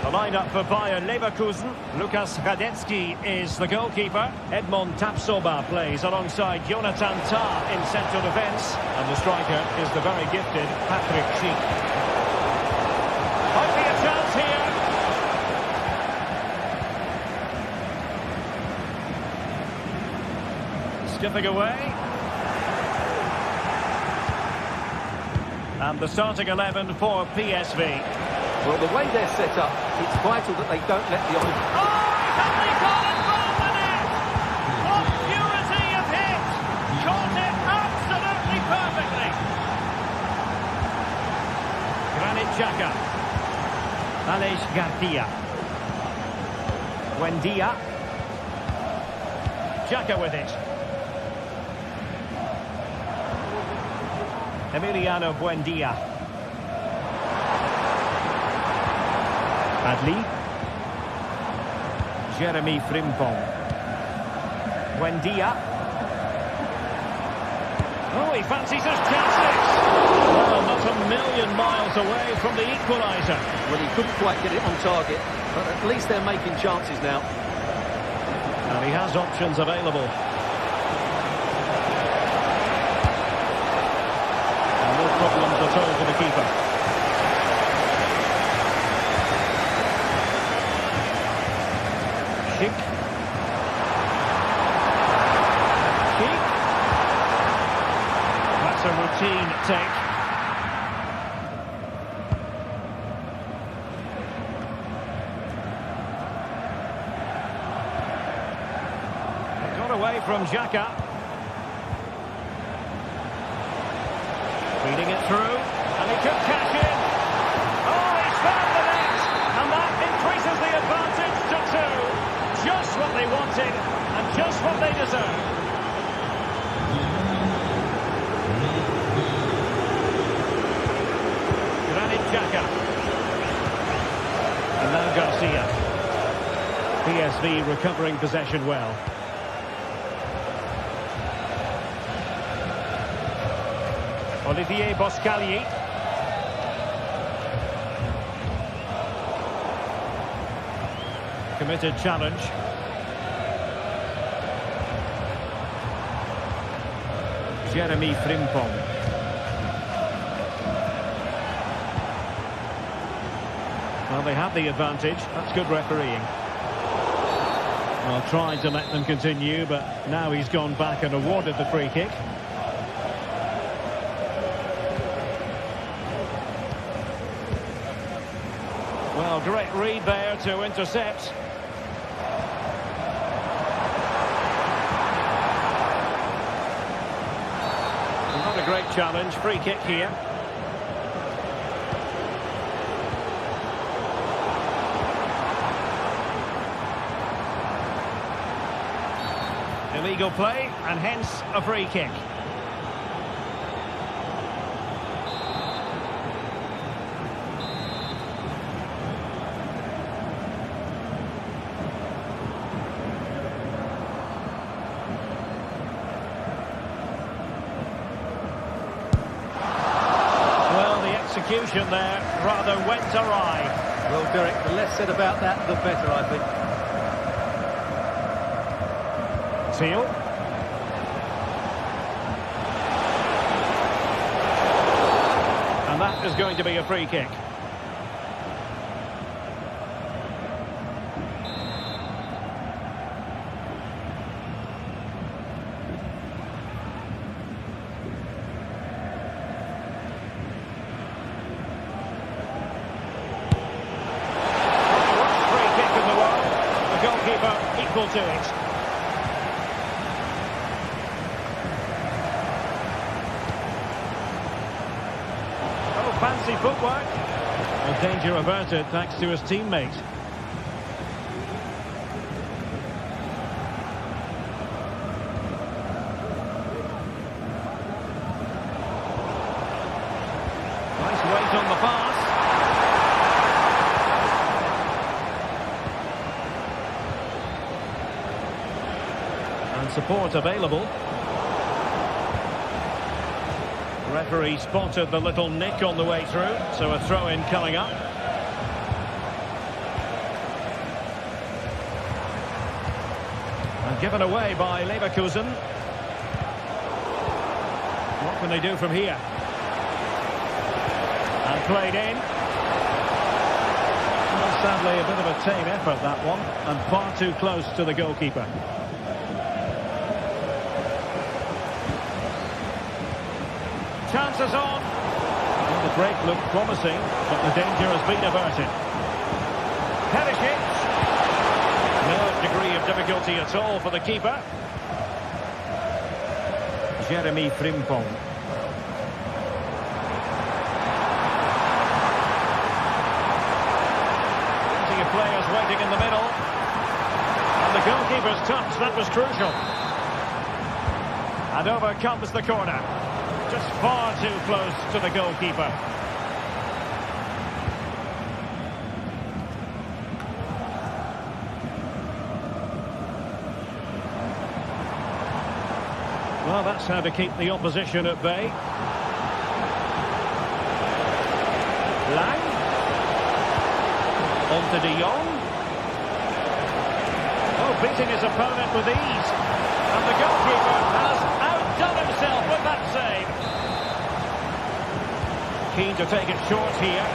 The lineup for Bayer Leverkusen. Lukas Radetzky is the goalkeeper. Edmond Tapsoba plays alongside Jonathan Tah in central defence. And the striker is the very gifted Patrick Schick. Might be a chance here. Skipping away. And the starting 11 for PSV. Well, the way they're set up, it's vital that they don't let the opposition... Oh, he's only got it from the net! What purity of hit! Caught it absolutely perfectly! Granit Xhaka. Aleix Garcia. Buendia. Xhaka with it. Emiliano Buendia. Adli. Jeremy Frimpong. Buendia. Oh, he fancies his chances. Well, not a million miles away from the equaliser. Well, he couldn't quite get it on target, but at least they're making chances now. And he has options available. No problems at all for the keeper. Schick. Schick. That's a routine take. It got away from Xhaka. Feeding it through, and he could cash in. Oh, he's found the net, and that increases the advantage to 2. Just what they wanted, and just what they deserve. Granit Xhaka. And now Garcia. PSV recovering possession well. Olivier Boscagli. Committed challenge. Jeremy Frimpong. Well, they have the advantage. That's good refereeing. Well, tried to let them continue, but now he's gone back and awarded the free kick. Well, great read there to intercept. Not a great challenge. Free kick here. Illegal play, and hence a free kick. Execution there rather went awry. Well, Derek, the less said about that, the better, I think. Seal. And that is going to be a free kick. Equal to it. footwork. Well, danger averted thanks to his teammate. Nice weight on the pass. And support available. Referee spotted the little nick on the way through, so a throw-in coming up. And given away by Leverkusen. What can they do from here? And played in. Well, sadly, a bit of a tame effort, that one, and far too close to the goalkeeper. Chances on. Well, the break looked promising, but the danger has been averted. Perisic. No degree of difficulty at all for the keeper. Jeremy Frimpong. Plenty of players waiting in the middle. And the goalkeeper's touch, that was crucial. And over comes the corner. Just far too close to the goalkeeper. Well, that's how to keep the opposition at bay. Lang. On to De Jong. Oh, beating his opponent with ease. And the goalkeeper has outdone himself with that save. Keen to take it short here.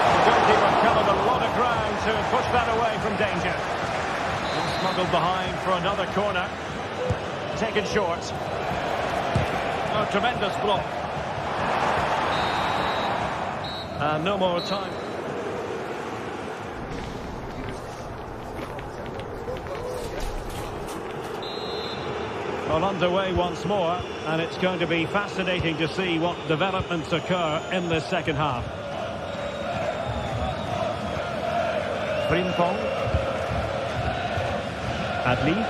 The goalkeeper covered a lot of ground to push that away from danger. And smuggled behind for another corner. Taken short. Oh, tremendous block. And no more time. Well, underway once more, and it's going to be fascinating to see what developments occur in this second half. Frimpong. Adli.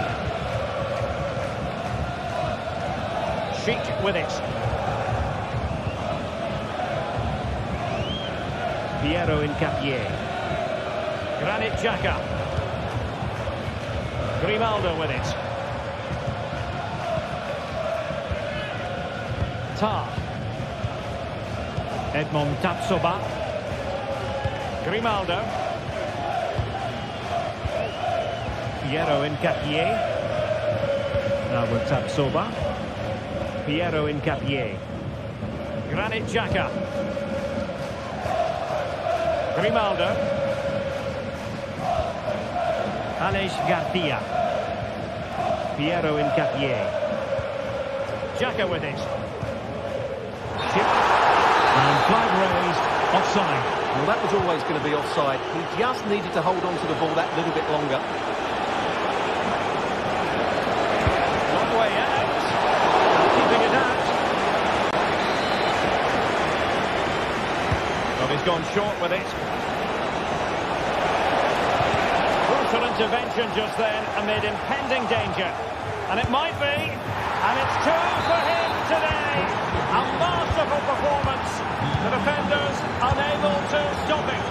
Sheik with it. Piero Incapié. Granit Xhaka. Grimaldo with it. Tar. Edmond Tapsoba. Grimaldo. Piero Incapié. Now with Tapsoba. Piero Incapié. Granit Xhaka. Grimaldo. Aleix Garcia. Piero Incapié. Xhaka with it. And flag raised, offside. Well, that was always going to be offside. He just needed to hold on to the ball that little bit longer. Long way out. Keeping it out. Well, he's gone short with it. Crucial intervention just then amid impending danger. And it might be. And it's two for him today. A masterful performance. The defenders unable to stop it.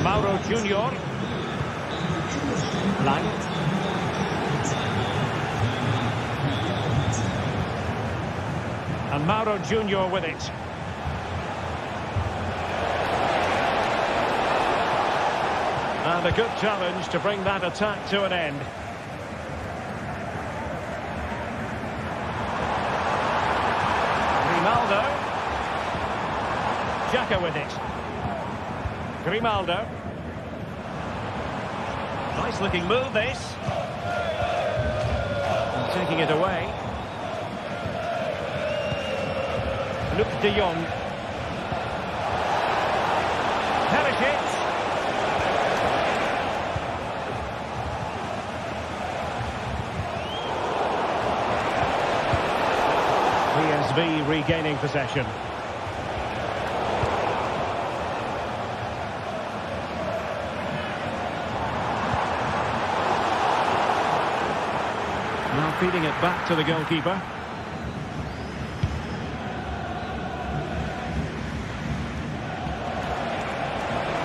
Mauro Junior. Lang. And Mauro Junior with it. And a good challenge to bring that attack to an end. Grimaldo. Xhaka with it. Grimaldo. Nice looking move this. And taking it away. Luke de Jong. Perisic. PSV regaining possession. Now feeding it back to the goalkeeper.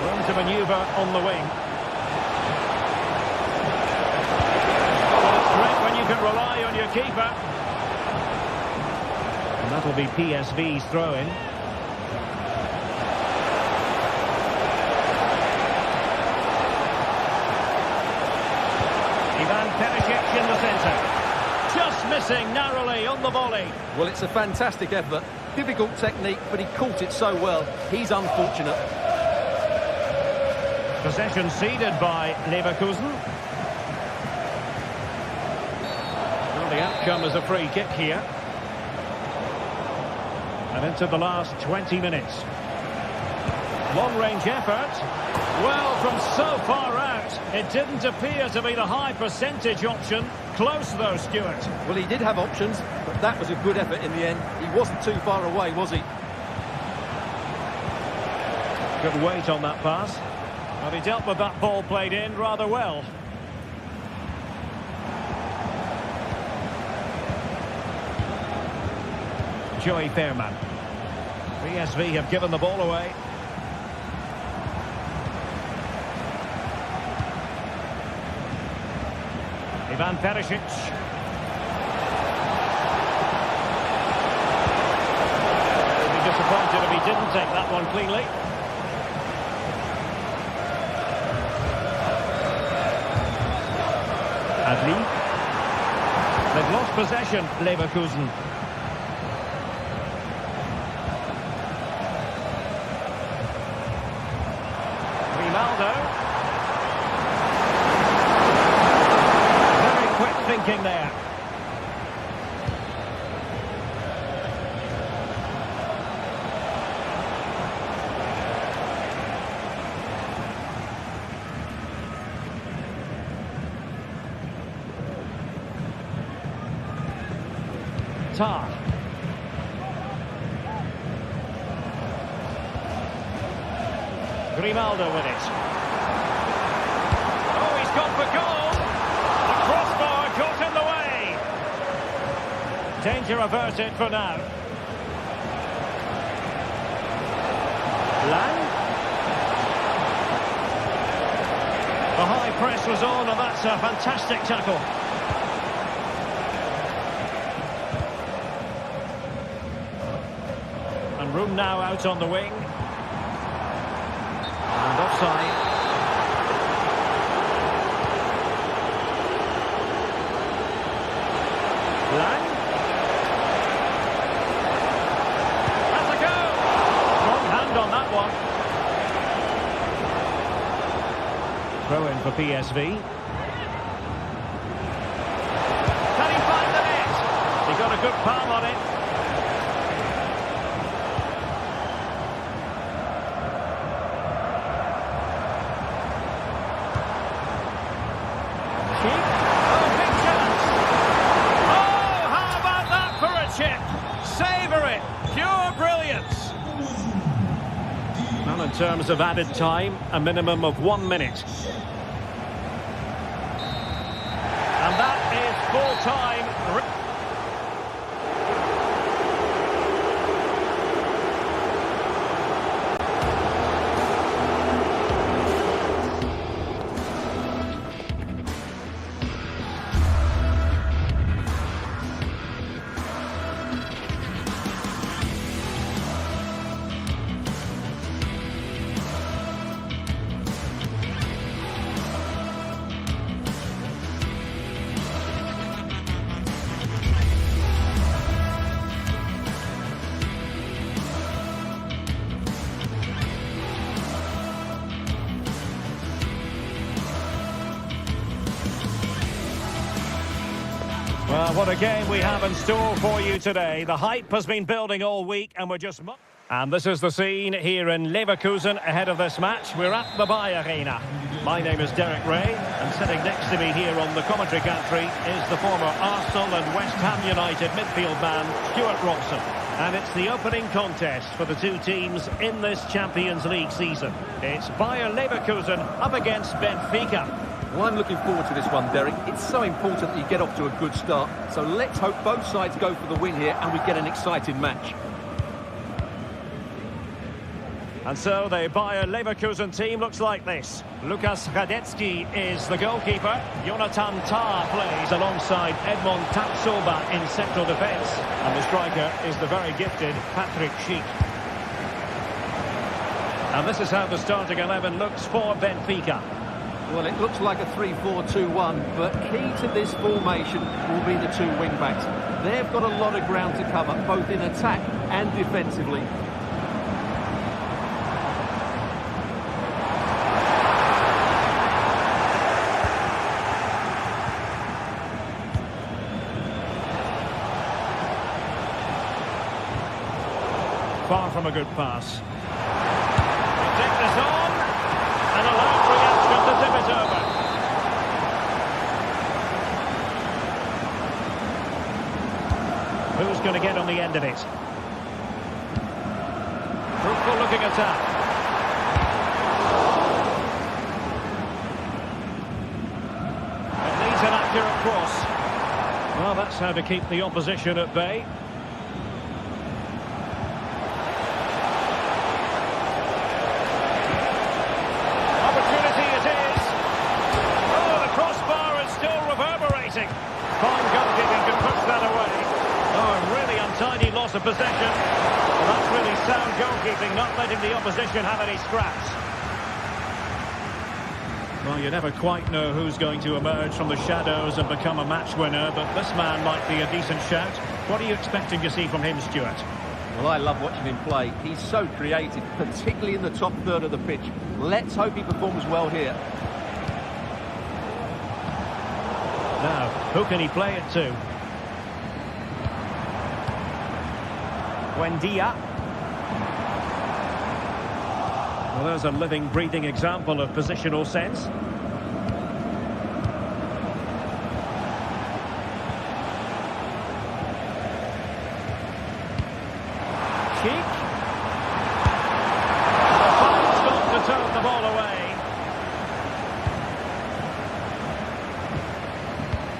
Room to manoeuvre on the wing. Well, it's great when you can rely on your keeper. And that'll be PSV's throw-in. Ivan Perisic in the centre. Just missing narrowly on the volley. Well, it's a fantastic effort. Difficult technique, but he caught it so well. He's unfortunate. Possession ceded by Leverkusen. Well, the outcome is a free kick here. And into the last 20 minutes. Long-range effort. Well, from so far out, it didn't appear to be the high percentage option. Close though, Stuart. Well, he did have options, but that was a good effort in the end. He wasn't too far away, was he? Good weight on that pass. But he dealt with that ball played in rather well. Joey Fairman. PSV have given the ball away. Ivan Perisic. He'd be disappointed if he didn't take that one cleanly. Adli. They've lost possession, Leverkusen. Thinking there. Tar. Grimaldo with it. Oh, he's gone for goal. The crossbar got in the way. Danger averted for now. Lang. The high press was on, and that's a fantastic tackle. And room now out on the wing. And offside. Lang. That's a go! Strong hand on that one. Throw in for PSV. Can he find the net? He got a good palm on it. In terms of added time, a minimum of 1 minute. And that is full time. Well, what a game we have in store for you today. The hype has been building all week and we're just... And this is the scene here in Leverkusen ahead of this match. We're at the Arena. My name is Derek Ray, and sitting next to me here on the commentary gantry is the former Arsenal and West Ham United midfield man, Stuart Robson. And it's the opening contest for the two teams in this Champions League season. It's Bayer Leverkusen up against Benfica. Well, I'm looking forward to this one, Derek. It's so important that you get off to a good start. So let's hope both sides go for the win here and we get an exciting match. And so the Bayer Leverkusen team looks like this. Lukas Hradecky is the goalkeeper. Jonathan Tah plays alongside Edmond Tapsoba in central defence. And the striker is the very gifted Patrick Schick. And this is how the starting 11 looks for Benfica. Well, it looks like a 3-4-2-1, but key to this formation will be the two wing-backs. They've got a lot of ground to cover, both in attack and defensively. Far from a good pass. They take this on, and a loud reaction to tip it over. Who's going to get on the end of it? Fruitful looking attack. It needs an accurate cross. Well, that's how to keep the opposition at bay. Fine goalkeeping can push that away. Oh, a really untidy loss of possession. Well, that's really sound goalkeeping, not letting the opposition have any scraps. Well, you never quite know who's going to emerge from the shadows and become a match winner, but this man might be a decent shout. What are you expecting to see from him, Stuart? Well, I love watching him play. He's so creative, particularly in the top third of the pitch. Let's hope he performs well here. Now, who can he play it to? Buendia. Well, there's a living, breathing example of positional sense. Cheek. A fine stop to turn the ball away.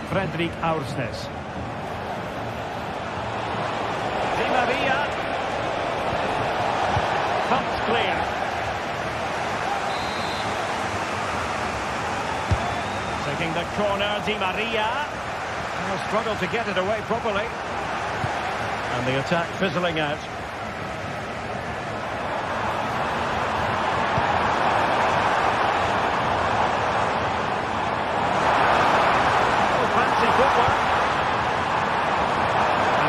Fredrik Aursnes. Di Maria. Pumped clear. Taking the corner, Di Maria. Oh, struggled to get it away properly. And the attack fizzling out.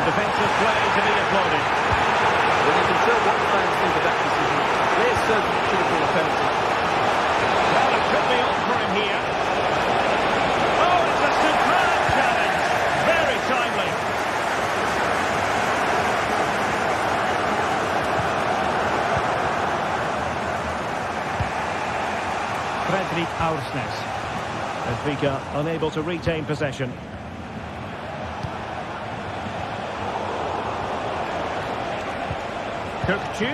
Defensive play to be applauded. Well, you can tell what the fans think of that decision. There's certainly should have been a penalty. Well, it could be on for him here. Oh, it's a superb challenge. Very timely. Fredrik Aursnes. Benfica unable to retain possession. Kukçu.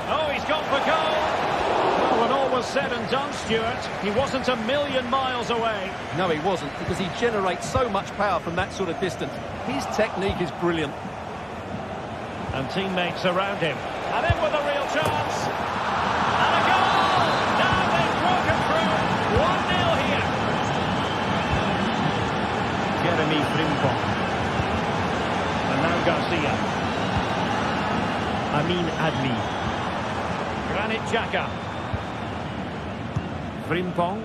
Oh, he's gone for goal. Well, when all was said and done, Stuart, he wasn't a million miles away. No, he wasn't, because he generates so much power from that sort of distance. His technique is brilliant. And teammates around him. And in with a real chance. And a goal! Now they've broken through. 1-0 here. Jeremy Frimpong. And now Garcia. Amin Adli. Granit Xhaka. Frimpong.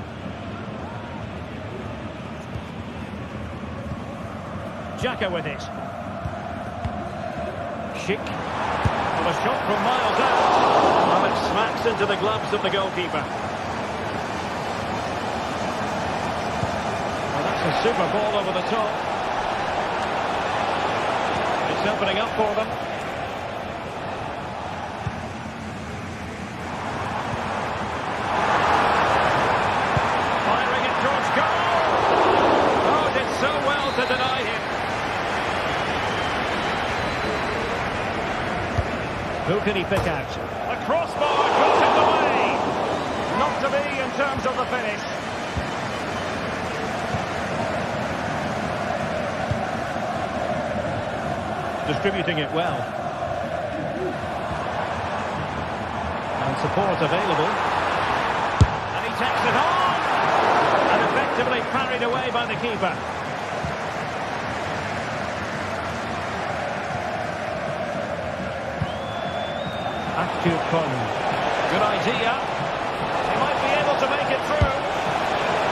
Xhaka with it. Schick. Well, a shot from miles out. Well, it smacks into the gloves of the goalkeeper. Well, that's a super ball over the top. It's opening up for them. Who can he pick out? A crossbar got in the way. Not to be in terms of the finish. Distributing it well. And support available. And he takes it on! And effectively parried away by the keeper. Good idea. He might be able to make it through.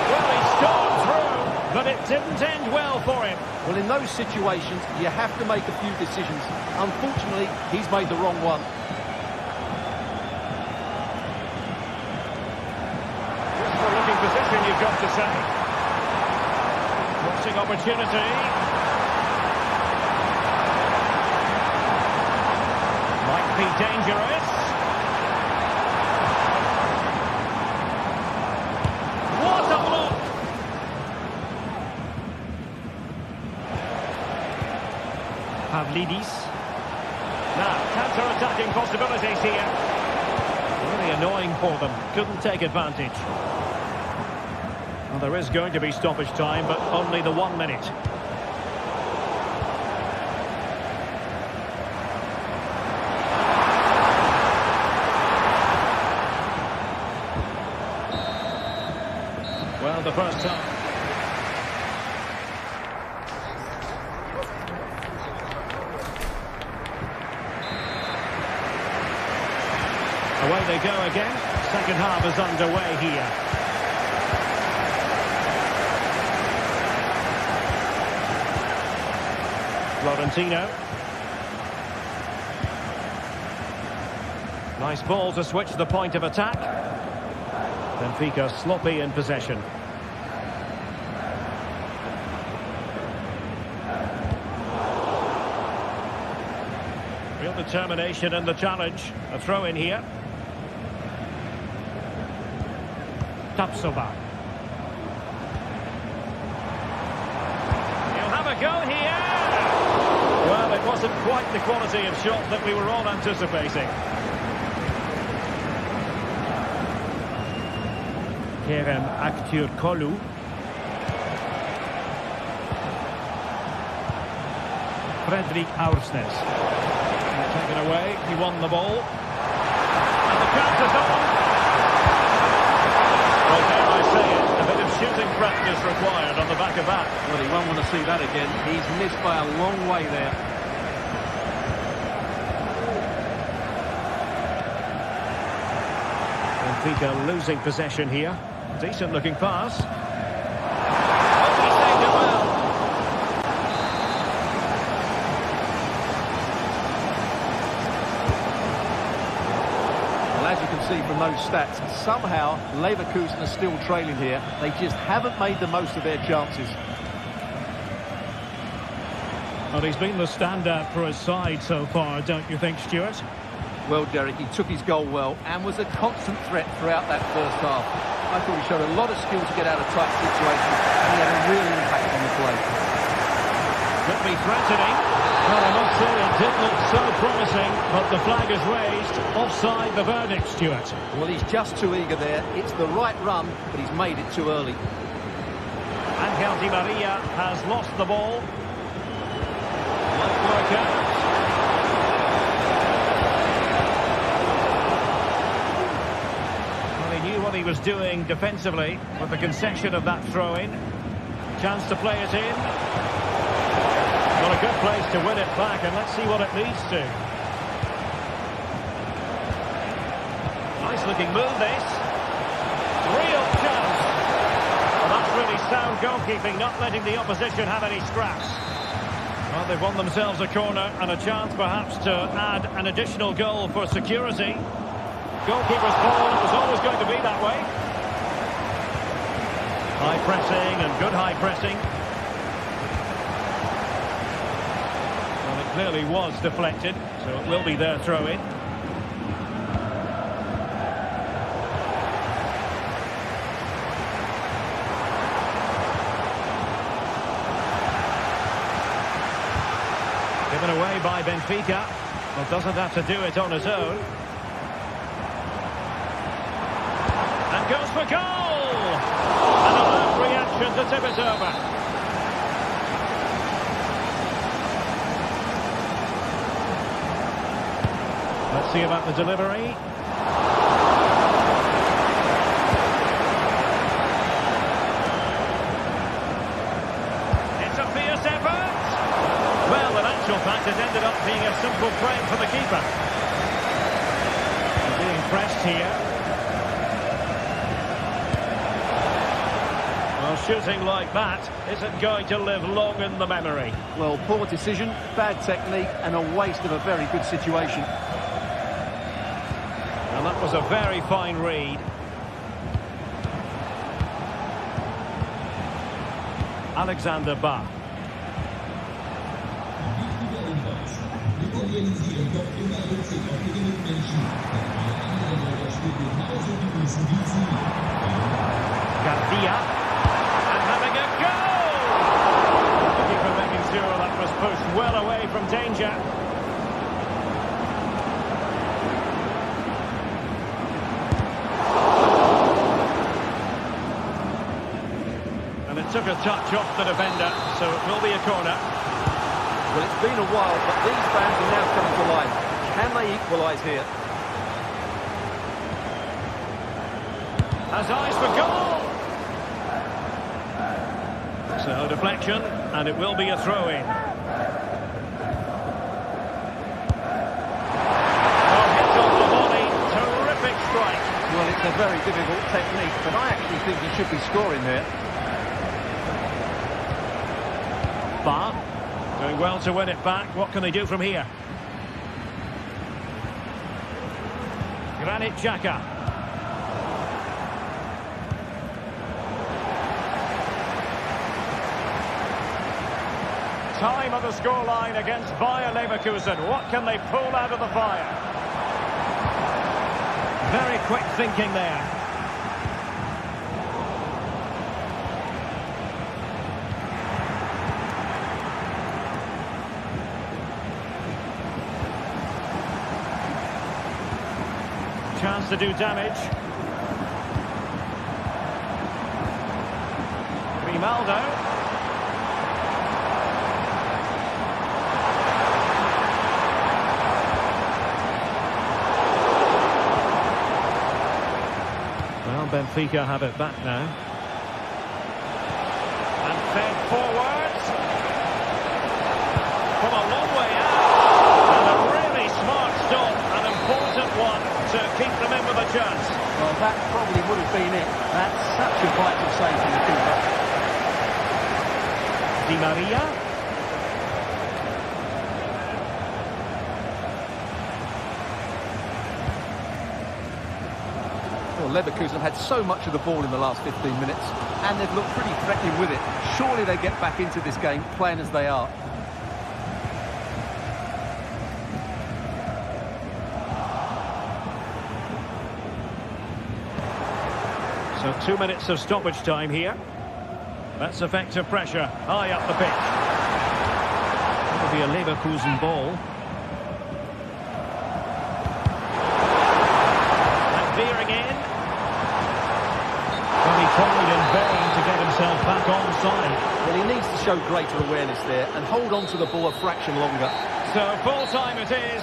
Well, he scored through, but it didn't end well for him. Well, in those situations, you have to make a few decisions. Unfortunately, he's made the wrong one. Useful looking position, you've got to say. Crossing opportunity. Might be dangerous. What a block! Pavlidis. Now, counter-attacking possibilities here. Really annoying for them. Couldn't take advantage. Well, there is going to be stoppage time, but only the 1 minute. Well, the first time. Away they go again. Second half is underway here. Florentino. Nice ball to switch the point of attack. Benfica sloppy in possession. Real determination in the challenge. A throw in here. Tapsoba. He'll have a go here. Well, it wasn't quite the quality of shot that we were all anticipating. Kerem Aktürkoğlu. Fredrik Aursnes. Taken away, he won the ball. And the counter's on. Well, dare I say it, a bit of shooting practice required on the back of that. Well, he won't want to see that again. He's missed by a long way there. Benfica losing possession here. Decent looking pass. Oh, he saved it well. Well, as you can see from those stats, somehow Leverkusen are still trailing here. They just haven't made the most of their chances. Well, he's been the standout for his side so far, don't you think, Stuart? Well, Derek, he took his goal well and was a constant threat throughout that first half. I thought he showed a lot of skill to get out of tight situations, and he had a real impact on the play. Could be threatening. Well, I must say it did look so promising, but the flag is raised. Offside the verdict, Stuart. Well, he's just too eager there. It's the right run, but he's made it too early. Angel Di Maria has lost the ball. Might work out. What he was doing defensively with the concession of that throw-in. Chance to play it in. Well, a good place to win it back, and let's see what it leads to. Nice looking move, this. Real chance. Well, that's really sound goalkeeping, not letting the opposition have any scraps. Well, they've won themselves a corner and a chance perhaps to add an additional goal for security. Goalkeeper's ball, it was always going to be that way. High pressing and good high pressing. Well, it clearly was deflected, so it will be their throw-in. Given away by Benfica. Well, doesn't have to do it on his own. And goes for goal! And a last reaction to tip it over. Let's see about the delivery. It's a fierce effort. Well, in actual fact, it ended up being a simple frame for the keeper. Being pressed here. Well, shooting like that isn't going to live long in the memory. Well, poor decision, bad technique, and a waste of a very good situation. And that was a very fine read. Alexander Ba. Garcia. And having a go! The keeper making sure that was pushed well away from danger. Took a touch off the defender, so it will be a corner. Well, it's been a while, but these fans are now coming to life. Can they equalise here? Has eyes for goal! So, deflection, and it will be a throw-in. Oh, hit on the volley, terrific strike. Well, it's a very difficult technique, but I actually think he should be scoring there. Ba, doing well to win it back. What can they do from here? Granit Xhaka. Time of the scoreline against Bayer Leverkusen. What can they pull out of the fire? Very quick thinking there. Chance to do damage. Grimaldo. Well, Benfica have it back now. And fed forwards. From a long way out. And a really smart stop. An important one to keep them in with a chance. Well, that probably would have been it. That's such a vital save from the keeper. Di Maria. Well, Leverkusen have had so much of the ball in the last 15 minutes, and they've looked pretty threatening with it. Surely they get back into this game playing as they are. So 2 minutes of stoppage time here. That's effective pressure high up the pitch. That'll be a Leverkusen ball. And veering in. Well, he tried in vain to get himself back onside. Well, he needs to show greater awareness there and hold on to the ball a fraction longer. So full time it is.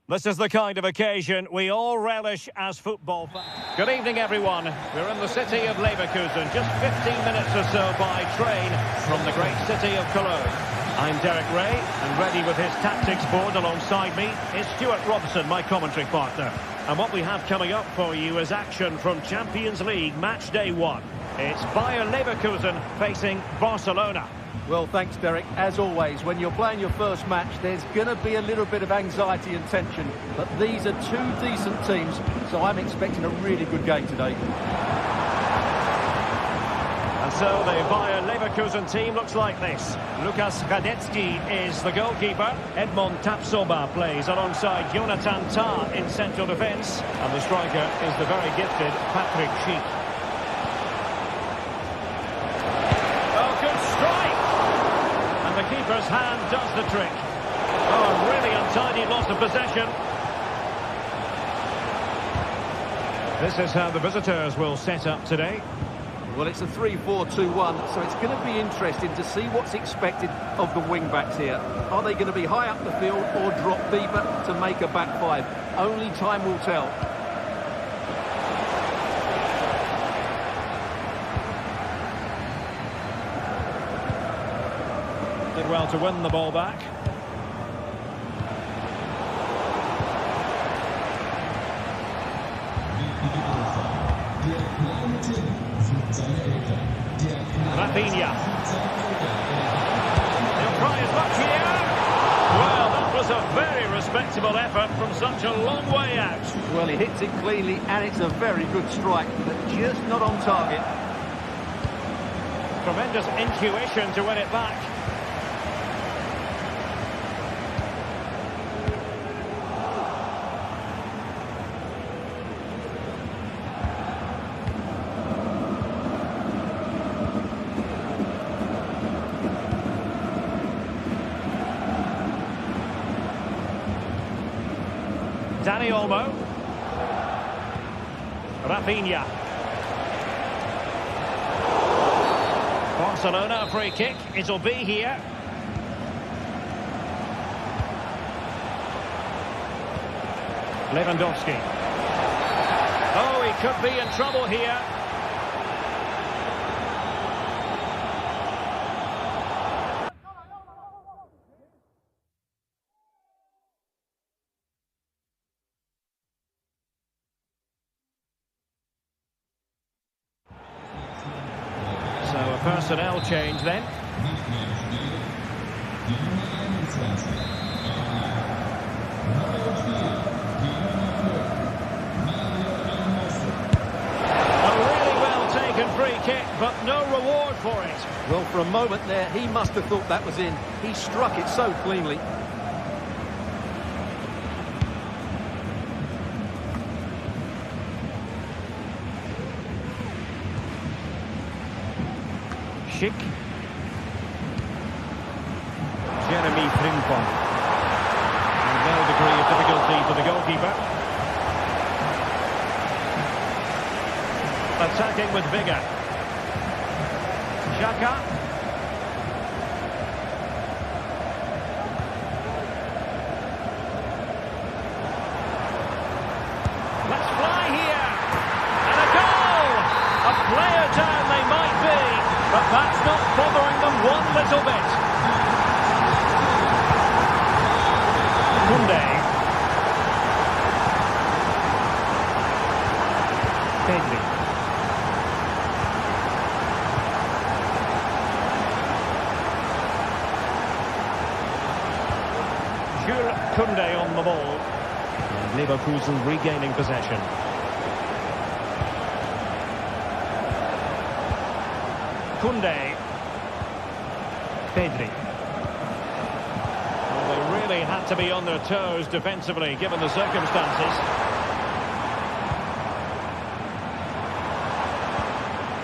This is the kind of occasion we all relish as football fans. Good evening, everyone. We're in the city of Leverkusen, just 15 minutes or so by train from the great city of Cologne. I'm Derek Ray, and ready with his tactics board alongside me is Stuart Robson, my commentary partner. And what we have coming up for you is action from Champions League Match Day 1. It's Bayer Leverkusen facing Barcelona. Well, thanks, Derek. As always, when you're playing your first match, there's going to be a little bit of anxiety and tension. But these are two decent teams, so I'm expecting a really good game today. And so the Bayer Leverkusen team looks like this. Lukas Radetzky is the goalkeeper. Edmond Tapsoba plays alongside Jonathan Tah in central defence. And the striker is the very gifted Patrick Schick. Oh, good strike! And the keeper's hand does the trick. Oh, really untidy loss of possession. This is how the visitors will set up today. Well, it's a 3-4-2-1, so it's going to be interesting to see what's expected of the wing-backs here. Are they going to be high up the field or drop deeper to make a back five? Only time will tell. Did well to win the ball back. Rafinha. He'll try as much here. Well, that was a very respectable effort from such a long way out. Well, he hits it cleanly, and it's a very good strike, but just not on target. Tremendous intuition to win it back. Dani Olmo. Rafinha. Barcelona, a free kick. It'll be here. Lewandowski. Oh, he could be in trouble here. So a personnel change then. A really well taken free kick, but no reward for it. Well, for a moment there, he must have thought that was in. He struck it so cleanly. Schick. Jeremy Frimpong. And no degree of difficulty for the goalkeeper. Attacking with vigour. Xhaka. Let's fly here. And a goal! A player down they might be. But that's not bothering them one little bit. Koundé. Pedri. Jules Koundé on the ball. And Leverkusen regaining possession. Koundé. Pedri. Well, they really had to be on their toes defensively, given the circumstances.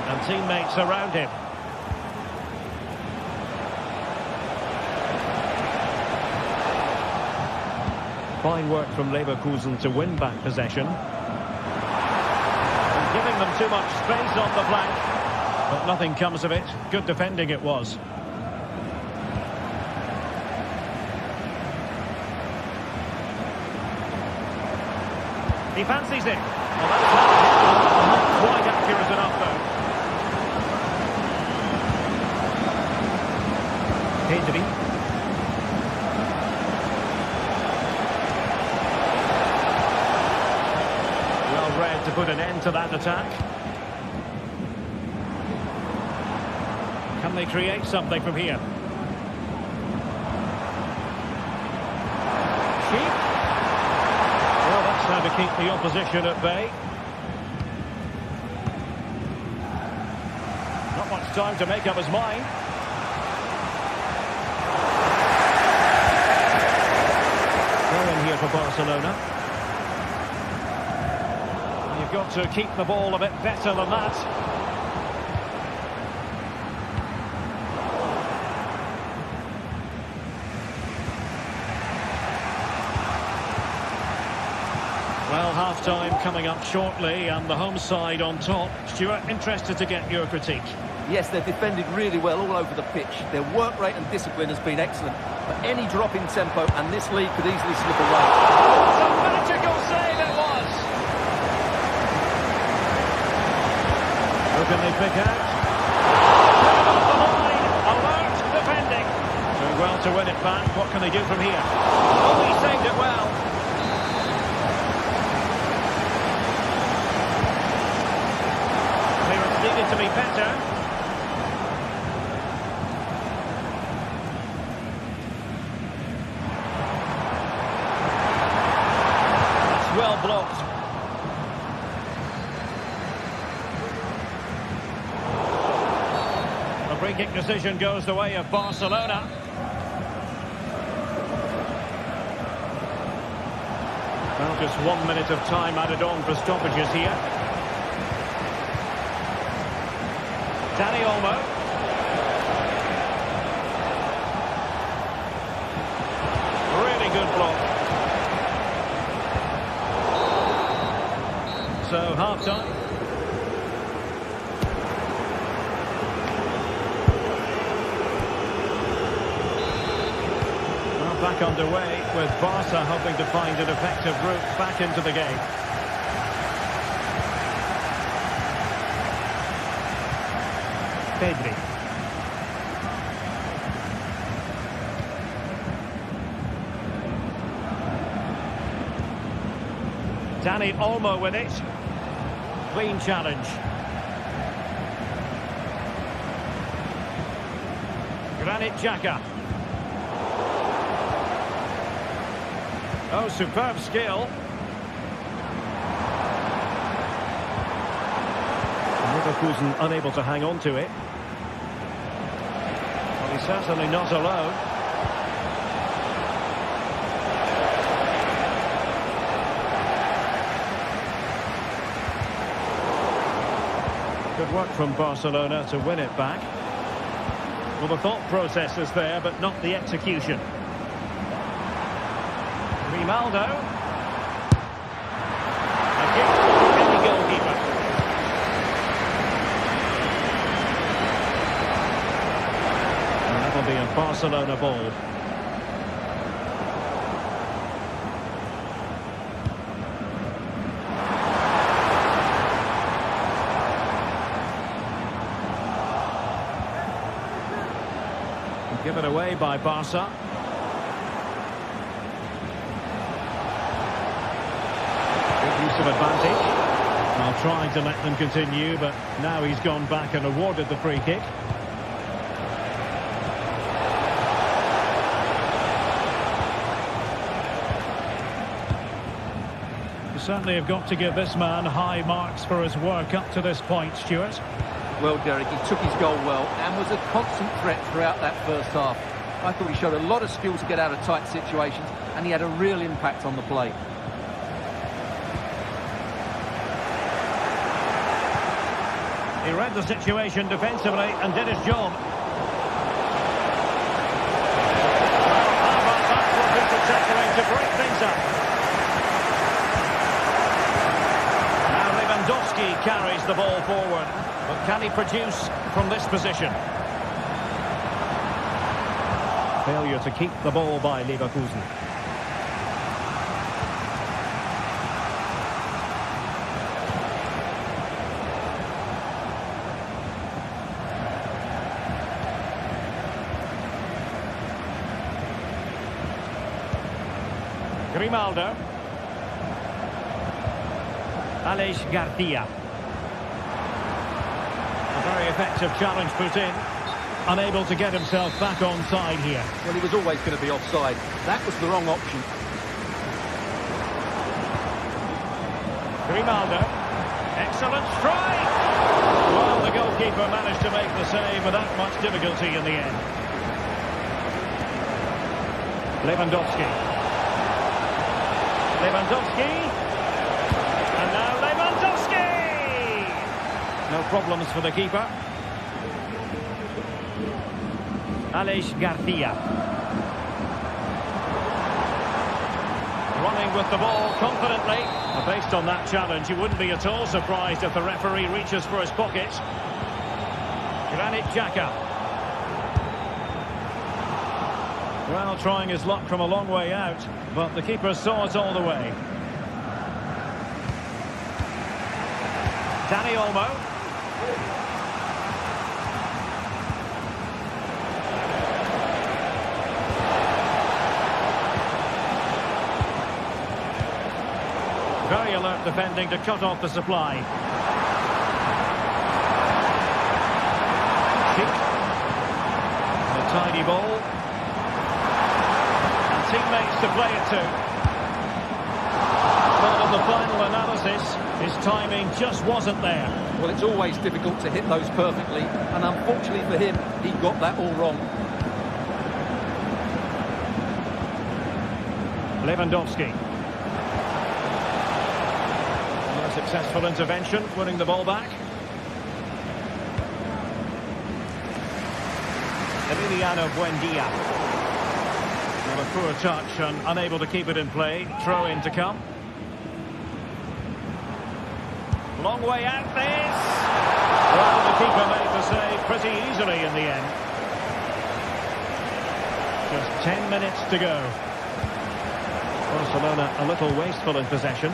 And teammates around him. Fine work from Leverkusen to win back possession. And giving them too much space on the flank. But nothing comes of it. Good defending it was. He fancies it. Well, that's not quite accurate enough, though. Pedri. Well read to put an end to that attack. Can they create something from here? Sheep. Well, that's how to keep the opposition at bay. Not much time to make up his mind. Going here for Barcelona. You've got to keep the ball a bit better than that. Well, half-time coming up shortly, and the home side on top. Stuart, interested to get your critique. Yes, they've defended really well all over the pitch. Their work rate and discipline has been excellent. But any drop in tempo, and this lead could easily slip away. What a magical save it was! Who can they pick out? Off the line, alert, defending. Doing well to win it back. What can they do from here? Oh, he saved it well. Needed to be better. That's well blocked. The free kick decision goes the way of Barcelona. Well, just 1 minute of time added on for stoppages here. Dani Olmo. Really good block. So, half-time. Well, back underway with Barca hoping to find an effective route back into the game. Pedri. Dani Olmo with it. Clean challenge. Granit Xhaka. Oh, superb skill. Leverkusen unable to hang on to it. Well, he's certainly not alone. Good work from Barcelona to win it back. Well, the thought process is there, but not the execution. Grimaldo. A gift for any goalkeeper. And that'll be a Barcelona ball. Given away by Barca. Good use of advantage. Well, trying to let them continue, but now he's gone back and awarded the free kick. You certainly have got to give this man high marks for his work up to this point, Stuart. Well, Derek, he took his goal well and was a constant threat throughout that first half. I thought he showed a lot of skill to get out of tight situations, and he had a real impact on the play. He read the situation defensively and did his job. How about that for Peter tackling to break things up? Now Lewandowski carries the ball forward. But can he produce from this position? Failure to keep the ball by Leverkusen. Grimaldo. Aleix Garcia. A very effective challenge put in. Unable to get himself back on side here. Well, he was always going to be offside. That was the wrong option. Grimaldo. Excellent strike! Well, the goalkeeper managed to make the save without much difficulty in the end. Lewandowski. Lewandowski. And now Lewandowski! No problems for the keeper. Aleix Garcia. Running with the ball confidently. Based on that challenge, you wouldn't be at all surprised if the referee reaches for his pocket. Granit Xhaka. Well, trying his luck from a long way out, but the keeper saw it all the way. Dani Olmo. Very alert defending to cut off the supply. Kick. A tidy ball. And teammates to play it to. But in the final analysis, his timing just wasn't there. Well, it's always difficult to hit those perfectly, and unfortunately for him, he got that all wrong. Lewandowski. Successful intervention, winning the ball back. Emiliano Buendia. Well, a poor touch and unable to keep it in play. Throw in to come. Long way out this. Well, the keeper made the save pretty easily in the end. Just 10 minutes to go. Barcelona a little wasteful in possession.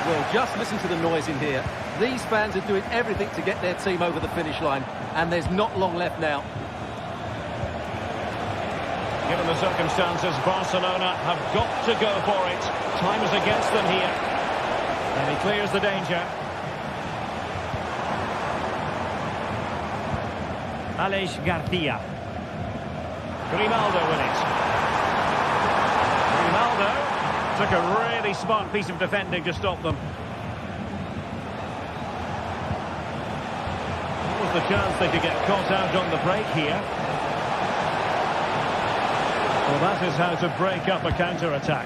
Well, just listen to the noise in here. These fans are doing everything to get their team over the finish line, and there's not long left now. Given the circumstances, Barcelona have got to go for it. Time is against them here. And he clears the danger. Aleix Garcia. Grimaldo with it. Grimaldo. Took a really smart piece of defending to stop them. What was the chance they could get caught out on the break here? Well, that is how to break up a counter-attack.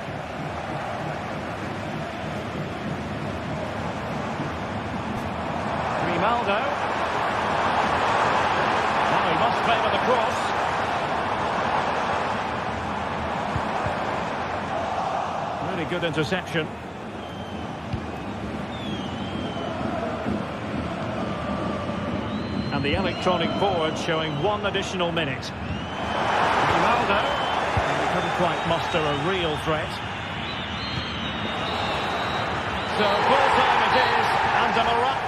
Grimaldo. Now he must play with a cross. Really good interception. And the electronic board showing 1 additional minute. Ronaldo. And he couldn't quite muster a real threat. So full time it is, and a Morata.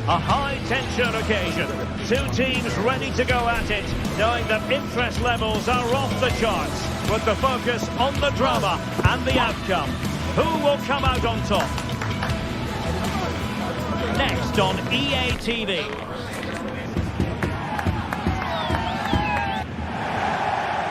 A high-tension occasion. Two teams ready to go at it, knowing that interest levels are off the charts, with the focus on the drama and the outcome. Who will come out on top? Next on EA TV.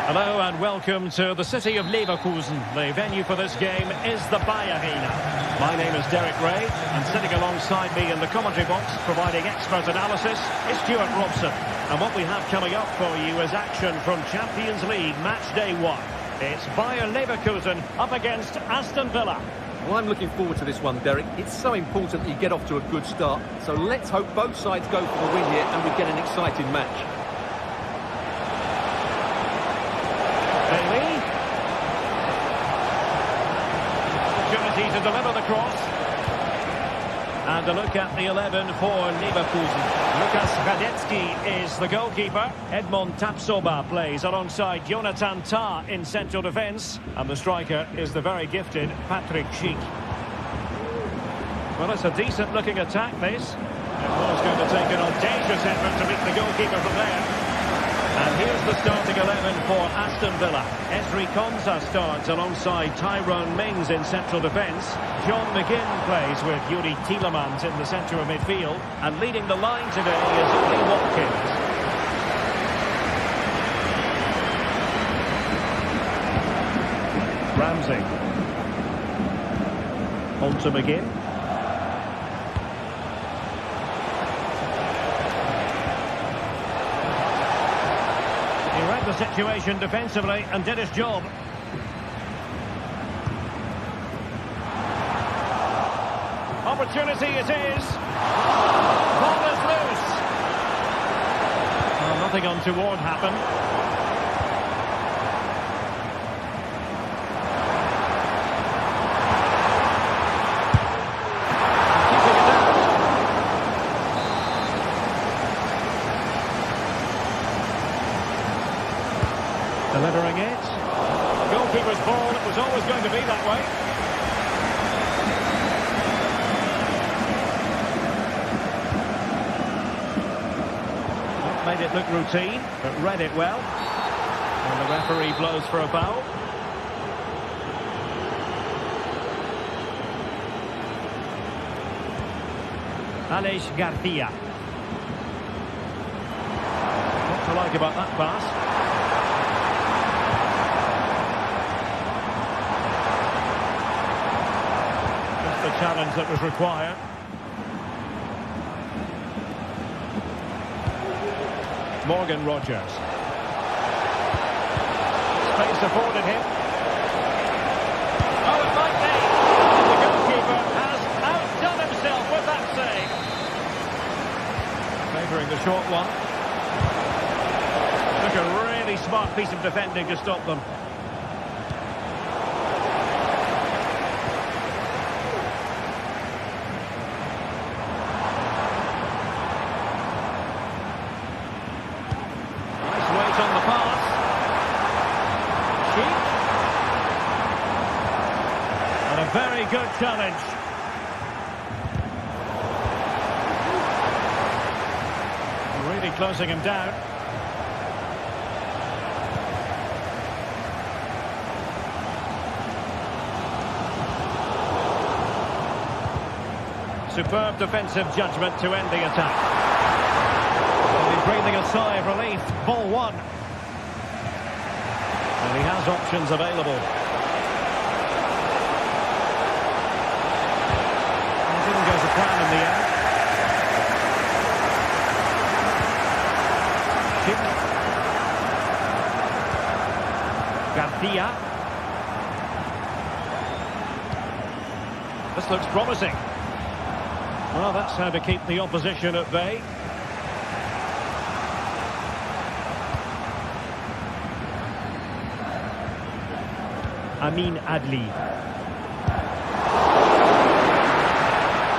Hello and welcome to the city of Leverkusen. The venue for this game is the Villarreal. My name is Derek Ray, and sitting alongside me in the commentary box, providing expert analysis, is Stuart Robson. And what we have coming up for you is action from Champions League Matchday 1. It's Bayer Leverkusen up against Aston Villa. Well, I'm looking forward to this one, Derek. It's so important that you get off to a good start. So let's hope both sides go for the win here and we get an exciting match. Bailey. Opportunity to deliver the cross. And a look at the 11 for Leverkusen. Lukas Radetzky is the goalkeeper. Edmond Tapsoba plays alongside Jonathan Tah in central defence. And the striker is the very gifted Patrick Schick. Well, it's a decent-looking attack, this. And Paul's going to take an audacious effort to beat the goalkeeper from there. And here's the starting 11 for Aston Villa. Esri Konsa starts alongside Tyrone Mings in central defence. John McGinn plays with Yuri Tielemans in the centre of midfield. And leading the line today is Ollie Watkins. Ramsey. On to McGinn. The situation defensively and did his job. Opportunity it is. Ball is loose. Well, nothing untoward happened. Keeping it out. Delivering it. Goalkeeper's ball, it was always going to be that way. Not made it look routine, but read it well. And the referee blows for a foul. Aleix Garcia. What to like about that pass? The challenge that was required. Morgan Rogers. Space afforded him. Oh, it might be. The goalkeeper has outdone himself with that save. Favouring the short one. Took a really smart piece of defending to stop them. On the pass. Sheik. And a very good challenge. Really closing him down. Superb defensive judgment to end the attack. Breathing a sigh of relief. Ball one. And he has options available. It didn't go to plan in the end. Chip. Garcia. This looks promising. Well, that's how to keep the opposition at bay. Amin Adli.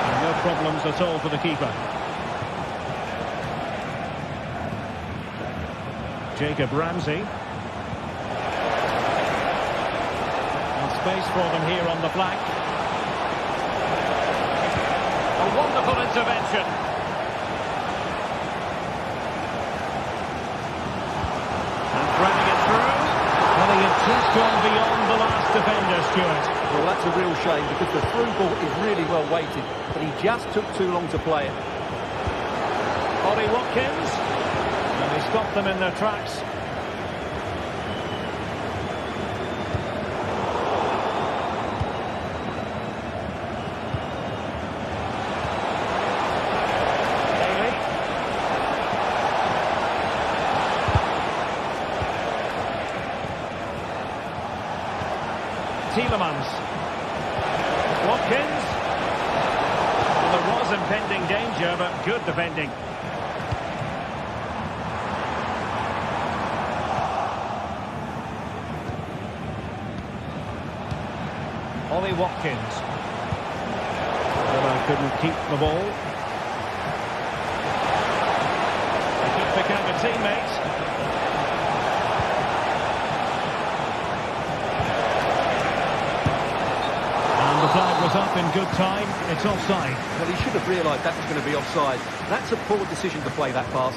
And no problems at all for the keeper. Jacob Ramsey. And space for them here on the flank. A wonderful intervention. And threading it through. Well, he had just gone beyond the last defender, Stuart. Well, that's a real shame because the through ball is really well weighted, but he just took too long to play it. Ollie Watkins. And he stopped them in their tracks. Tielemans. Watkins. Well, there was impending danger, but good defending. Ollie Watkins. Villa couldn't keep the ball. They could pick out a teammate. And the flag was up in good time. It's offside. Well, he should have realised that was going to be offside. That's a poor decision to play that pass.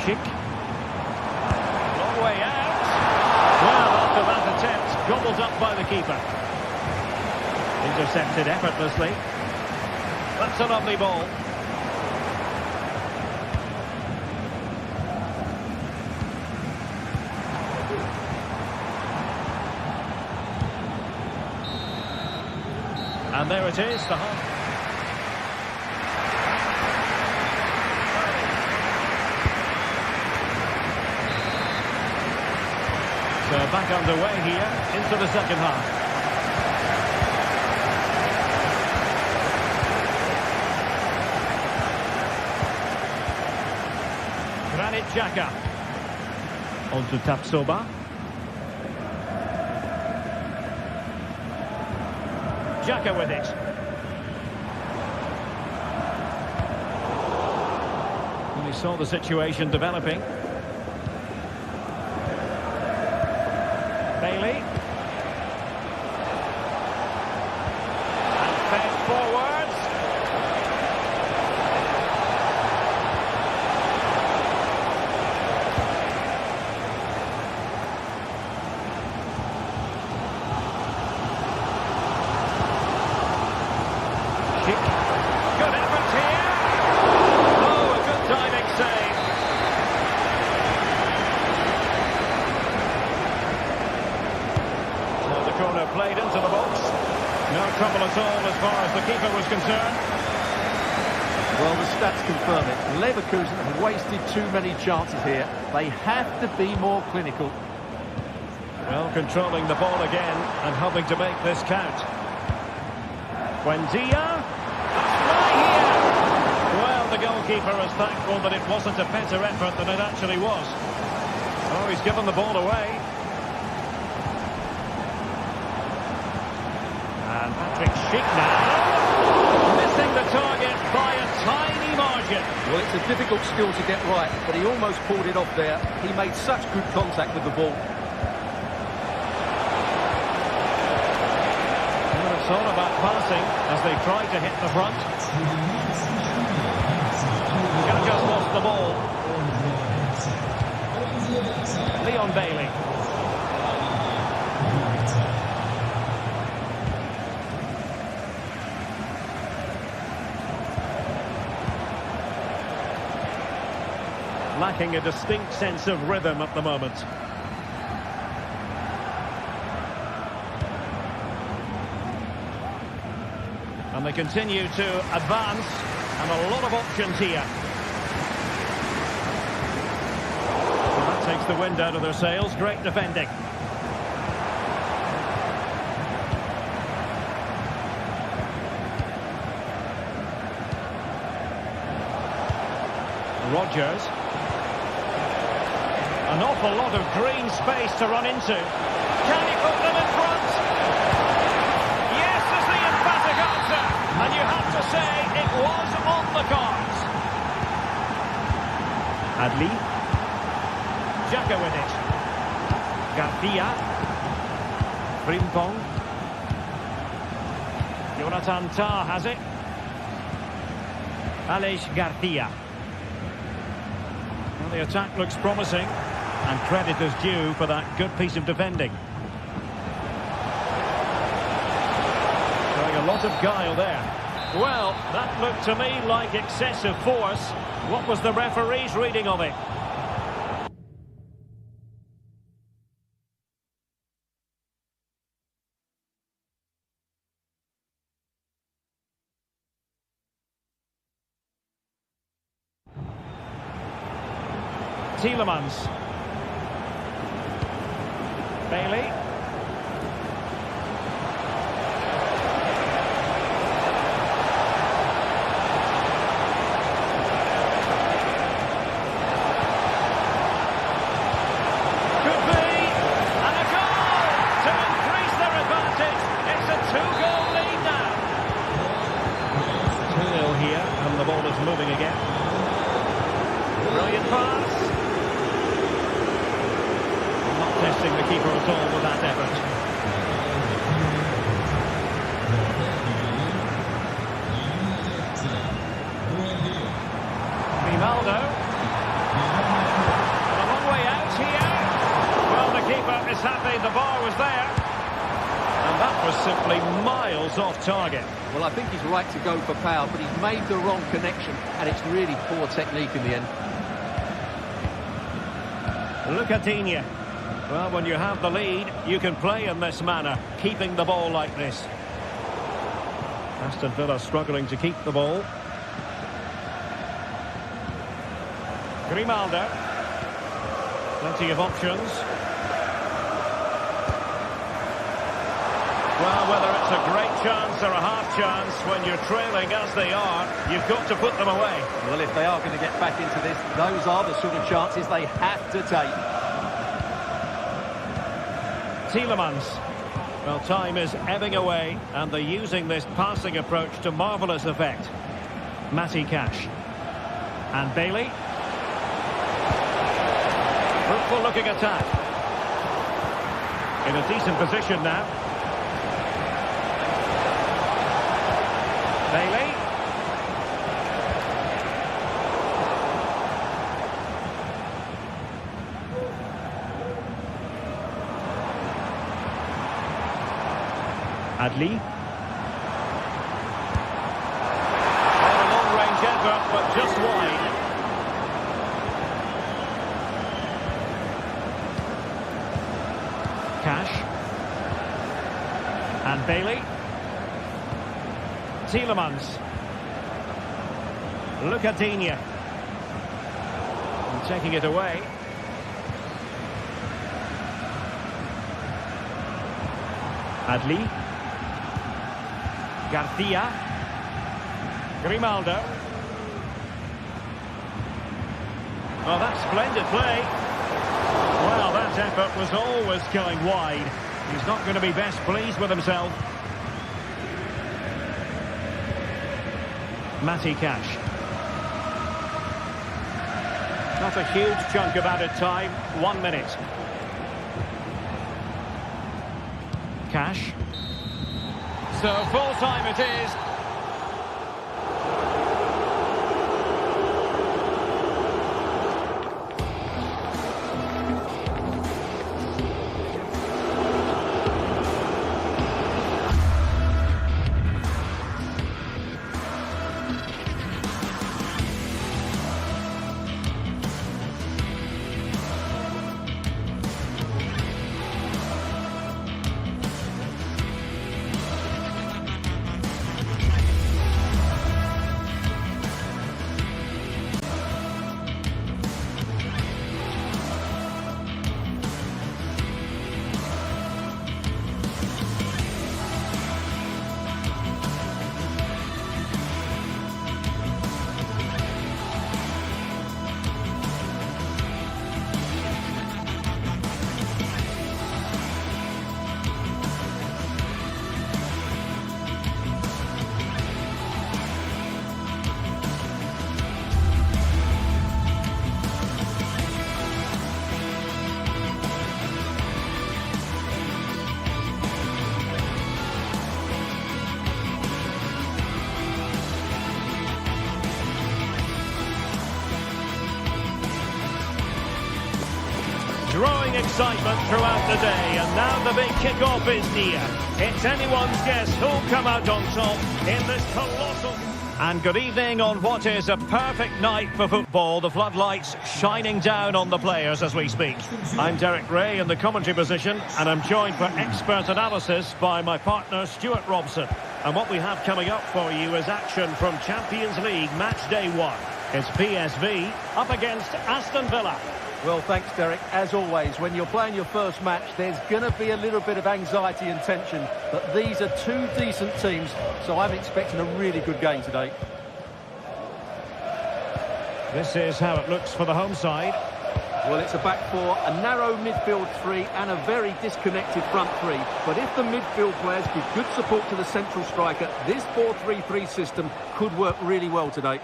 Schick. Long way out. Well, after that attempt, gobbled up by the keeper. Intercepted effortlessly. That's a lovely ball. And there it is, the half. So back underway here into the second half. Granit Xhaka. On to Tapsoba. Xhaka with it. And he saw the situation developing. Bailey. And fed forwards. Schick. Good effort here. Oh, a good timing save. Corner played into the box. No trouble at all as far as the keeper was concerned. Well, the stats confirm it. Leverkusen have wasted too many chances here. They have to be more clinical. Well, controlling the ball again and hoping to make this count. Buendia. That's fly here. Well, the goalkeeper is thankful that it wasn't a better effort than it actually was. Oh, he's given the ball away. And Patrick Schick now, missing the target by a tiny margin. Well, it's a difficult skill to get right, but he almost pulled it off there. He made such good contact with the ball. Well, it's all about passing as they try to hit the front. Just lost the ball. Leon Bailey. Lacking a distinct sense of rhythm at the moment. And they continue to advance, and a lot of options here. And that takes the wind out of their sails. Great defending. Rodgers. An awful lot of green space to run into. Can he put them in front? Yes, is the emphatic answer. And you have to say it was on the cards. Adli. Xhaka with it. Garcia. Frimpong. Jonathan Tah has it. Aleix Garcia. Well, the attack looks promising. And credit is due for that good piece of defending. Showing a lot of guile there. Well, that looked to me like excessive force. What was the referee's reading of it? Tielemans. Bailey. goalkeeper at all with that effort. Ronaldo. A long way out here. Well, the keeper is happy the bar was there. And that was simply miles off target. Well, I think he's right to go for power, but he's made the wrong connection, and it's really poor technique in the end. Look at Digne. Well, when you have the lead, you can play in this manner, keeping the ball like this. Aston Villa struggling to keep the ball. Grimaldo. Plenty of options. Well, whether it's a great chance or a half chance, when you're trailing as they are, you've got to put them away. Well, if they are going to get back into this, those are the sort of chances they have to take. Tielemans. Well, time is ebbing away, and they're using this passing approach to marvellous effect. Matty Cash. And Bailey. Fruitful looking attack. In a decent position now. Bailey. Adli. A long-range effort, but just wide. Cash. And Bailey. Tielemans. Look at Digne. And taking it away. Adli. Garcia. Grimaldo. Oh, that's splendid play. Well, that effort was always going wide. He's not going to be best pleased with himself. Matty Cash. Not a huge chunk of added time. 1 minute. Cash. So full time it is. Growing excitement throughout the day, and now the big kick-off is near. It's anyone's guess who'll come out on top in this colossal... And good evening on what is a perfect night for football. The floodlights shining down on the players as we speak. I'm Derek Ray in the commentary position, and I'm joined for expert analysis by my partner Stuart Robson. And what we have coming up for you is action from Champions League Matchday 1. It's PSV up against Aston Villa. Well, thanks, Derek. As always, when you're playing your first match, there's going to be a little bit of anxiety and tension. But these are two decent teams, so I'm expecting a really good game today. This is how it looks for the home side. Well, it's a back four, a narrow midfield three, and a very disconnected front three. But if the midfield players give good support to the central striker, this 4-3-3 system could work really well today.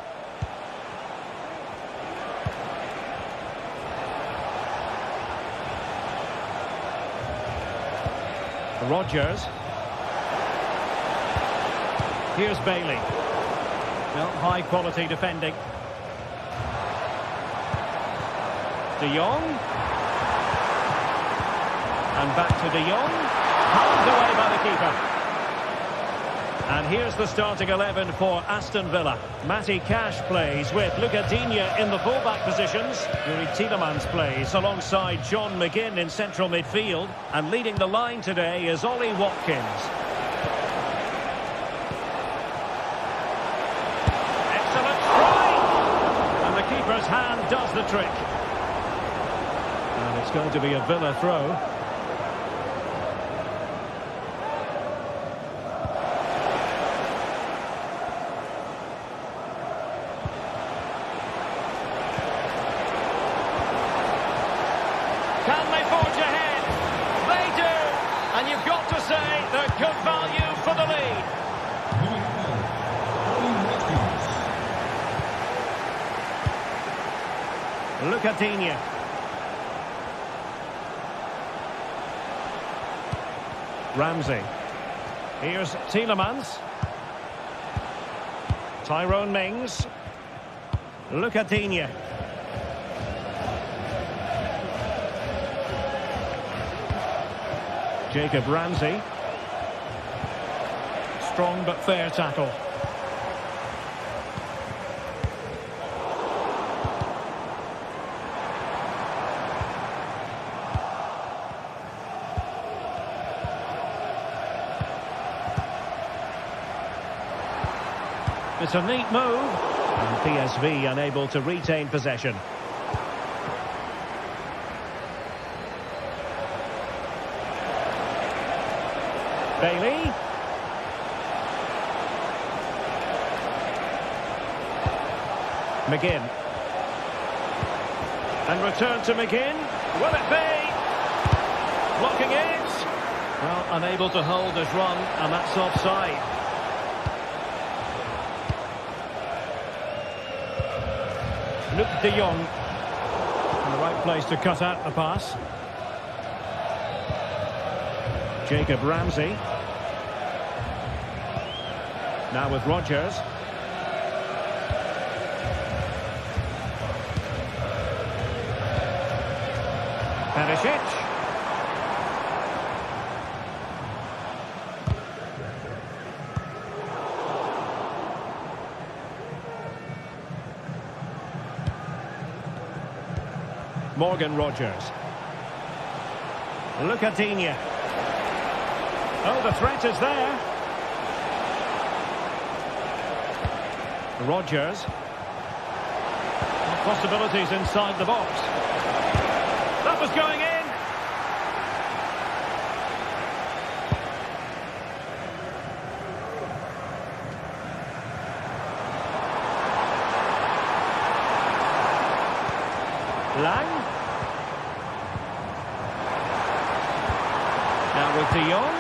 Rodgers. Here's Bailey. Well, high quality defending. De Jong. And back to De Jong. Palmed away by the keeper. And here's the starting 11 for Aston Villa. Matty Cash plays with Luca Digne in the fullback positions. Yuri Tielemans plays alongside John McGinn in central midfield. And leading the line today is Ollie Watkins. Excellent strike! And the keeper's hand does the trick. And it's going to be a Villa throw. Can they forge ahead? They do! And you've got to say they're good value for the lead. Luca Digne. Ramsey. Here's Tielemans. Tyrone Mings. Luca Digne. Jacob Ramsey. Strong but fair tackle. It's a neat move. And PSV unable to retain possession. Bailey. McGinn. And return to McGinn. Will it be? Blocking it. Well, unable to hold his run, and that's offside. Luc de Jong. In the right place to cut out the pass. Jacob Ramsey. Now with Rodgers. Perisic. Morgan Rodgers. Luca Digne. Oh, the threat is there. Rodgers. Possibilities inside the box. That was going in. Lang. Now with De Jong.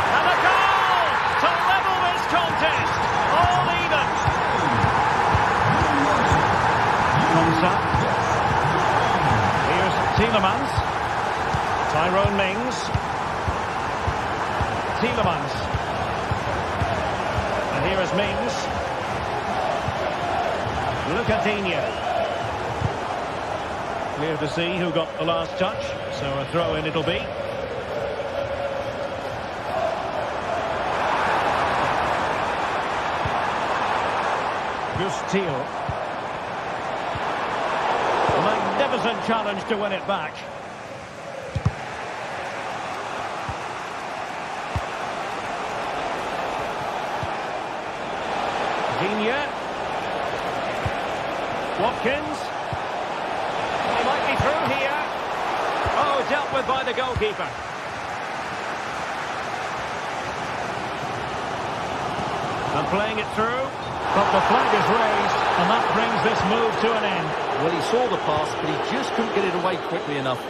And a goal to level this contest. All even. Konsa. Here's Tielemans. Tyrone Mings. Tielemans. And here is Mings. Luca Digne. Clear to see who got the last touch. So a throw-in it'll be. Steele. A magnificent challenge to win it back. Digne. Watkins. He might be through here. Oh, dealt with by the goalkeeper. And playing it through. But the flag is raised, and that brings this move to an end. Well, he saw the pass, but he just couldn't get it away quickly enough.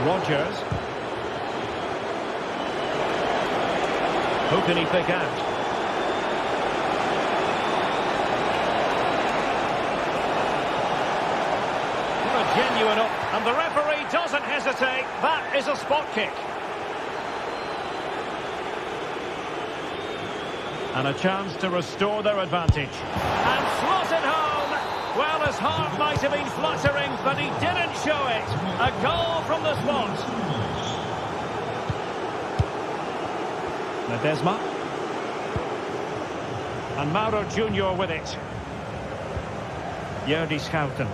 Rodgers. Who can he pick out? What a genuine continue it up. And the referee doesn't hesitate. That is a spot kick. And a chance to restore their advantage. And slotted home. Well, his heart might have been fluttering, but he didn't show it. A goal from the spot. Ledesma. And Mauro Junior with it. Jordi Schouten.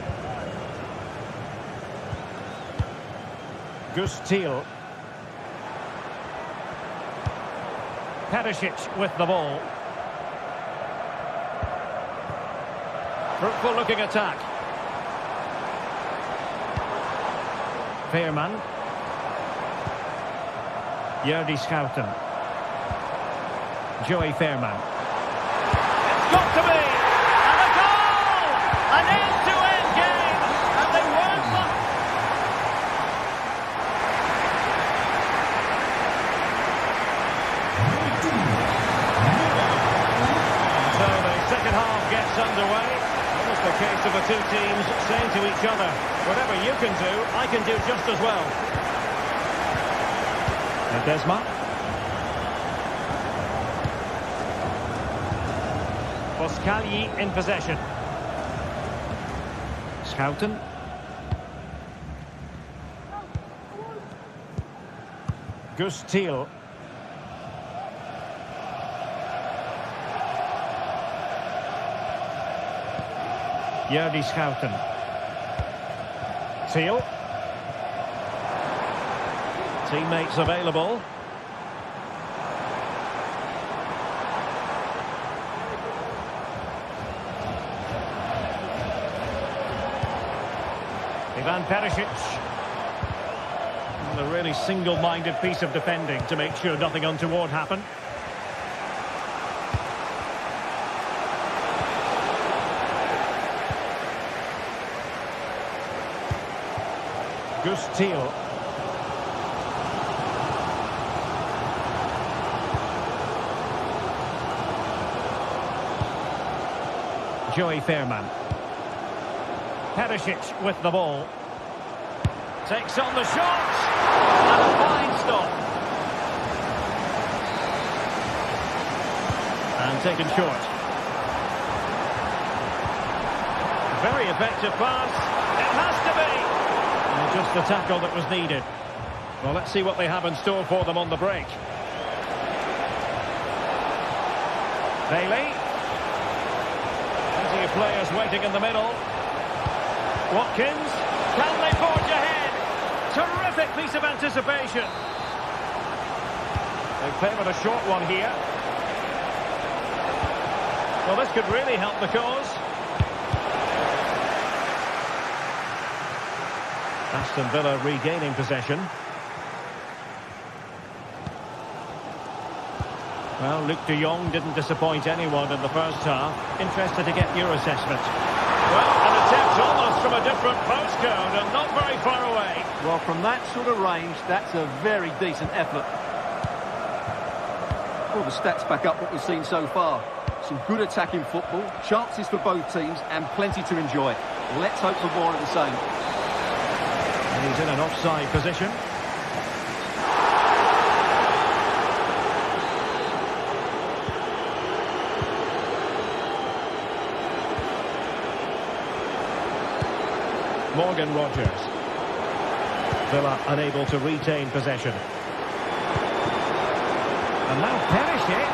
Gustil. Perisic with the ball. Fruitful looking attack. Veerman. Jordi Schouten. Joey Veerman. It's got to be! And a goal! An end-to-end game! And they weren't lucky. So the second half gets underway. Almost the case of the two teams saying to each other, whatever you can do, I can do just as well. Ledesma. Boscagli in possession. Schouten. Gustil. Jordi Schouten. Thiel. Teammates available. Ivan Perisic. And a really single-minded piece of defending to make sure nothing untoward happened. Gustil. Joey Veerman. Perisic with the ball. Takes on the shot. And a fine stop. And taken short. Very effective pass. It has to be. And just the tackle that was needed. Well, let's see what they have in store for them on the break. Bailey. Plenty of players waiting in the middle. Watkins. Can they forge ahead? Terrific piece of anticipation. They favoured a short one here. Well, this could really help the cause. Aston Villa regaining possession. Well, Luc de Jong didn't disappoint anyone in the first half. Interested to get your assessment. Well, an attempt almost from a different postcode and not very far away. Well, from that sort of range, that's a very decent effort. Well, the stats back up what we've seen so far. Some good attacking football, chances for both teams, and plenty to enjoy. Let's hope for more of the same. And he's in an offside position. Morgan Rogers. Villa unable to retain possession. And now Perisic.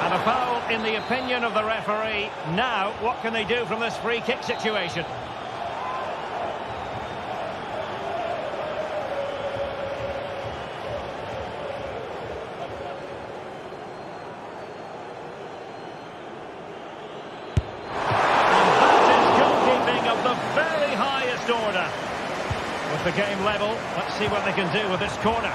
And a foul in the opinion of the referee. Now, what can they do from this free kick situation? Order. With the game level, let's see what they can do with this corner.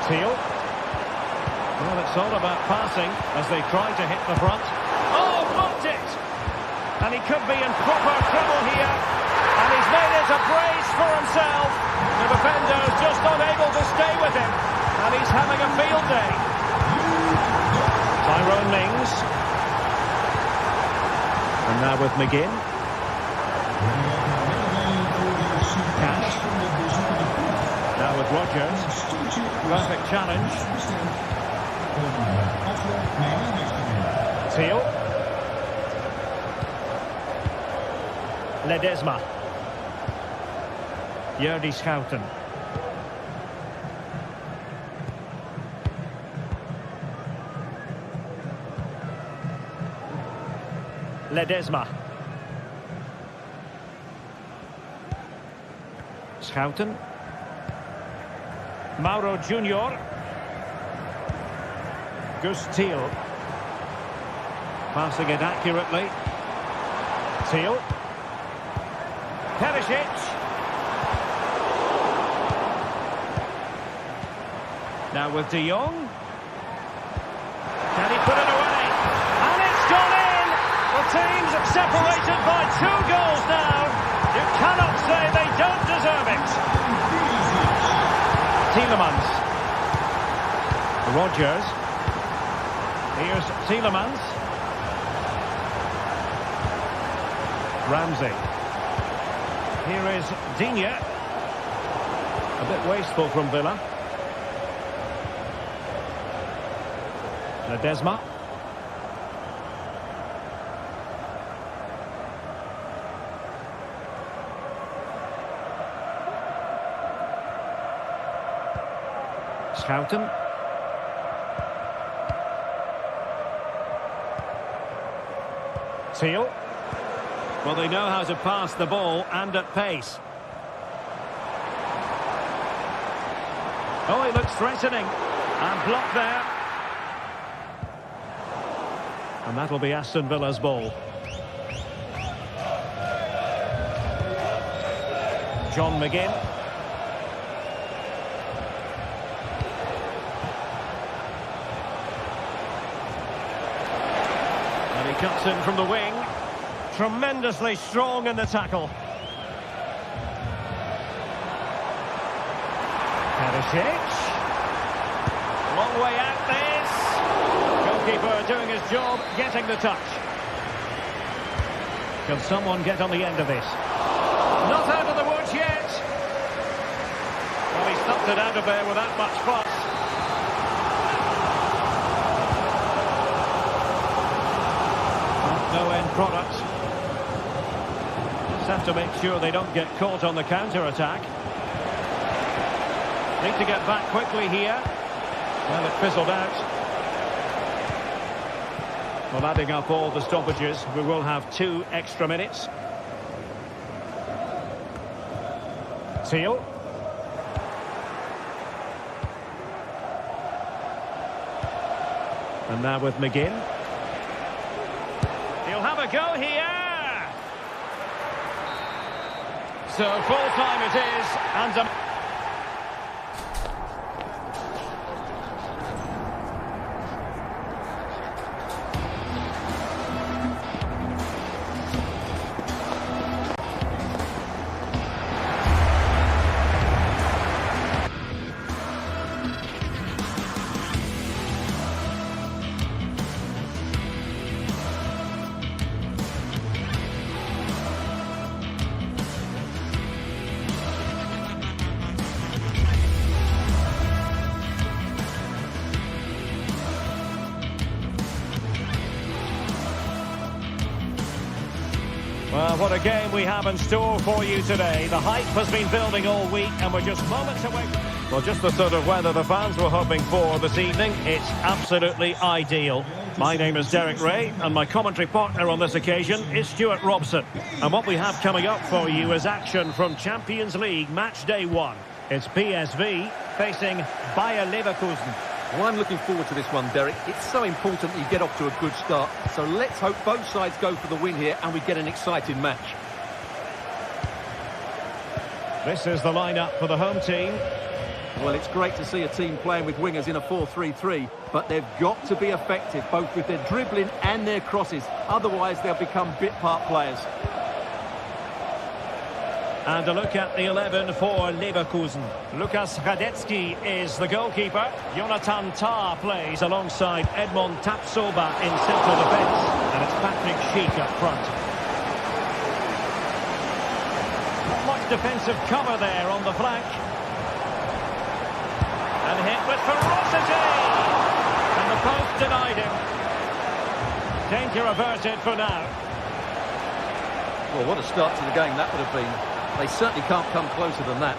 Thiel. Well, it's all about passing as they try to hit the front. Oh, blocked it! And he could be in proper trouble here. And he's made it a brace for himself. The defender's just unable to stay with him. And he's having a field day. Tyrone Mings. And now with McGinn. Cash. Now with Rodgers. Perfect challenge. Teal. Ledesma. Jordi Schouten. Ledesma. Schouten. Mauro Junior. Gus Teal. Passing it accurately. Teal. Perisic. Now with De Jong. Can he put it away? And it's gone in! The teams separated by 2 goals now. You cannot say they don't deserve it. Tielemans. Rodgers. Here's Tielemans. Ramsey. Here is Digne. A bit wasteful from Villa. Ledesma. Schouten. Teal. Well, they know how to pass the ball and at pace. Oh, he looks threatening. And blocked there. And that'll be Aston Villa's ball. John McGinn. And he cuts in from the wing. Tremendously strong in the tackle. Perisic. Long way out this. Goalkeeper doing his job, getting the touch. Can someone get on the end of this? Not out of the woods yet. Well, he stuffed it out of there without much fuss. No end product. Just have to make sure they don't get caught on the counter-attack. Need to get back quickly here. Well, it fizzled out. Well, adding up all the stoppages, we will have 2 extra minutes. Teal. And now with McGinn. He'll have a go here. So full time it is, and well, what a game we have in store for you today. The hype has been building all week and we're just moments away. Well, just the sort of weather the fans were hoping for this evening. It's absolutely ideal. My name is Derek Ray and my commentary partner on this occasion is Stuart Robson. And what we have coming up for you is action from Champions League Match Day 1. It's PSV facing Bayer Leverkusen. Well, I'm looking forward to this one, Derek. It's so important that you get off to a good start. So let's hope both sides go for the win here and we get an exciting match. This is the lineup for the home team. Well, it's great to see a team playing with wingers in a 4-3-3, but they've got to be effective, both with their dribbling and their crosses. Otherwise, they'll become bit-part players. And a look at the 11 for Leverkusen. Lukas Radetzky is the goalkeeper. Jonathan Tah plays alongside Edmond Tapsoba in central defence. And it's Patrick Schick up front. defensive cover there on the flank. And hit with ferocity. And the post denied him. Danger averted for now. Well, what a start to the game that would have been. They certainly can't come closer than that.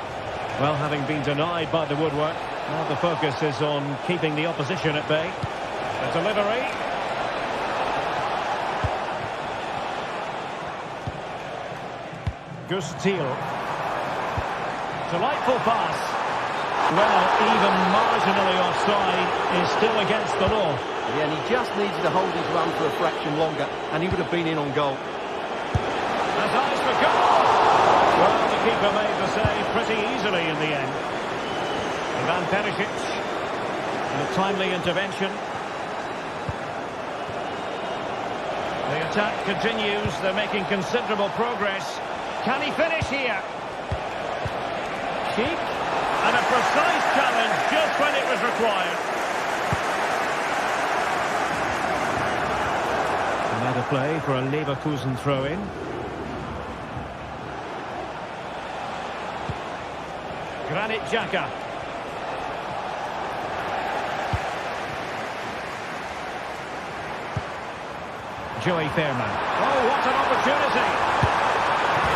Well, having been denied by the woodwork, now the focus is on keeping the opposition at bay. The delivery. Gustil. Delightful pass. Well, even marginally offside is still against the law. Yeah, and he just needed to hold his run for a fraction longer, and he would have been in on goal. Has eyes for goal. Well, the keeper made the save pretty easily in the end. Ivan Perisic. And a timely intervention. The attack continues. They're making considerable progress. Can he finish here? Cheek. And a precise challenge just when it was required. Another play for a Leverkusen throw-in. Granit Xhaka. Joey Fairman. Oh, what an opportunity.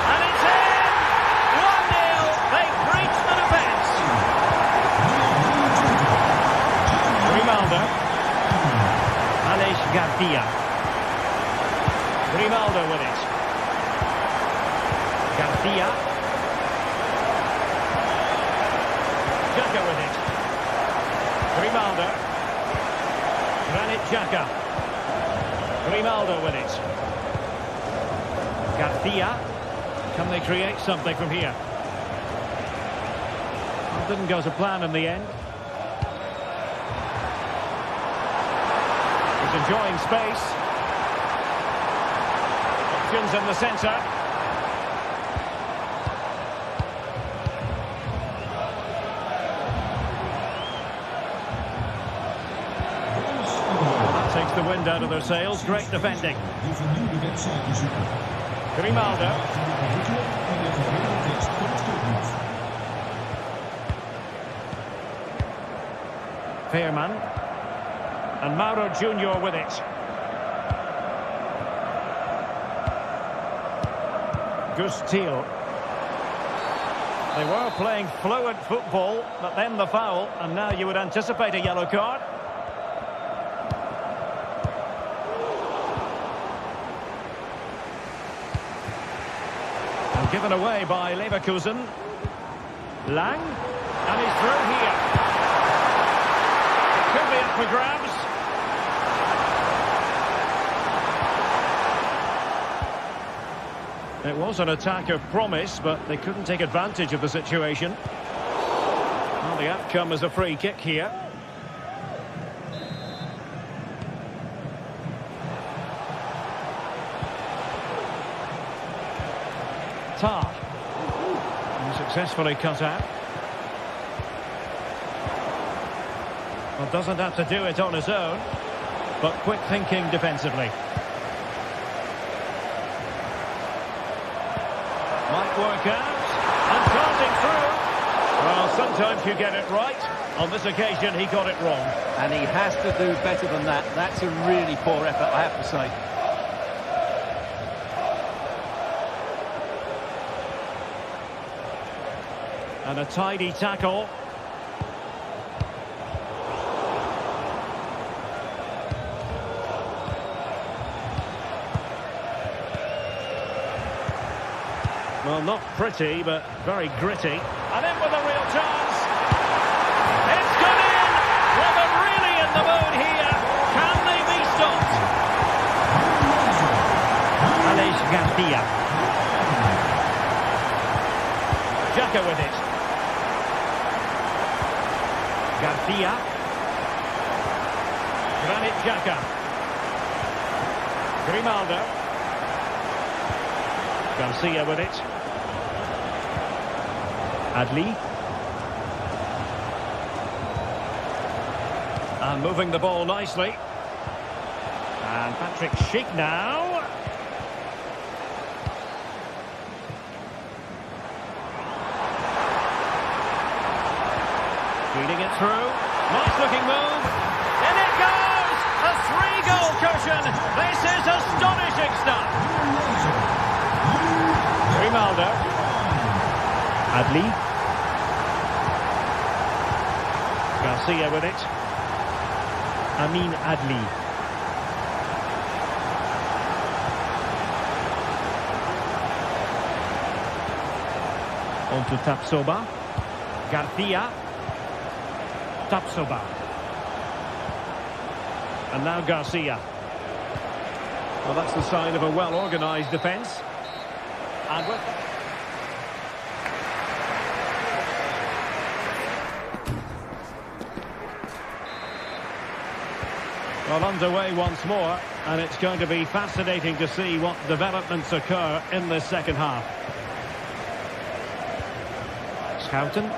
And it's in! 1-0. They breach the defence. Grimaldo. Alex Garcia. Grimaldo with it. Garcia. Xhaka with it. Grimaldo. Granit Xhaka. Grimaldo with it. Garcia. Can they create something from here? Well, didn't go to plan in the end. He's enjoying space. Options in the centre. Takes the wind out of their sails. Great defending. Grimaldo. Fairman. And Mauro Junior with it. Gustil. They were playing fluid football, but then the foul, and now you would anticipate a yellow card. Given away by Leverkusen. Lang. And he's through here. It could be up for grabs. It was an attack of promise, but they couldn't take advantage of the situation. Well, the outcome is a free kick here. Successfully cut out. Well, doesn't have to do it on his own, but quick thinking defensively. Might work out, and darting through. Well, sometimes you get it right. On this occasion, he got it wrong. And he has to do better than that. That's a really poor effort, I have to say. And a tidy tackle. Well, not pretty, but very gritty. And in with a real chance. It's gone in! Well, they're really in the mood here. Can they be stopped? Alex Garcia. Xhaka with it. Garcia. Granit Xhaka. Grimaldo. Garcia with it. Adli. And moving the ball nicely. And Patrick Schick now. Feeding it through. Nice looking move. In it goes! A 3-goal cushion. This is astonishing stuff. Grimaldo. Adli. Garcia with it. Amin Adli. On to Tapsoba. Garcia. Tapsoba. And now Garcia. Well, that's the sign of a well-organised defence. And with... Well, underway once more, and it's going to be fascinating to see what developments occur in this second half. Schouten.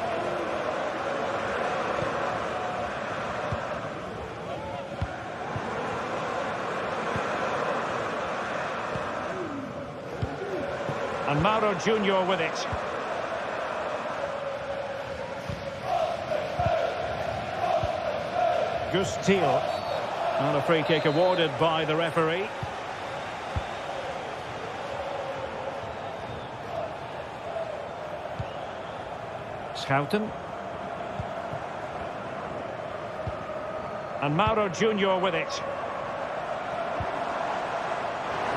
And Mauro Junior with it. Gus Thiel. And a free kick awarded by the referee. Schouten. And Mauro Junior with it.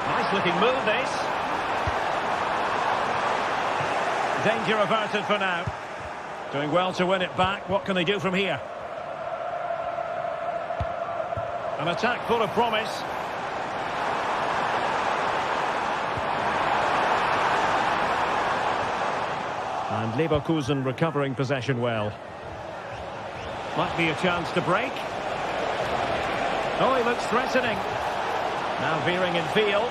Nice looking move this. Danger averted for now. Doing well to win it back. What can they do from here? An attack full of promise. And Leverkusen recovering possession well. Might be a chance to break. Oh, he looks threatening. Now veering in field.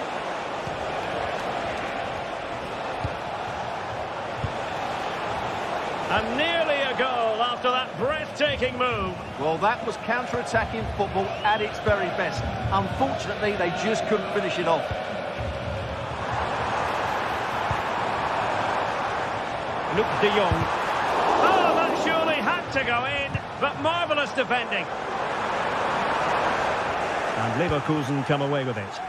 And nearly a goal after that breathtaking move. Well, that was counter-attacking football at its very best. Unfortunately, they just couldn't finish it off. Luke de Jong. Oh, that surely had to go in, but marvellous defending. And Leverkusen come away with it.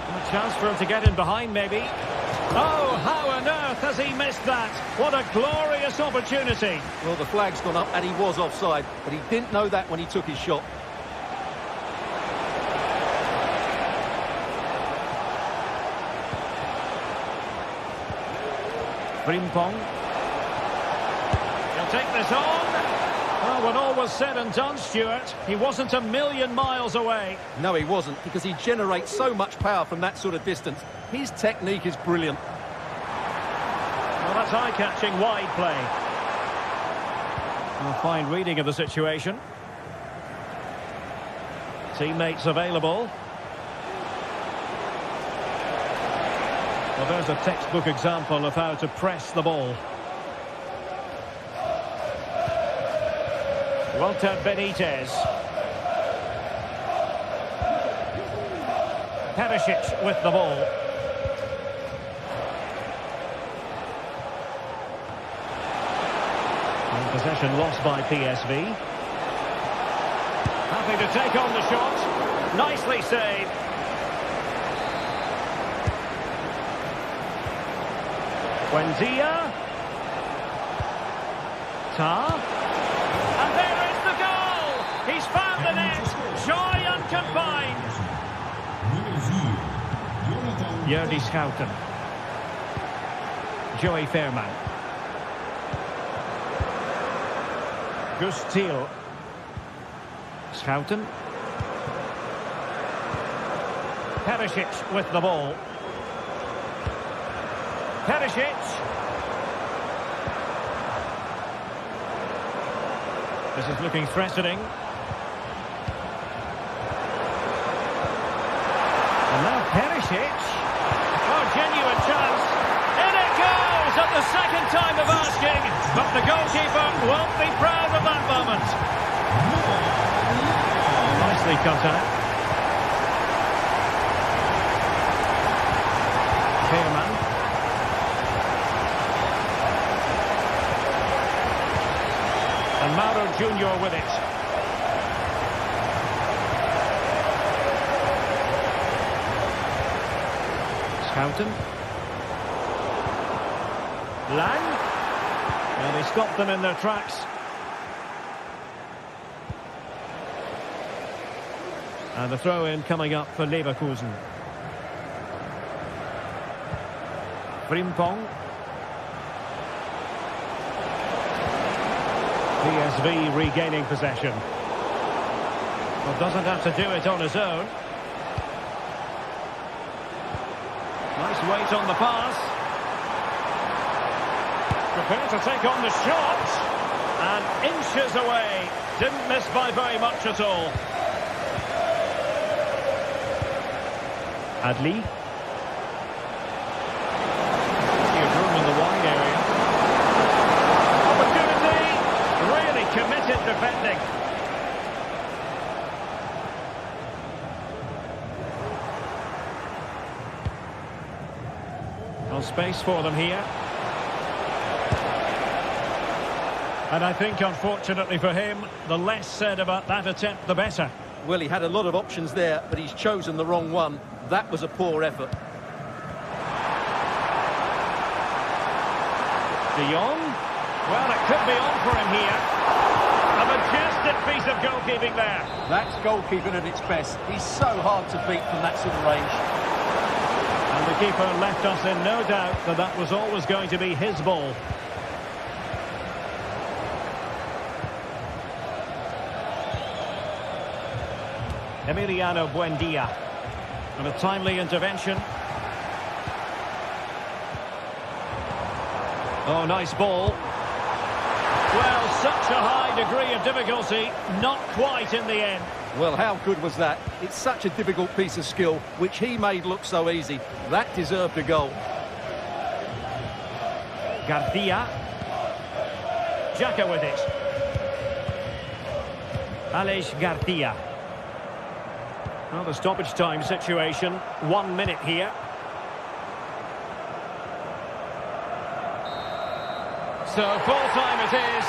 A chance for him to get in behind, maybe. Oh, how on earth has he missed that? What a glorious opportunity. Well, the flag's gone up and he was offside, but he didn't know that when he took his shot. Frimpong. He'll take this on. Well, when all was said and done, Stuart, he wasn't a million miles away. No, he wasn't, because he generates so much power from that sort of distance. His technique is brilliant. Well, that's eye-catching wide play. A fine reading of the situation. Teammates available. Well, there's a textbook example of how to press the ball. Walter Benitez. Perisic with the ball. And possession lost by PSV. Happy to take on the shot. Nicely saved. Buendia. Ta. And there is the goal! He's found the net! Joy unconfined! Jordi Schouten. Joey Fairman. Gus Thiel. Schouten. Perisic with the ball. Perisic. This is looking threatening. And now Perisic. Oh, genuine chance. In it goes at the second time of asking. But the goalkeeper won't be proud of that moment. Nicely cut out. Fairman. Junior with it. Schouten. Lang. And he stopped them in their tracks. And the throw-in coming up for Leverkusen. Frimpong. PSV regaining possession. Well, doesn't have to do it on his own. Nice weight on the pass. Prepared to take on the shot. And inches away. Didn't miss by very much at all. Adli. Here's room in the wide area. Opportunity. Really committed defending. No space for them here. And I think, unfortunately for him, the less said about that attempt, the better. Well, he had a lot of options there, but he's chosen the wrong one. That was a poor effort. De Jong. Well, it could be on for him here. A majestic piece of goalkeeping there. That's goalkeeping at its best. He's so hard to beat from that sort of range. And the keeper left us in no doubt that that was always going to be his ball. Emiliano Buendia. And a timely intervention. Oh, nice ball. Well, such a high degree of difficulty, not quite in the end. Well, how good was that? It's such a difficult piece of skill, which he made look so easy. That deserved a goal. Garcia. Xhaka with it. Aleix Garcia. Well, the stoppage time situation, 1 minute here. So full time it is.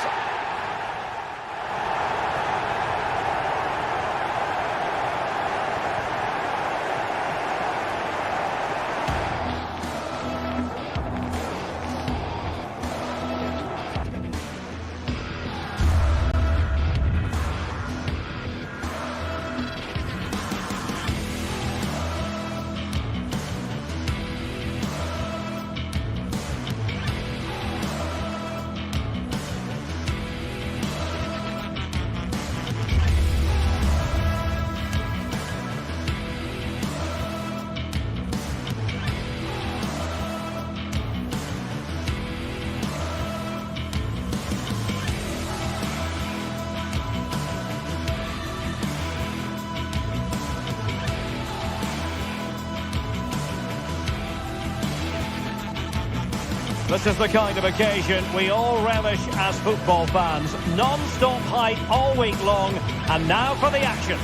This is the kind of occasion we all relish as football fans. Non-stop hype all week long, and now for the action.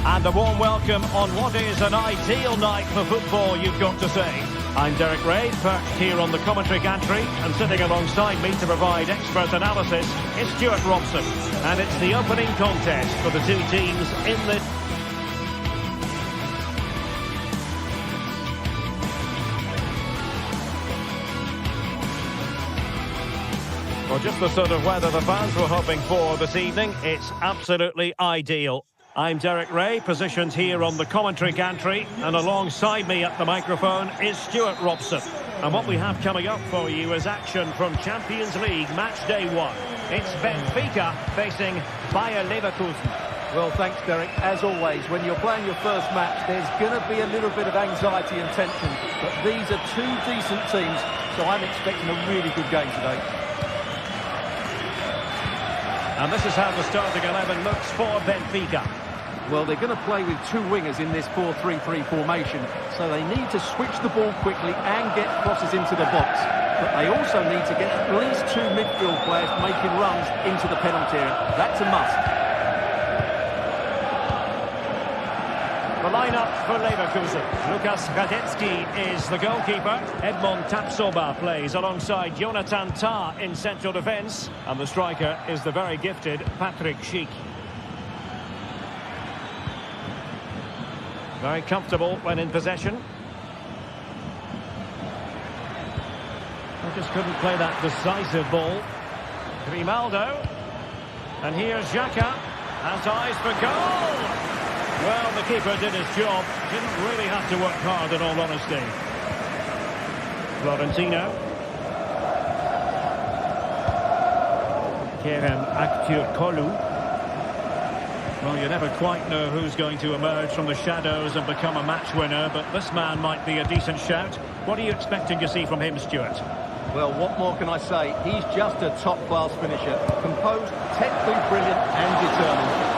And a warm welcome on what is an ideal night for football, you've got to say. I'm Derek Ray, perched here on the commentary gantry, and sitting alongside me to provide expert analysis is Stuart Robson. And it's the opening contest for the two teams in this. Well, just the sort of weather the fans were hoping for this evening. It's absolutely ideal. I'm Derek Ray, positioned here on the commentary gantry, and alongside me at the microphone is Stuart Robson. And what we have coming up for you is action from Champions League Matchday 1. It's Benfica facing Bayer Leverkusen. Well, thanks, Derek. As always, when you're playing your first match, there's going to be a little bit of anxiety and tension. But these are two decent teams, so I'm expecting a really good game today. And this is how the starting 11 looks for Benfica. Well, they're going to play with two wingers in this 4-3-3 formation, so they need to switch the ball quickly and get crosses into the box. But they also need to get at least two midfield players making runs into the penalty area. That's a must. The line lineup for Leverkusen. Lukas Radetzky is the goalkeeper. Edmond Tapsoba plays alongside Jonathan Tah in central defence. And the striker is the very gifted Patrick Schick. Very comfortable when in possession. I just couldn't play that decisive ball. Grimaldo. And here's Xhaka. Has eyes for goal. Well, the keeper did his job. Didn't really have to work hard, in all honesty. Florentino. Kerem Aktürkoğlu. Well, you never quite know who's going to emerge from the shadows and become a match winner, but this man might be a decent shout. What are you expecting to see from him, Stuart? Well, what more can I say? He's just a top-class finisher. Composed, technically brilliant and determined.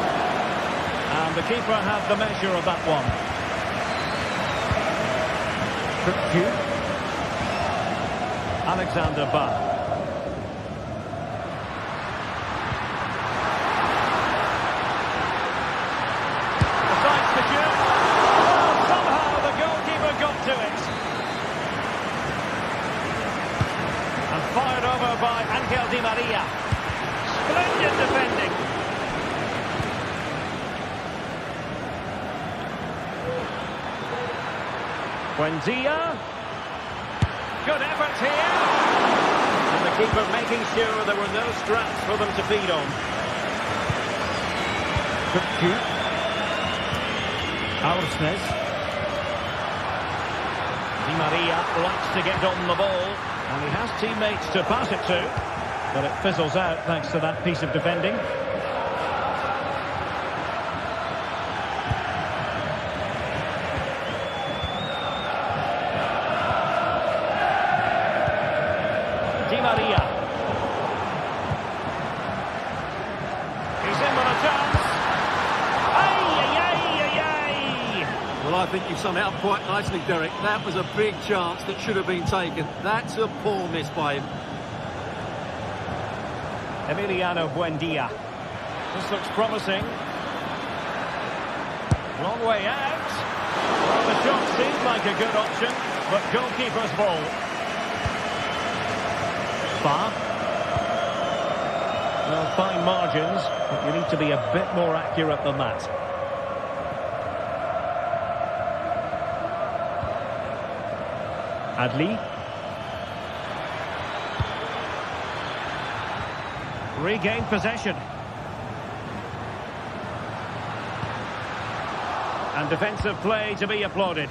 And the keeper had the measure of that one. Alexander Bach. Decides to shoot. Well, somehow the goalkeeper got to it. And fired over by Angel Di Maria. Splendid defending. Buendia. Good effort here. And the keeper making sure there were no straps for them to feed on. Aursnes. Di Maria likes to get on the ball. And he has teammates to pass it to. But it fizzles out thanks to that piece of defending. Di Maria. He's in with a chance. Ay. Well, I think you've summed it up quite nicely, Derek. That was a big chance that should have been taken. That's a poor miss by him. Emiliano Buendia. This looks promising. Long way out. Well, the shot seemed like a good option, but goalkeeper's ball. Far. Well, fine margins, but you need to be a bit more accurate than that. Adli. Regained possession. And defensive play to be applauded.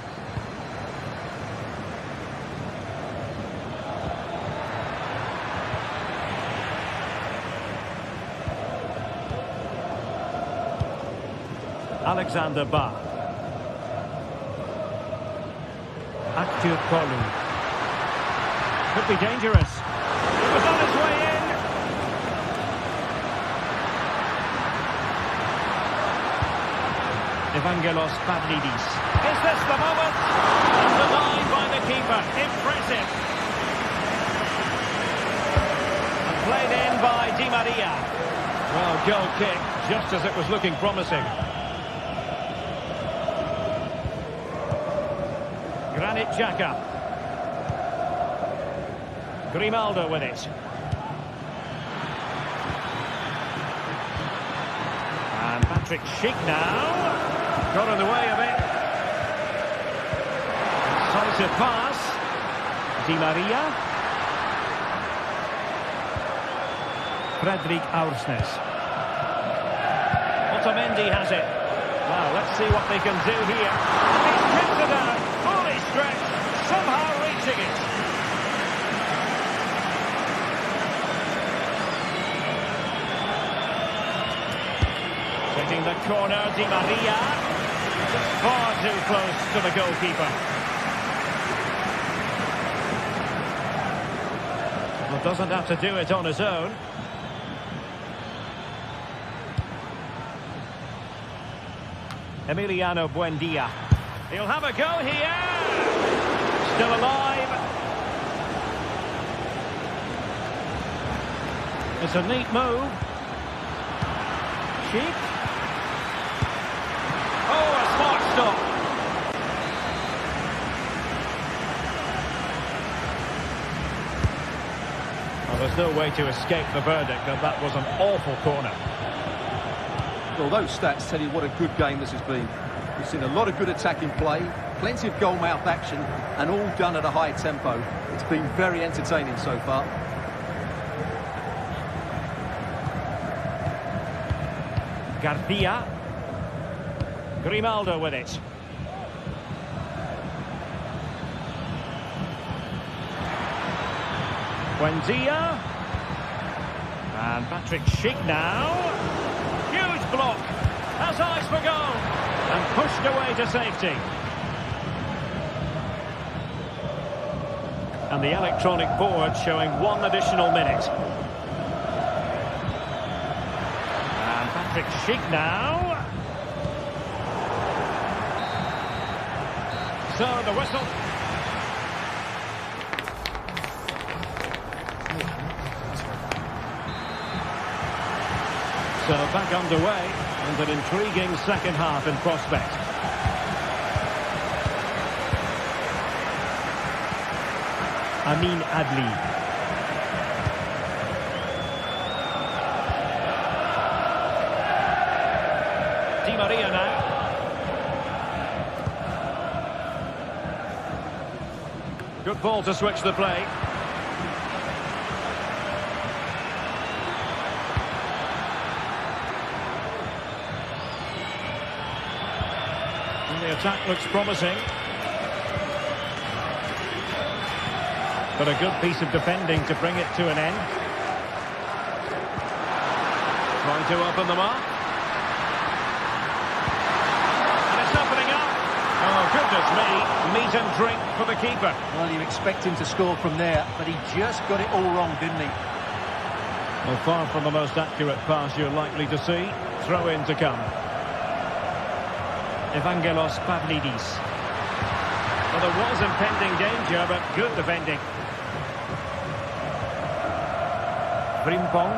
Alexander Bach. Aktürkoğlu. Could be dangerous. It was on its way in. Evangelos Pavlidis. Is this the moment? And denied by the keeper. Impressive. And played in by Di Maria. Well, goal kick, just as it was looking promising. Granit Xhaka. Grimaldo with it. And Patrick Schick now. Got in the way of it. Decisive pass. Di Maria. Fredrik Aursnes. Otamendi has it. Now, let's see what they can do here. He's tipped it out. Fully stretched. Somehow reaching it. Taking the corner, Di Maria. Just far too close to the goalkeeper. Well, doesn't have to do it on his own. Emiliano Buendia. He'll have a go here. Still alive. It's a neat move. Sheep. Oh, a smart stop. There's no way to escape the verdict that that was an awful corner. Well, those stats tell you what a good game this has been. We've seen a lot of good attacking play, plenty of goal-mouth action, and all done at a high tempo. It's been very entertaining so far. Garcia. Grimaldo with it. Buendia. And Patrick Schick now. Huge block. Has eyes for goal. And pushed away to safety. And the electronic board showing 1 additional minute. And Patrick Schick now. So the whistle. So back underway, and an intriguing second half in prospect. Amin Adli. Di Maria now. Good ball to switch the play. The attack looks promising. But a good piece of defending to bring it to an end. Trying to open them up. And it's opening up. Oh, goodness me. Meat and drink for the keeper. Well, you expect him to score from there, but he just got it all wrong, didn't he? Well, far from the most accurate pass you're likely to see. Throw in to come. Evangelos Pavlidis. Well, there was impending danger, but good defending. Frimpong.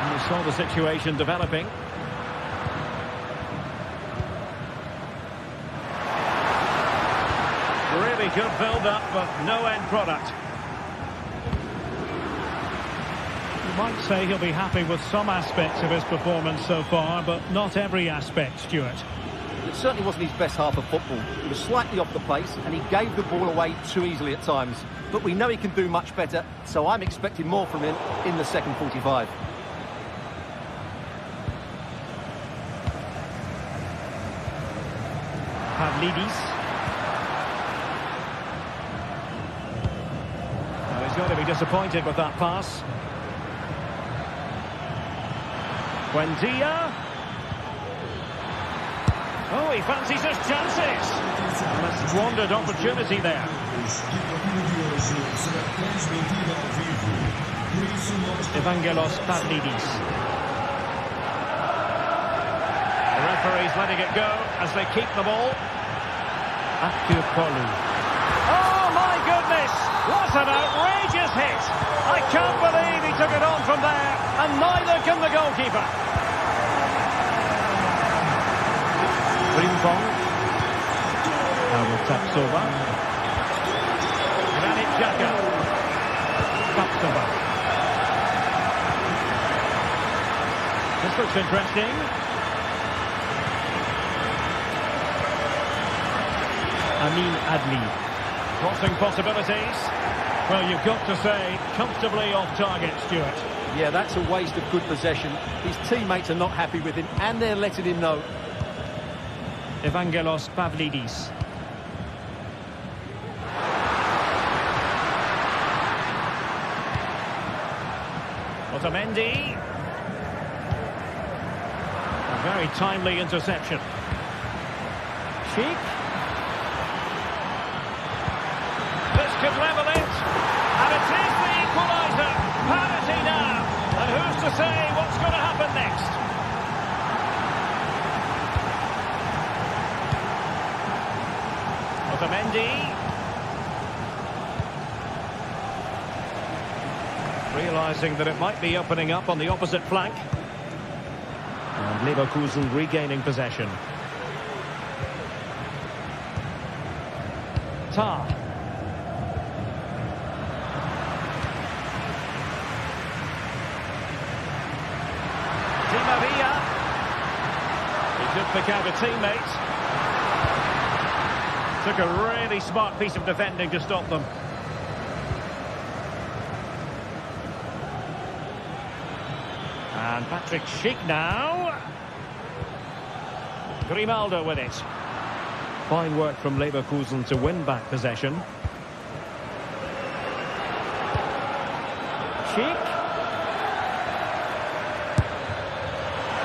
And we saw the situation developing. Really good build-up, but no end product. Might say he'll be happy with some aspects of his performance so far, but not every aspect, Stuart. It certainly wasn't his best half of football. He was slightly off the pace, and he gave the ball away too easily at times. But we know he can do much better, so I'm expecting more from him in the second 45. Pavlidis. Well, he's going to be disappointed with that pass. Buendia. Oh, he fancies his chances. And a squandered opportunity there. Evangelos Pavlidis. The referee's letting it go as they keep the ball. Akupolu. Oh, my goodness! What an outrageous hit! I can't believe he took it on from there, and neither can the goalkeeper. Frimpong. Now with Tapsoba. Granit Xhaka. Tapsoba. This looks interesting. Amin Adli. Crossing possibilities. Well, you've got to say, comfortably off target, Stuart. Yeah, that's a waste of good possession. His teammates are not happy with him, and they're letting him know. Evangelos Pavlidis. Otamendi. A very timely interception. Schick. This could level it. And it is the equaliser. Parity now. And who's to say what's going to happen next? Otamendi. Realising that it might be opening up on the opposite flank. And Leverkusen regaining possession. Tar. Di Maria. He just pick out a teammate. Took a really smart piece of defending to stop them. And Patrick Schick now. Grimaldo with it. Fine work from Leverkusen to win back possession. Schick.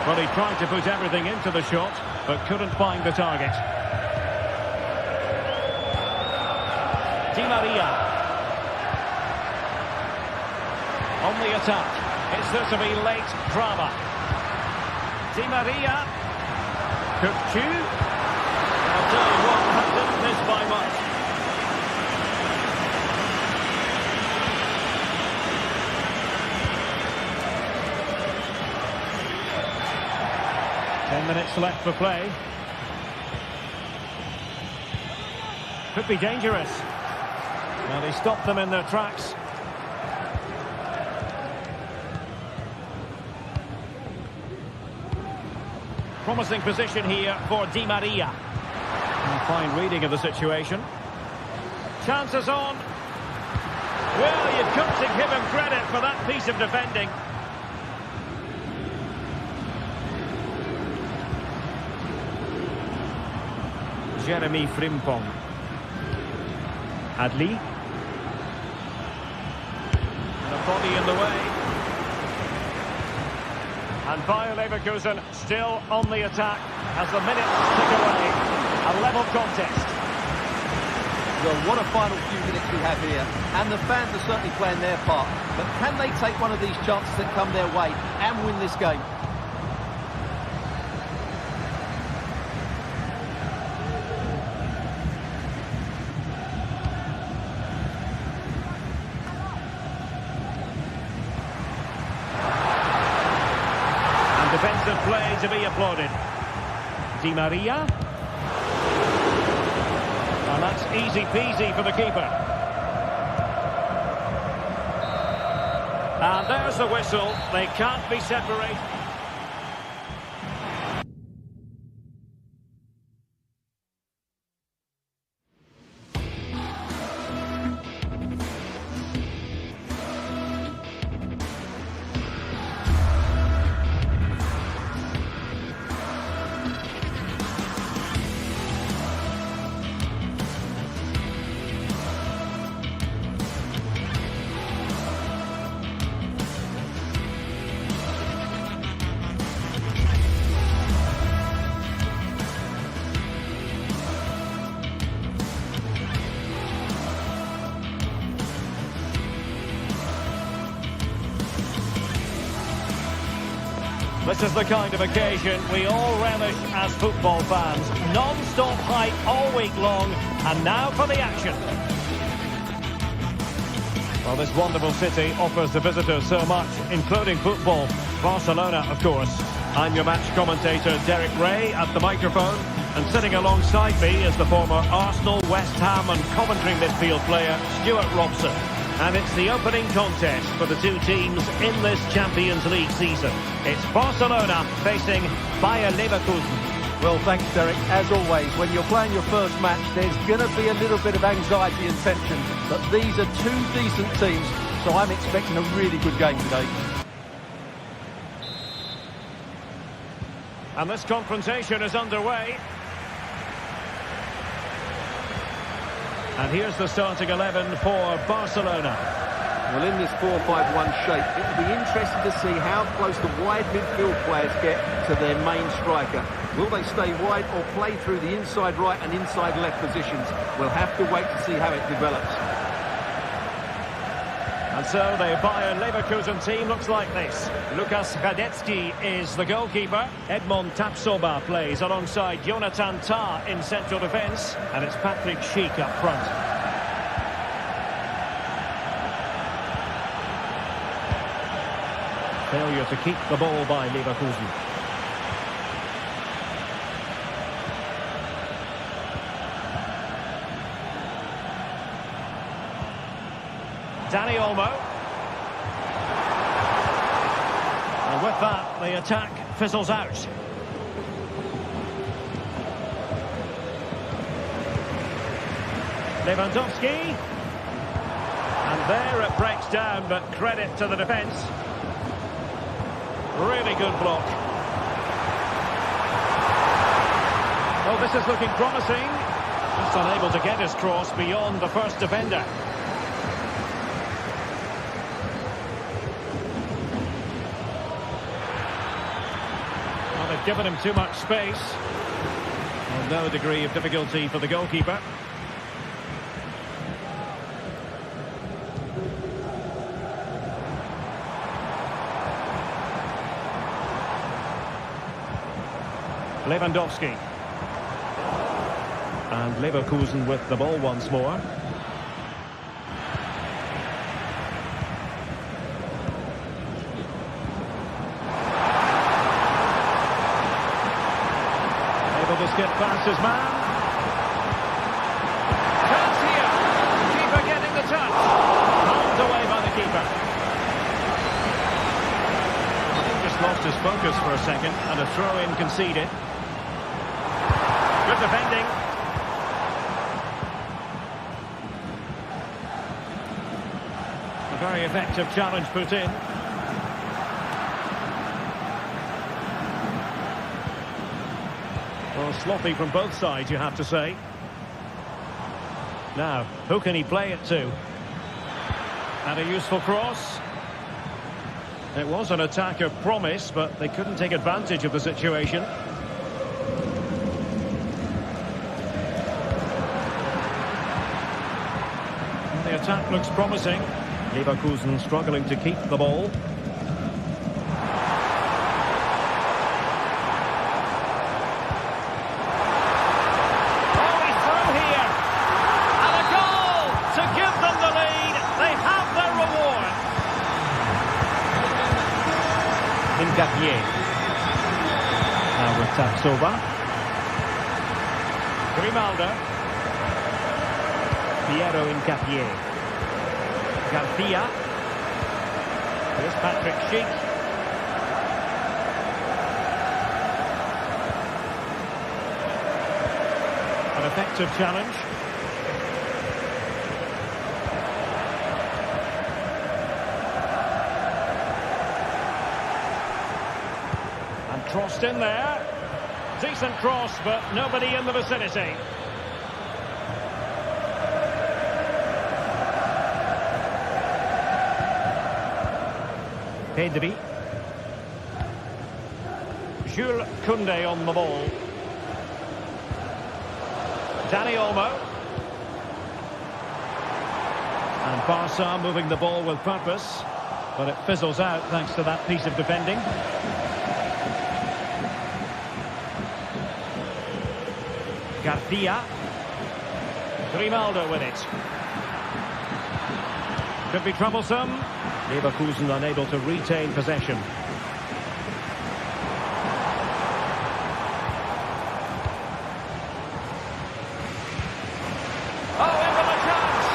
Well, he tried to put everything into the shot, but couldn't find the target. Di Maria. On the attack. It's there to be late drama. Di Maria. Kupchu. I'll tell you what, that didn't miss by much. Ten minutes left for play. Could be dangerous. Well, he stopped them in their tracks. Promising position here for Di Maria. And fine reading of the situation. Chances on. Well, you've got to give him credit for that piece of defending. Jeremy Frimpong. Adli. And a body in the way. And Bayer Leverkusen still on the attack as the minutes tick away. A level contest. Well, what a final few minutes we have here. And the fans are certainly playing their part. But can they take one of these chances that come their way and win this game? Defensive play to be applauded. Di Maria. And that's easy peasy for the keeper. And there's the whistle. They can't be separated. This is the kind of occasion we all relish as football fans. Non-stop hype all week long, and now for the action. Well, this wonderful city offers the visitors so much, including football. Barcelona, of course. I'm your match commentator, Derek Ray, at the microphone. And sitting alongside me is the former Arsenal, West Ham and Coventry midfield player, Stuart Robson. And it's the opening contest for the two teams in this Champions League season. It's Barcelona facing Bayer Leverkusen. Well, thanks, Derek. As always, when you're playing your first match, there's going to be a little bit of anxiety and tension. But these are two decent teams, so I'm expecting a really good game today. And this confrontation is underway. And here's the starting 11 for Barcelona. Well, in this 4-5-1 shape, it'll be interesting to see how close the wide midfield players get to their main striker. Will they stay wide or play through the inside right and inside left positions? We'll have to wait to see how it develops. And so the Bayer Leverkusen team looks like this. Lukas Radetzky is the goalkeeper. Edmond Tapsoba plays alongside Jonathan Tah in central defence. And it's Patrick Schick up front. Failure to keep the ball by Leverkusen. Dani Olmo. And with that, the attack fizzles out. Lewandowski. And there it breaks down, but credit to the defence. Really good block. Oh, this is looking promising. Just unable to get his cross beyond the first defender. Well, they've given him too much space. Well, no degree of difficulty for the goalkeeper. Lewandowski. And Leverkusen with the ball once more. Able to skip past his man. Chance here. Keeper getting the touch. Pulled away by the keeper. He just lost his focus for a second and a throw-in conceded. Good defending. A very effective challenge put in. Well, sloppy from both sides, you have to say. Now, who can he play it to? And a useful cross. It was an attack of promise, but they couldn't take advantage of the situation. The attack looks promising. Leverkusen struggling to keep the ball. Oh, he's through here. And a goal to give them the lead. They have their reward. Incapié. Now with Tapsova. Grimaldo. Piero Incapié. Garcia. Here's Patrick Schick. An effective challenge. And crossed in there. Decent cross, but nobody in the vicinity. Pedri. Jules Koundé on the ball. Dani Olmo. And Barca moving the ball with purpose, but it fizzles out thanks to that piece of defending. Garcia. Grimaldo with it. Could be troublesome. Leverkusen unable to retain possession. Oh, in with a chance!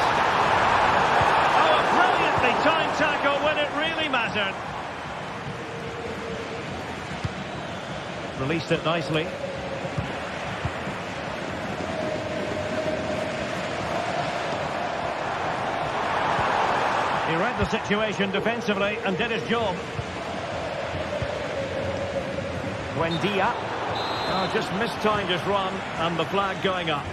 Oh, a brilliantly timed tackle when it really mattered. Released it nicely. He read the situation defensively and did his job. Buendia. Oh, just mistimed his run and the flag going up.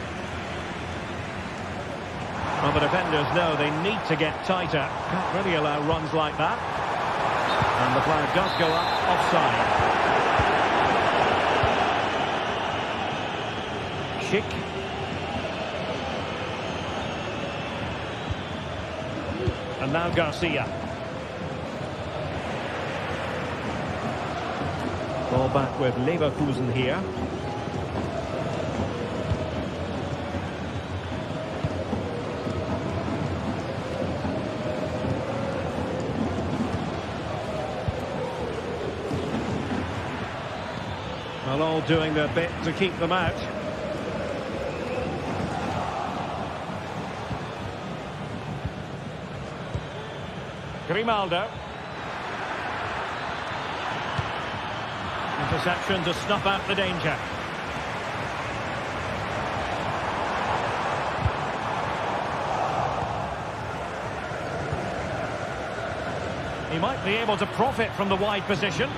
Well, the defenders know they need to get tighter. Can't really allow runs like that. And the flag does go up offside. Schick. And now Garcia. Ball back with Leverkusen here. Well, all doing their bit to keep them out. Grimaldo. Interception to snuff out the danger. He might be able to profit from the wide position.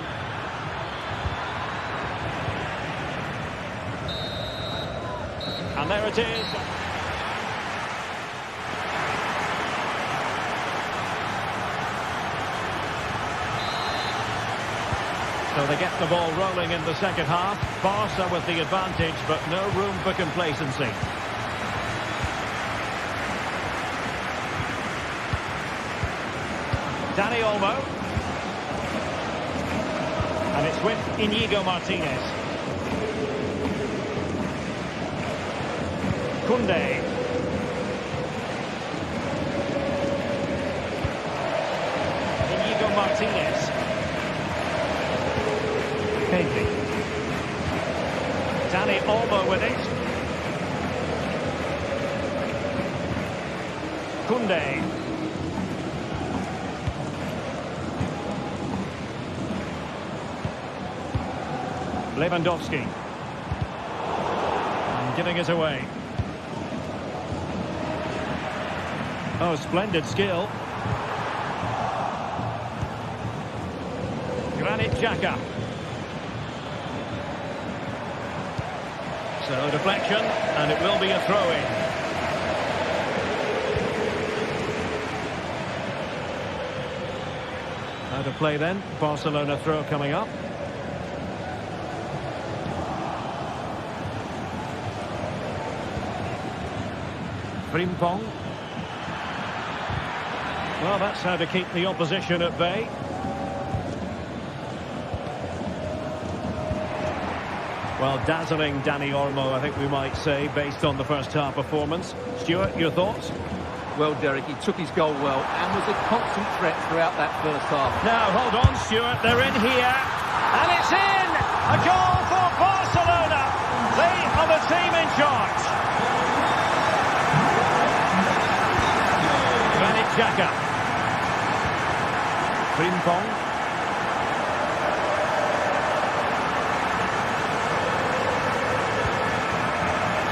And there it is. So they get the ball rolling in the second half. Barca with the advantage, but no room for complacency. Dani Olmo. And it's with Íñigo Martínez. Koundé. Íñigo Martínez. Pedri. Dani Olmo with it. Koundé. Lewandowski. And giving it away. Oh, splendid skill. Granit Xhaka. So deflection, and it will be a throw-in. How to play then? Barcelona throw coming up. Frimpong. Well, that's how to keep the opposition at bay. Well, dazzling Dani Olmo, I think we might say, based on the first half performance. Stuart, your thoughts? Well, Derek, he took his goal well and was a constant threat throughout that first half. Now, hold on, Stuart, they're in here. And it's in! A goal for Barcelona! They are the team in charge. Granit Xhaka. Frimpong.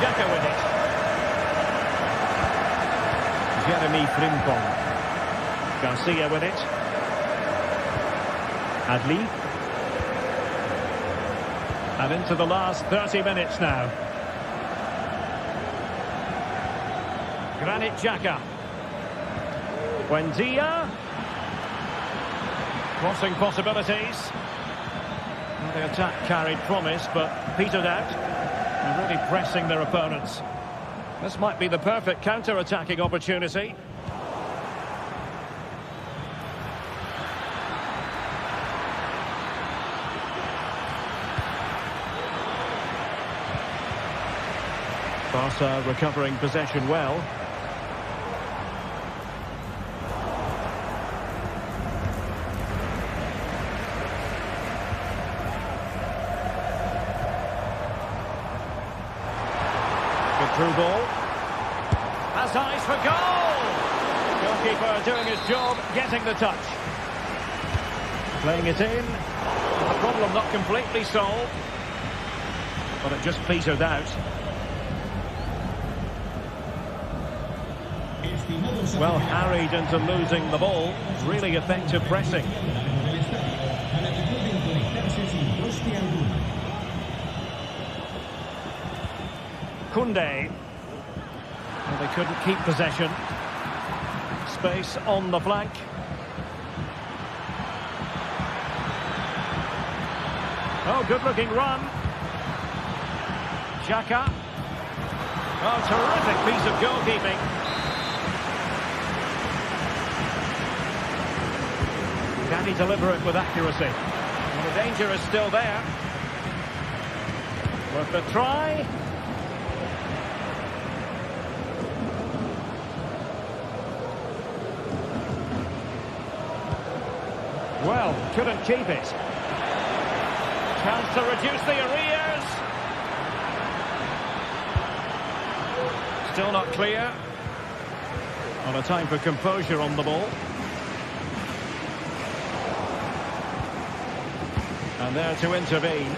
Xhaka with it. Jeremy Frimpong. Garcia with it. Adli. And into the last 30 minutes now. Granit Xhaka. Buendia. Crossing possibilities. Well, the attack carried promise, but petered out. And really pressing their opponents. This might be the perfect counter-attacking opportunity. Barca recovering possession well. Through ball. Has eyes for goal! Goalkeeper doing his job, getting the touch. Playing it in. The problem not completely solved. But it just petered out. Well, harried into losing the ball. Really effective pressing. Koundé. Well, they couldn't keep possession. Space on the flank. Oh, good-looking run. Xhaka. Oh, terrific piece of goalkeeping. Can he deliver it with accuracy? Well, the danger is still there. Worth the try. Well, couldn't keep it. Chance to reduce the arrears. Still not clear. Well, a time for composure on the ball. And there to intervene.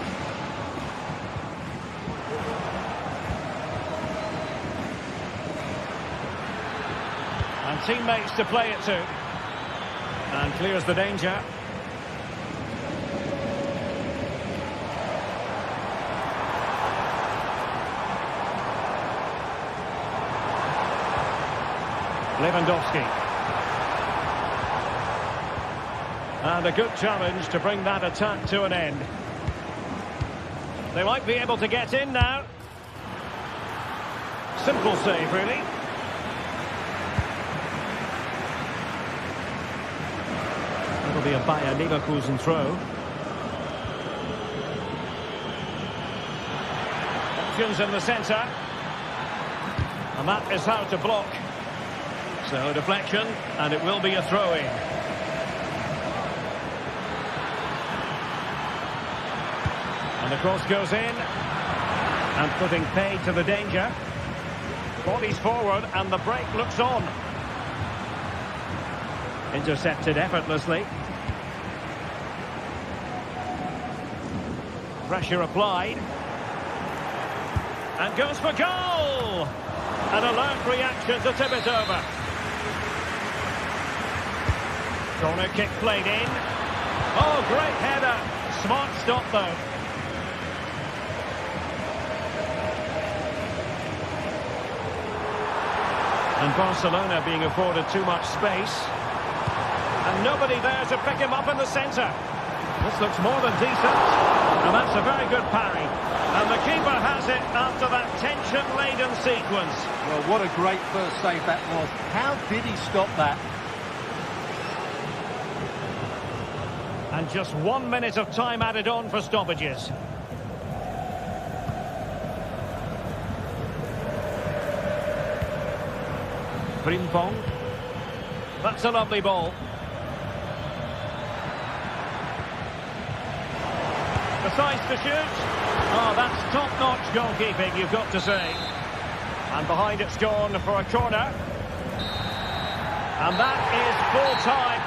And teammates to play it to. And clears the danger. Lewandowski. And a good challenge to bring that attack to an end. They might be able to get in now. Simple save, really. That'll be a Bayer Leverkusen throw. Options in the centre. And that is how to block. So deflection, and it will be a throw-in. And the cross goes in. And putting paid to the danger. Bodies forward, and the break looks on. Intercepted effortlessly. Pressure applied. And goes for goal! An alert reaction to tip it over. Corner kick played in. Oh, great header. Smart stop, though. And Barcelona being afforded too much space. And nobody there to pick him up in the centre. This looks more than decent. And that's a very good parry. And the keeper has it after that tension-laden sequence. Well, what a great first save that was. How did he stop that? And just 1 minute of time added on for stoppages. Frimpong. That's a lovely ball. The size to shoot. Oh, that's top-notch goalkeeping, you've got to say. And behind it's gone for a corner. And that is full-time.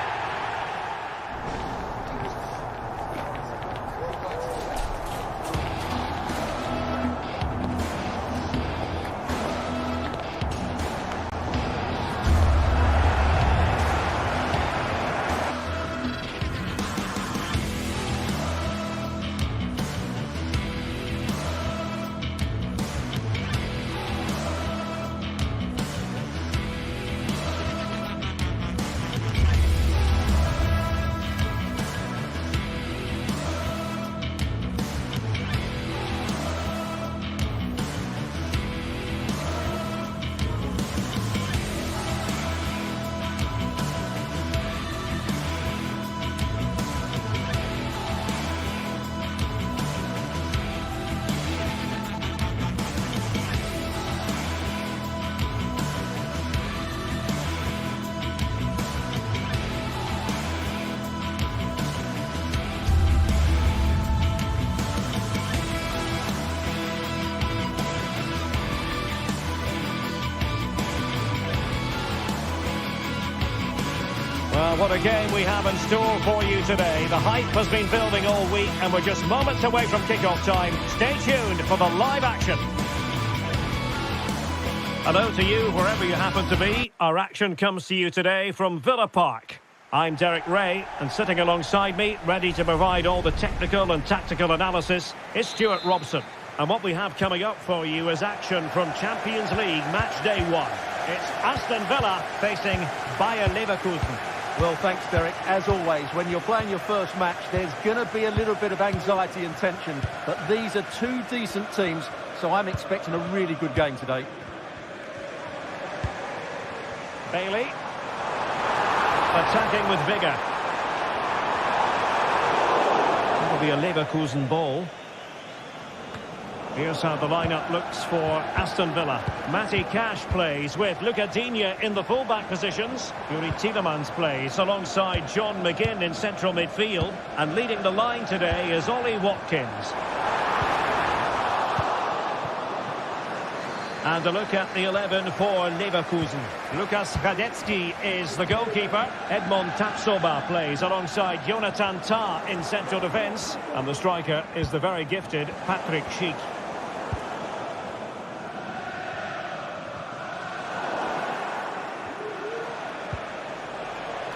Well, what a game we have in store for you today. The hype has been building all week and we're just moments away from kickoff time. Stay tuned for the live action. Hello to you wherever you happen to be. Our action comes to you today from Villa Park. I'm Derek Ray, and sitting alongside me, ready to provide all the technical and tactical analysis, is Stuart Robson. And what we have coming up for you is action from Champions League Matchday 1. It's Aston Villa facing Bayer Leverkusen. Well, thanks, Derek. As always, when you're playing your first match, there's going to be a little bit of anxiety and tension. But these are two decent teams, so I'm expecting a really good game today. Bailey. Attacking with vigour. That'll be a Leverkusen ball. Here's how the lineup looks for Aston Villa. Matty Cash plays with Luca Digne in the fullback positions. Yuri Tielemans plays alongside John McGinn in central midfield. And leading the line today is Ollie Watkins. And a look at the 11 for Leverkusen. Lukas Radetzky is the goalkeeper. Edmond Tapsoba plays alongside Jonathan Tah in central defence. And the striker is the very gifted Patrick Schick.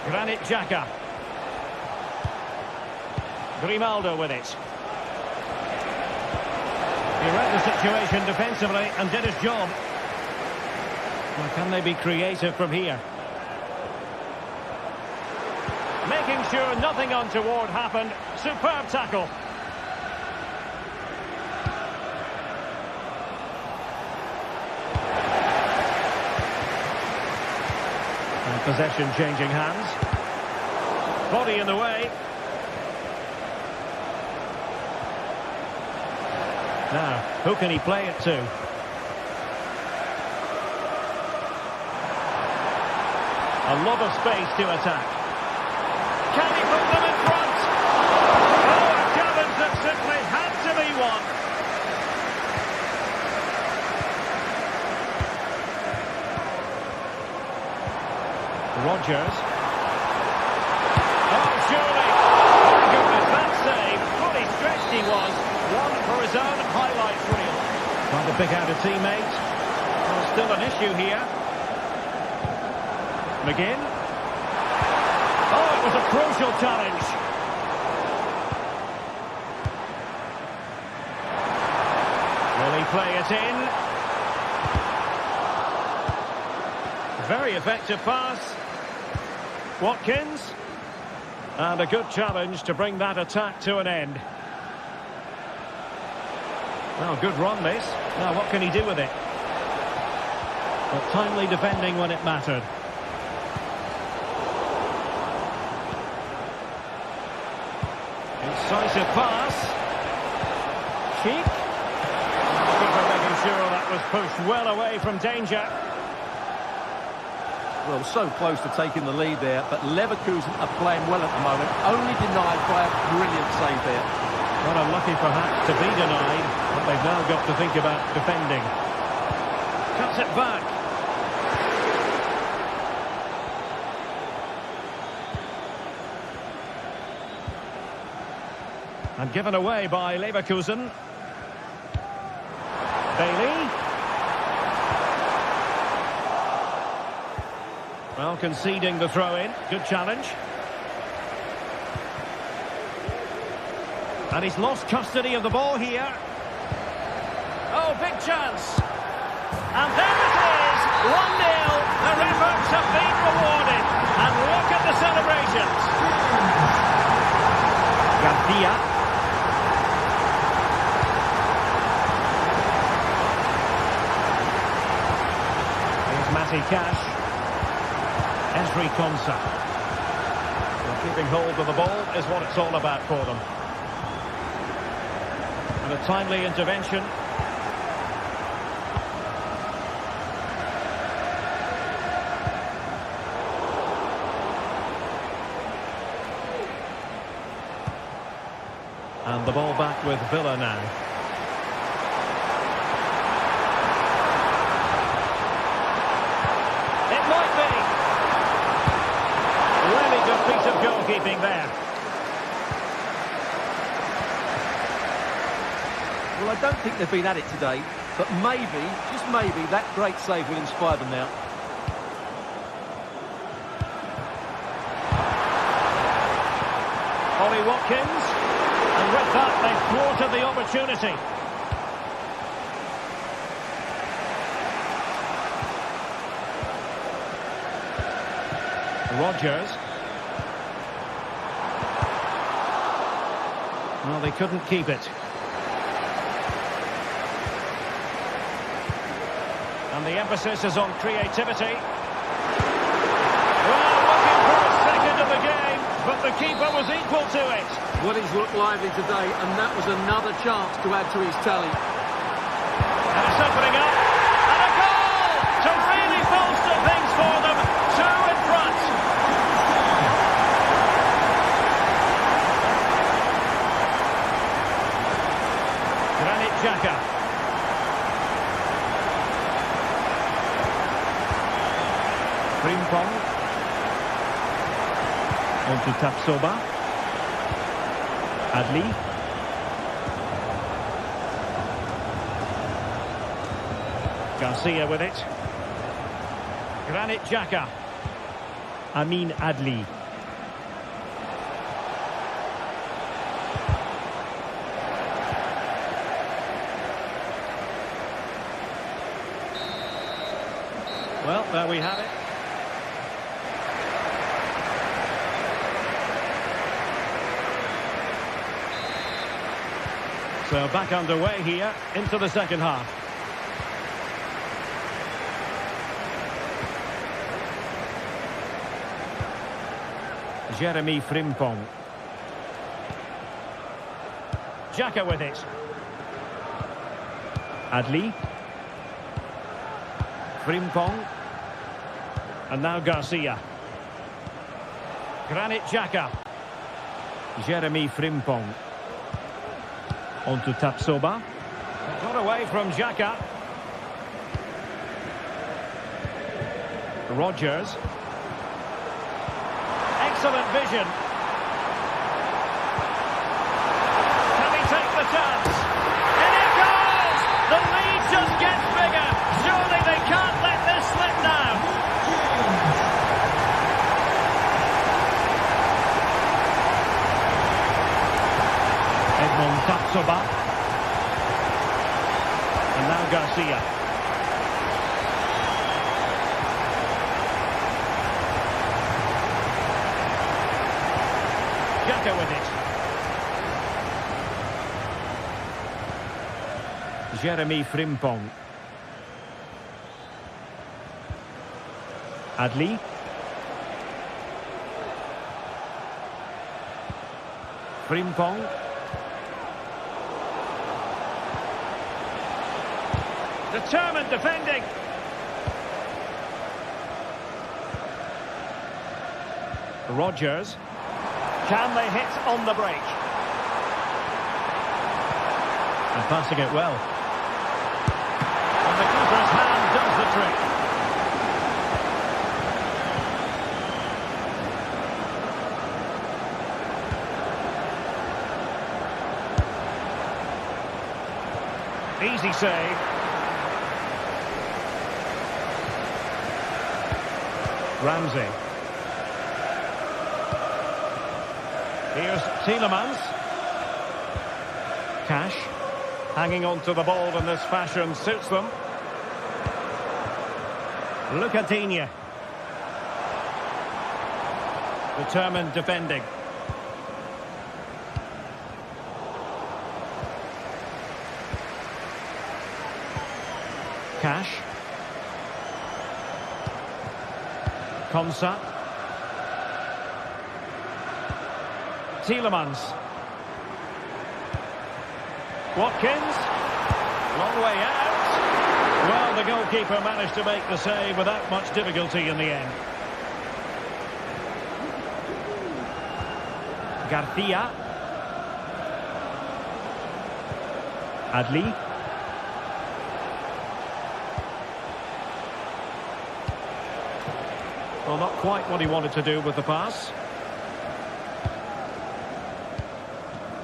Granit Xhaka. Grimaldo with it. He read the situation defensively and did his job. Well, can they be creative from here? Making sure nothing untoward happened. Superb tackle. And possession changing hands. Body in the way. Now, who can he play it to? A lot of space to attack. Can he put them in front? Oh, a challenge that simply had to be won. Rodgers. Oh, surely. My goodness, that save. Fully stretched he was. One for his own highlights reel. Trying to pick out a teammate. Well, still an issue here. McGinn. Oh, it was a crucial challenge. Will he play it in? Very effective pass. Watkins. And a good challenge to bring that attack to an end. Well, good run this. Now what can he do with it? But timely defending when it mattered. Incisive pass. Schick. Keeper making sure that was pushed well away from danger. Well, so close to taking the lead there, but Leverkusen are playing well at the moment, only denied by a brilliant save there. Well, unlucky perhaps to be denied, but they've now got to think about defending. Cuts it back. And given away by Leverkusen. Bailey. Well, conceding the throw-in. Good challenge. And he's lost custody of the ball here. Oh, big chance. And there it is. 1-0. Their efforts have been rewarded. And look at the celebrations. Garcia. Here's Matty Cash. Esri Konsa. Well, keeping hold of the ball is what it's all about for them. And a timely intervention. And the ball back with Villa now. It might be. Really good piece of goalkeeping there. Well, I don't think they've been at it today, but maybe, just maybe, that great save will inspire them now. Ollie Watkins, and with that they've thwarted the opportunity. Rodgers. Well, they couldn't keep it. And the emphasis is on creativity. Well, looking for a second of the game, but the keeper was equal to it. Well, he's looked lively today, and that was another chance to add to his tally. And it's opening up. And a goal to really bolster things for them. Two in front. Granit Xhaka. Frimpong. On to Tapsoba. Adli. Garcia with it. Granit Xhaka. Amin Adli. Well, there we have it. So back underway here into the second half. Jeremy Frimpong. Xhaka with it. Adli. Frimpong. And now Garcia. Granit Xhaka. Jeremy Frimpong. On to Tapsoba. Got away from Xhaka. Rodgers. Excellent vision. Can he take the chance? And it goes! The lead just gets bigger. Surely they can't let this slip now. Edmond Tapsoba. And now Garcia. Xhaka with it. Jeremy Frimpong. Adli. Frimpong. Determined defending. Rodgers. Can they hit on the break? And passing it well. And the keeper's hand does the trick. Easy save. Ramsey. Here's Tielemans. Cash. Hanging on to the ball in this fashion suits them. Lucadinha. Determined defending. Cash. Konsa. Tielemans. Watkins. Long way out. Well, the goalkeeper managed to make the save without much difficulty in the end. Garcia. Adli. Well, not quite what he wanted to do with the pass.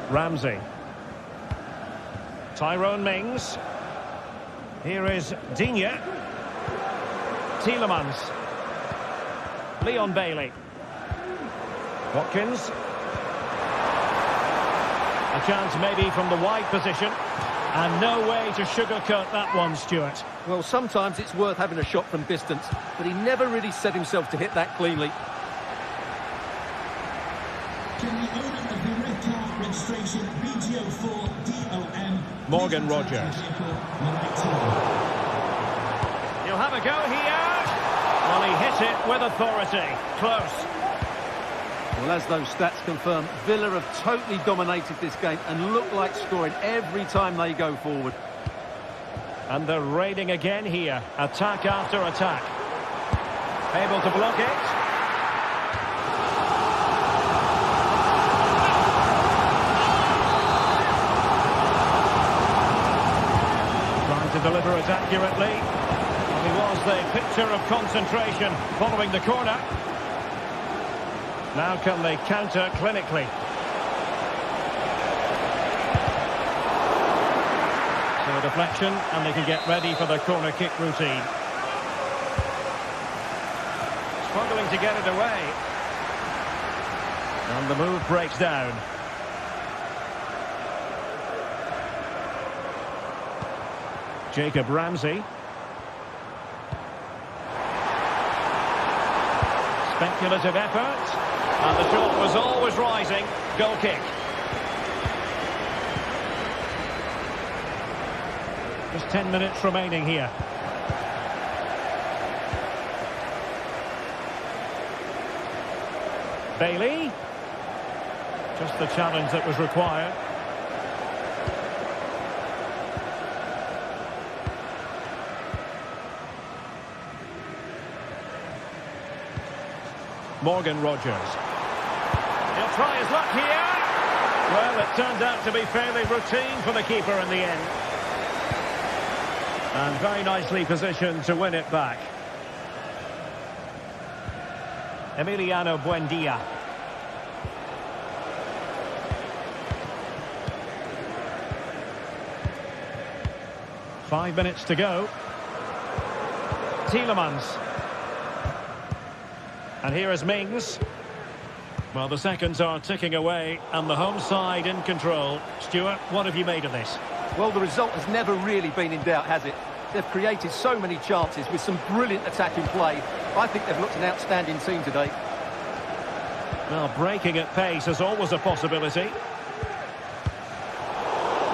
Ramsey. Tyrone Mings. Here is Digne. Tielemans. Leon Bailey. Watkins. A chance maybe from the wide position. And no way to sugarcoat that one, Stuart. Well, sometimes it's worth having a shot from distance, but he never really set himself to hit that cleanly. Can the owner of the red car registration BGO4DOM... Morgan Rodgers. He'll have a go here. Well, he hit it with authority. Close. Well, as those stats confirm, Villa have totally dominated this game and look like scoring every time they go forward. And they're raiding again here. Attack after attack. Able to block it. Trying to deliver it accurately. Well, he was the picture of concentration following the corner. Now can they counter clinically? So a deflection, and they can get ready for the corner kick routine. Struggling to get it away. And the move breaks down. Jacob Ramsey. Speculative effort. And the shot was always rising. Goal kick. Just 10 minutes remaining here. Bailey. Just the challenge that was required. Morgan Rogers. He'll try his luck here. Well, it turned out to be fairly routine for the keeper in the end. And very nicely positioned to win it back. Emiliano Buendia. Five minutes to go. Tielemans. And here is Mings. Well, the seconds are ticking away, and the home side in control. Stuart, what have you made of this? Well, the result has never really been in doubt, has it? They've created so many chances with some brilliant attacking play. I think they've looked an outstanding team today. Well, breaking at pace is always a possibility.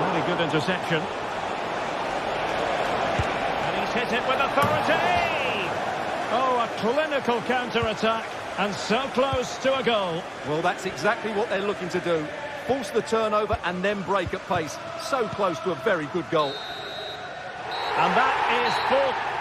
Really good interception. And he's hit it with authority! Oh, a clinical counter-attack, and so close to a goal. Well, that's exactly what they're looking to do. Force the turnover and then break at pace. So close to a very good goal. And that is full.